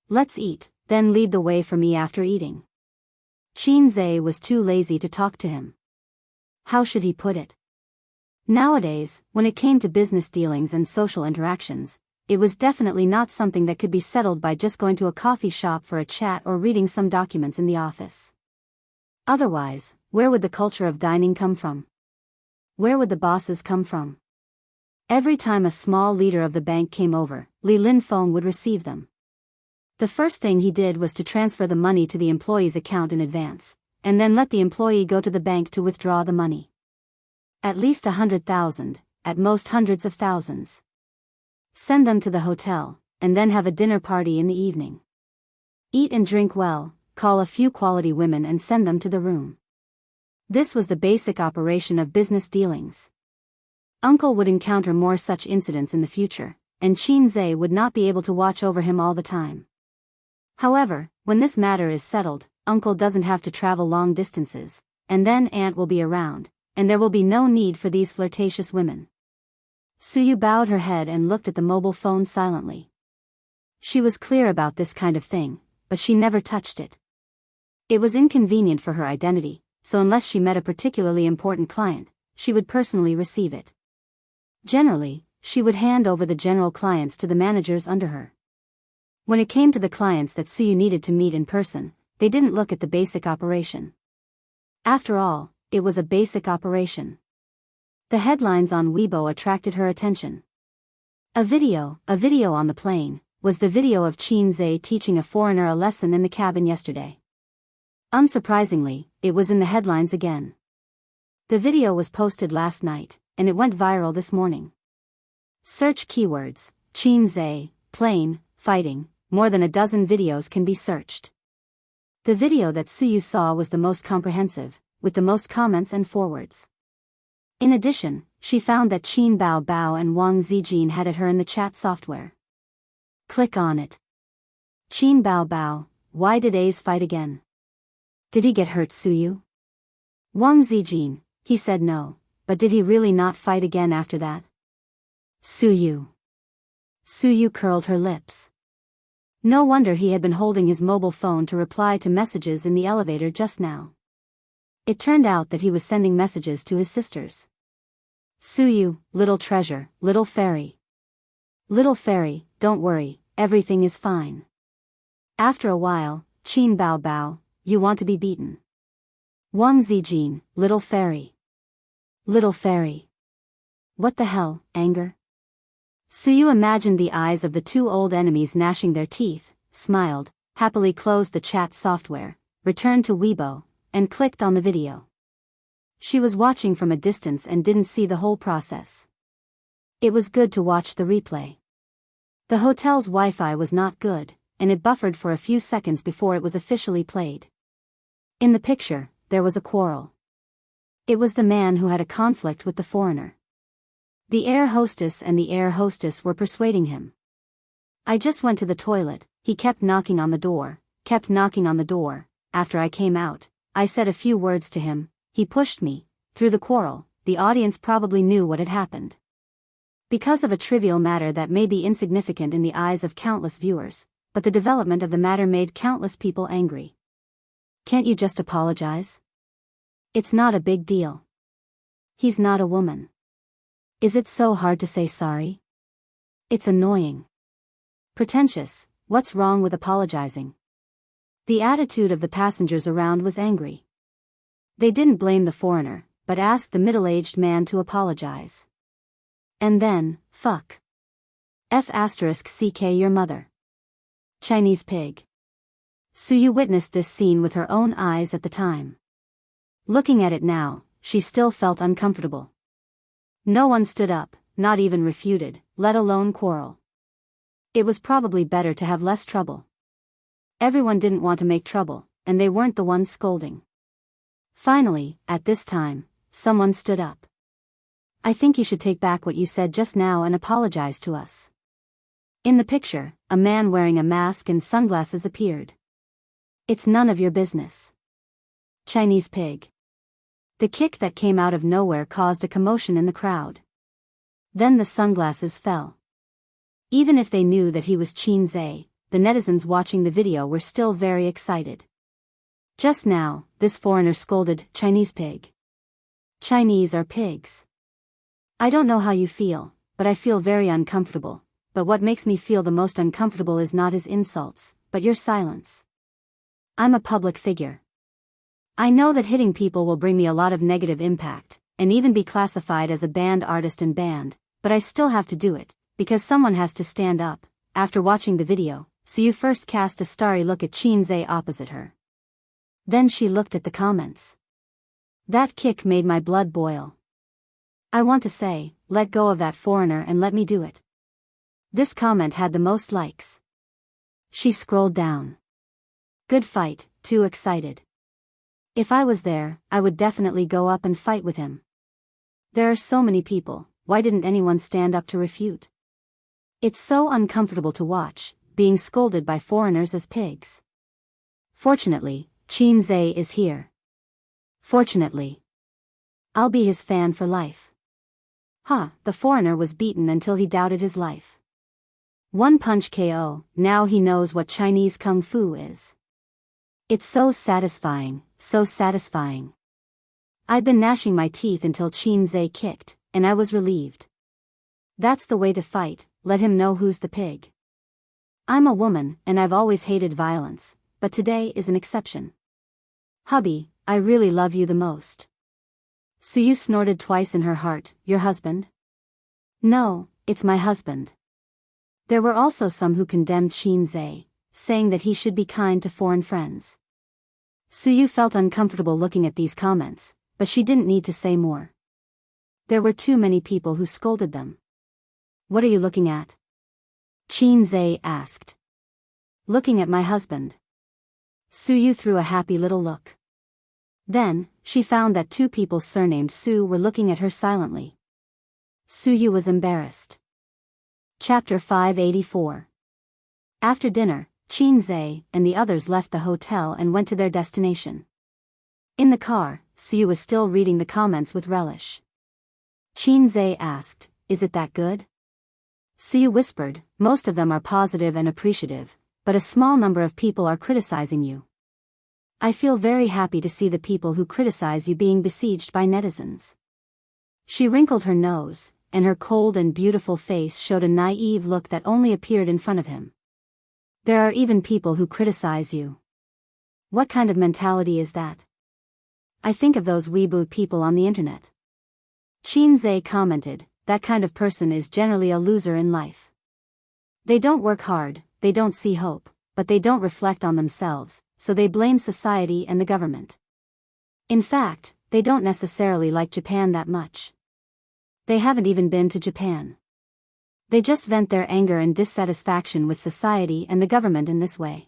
A: Let's eat, then lead the way for me after eating. Qin Zhe was too lazy to talk to him. How should he put it? Nowadays, when it came to business dealings and social interactions, it was definitely not something that could be settled by just going to a coffee shop for a chat or reading some documents in the office. Otherwise, where would the culture of dining come from? Where would the bosses come from? Every time a small leader of the bank came over, Li Linfeng would receive them. The first thing he did was to transfer the money to the employee's account in advance, and then let the employee go to the bank to withdraw the money. At least 100,000, at most hundreds of thousands. Send them to the hotel, and then have a dinner party in the evening. Eat and drink well, call a few quality women and send them to the room. This was the basic operation of business dealings. Uncle would encounter more such incidents in the future, and Qin Zhe would not be able to watch over him all the time. However, when this matter is settled, Uncle doesn't have to travel long distances, and then Aunt will be around, and there will be no need for these flirtatious women. Suyu bowed her head and looked at the mobile phone silently. She was clear about this kind of thing, but she never touched it. It was inconvenient for her identity, so unless she met a particularly important client, she would personally receive it. Generally, she would hand over the general clients to the managers under her. When it came to the clients that Suyu needed to meet in person, they didn't look at the basic operation. After all, it was a basic operation. The headlines on Weibo attracted her attention. A video on the plane, was the video of Qin Zhe teaching a foreigner a lesson in the cabin yesterday. Unsurprisingly, it was in the headlines again. The video was posted last night, and it went viral this morning. Search keywords, Qin Zhe, plane, fighting, more than a dozen videos can be searched. The video that Suyu saw was the most comprehensive, with the most comments and forwards. In addition, she found that Qin Bao and Wang Zijin had at her in the chat software. Click on it. Qin Bao, why did Ace fight again? Did he get hurt, Suyu? Wang Zijin, he said no, but did he really not fight again after that? Suyu. Suyu curled her lips. No wonder he had been holding his mobile phone to reply to messages in the elevator just now. It turned out that he was sending messages to his sisters. Suyu, little treasure, little fairy. Little fairy, don't worry, everything is fine. After a while, Qin Bao, you want to be beaten. Wang Zijin, little fairy. Little fairy. What the hell, anger? Suyu imagined the eyes of the two old enemies gnashing their teeth, smiled, happily closed the chat software, returned to Weibo, and clicked on the video. She was watching from a distance and didn't see the whole process. It was good to watch the replay. The hotel's Wi-Fi was not good, and it buffered for a few seconds before it was officially played. In the picture, there was a quarrel. It was the man who had a conflict with the foreigner. The air hostess and the air hostess were persuading him. I just went to the toilet, he kept knocking on the door, After I came out, I said a few words to him, he pushed me. Through the quarrel, the audience probably knew what had happened. Because of a trivial matter that may be insignificant in the eyes of countless viewers, but the development of the matter made countless people angry. Can't you just apologize? It's not a big deal. He's not a woman. Is it so hard to say sorry? It's annoying. Pretentious, what's wrong with apologizing? The attitude of the passengers around was angry. They didn't blame the foreigner, but asked the middle-aged man to apologize. And then, fuck. F***ck your mother. Chinese pig. Suyu witnessed this scene with her own eyes at the time. Looking at it now, she still felt uncomfortable. No one stood up, not even refuted, let alone quarrel. It was probably better to have less trouble. Everyone didn't want to make trouble, and they weren't the ones scolding. Finally, at this time, someone stood up. I think you should take back what you said just now and apologize to us. In the picture, a man wearing a mask and sunglasses appeared. It's none of your business. Chinese pig. The kick that came out of nowhere caused a commotion in the crowd. Then the sunglasses fell. Even if they knew that he was Qin Zhe, the netizens watching the video were still very excited. Just now, this foreigner scolded, Chinese pig. Chinese are pigs. I don't know how you feel, but I feel very uncomfortable, but what makes me feel the most uncomfortable is not his insults, but your silence. I'm a public figure. I know that hitting people will bring me a lot of negative impact, and even be classified as a banned artist and banned, but I still have to do it, because someone has to stand up. After watching the video, Suyu first cast a starry look at Qin Zhe opposite her. Then she looked at the comments. That kick made my blood boil. I want to say, let go of that foreigner and let me do it. This comment had the most likes. She scrolled down. Good fight, too excited. If I was there, I would definitely go up and fight with him. There are so many people, why didn't anyone stand up to refute? It's so uncomfortable to watch, being scolded by foreigners as pigs. Fortunately, Qin Zhe is here. Fortunately. I'll be his fan for life. The foreigner was beaten until he doubted his life. One punch KO, now he knows what Chinese Kung Fu is. It's so satisfying, so satisfying. I'd been gnashing my teeth until Qin Zhe kicked, and I was relieved. That's the way to fight, let him know who's the pig. I'm a woman, and I've always hated violence, but today is an exception. Hubby, I really love you the most. Suyu snorted twice in her heart, your husband? No, it's my husband. There were also some who condemned Qin Zhe, saying that he should be kind to foreign friends. Suyu felt uncomfortable looking at these comments, but she didn't need to say more. There were too many people who scolded them. What are you looking at? Qin Zhe asked. Looking at my husband. Suyu threw a happy little look. Then, she found that two people surnamed Su were looking at her silently. Suyu was embarrassed. Chapter 584. After dinner, Qin Zhe and the others left the hotel and went to their destination. In the car, Suyu was still reading the comments with relish. Qin Zhe asked, is it that good? Suyu whispered, most of them are positive and appreciative, but a small number of people are criticizing you. I feel very happy to see the people who criticize you being besieged by netizens. She wrinkled her nose, and her cold and beautiful face showed a naive look that only appeared in front of him. There are even people who criticize you. What kind of mentality is that? I think of those Weibo people on the internet. Qin Zhe commented, that kind of person is generally a loser in life. They don't work hard, they don't see hope, but they don't reflect on themselves, so they blame society and the government. In fact, they don't necessarily like Japan that much. They haven't even been to Japan. They just vent their anger and dissatisfaction with society and the government in this way.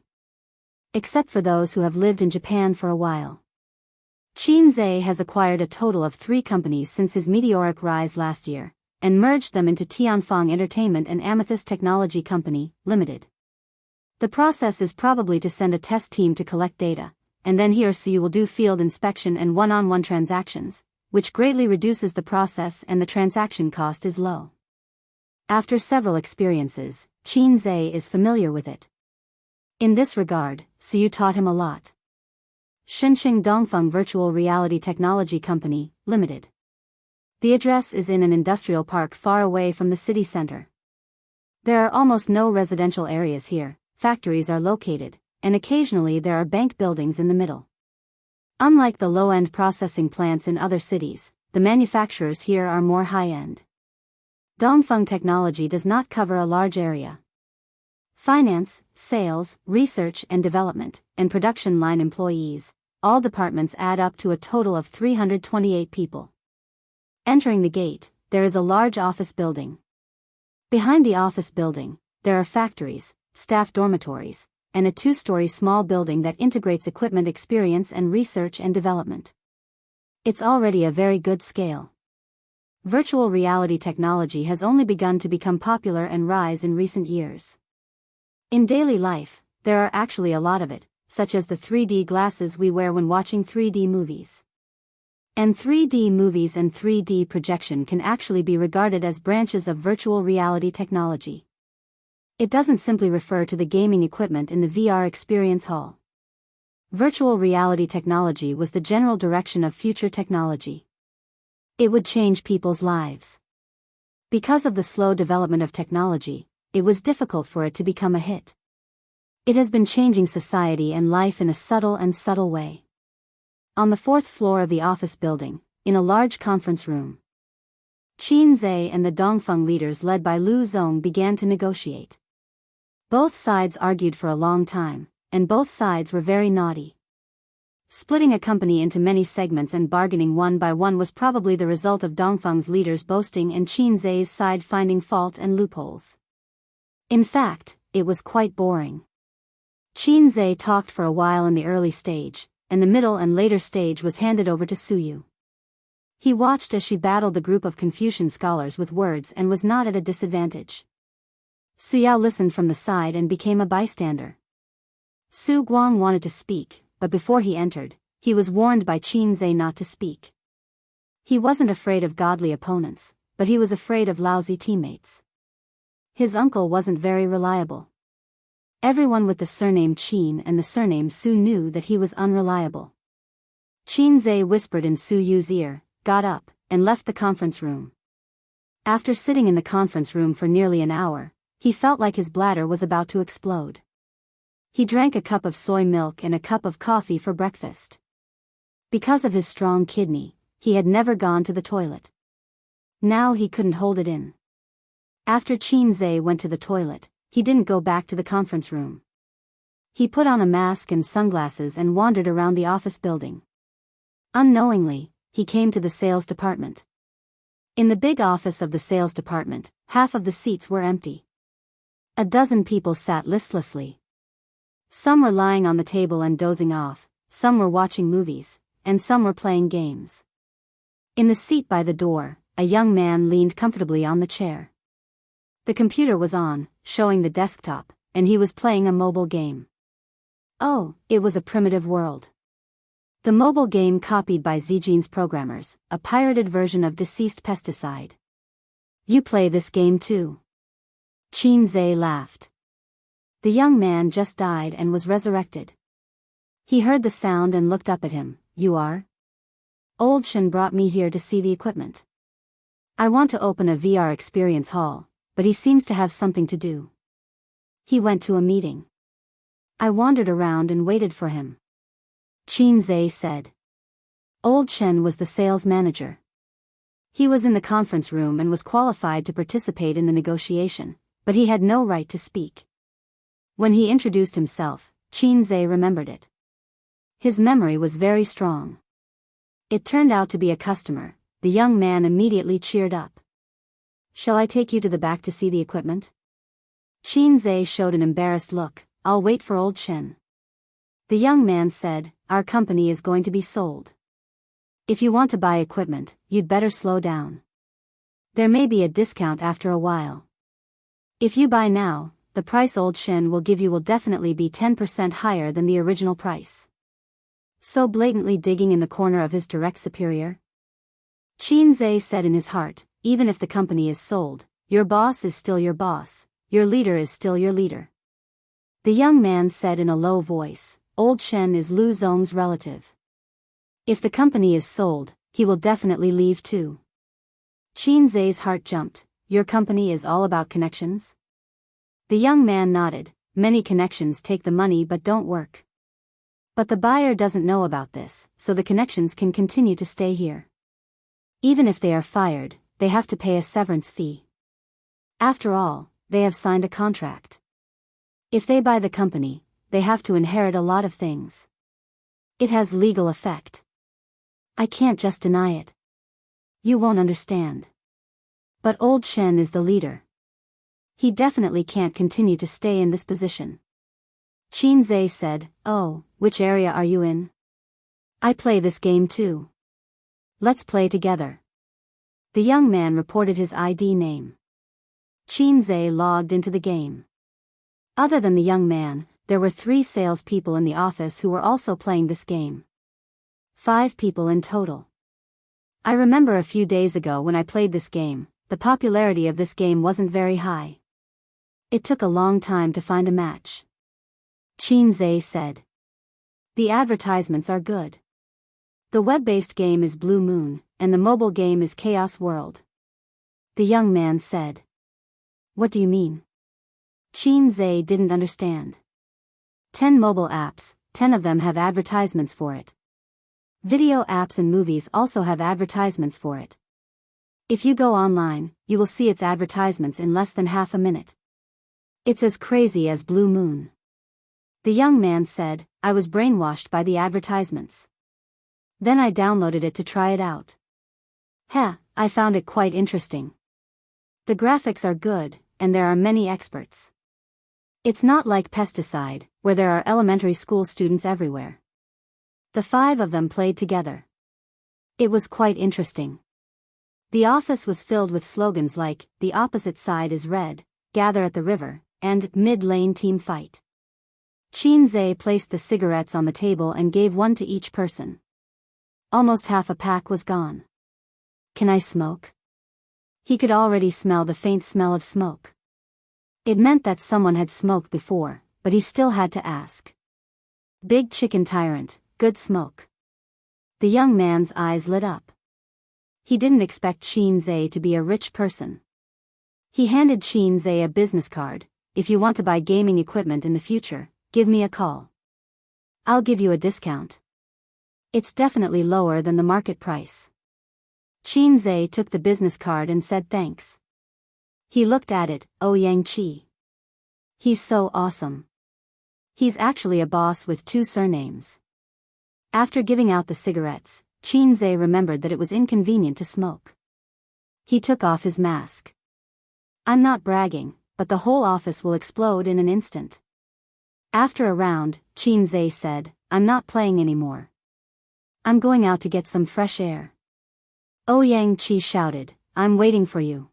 A: Except for those who have lived in Japan for a while. Qin Zhe has acquired a total of 3 companies since his meteoric rise last year, and merged them into Tianfeng Entertainment and Amethyst Technology Company, Limited. The process is probably to send a test team to collect data, and then he or she will do field inspection and one-on-one transactions, which greatly reduces the process and the transaction cost is low. After several experiences, Qin Zhe is familiar with it. In this regard, Siyu taught him a lot. Shenzhen Dongfeng Virtual Reality Technology Company, Limited. The address is in an industrial park far away from the city center. There are almost no residential areas here, factories are located, and occasionally there are bank buildings in the middle. Unlike the low-end processing plants in other cities, the manufacturers here are more high-end. Dongfeng Technology does not cover a large area. Finance, sales, research and development, and production line employees, all departments add up to a total of 328 people. Entering the gate, there is a large office building. Behind the office building, there are factories, staff dormitories, and a 2-story small building that integrates equipment experience and research and development. It's already a very good scale. Virtual reality technology has only begun to become popular and rise in recent years. In daily life, there are actually a lot of it, such as the 3D glasses we wear when watching 3D movies. And 3D movies and 3D projection can actually be regarded as branches of virtual reality technology. It doesn't simply refer to the gaming equipment in the VR experience hall. Virtual reality technology was the general direction of future technology. It would change people's lives. Because of the slow development of technology, it was difficult for it to become a hit. It has been changing society and life in a subtle way. On the 4th floor of the office building, in a large conference room, Qin Zhe and the Dongfeng leaders led by Lu Zong began to negotiate. Both sides argued for a long time, and both sides were very naughty. Splitting a company into many segments and bargaining one by one was probably the result of Dongfeng's leaders boasting and Qin Zhe's side finding fault and loopholes. In fact, it was quite boring. Qin Zhe talked for a while in the early stage, and the middle and later stage was handed over to Suyu. He watched as she battled the group of Confucian scholars with words and was not at a disadvantage. Suyao listened from the side and became a bystander. Su Guang wanted to speak, but before he entered, he was warned by Qin Zhe not to speak. He wasn't afraid of godly opponents, but he was afraid of lousy teammates. His uncle wasn't very reliable. Everyone with the surname Qin and the surname Su knew that he was unreliable. Qin Zhe whispered in Su Yu's ear, got up, and left the conference room. After sitting in the conference room for nearly an hour, he felt like his bladder was about to explode. He drank a cup of soy milk and a cup of coffee for breakfast. Because of his strong kidney, he had never gone to the toilet. Now he couldn't hold it in. After Qin Zhe went to the toilet, he didn't go back to the conference room. He put on a mask and sunglasses and wandered around the office building. Unknowingly, he came to the sales department. In the big office of the sales department, half of the seats were empty. A dozen people sat listlessly. Some were lying on the table and dozing off, some were watching movies, and some were playing games. In the seat by the door, a young man leaned comfortably on the chair. The computer was on, showing the desktop, and he was playing a mobile game. Oh, it was a primitive world. The mobile game copied by Zijin's programmers, a pirated version of Deceased Pesticide. You play this game too? Qin Zhe laughed. The young man just died and was resurrected. He heard the sound and looked up at him. You are? Old Shen brought me here to see the equipment. I want to open a VR experience hall, but he seems to have something to do. He went to a meeting. I wandered around and waited for him. Qin Zhe said. Old Shen was the sales manager. He was in the conference room and was qualified to participate in the negotiation, but he had no right to speak. When he introduced himself, Qin Zhe remembered it. His memory was very strong. It turned out to be a customer. The young man immediately cheered up. Shall I take you to the back to see the equipment? Qin Zhe showed an embarrassed look. I'll wait for old Chen. The young man said, our company is going to be sold. If you want to buy equipment, you'd better slow down. There may be a discount after a while. If you buy now, the price old Chen will give you will definitely be 10% higher than the original price. So blatantly digging in the corner of his direct superior? Qin Zhe said in his heart, even if the company is sold, your boss is still your boss, your leader is still your leader. The young man said in a low voice, old Chen is Lu Zong's relative. If the company is sold, he will definitely leave too. Qin Zhe's heart jumped. Your company is all about connections? The young man nodded. Many connections take the money but don't work. But the buyer doesn't know about this, so the connections can continue to stay here. Even if they are fired, they have to pay a severance fee. After all, they have signed a contract. If they buy the company, they have to inherit a lot of things. It has legal effect. I can't just deny it. You won't understand. But old Chen is the leader. He definitely can't continue to stay in this position. Qin Zhe said, oh, which area are you in? I play this game too. Let's play together. The young man reported his ID name. Qin Zhe logged into the game. Other than the young man, there were 3 salespeople in the office who were also playing this game. 5 people in total. I remember a few days ago when I played this game, the popularity of this game wasn't very high. It took a long time to find a match. Qin Zhe said. The advertisements are good. The web-based game is Blue Moon, and the mobile game is Chaos World. The young man said. What do you mean? Qin Zhe didn't understand. 10 mobile apps, 10 of them have advertisements for it. Video apps and movies also have advertisements for it. If you go online, you will see its advertisements in less than half a minute. It's as crazy as Blue Moon. The young man said, I was brainwashed by the advertisements. Then I downloaded it to try it out. I found it quite interesting. The graphics are good, and there are many experts. It's not like Pesticide, where there are elementary school students everywhere. The 5 of them played together. It was quite interesting. The office was filled with slogans like, the opposite side is red, gather at the river, and mid-lane team fight. Qin Zhe placed the cigarettes on the table and gave one to each person. Almost half a pack was gone. Can I smoke? He could already smell the faint smell of smoke. It meant that someone had smoked before, but he still had to ask. Big chicken tyrant, good smoke. The young man's eyes lit up. He didn't expect Qin Zhe to be a rich person. He handed Qin Zhe a business card. If you want to buy gaming equipment in the future, give me a call. I'll give you a discount. It's definitely lower than the market price. Qin Zhe took the business card and said thanks. He looked at it, Yang Qi. He's so awesome. He's actually a boss with 2 surnames. After giving out the cigarettes, Qin Zhe remembered that it was inconvenient to smoke. He took off his mask. I'm not bragging, but the whole office will explode in an instant. After a round, Qin Zhe said, I'm not playing anymore. I'm going out to get some fresh air. Yang Qi shouted, I'm waiting for you.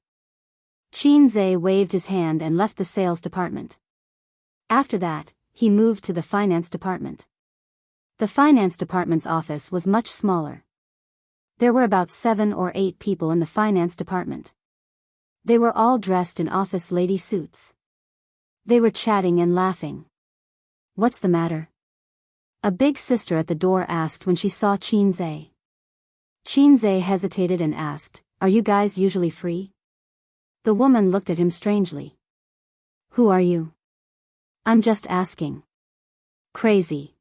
A: Qin Zhe waved his hand and left the sales department. After that, he moved to the finance department. The finance department's office was much smaller. There were about 7 or 8 people in the finance department. They were all dressed in office lady suits. They were chatting and laughing. What's the matter? A big sister at the door asked when she saw Qin Zhe. Qin Zhe hesitated and asked, Are you guys usually free? The woman looked at him strangely. Who are you? I'm just asking. Crazy.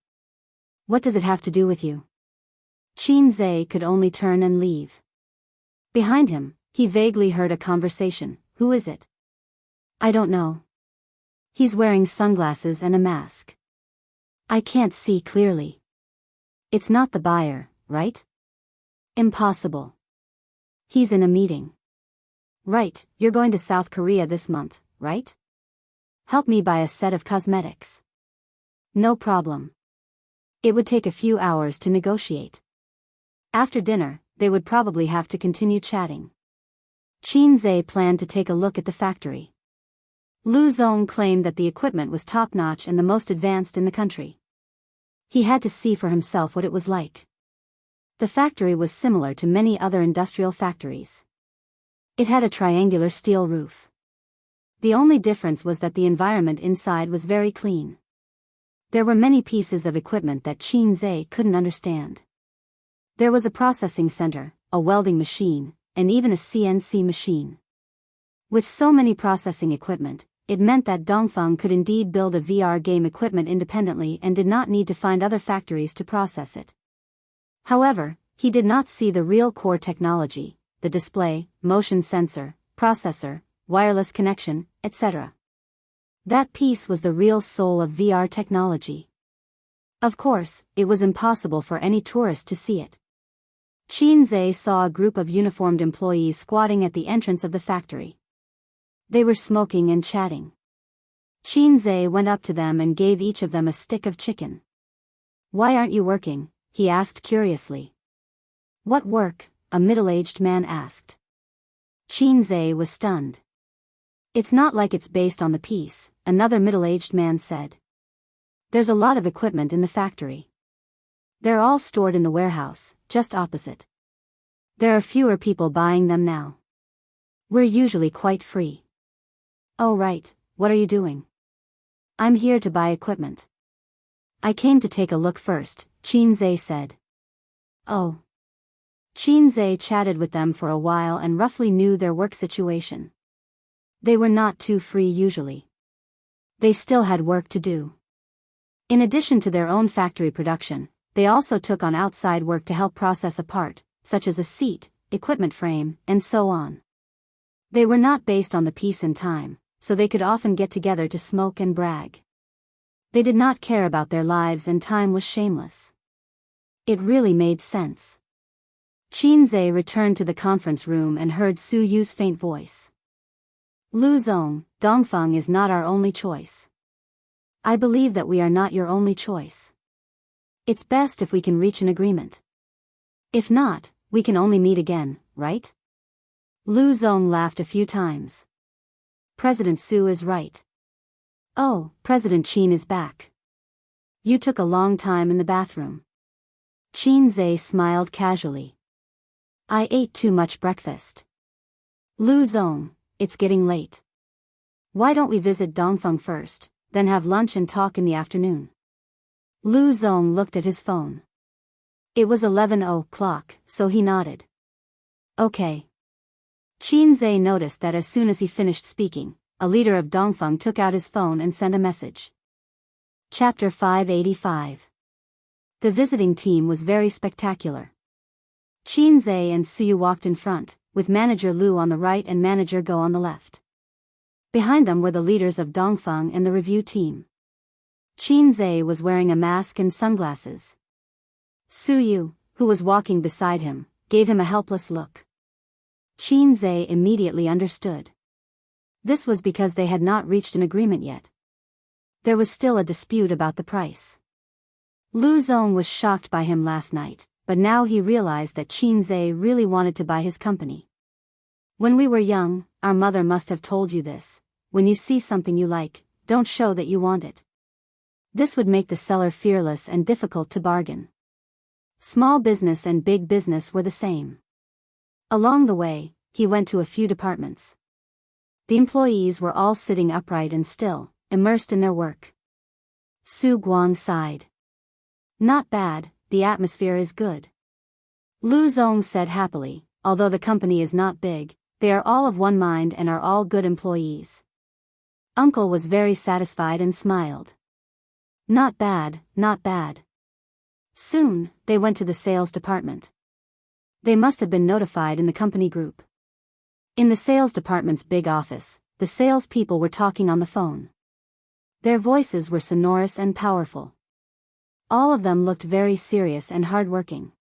A: What does it have to do with you? Qin Zhe could only turn and leave. Behind him, he vaguely heard a conversation. Who is it? I don't know. He's wearing sunglasses and a mask. I can't see clearly. It's not the buyer, right? Impossible. He's in a meeting. Right, you're going to South Korea this month, right? Help me buy a set of cosmetics. No problem. It would take a few hours to negotiate. After dinner, they would probably have to continue chatting. Qin Zhe planned to take a look at the factory. Lu Zong claimed that the equipment was top-notch and the most advanced in the country. He had to see for himself what it was like. The factory was similar to many other industrial factories. It had a triangular steel roof. The only difference was that the environment inside was very clean. There were many pieces of equipment that Qin Zhe couldn't understand. There was a processing center, a welding machine, and even a CNC machine. With so many processing equipment, it meant that Dongfeng could indeed build a VR game equipment independently and did not need to find other factories to process it. However, he did not see the real core technology, the display, motion sensor, processor, wireless connection, etc. That piece was the real soul of VR technology. Of course, it was impossible for any tourist to see it. Qin Zhe saw a group of uniformed employees squatting at the entrance of the factory. They were smoking and chatting. Qin Zhe went up to them and gave each of them a stick of chicken. Why aren't you working? He asked curiously. What work? A middle-aged man asked. Qin Zhe was stunned. It's not like it's based on the piece, another middle-aged man said. There's a lot of equipment in the factory. They're all stored in the warehouse, just opposite. There are fewer people buying them now. We're usually quite free. Oh right, what are you doing? I'm here to buy equipment. I came to take a look first, Qin Zhe said. Oh. Qin Zhe chatted with them for a while and roughly knew their work situation. They were not too free usually. They still had work to do. In addition to their own factory production, they also took on outside work to help process a part, such as a seat, equipment frame, and so on. They were not based on the piece and time, so they could often get together to smoke and brag. They did not care about their lives and time was shameless. It really made sense. Qin Zhe returned to the conference room and heard Su Yu's faint voice. Lu Zong, Dongfeng is not our only choice. I believe that we are not your only choice. It's best if we can reach an agreement. If not, we can only meet again, right? Lu Zong laughed a few times. President Su is right. Oh, President Qin is back. You took a long time in the bathroom. Qin Zhe smiled casually. I ate too much breakfast. Lu Zong, it's getting late. Why don't we visit Dongfeng first, then have lunch and talk in the afternoon? Lu Zong looked at his phone. It was 11 o'clock, so he nodded. Okay. Qin Zhe noticed that as soon as he finished speaking, a leader of Dongfeng took out his phone and sent a message. Chapter 585. The visiting team was very spectacular. Qin Zhe and Su walked in front, with Manager Lu on the right and Manager Go on the left. Behind them were the leaders of Dongfeng and the review team. Qin Zhe was wearing a mask and sunglasses. Su Yu, who was walking beside him, gave him a helpless look. Qin Zhe immediately understood. This was because they had not reached an agreement yet. There was still a dispute about the price. Lu Zong was shocked by him last night, but now he realized that Qin Zhe really wanted to buy his company. When we were young, our mother must have told you this. When you see something you like, don't show that you want it. This would make the seller fearless and difficult to bargain. Small business and big business were the same. Along the way, he went to a few departments. The employees were all sitting upright and still, immersed in their work. Su Guang sighed. Not bad, the atmosphere is good. Lu Zong said happily, although the company is not big, they are all of one mind and are all good employees. Uncle was very satisfied and smiled. Not bad, not bad. Soon, they went to the sales department. They must have been notified in the company group. In the sales department's big office, the salespeople were talking on the phone. Their voices were sonorous and powerful. All of them looked very serious and hardworking.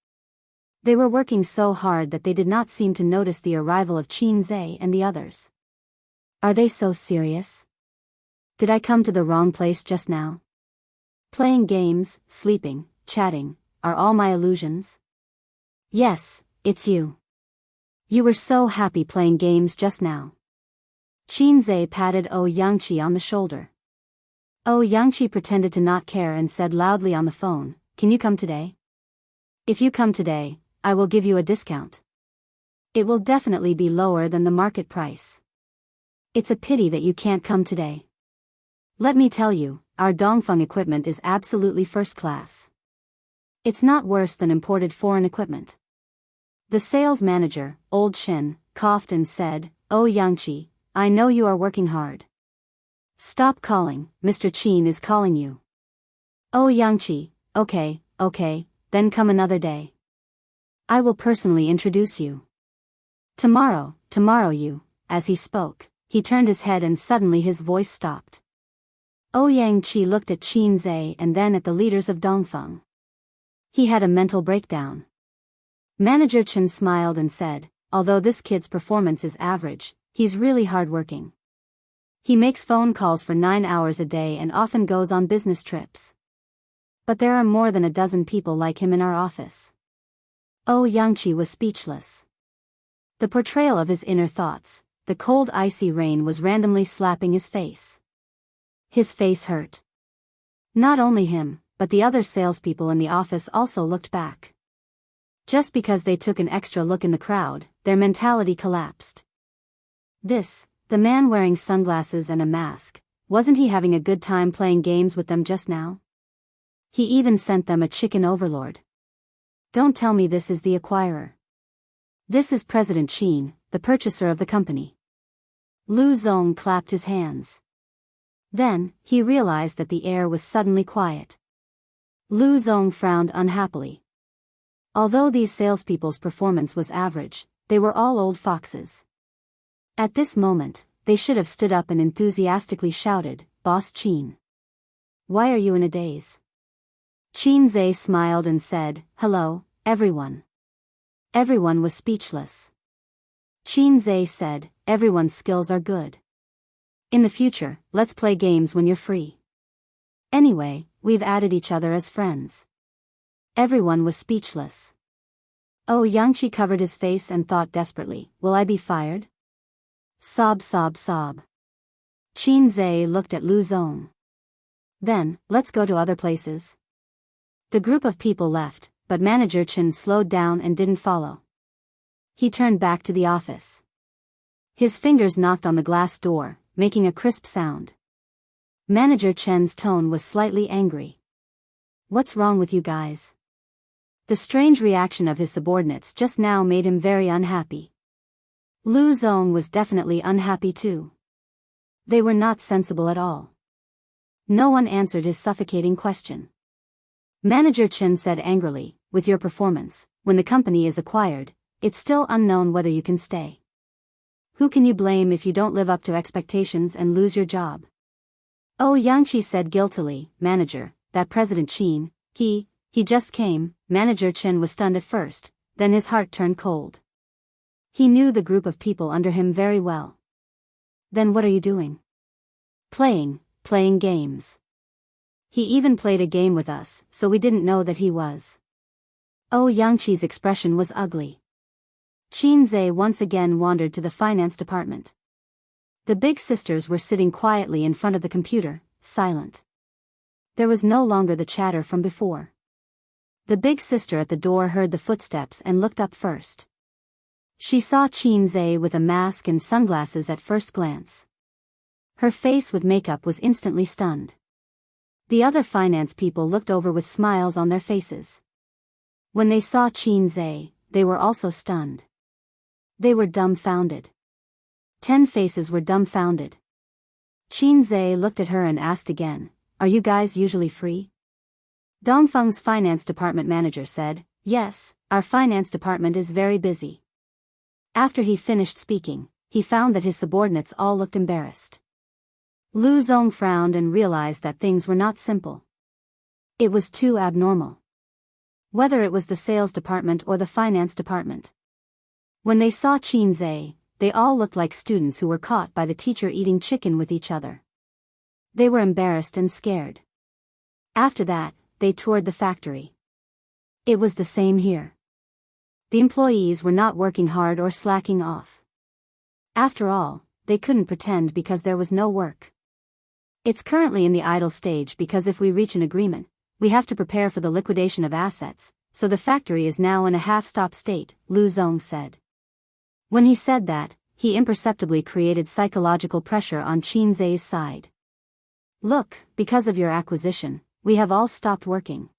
A: They were working so hard that they did not seem to notice the arrival of Qin Zhe and the others. Are they so serious? Did I come to the wrong place just now? Playing games, sleeping, chatting, are all my illusions? Yes, it's you. You were so happy playing games just now. Qin Zhe patted Ouyangqi on the shoulder. Ouyangqi pretended to not care and said loudly on the phone, "Can you come today? If you come today, I will give you a discount. It will definitely be lower than the market price. It's a pity that you can't come today. Let me tell you, our Dongfeng equipment is absolutely first class. It's not worse than imported foreign equipment." The sales manager, Old Shin, coughed and said, "Ouyangqi, I know you are working hard. Stop calling, Mr. Qin is calling you." "Ouyangqi, okay, then come another day. I will personally introduce you. Tomorrow you," as he spoke, he turned his head and suddenly his voice stopped. Ouyangqi looked at Qin Zhe and then at the leaders of Dongfeng. He had a mental breakdown. Manager Chen smiled and said, "Although this kid's performance is average, he's really hardworking. He makes phone calls for 9 hours a day and often goes on business trips. But there are more than a dozen people like him in our office." Ouyangqi was speechless. The portrayal of his inner thoughts, the cold icy rain was randomly slapping his face. His face hurt. Not only him, but the other salespeople in the office also looked back. Just because they took an extra look in the crowd, their mentality collapsed. The man wearing sunglasses and a mask, wasn't he having a good time playing games with them just now? He even sent them a chicken overlord. Don't tell me this is the acquirer. This is President Qin, the purchaser of the company. Lu Zong clapped his hands. Then, he realized that the air was suddenly quiet. Lu Zong frowned unhappily. Although these salespeople's performance was average, they were all old foxes. At this moment, they should have stood up and enthusiastically shouted, "Boss Qin! Why are you in a daze?" Qin Zhe smiled and said, "Hello, everyone." Everyone was speechless. Qin Zhe said, "Everyone's skills are good. In the future, let's play games when you're free. Anyway, we've added each other as friends." Everyone was speechless. Ouyangqi covered his face and thought desperately, "Will I be fired?" Sob, sob, sob. Qin Zhe looked at Lu Zong. "Then, let's go to other places." The group of people left, but Manager Chen slowed down and didn't follow. He turned back to the office. His fingers knocked on the glass door, making a crisp sound. Manager Chen's tone was slightly angry. "What's wrong with you guys?" The strange reaction of his subordinates just now made him very unhappy. Lu Zong was definitely unhappy too. They were not sensible at all. No one answered his suffocating question. Manager Chen said angrily, "With your performance, when the company is acquired, it's still unknown whether you can stay. Who can you blame if you don't live up to expectations and lose your job?" Ouyangqi said guiltily, "Manager, that President Qin, he just came." Manager Chen was stunned at first, then his heart turned cold. He knew the group of people under him very well. "Then what are you doing?" Playing games. He even played a game with us, so we didn't know that he was." Ouyangqi's expression was ugly. Qin Zhe once again wandered to the finance department. The big sisters were sitting quietly in front of the computer, silent. There was no longer the chatter from before. The big sister at the door heard the footsteps and looked up first. She saw Qin Zhe with a mask and sunglasses at first glance. Her face with makeup was instantly stunned. The other finance people looked over with smiles on their faces. When they saw Qin Zhe, they were also stunned. They were dumbfounded. 10 faces were dumbfounded. Qin Zhe looked at her and asked again, "Are you guys usually free?" Dongfeng's finance department manager said, Yes, our finance department is very busy. After he finished speaking, he found that his subordinates all looked embarrassed. Lu Zong frowned and realized that things were not simple. It was too abnormal. Whether it was the sales department or the finance department. When they saw Qin Zhe, they all looked like students who were caught by the teacher eating chicken with each other. They were embarrassed and scared. After that, they toured the factory. It was the same here. The employees were not working hard or slacking off. After all, they couldn't pretend because there was no work. It's currently in the idle stage because if we reach an agreement, we have to prepare for the liquidation of assets, so the factory is now in a half-stop state, Lu Zong said. When he said that, he imperceptibly created psychological pressure on Qin Zhe's side. Look, because of your acquisition, we have all stopped working.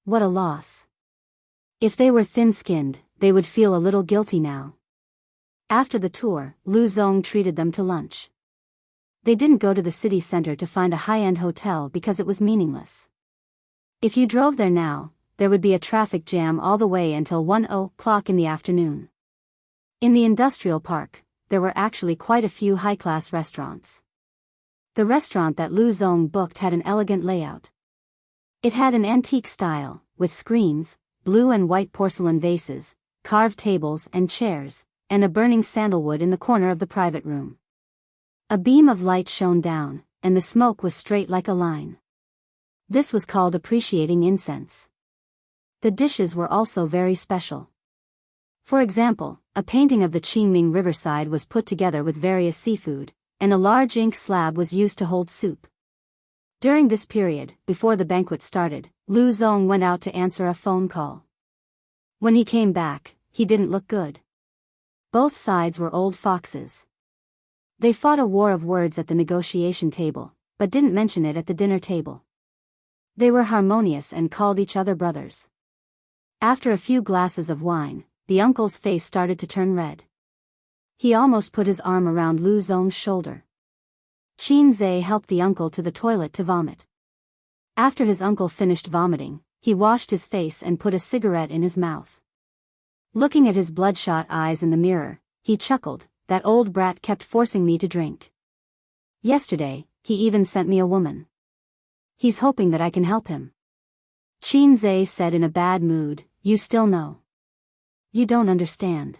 A: What a loss. If they were thin-skinned, they would feel a little guilty now. After the tour, Lu Zong treated them to lunch. They didn't go to the city center to find a high-end hotel because it was meaningless. If you drove there now, there would be a traffic jam all the way until 1 o'clock in the afternoon. In the industrial park, there were actually quite a few high-class restaurants. The restaurant that Lu Zong booked had an elegant layout. It had an antique style, with screens, blue and white porcelain vases, carved tables and chairs, and a burning sandalwood in the corner of the private room. A beam of light shone down, and the smoke was straight like a line. This was called appreciating incense. The dishes were also very special. For example, a painting of the Qingming riverside was put together with various seafood, and a large ink slab was used to hold soup. During this period, before the banquet started, Lu Zong went out to answer a phone call. When he came back, he didn't look good. Both sides were old foxes. They fought a war of words at the negotiation table, but didn't mention it at the dinner table. They were harmonious and called each other brothers. After a few glasses of wine, the uncle's face started to turn red. He almost put his arm around Lu Zong's shoulder. Qin Zhe helped the uncle to the toilet to vomit. After his uncle finished vomiting, he washed his face and put a cigarette in his mouth. Looking at his bloodshot eyes in the mirror, he chuckled, "That old brat kept forcing me to drink. Yesterday, he even sent me a woman. He's hoping that I can help him." Qin Zhe said in a bad mood, "You still know. You don't understand."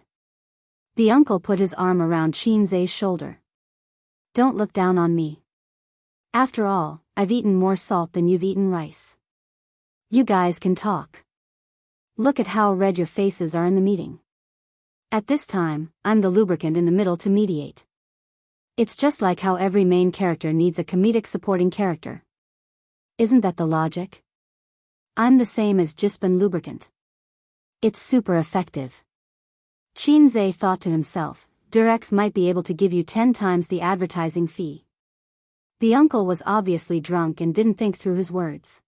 A: The uncle put his arm around Qin Zhe's shoulder. "Don't look down on me. After all, I've eaten more salt than you've eaten rice. You guys can talk. Look at how red your faces are in the meeting. At this time, I'm the lubricant in the middle to mediate. It's just like how every main character needs a comedic supporting character. Isn't that the logic? I'm the same as Jispin lubricant. It's super effective." Qin Zhe thought to himself, Durex might be able to give you 10 times the advertising fee. The uncle was obviously drunk and didn't think through his words.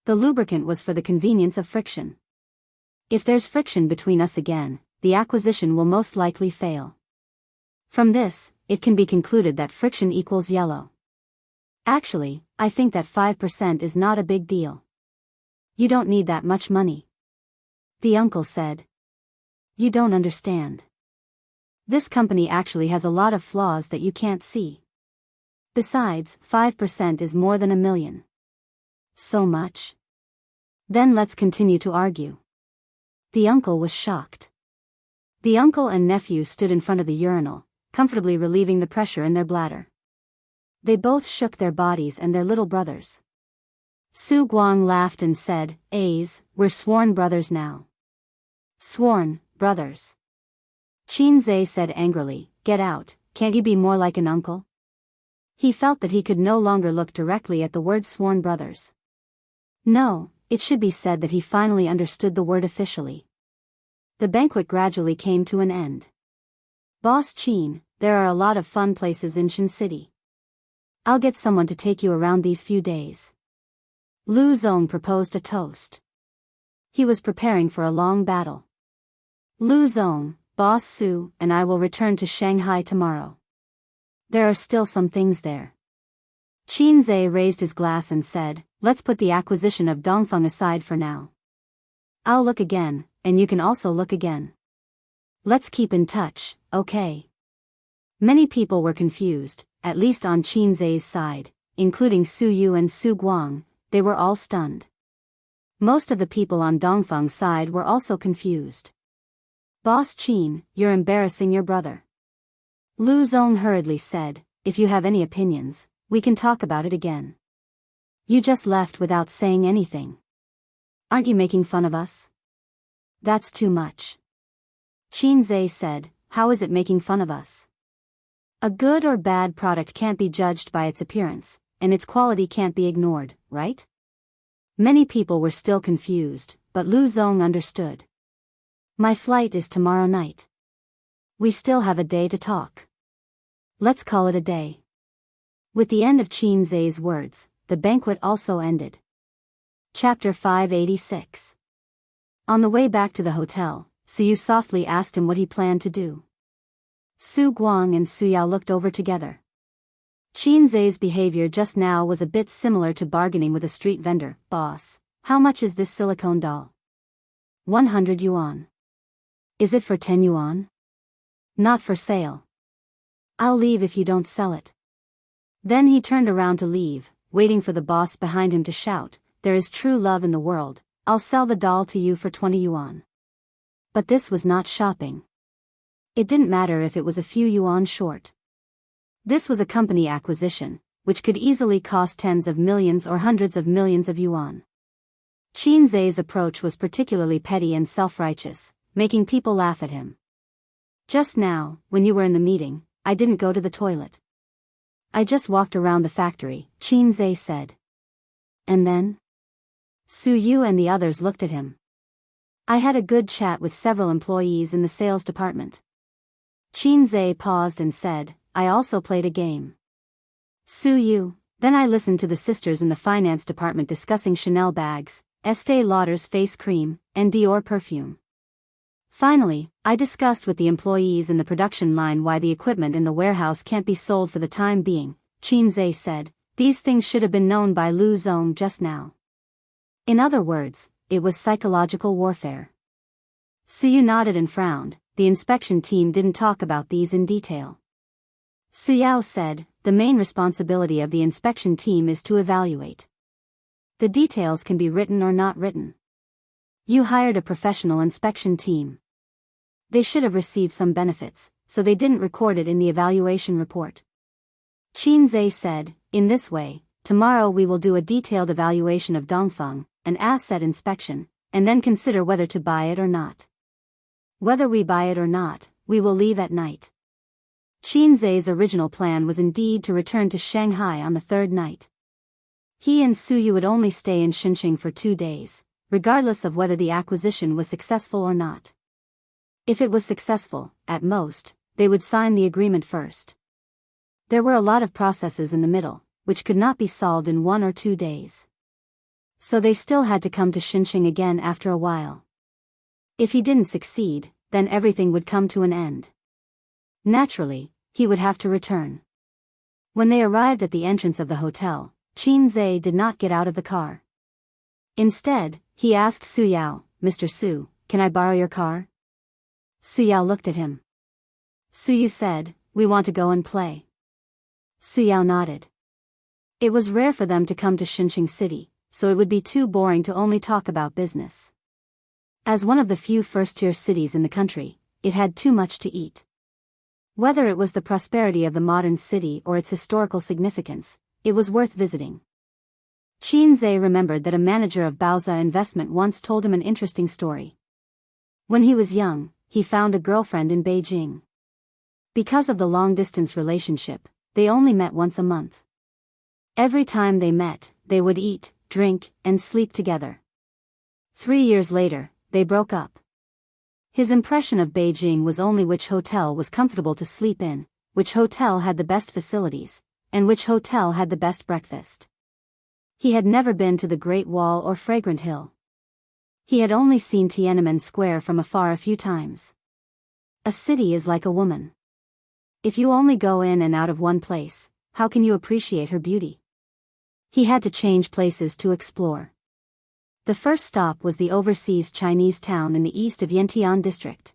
A: The lubricant was for the convenience of friction. If there's friction between us again, the acquisition will most likely fail. From this, it can be concluded that friction equals yellow. Actually, I think that 5% is not a big deal. You don't need that much money. The uncle said. You don't understand. This company actually has a lot of flaws that you can't see. Besides, 5% is more than $1 million. So much? Then let's continue to argue. The uncle was shocked. The uncle and nephew stood in front of the urinal, comfortably relieving the pressure in their bladder. They both shook their bodies and their little brothers. Su Guang laughed and said, "A's, we're sworn brothers now." Sworn brothers. Qin Zhe said angrily, "Get out, can't you be more like an uncle?" He felt that he could no longer look directly at the word sworn brothers. No, it should be said that he finally understood the word officially. The banquet gradually came to an end. "Boss Qin, there are a lot of fun places in Shin City. I'll get someone to take you around these few days." Lu Zong proposed a toast. He was preparing for a long battle. "Lu Zong, Boss Su, and I will return to Shanghai tomorrow. There are still some things there." Qin Zhe raised his glass and said, "Let's put the acquisition of Dongfeng aside for now. I'll look again, and you can also look again. Let's keep in touch, okay? Many people were confused, at least on Qin Zai's side, including Su Yu and Su Guang. They were all stunned. Most of the people on Dongfeng's side were also confused. Boss Qin, you're embarrassing your brother. Lu Zong hurriedly said, if you have any opinions, we can talk about it again. You just left without saying anything. Aren't you making fun of us? That's too much. Qin Zai said, how is it making fun of us? A good or bad product can't be judged by its appearance, and its quality can't be ignored, right? Many people were still confused, but Lu Zong understood. My flight is tomorrow night. We still have a day to talk. Let's call it a day. With the end of Qin Zai's words, the banquet also ended. Chapter 586. On the way back to the hotel, Su Yu softly asked him what he planned to do. Su Guang and Su Yao looked over together. Qin Zai's behavior just now was a bit similar to bargaining with a street vendor. Boss, how much is this silicone doll? 100 yuan. Is it for 10 yuan? Not for sale. I'll leave if you don't sell it. Then he turned around to leave, waiting for the boss behind him to shout, there is true love in the world, I'll sell the doll to you for 20 yuan. But this was not shopping. It didn't matter if it was a few yuan short. This was a company acquisition, which could easily cost tens of millions or hundreds of millions of yuan. Qin Zai's approach was particularly petty and self-righteous, making people laugh at him. Just now, when you were in the meeting, I didn't go to the toilet. I just walked around the factory, Qin Zai said. And then? Su Yu and the others looked at him. I had a good chat with several employees in the sales department. Qin Zai paused and said, I also played a game. Su Yu, then I listened to the sisters in the finance department discussing Chanel bags, Estee Lauder's face cream, and Dior perfume. Finally, I discussed with the employees in the production line why the equipment in the warehouse can't be sold for the time being. Qin Zai said, these things should have been known by Lu Zong just now. In other words, it was psychological warfare. Su Yu nodded and frowned. The inspection team didn't talk about these in detail. Su Yao said, the main responsibility of the inspection team is to evaluate. The details can be written or not written. You hired a professional inspection team. They should have received some benefits, so they didn't record it in the evaluation report. Qin Zai said, in this way, tomorrow we will do a detailed evaluation of Dongfeng, an asset inspection, and then consider whether to buy it or not. Whether we buy it or not, we will leave at night. Qin Zai's original plan was indeed to return to Shanghai on the third night. He and Su Yu would only stay in Xinxing for 2 days, regardless of whether the acquisition was successful or not. If it was successful, at most, they would sign the agreement first. There were a lot of processes in the middle, which could not be solved in 1 or 2 days. So they still had to come to Xinxing again after a while. If he didn't succeed, then everything would come to an end. Naturally, he would have to return. When they arrived at the entrance of the hotel, Qin Zai did not get out of the car. Instead, he asked Su Yao, Mr. Su, can I borrow your car? Su Yao looked at him. Su Yu said, we want to go and play. Su Yao nodded. It was rare for them to come to Xinxing City, so it would be too boring to only talk about business. As one of the few first-tier cities in the country, it had too much to eat. Whether it was the prosperity of the modern city or its historical significance, it was worth visiting. Qin Zai remembered that a manager of Baoza Investment once told him an interesting story. When he was young, he found a girlfriend in Beijing. Because of the long-distance relationship, they only met once a month. Every time they met, they would eat, drink, and sleep together. 3 years later, they broke up. His impression of Beijing was only which hotel was comfortable to sleep in, which hotel had the best facilities, and which hotel had the best breakfast. He had never been to the Great Wall or Fragrant Hill. He had only seen Tiananmen Square from afar a few times. A city is like a woman. If you only go in and out of one place, how can you appreciate her beauty? He had to change places to explore. The first stop was the overseas Chinese town in the east of Yantian district.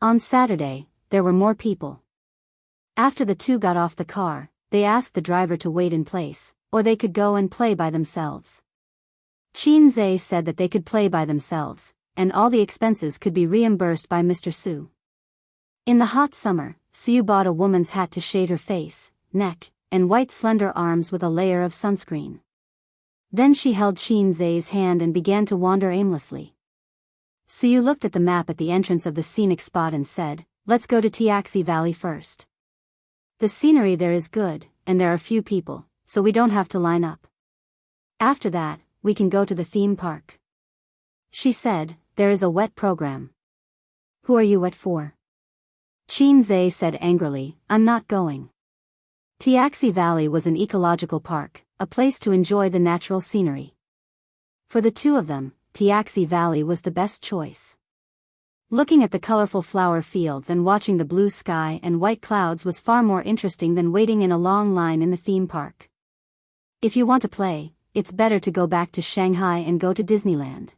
A: On Saturday, there were more people. After the two got off the car, they asked the driver to wait in place, or they could go and play by themselves. Qin Zhe said that they could play by themselves, and all the expenses could be reimbursed by Mr. Su. In the hot summer, Su bought a woman's hat to shade her face, neck, and white slender arms with a layer of sunscreen. Then she held Qin Zhe's hand and began to wander aimlessly. Su looked at the map at the entrance of the scenic spot and said, "Let's go to Tiaxi Valley first. The scenery there is good, and there are few people, so we don't have to line up. After that, we can go to the theme park." She said, "There is a wet program." "Who are you wet for?" Qin Zhe said angrily, "I'm not going." Tiaxi Valley was an ecological park, a place to enjoy the natural scenery. For the two of them, Tiaxi Valley was the best choice. Looking at the colorful flower fields and watching the blue sky and white clouds was far more interesting than waiting in a long line in the theme park. If you want to play, it's better to go back to Shanghai and go to Disneyland.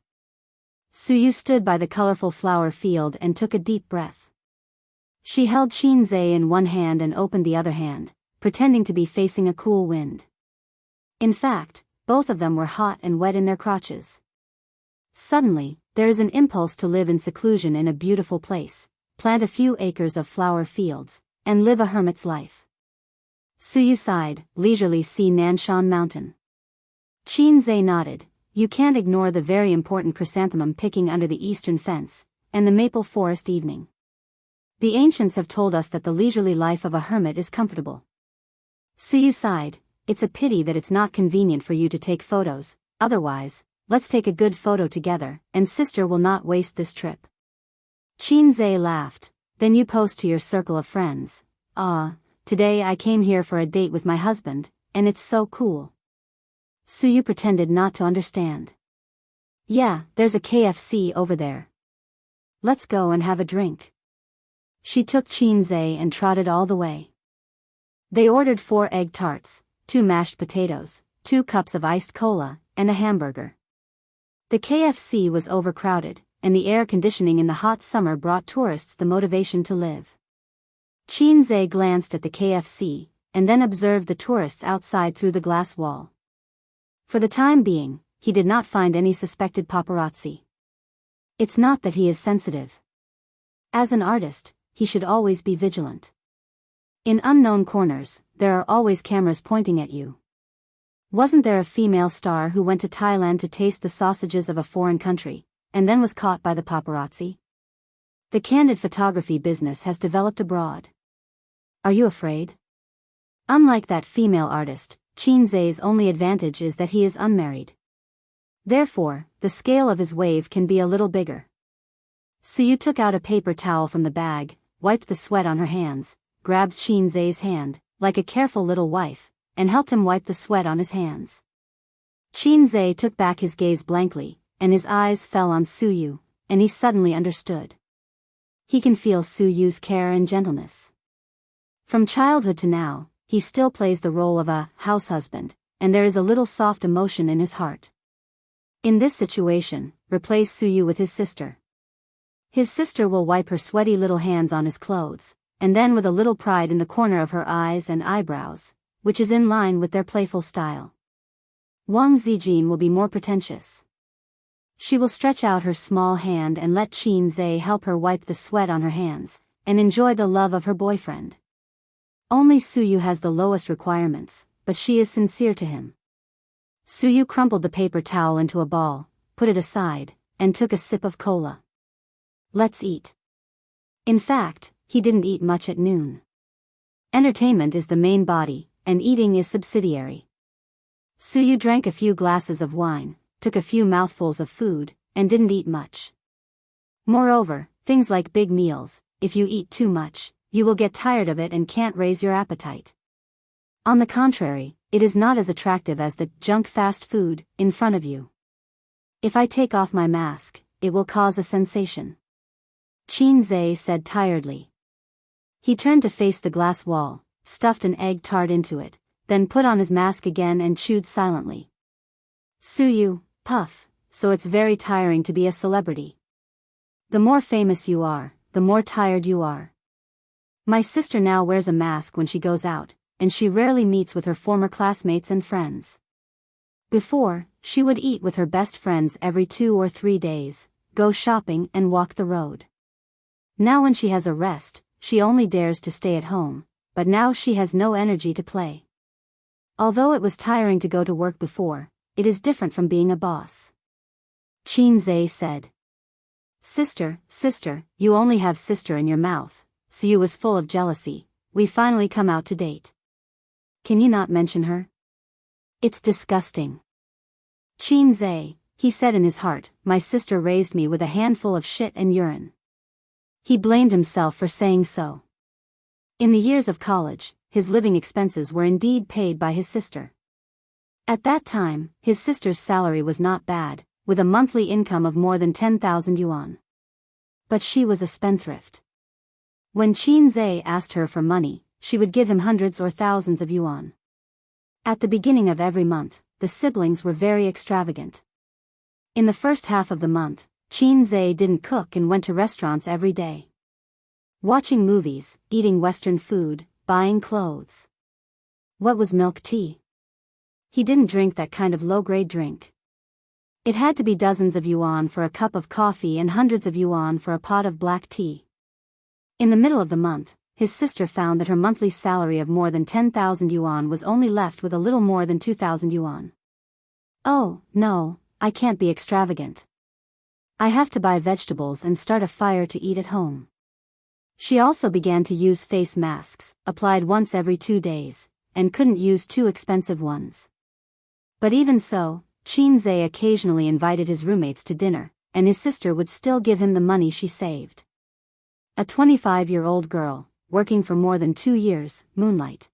A: Su stood by the colorful flower field and took a deep breath. She held Qin Zhe in one hand and opened the other hand, pretending to be facing a cool wind. In fact, both of them were hot and wet in their crotches. Suddenly, there is an impulse to live in seclusion in a beautiful place, plant a few acres of flower fields, and live a hermit's life. Su sighed, leisurely see Nanshan Mountain. Qin Zhe nodded. You can't ignore the very important chrysanthemum picking under the eastern fence, and the maple forest evening. The ancients have told us that the leisurely life of a hermit is comfortable. Su sighed, it's a pity that it's not convenient for you to take photos, otherwise, let's take a good photo together, and sister will not waste this trip. Qin Zhe laughed, then you post to your circle of friends. Today I came here for a date with my husband, and it's so cool. Su pretended not to understand. Yeah, there's a KFC over there. Let's go and have a drink. She took Qin Zhe and trotted all the way. They ordered 4 egg tarts, 2 mashed potatoes, 2 cups of iced cola, and a hamburger. The KFC was overcrowded, and the air conditioning in the hot summer brought tourists the motivation to live. Qin Zhe glanced at the KFC, and then observed the tourists outside through the glass wall. For the time being, he did not find any suspected paparazzi. It's not that he is sensitive. As an artist, he should always be vigilant. In unknown corners, there are always cameras pointing at you. Wasn't there a female star who went to Thailand to taste the sausages of a foreign country, and then was caught by the paparazzi? The candid photography business has developed abroad. Are you afraid? Unlike that female artist, Qin Zhe's only advantage is that he is unmarried. Therefore, the scale of his wave can be a little bigger. Su took out a paper towel from the bag, wiped the sweat on her hands, grabbed Qin Zhe's hand, like a careful little wife, and helped him wipe the sweat on his hands. Qin Zhe took back his gaze blankly, and his eyes fell on Su, and he suddenly understood. He can feel Su's care and gentleness. From childhood to now, he still plays the role of a house husband, and there is a little soft emotion in his heart. In this situation, replace Su with his sister. His sister will wipe her sweaty little hands on his clothes, and then with a little pride in the corner of her eyes and eyebrows, which is in line with their playful style. Wang Zijin will be more pretentious. She will stretch out her small hand and let Qin Zhe help her wipe the sweat on her hands, and enjoy the love of her boyfriend. Only Su has the lowest requirements, but she is sincere to him. Su crumpled the paper towel into a ball, put it aside, and took a sip of cola. Let's eat. In fact, he didn't eat much at noon. Entertainment is the main body, and eating is subsidiary. Su drank a few glasses of wine, took a few mouthfuls of food, and didn't eat much. Moreover, things like big meals, if you eat too much, you will get tired of it and can't raise your appetite. On the contrary, it is not as attractive as the junk fast food in front of you. If I take off my mask, it will cause a sensation. Qin Zhe said tiredly. He turned to face the glass wall, stuffed an egg tart into it, then put on his mask again and chewed silently. Puff, so it's very tiring to be a celebrity. The more famous you are, the more tired you are. My sister now wears a mask when she goes out, and she rarely meets with her former classmates and friends. Before, she would eat with her best friends every 2 or 3 days, go shopping and walk the road. Now when she has a rest, she only dares to stay at home, but now she has no energy to play. Although it was tiring to go to work before, it is different from being a boss. Qin Zhe said. Sister, you only have sister in your mouth. Suyu was full of jealousy. We finally come out to date. Can you not mention her? It's disgusting. Qin Zhe, he said in his heart, my sister raised me with a handful of shit and urine. He blamed himself for saying so. In the years of college, his living expenses were indeed paid by his sister. At that time, his sister's salary was not bad, with a monthly income of more than 10,000 yuan. But she was a spendthrift. When Qin Zhe asked her for money, she would give him hundreds or thousands of yuan. At the beginning of every month, the siblings were very extravagant. In the first half of the month, Qin Zhe didn't cook and went to restaurants every day. Watching movies, eating Western food, buying clothes. What was milk tea? He didn't drink that kind of low-grade drink. It had to be dozens of yuan for a cup of coffee and hundreds of yuan for a pot of black tea. In the middle of the month, his sister found that her monthly salary of more than 10,000 yuan was only left with a little more than 2,000 yuan. Oh, no, I can't be extravagant. I have to buy vegetables and start a fire to eat at home. She also began to use face masks, applied once every 2 days, and couldn't use too expensive ones. But even so, Qin Zhe occasionally invited his roommates to dinner, and his sister would still give him the money she saved. A 25-year-old girl, working for more than 2 years, moonlight.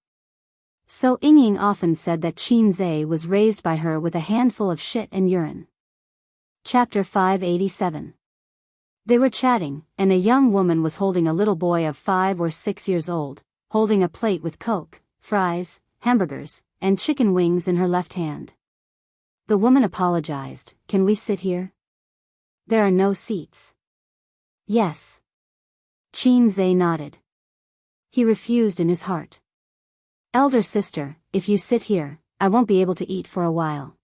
A: So Yingying often said that Qin Zhe was raised by her with a handful of shit and urine. Chapter 587. They were chatting, and a young woman was holding a little boy of 5 or 6 years old, holding a plate with Coke, fries, hamburgers, and chicken wings in her left hand. The woman apologized, "Can we sit here? There are no seats." "Yes." Qin Zhe nodded. He refused in his heart. "Elder sister, if you sit here, I won't be able to eat for a while."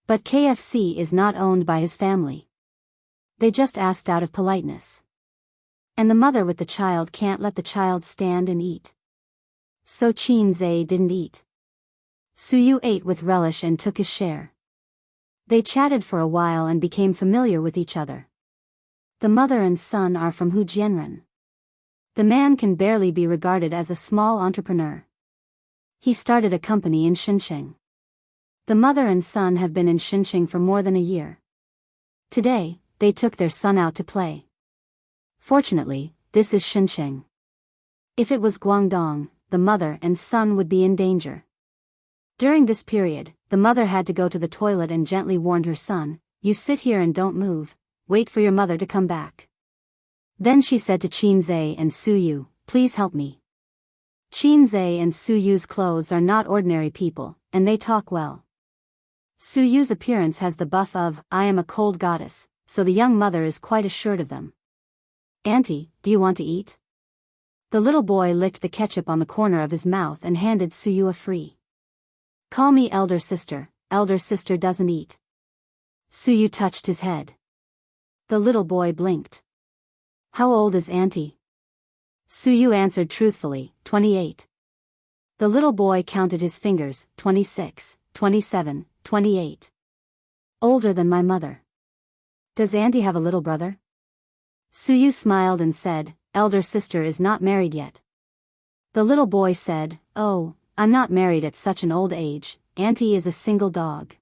A: But KFC is not owned by his family. They just asked out of politeness. And the mother with the child can't let the child stand and eat. So Qin Zhe didn't eat. Suyu ate with relish and took his share. They chatted for a while and became familiar with each other. The mother and son are from Hujianren. The man can barely be regarded as a small entrepreneur. He started a company in Shenzhen. The mother and son have been in Shenzhen for more than a year. Today, they took their son out to play. Fortunately, this is Shenzhen. If it was Guangdong, the mother and son would be in danger. During this period, the mother had to go to the toilet and gently warned her son, "You sit here and don't move, wait for your mother to come back." Then she said to Qin Zhe and Suyu, "Please help me." Qin Zhe and Suyu's clothes are not ordinary people, and they talk well. Suyu's appearance has the buff of, "I am a cold goddess," so the young mother is quite assured of them. "Auntie, do you want to eat?" The little boy licked the ketchup on the corner of his mouth and handed Suyu a free. "Call me elder sister doesn't eat." Suyu touched his head. The little boy blinked. "How old is Auntie?" Suyu answered truthfully, 28. The little boy counted his fingers, 26, 27, 28. "Older than my mother." "Does Auntie have a little brother?" Suyu smiled and said, "Elder sister is not married yet." The little boy said, "Oh, I'm not married at such an old age, Auntie is a single dog."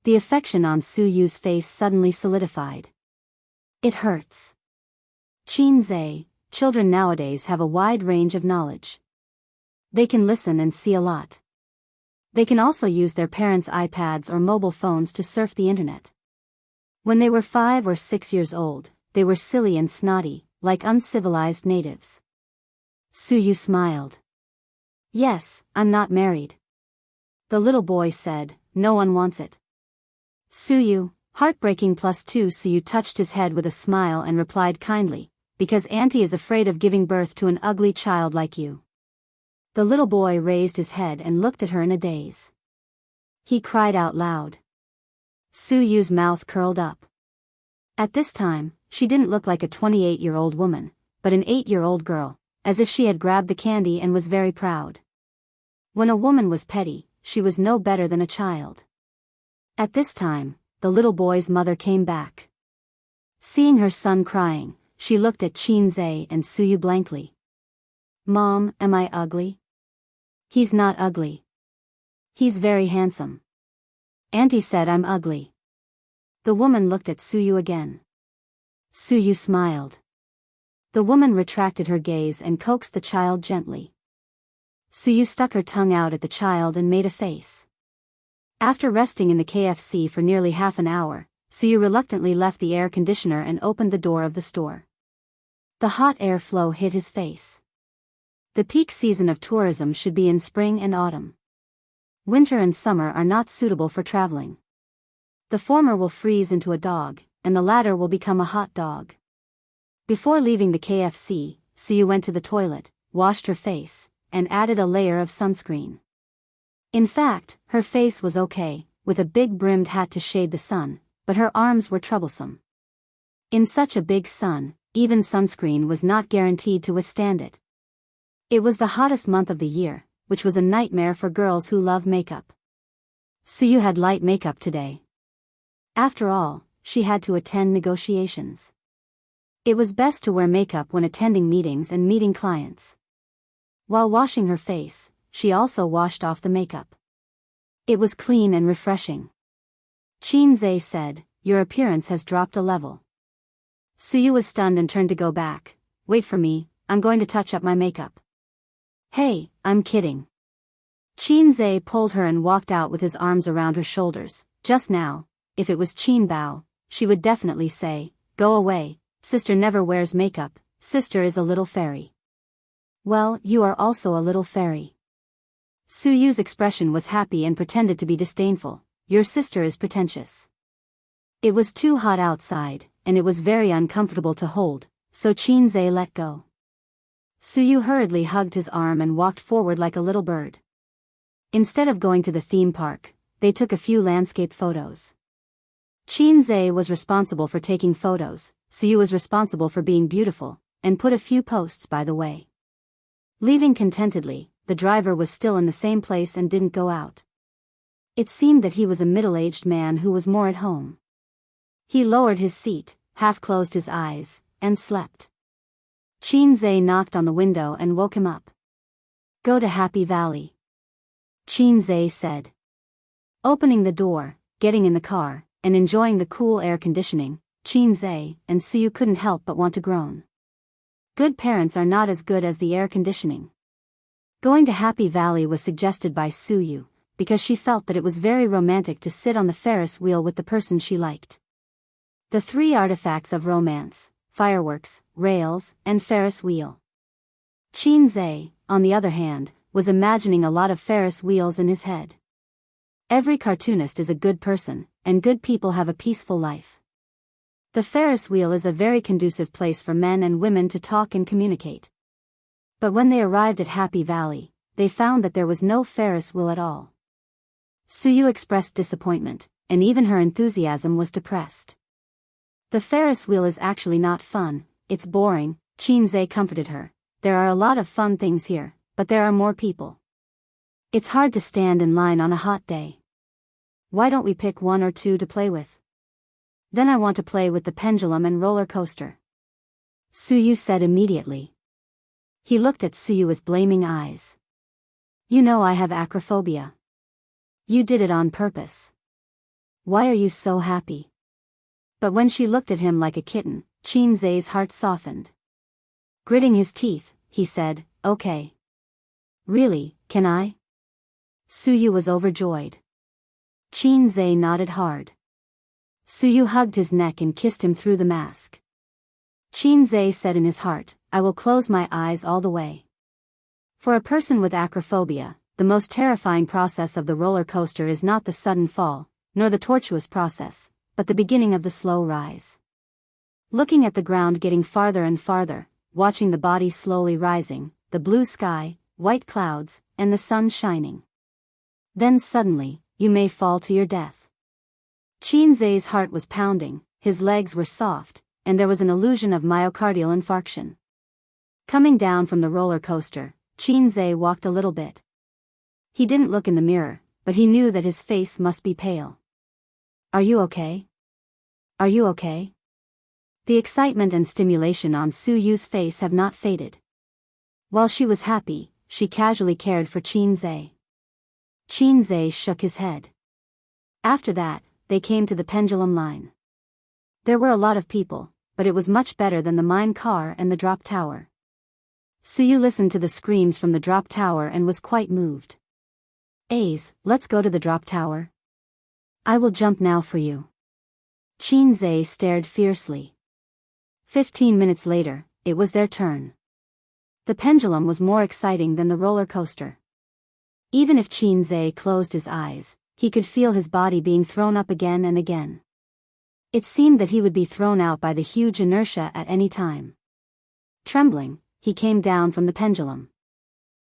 A: The affection on Suyu's face suddenly solidified. "It hurts." Qin Zhe, children nowadays have a wide range of knowledge. They can listen and see a lot. They can also use their parents' iPads or mobile phones to surf the internet. When they were 5 or 6 years old, they were silly and snotty, like uncivilized natives. Suyu smiled. "Yes, I'm not married." The little boy said, "No one wants it." Suyu, Heartbreaking +2. Suyu touched his head with a smile and replied kindly, because Auntie is afraid of giving birth to an ugly child like you. The little boy raised his head and looked at her in a daze. He cried out loud. Suyu's mouth curled up. At this time, she didn't look like a 28-year-old woman, but an 8-year-old girl, as if she had grabbed the candy and was very proud. When a woman was petty, she was no better than a child. At this time, the little boy's mother came back. Seeing her son crying, she looked at Qinzhe and Suyu blankly. Mom, am I ugly? He's not ugly. He's very handsome. Auntie said I'm ugly. The woman looked at Suyu again. Suyu smiled. The woman retracted her gaze and coaxed the child gently. Suyu stuck her tongue out at the child and made a face. After resting in the KFC for nearly half an hour, Suyu reluctantly left the air conditioner and opened the door of the store. The hot air flow hit his face. The peak season of tourism should be in spring and autumn. Winter and summer are not suitable for traveling. The former will freeze into a dog, and the latter will become a hot dog. Before leaving the KFC, Suyu went to the toilet, washed her face, and added a layer of sunscreen. In fact, her face was okay, with a big brimmed hat to shade the sun, but her arms were troublesome. In such a big sun, even sunscreen was not guaranteed to withstand it. It was the hottest month of the year, which was a nightmare for girls who love makeup. Suyu had light makeup today. After all, she had to attend negotiations. It was best to wear makeup when attending meetings and meeting clients. While washing her face, she also washed off the makeup. It was clean and refreshing. Qinzhe said, "Your appearance has dropped a level." Suyu was stunned and turned to go back. "Wait for me, I'm going to touch up my makeup." "Hey, I'm kidding." Qinzhe pulled her and walked out with his arms around her shoulders. Just now, if it was Qinbao, she would definitely say, "Go away, sister never wears makeup, sister is a little fairy." Well, you are also a little fairy. Suyu's expression was happy and pretended to be disdainful. "Your sister is pretentious." It was too hot outside, and it was very uncomfortable to hold, so Qinzhe let go. Suyu hurriedly hugged his arm and walked forward like a little bird. Instead of going to the theme park, they took a few landscape photos. Qinzhe was responsible for taking photos, Suyu was responsible for being beautiful, and put a few posts by the way. Leaving contentedly, the driver was still in the same place and didn't go out. It seemed that he was a middle-aged man who was more at home. He lowered his seat, half-closed his eyes, and slept. Qinzhe knocked on the window and woke him up. "Go to Happy Valley," Qinzhe said. Opening the door, getting in the car, and enjoying the cool air conditioning, Qinzhe and Suyu couldn't help but want to groan. Good parents are not as good as the air conditioning. Going to Happy Valley was suggested by Suyu, because she felt that it was very romantic to sit on the Ferris wheel with the person she liked. The three artifacts of romance: fireworks, rails, and Ferris wheel. Qinzhe, on the other hand, was imagining a lot of Ferris wheels in his head. Every cartoonist is a good person, and good people have a peaceful life. The Ferris wheel is a very conducive place for men and women to talk and communicate. But when they arrived at Happy Valley, they found that there was no Ferris wheel at all. Suyu expressed disappointment, and even her enthusiasm was depressed. "The Ferris wheel is actually not fun, it's boring," Qinzhe comforted her. "There are a lot of fun things here, but there are more people. It's hard to stand in line on a hot day. Why don't we pick one or two to play with? Then I want to play with the pendulum and roller coaster," Suyu said immediately. He looked at Suyu with blaming eyes. "You know I have acrophobia. You did it on purpose. Why are you so happy?" But when she looked at him like a kitten, Qinzhe's heart softened. Gritting his teeth, he said, "Okay. Really, can I?" Suyu was overjoyed. Qinzhe nodded hard. Suyu hugged his neck and kissed him through the mask. Qinzhe said in his heart, "I will close my eyes all the way." For a person with acrophobia, the most terrifying process of the roller coaster is not the sudden fall, nor the tortuous process, but the beginning of the slow rise. Looking at the ground getting farther and farther, watching the body slowly rising, the blue sky, white clouds, and the sun shining. Then suddenly, you may fall to your death. Qinzai's heart was pounding, his legs were soft, and there was an illusion of myocardial infarction. Coming down from the roller coaster, Qinzai walked a little bit. He didn't look in the mirror, but he knew that his face must be pale. Are you okay? Are you okay? The excitement and stimulation on Su Yu's face have not faded. While she was happy, she casually cared for Qinzai. Qinzai shook his head. After that, they came to the pendulum line. There were a lot of people, but it was much better than the mine car and the drop tower. Su Yu listened to the screams from the drop tower and was quite moved. Ace, let's go to the drop tower. I will jump now for you. Qinzai stared fiercely. 15 minutes later, it was their turn. The pendulum was more exciting than the roller coaster. Even if Qinzai closed his eyes, he could feel his body being thrown up again and again. It seemed that he would be thrown out by the huge inertia at any time. Trembling, he came down from the pendulum.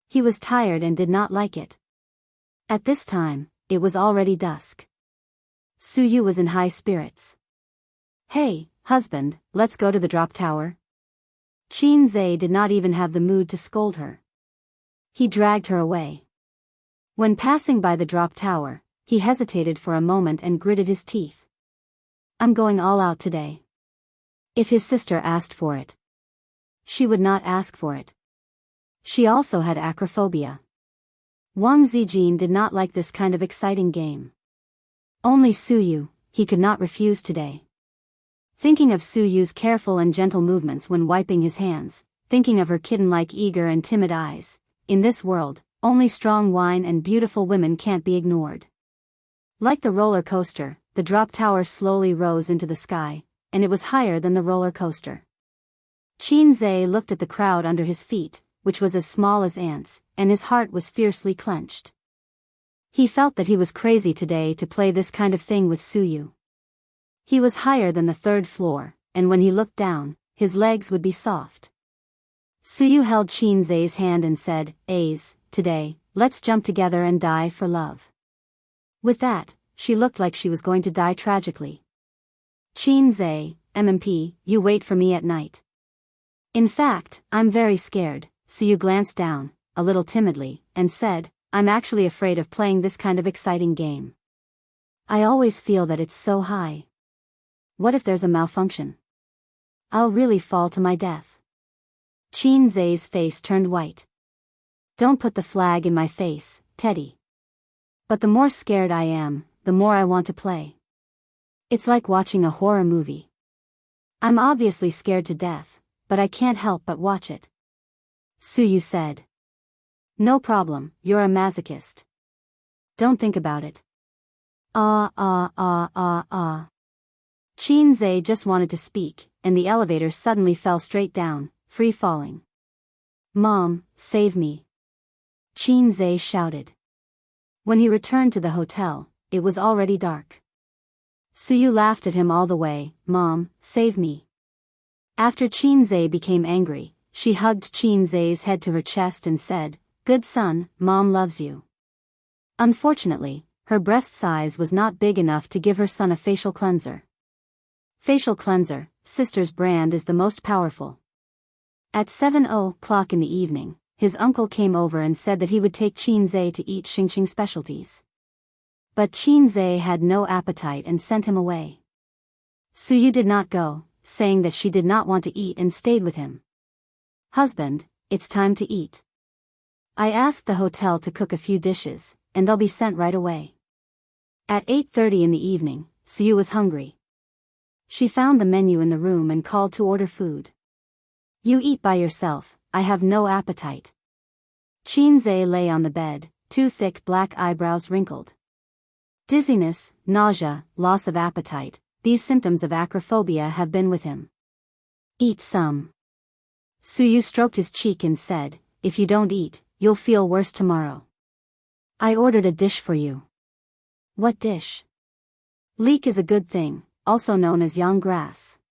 A: He was tired and did not like it. At this time, it was already dusk. Su Yu was in high spirits. Hey, husband, let's go to the drop tower. Qinzai did not even have the mood to scold her. He dragged her away. When passing by the drop tower, he hesitated for a moment and gritted his teeth. I'm going all out today. If his sister asked for it, she would not ask for it. She also had acrophobia. Wang Zijin did not like this kind of exciting game. Only Su Yu, he could not refuse today. Thinking of Su Yu's careful and gentle movements when wiping his hands, thinking of her kitten-like eager and timid eyes, in this world, only strong wine and beautiful women can't be ignored. Like the roller coaster, the drop tower slowly rose into the sky, and it was higher than the roller coaster. Qinzai looked at the crowd under his feet, which was as small as ants, and his heart was fiercely clenched. He felt that he was crazy today to play this kind of thing with Su Yu. He was higher than the third floor, and when he looked down, his legs would be soft. Su Yu held Qinzai's hand and said, Ace, today, let's jump together and die for love. With that, she looked like she was going to die tragically. Qinzai, MMP, you wait for me at night. In fact, I'm very scared. Su Yu glanced down, a little timidly, and said, I'm actually afraid of playing this kind of exciting game. I always feel that it's so high. What if there's a malfunction? I'll really fall to my death. Qinzai's face turned white. Don't put the flag in my face, Teddy. But the more scared I am, the more I want to play. It's like watching a horror movie. I'm obviously scared to death, but I can't help but watch it. Su Yu said. No problem, you're a masochist. Don't think about it. Qinzai just wanted to speak, and the elevator suddenly fell straight down, free falling. Mom, save me. Qinzai shouted. When he returned to the hotel, it was already dark. Su Yu laughed at him all the way, Mom, save me. After Qinzai became angry, she hugged Qinzai's head to her chest and said, Good son, Mom loves you. Unfortunately, her breast size was not big enough to give her son a facial cleanser. Facial cleanser, sister's brand is the most powerful. At 7:00 in the evening, his uncle came over and said that he would take Qinzai to eat Xingqing specialties. But Qinzai had no appetite and sent him away. Su Yu did not go, saying that she did not want to eat and stayed with him. Husband, it's time to eat. I asked the hotel to cook a few dishes, and they'll be sent right away. At 8:30 in the evening, Su Yu was hungry. She found the menu in the room and called to order food. You eat by yourself, I have no appetite. Qinzai lay on the bed, two thick black eyebrows wrinkled. Dizziness, nausea, loss of appetite, these symptoms of acrophobia have been with him. Eat some. Su Yu stroked his cheek and said, If you don't eat, you'll feel worse tomorrow. I ordered a dish for you. What dish? Leek is a good thing, also known as yang grass.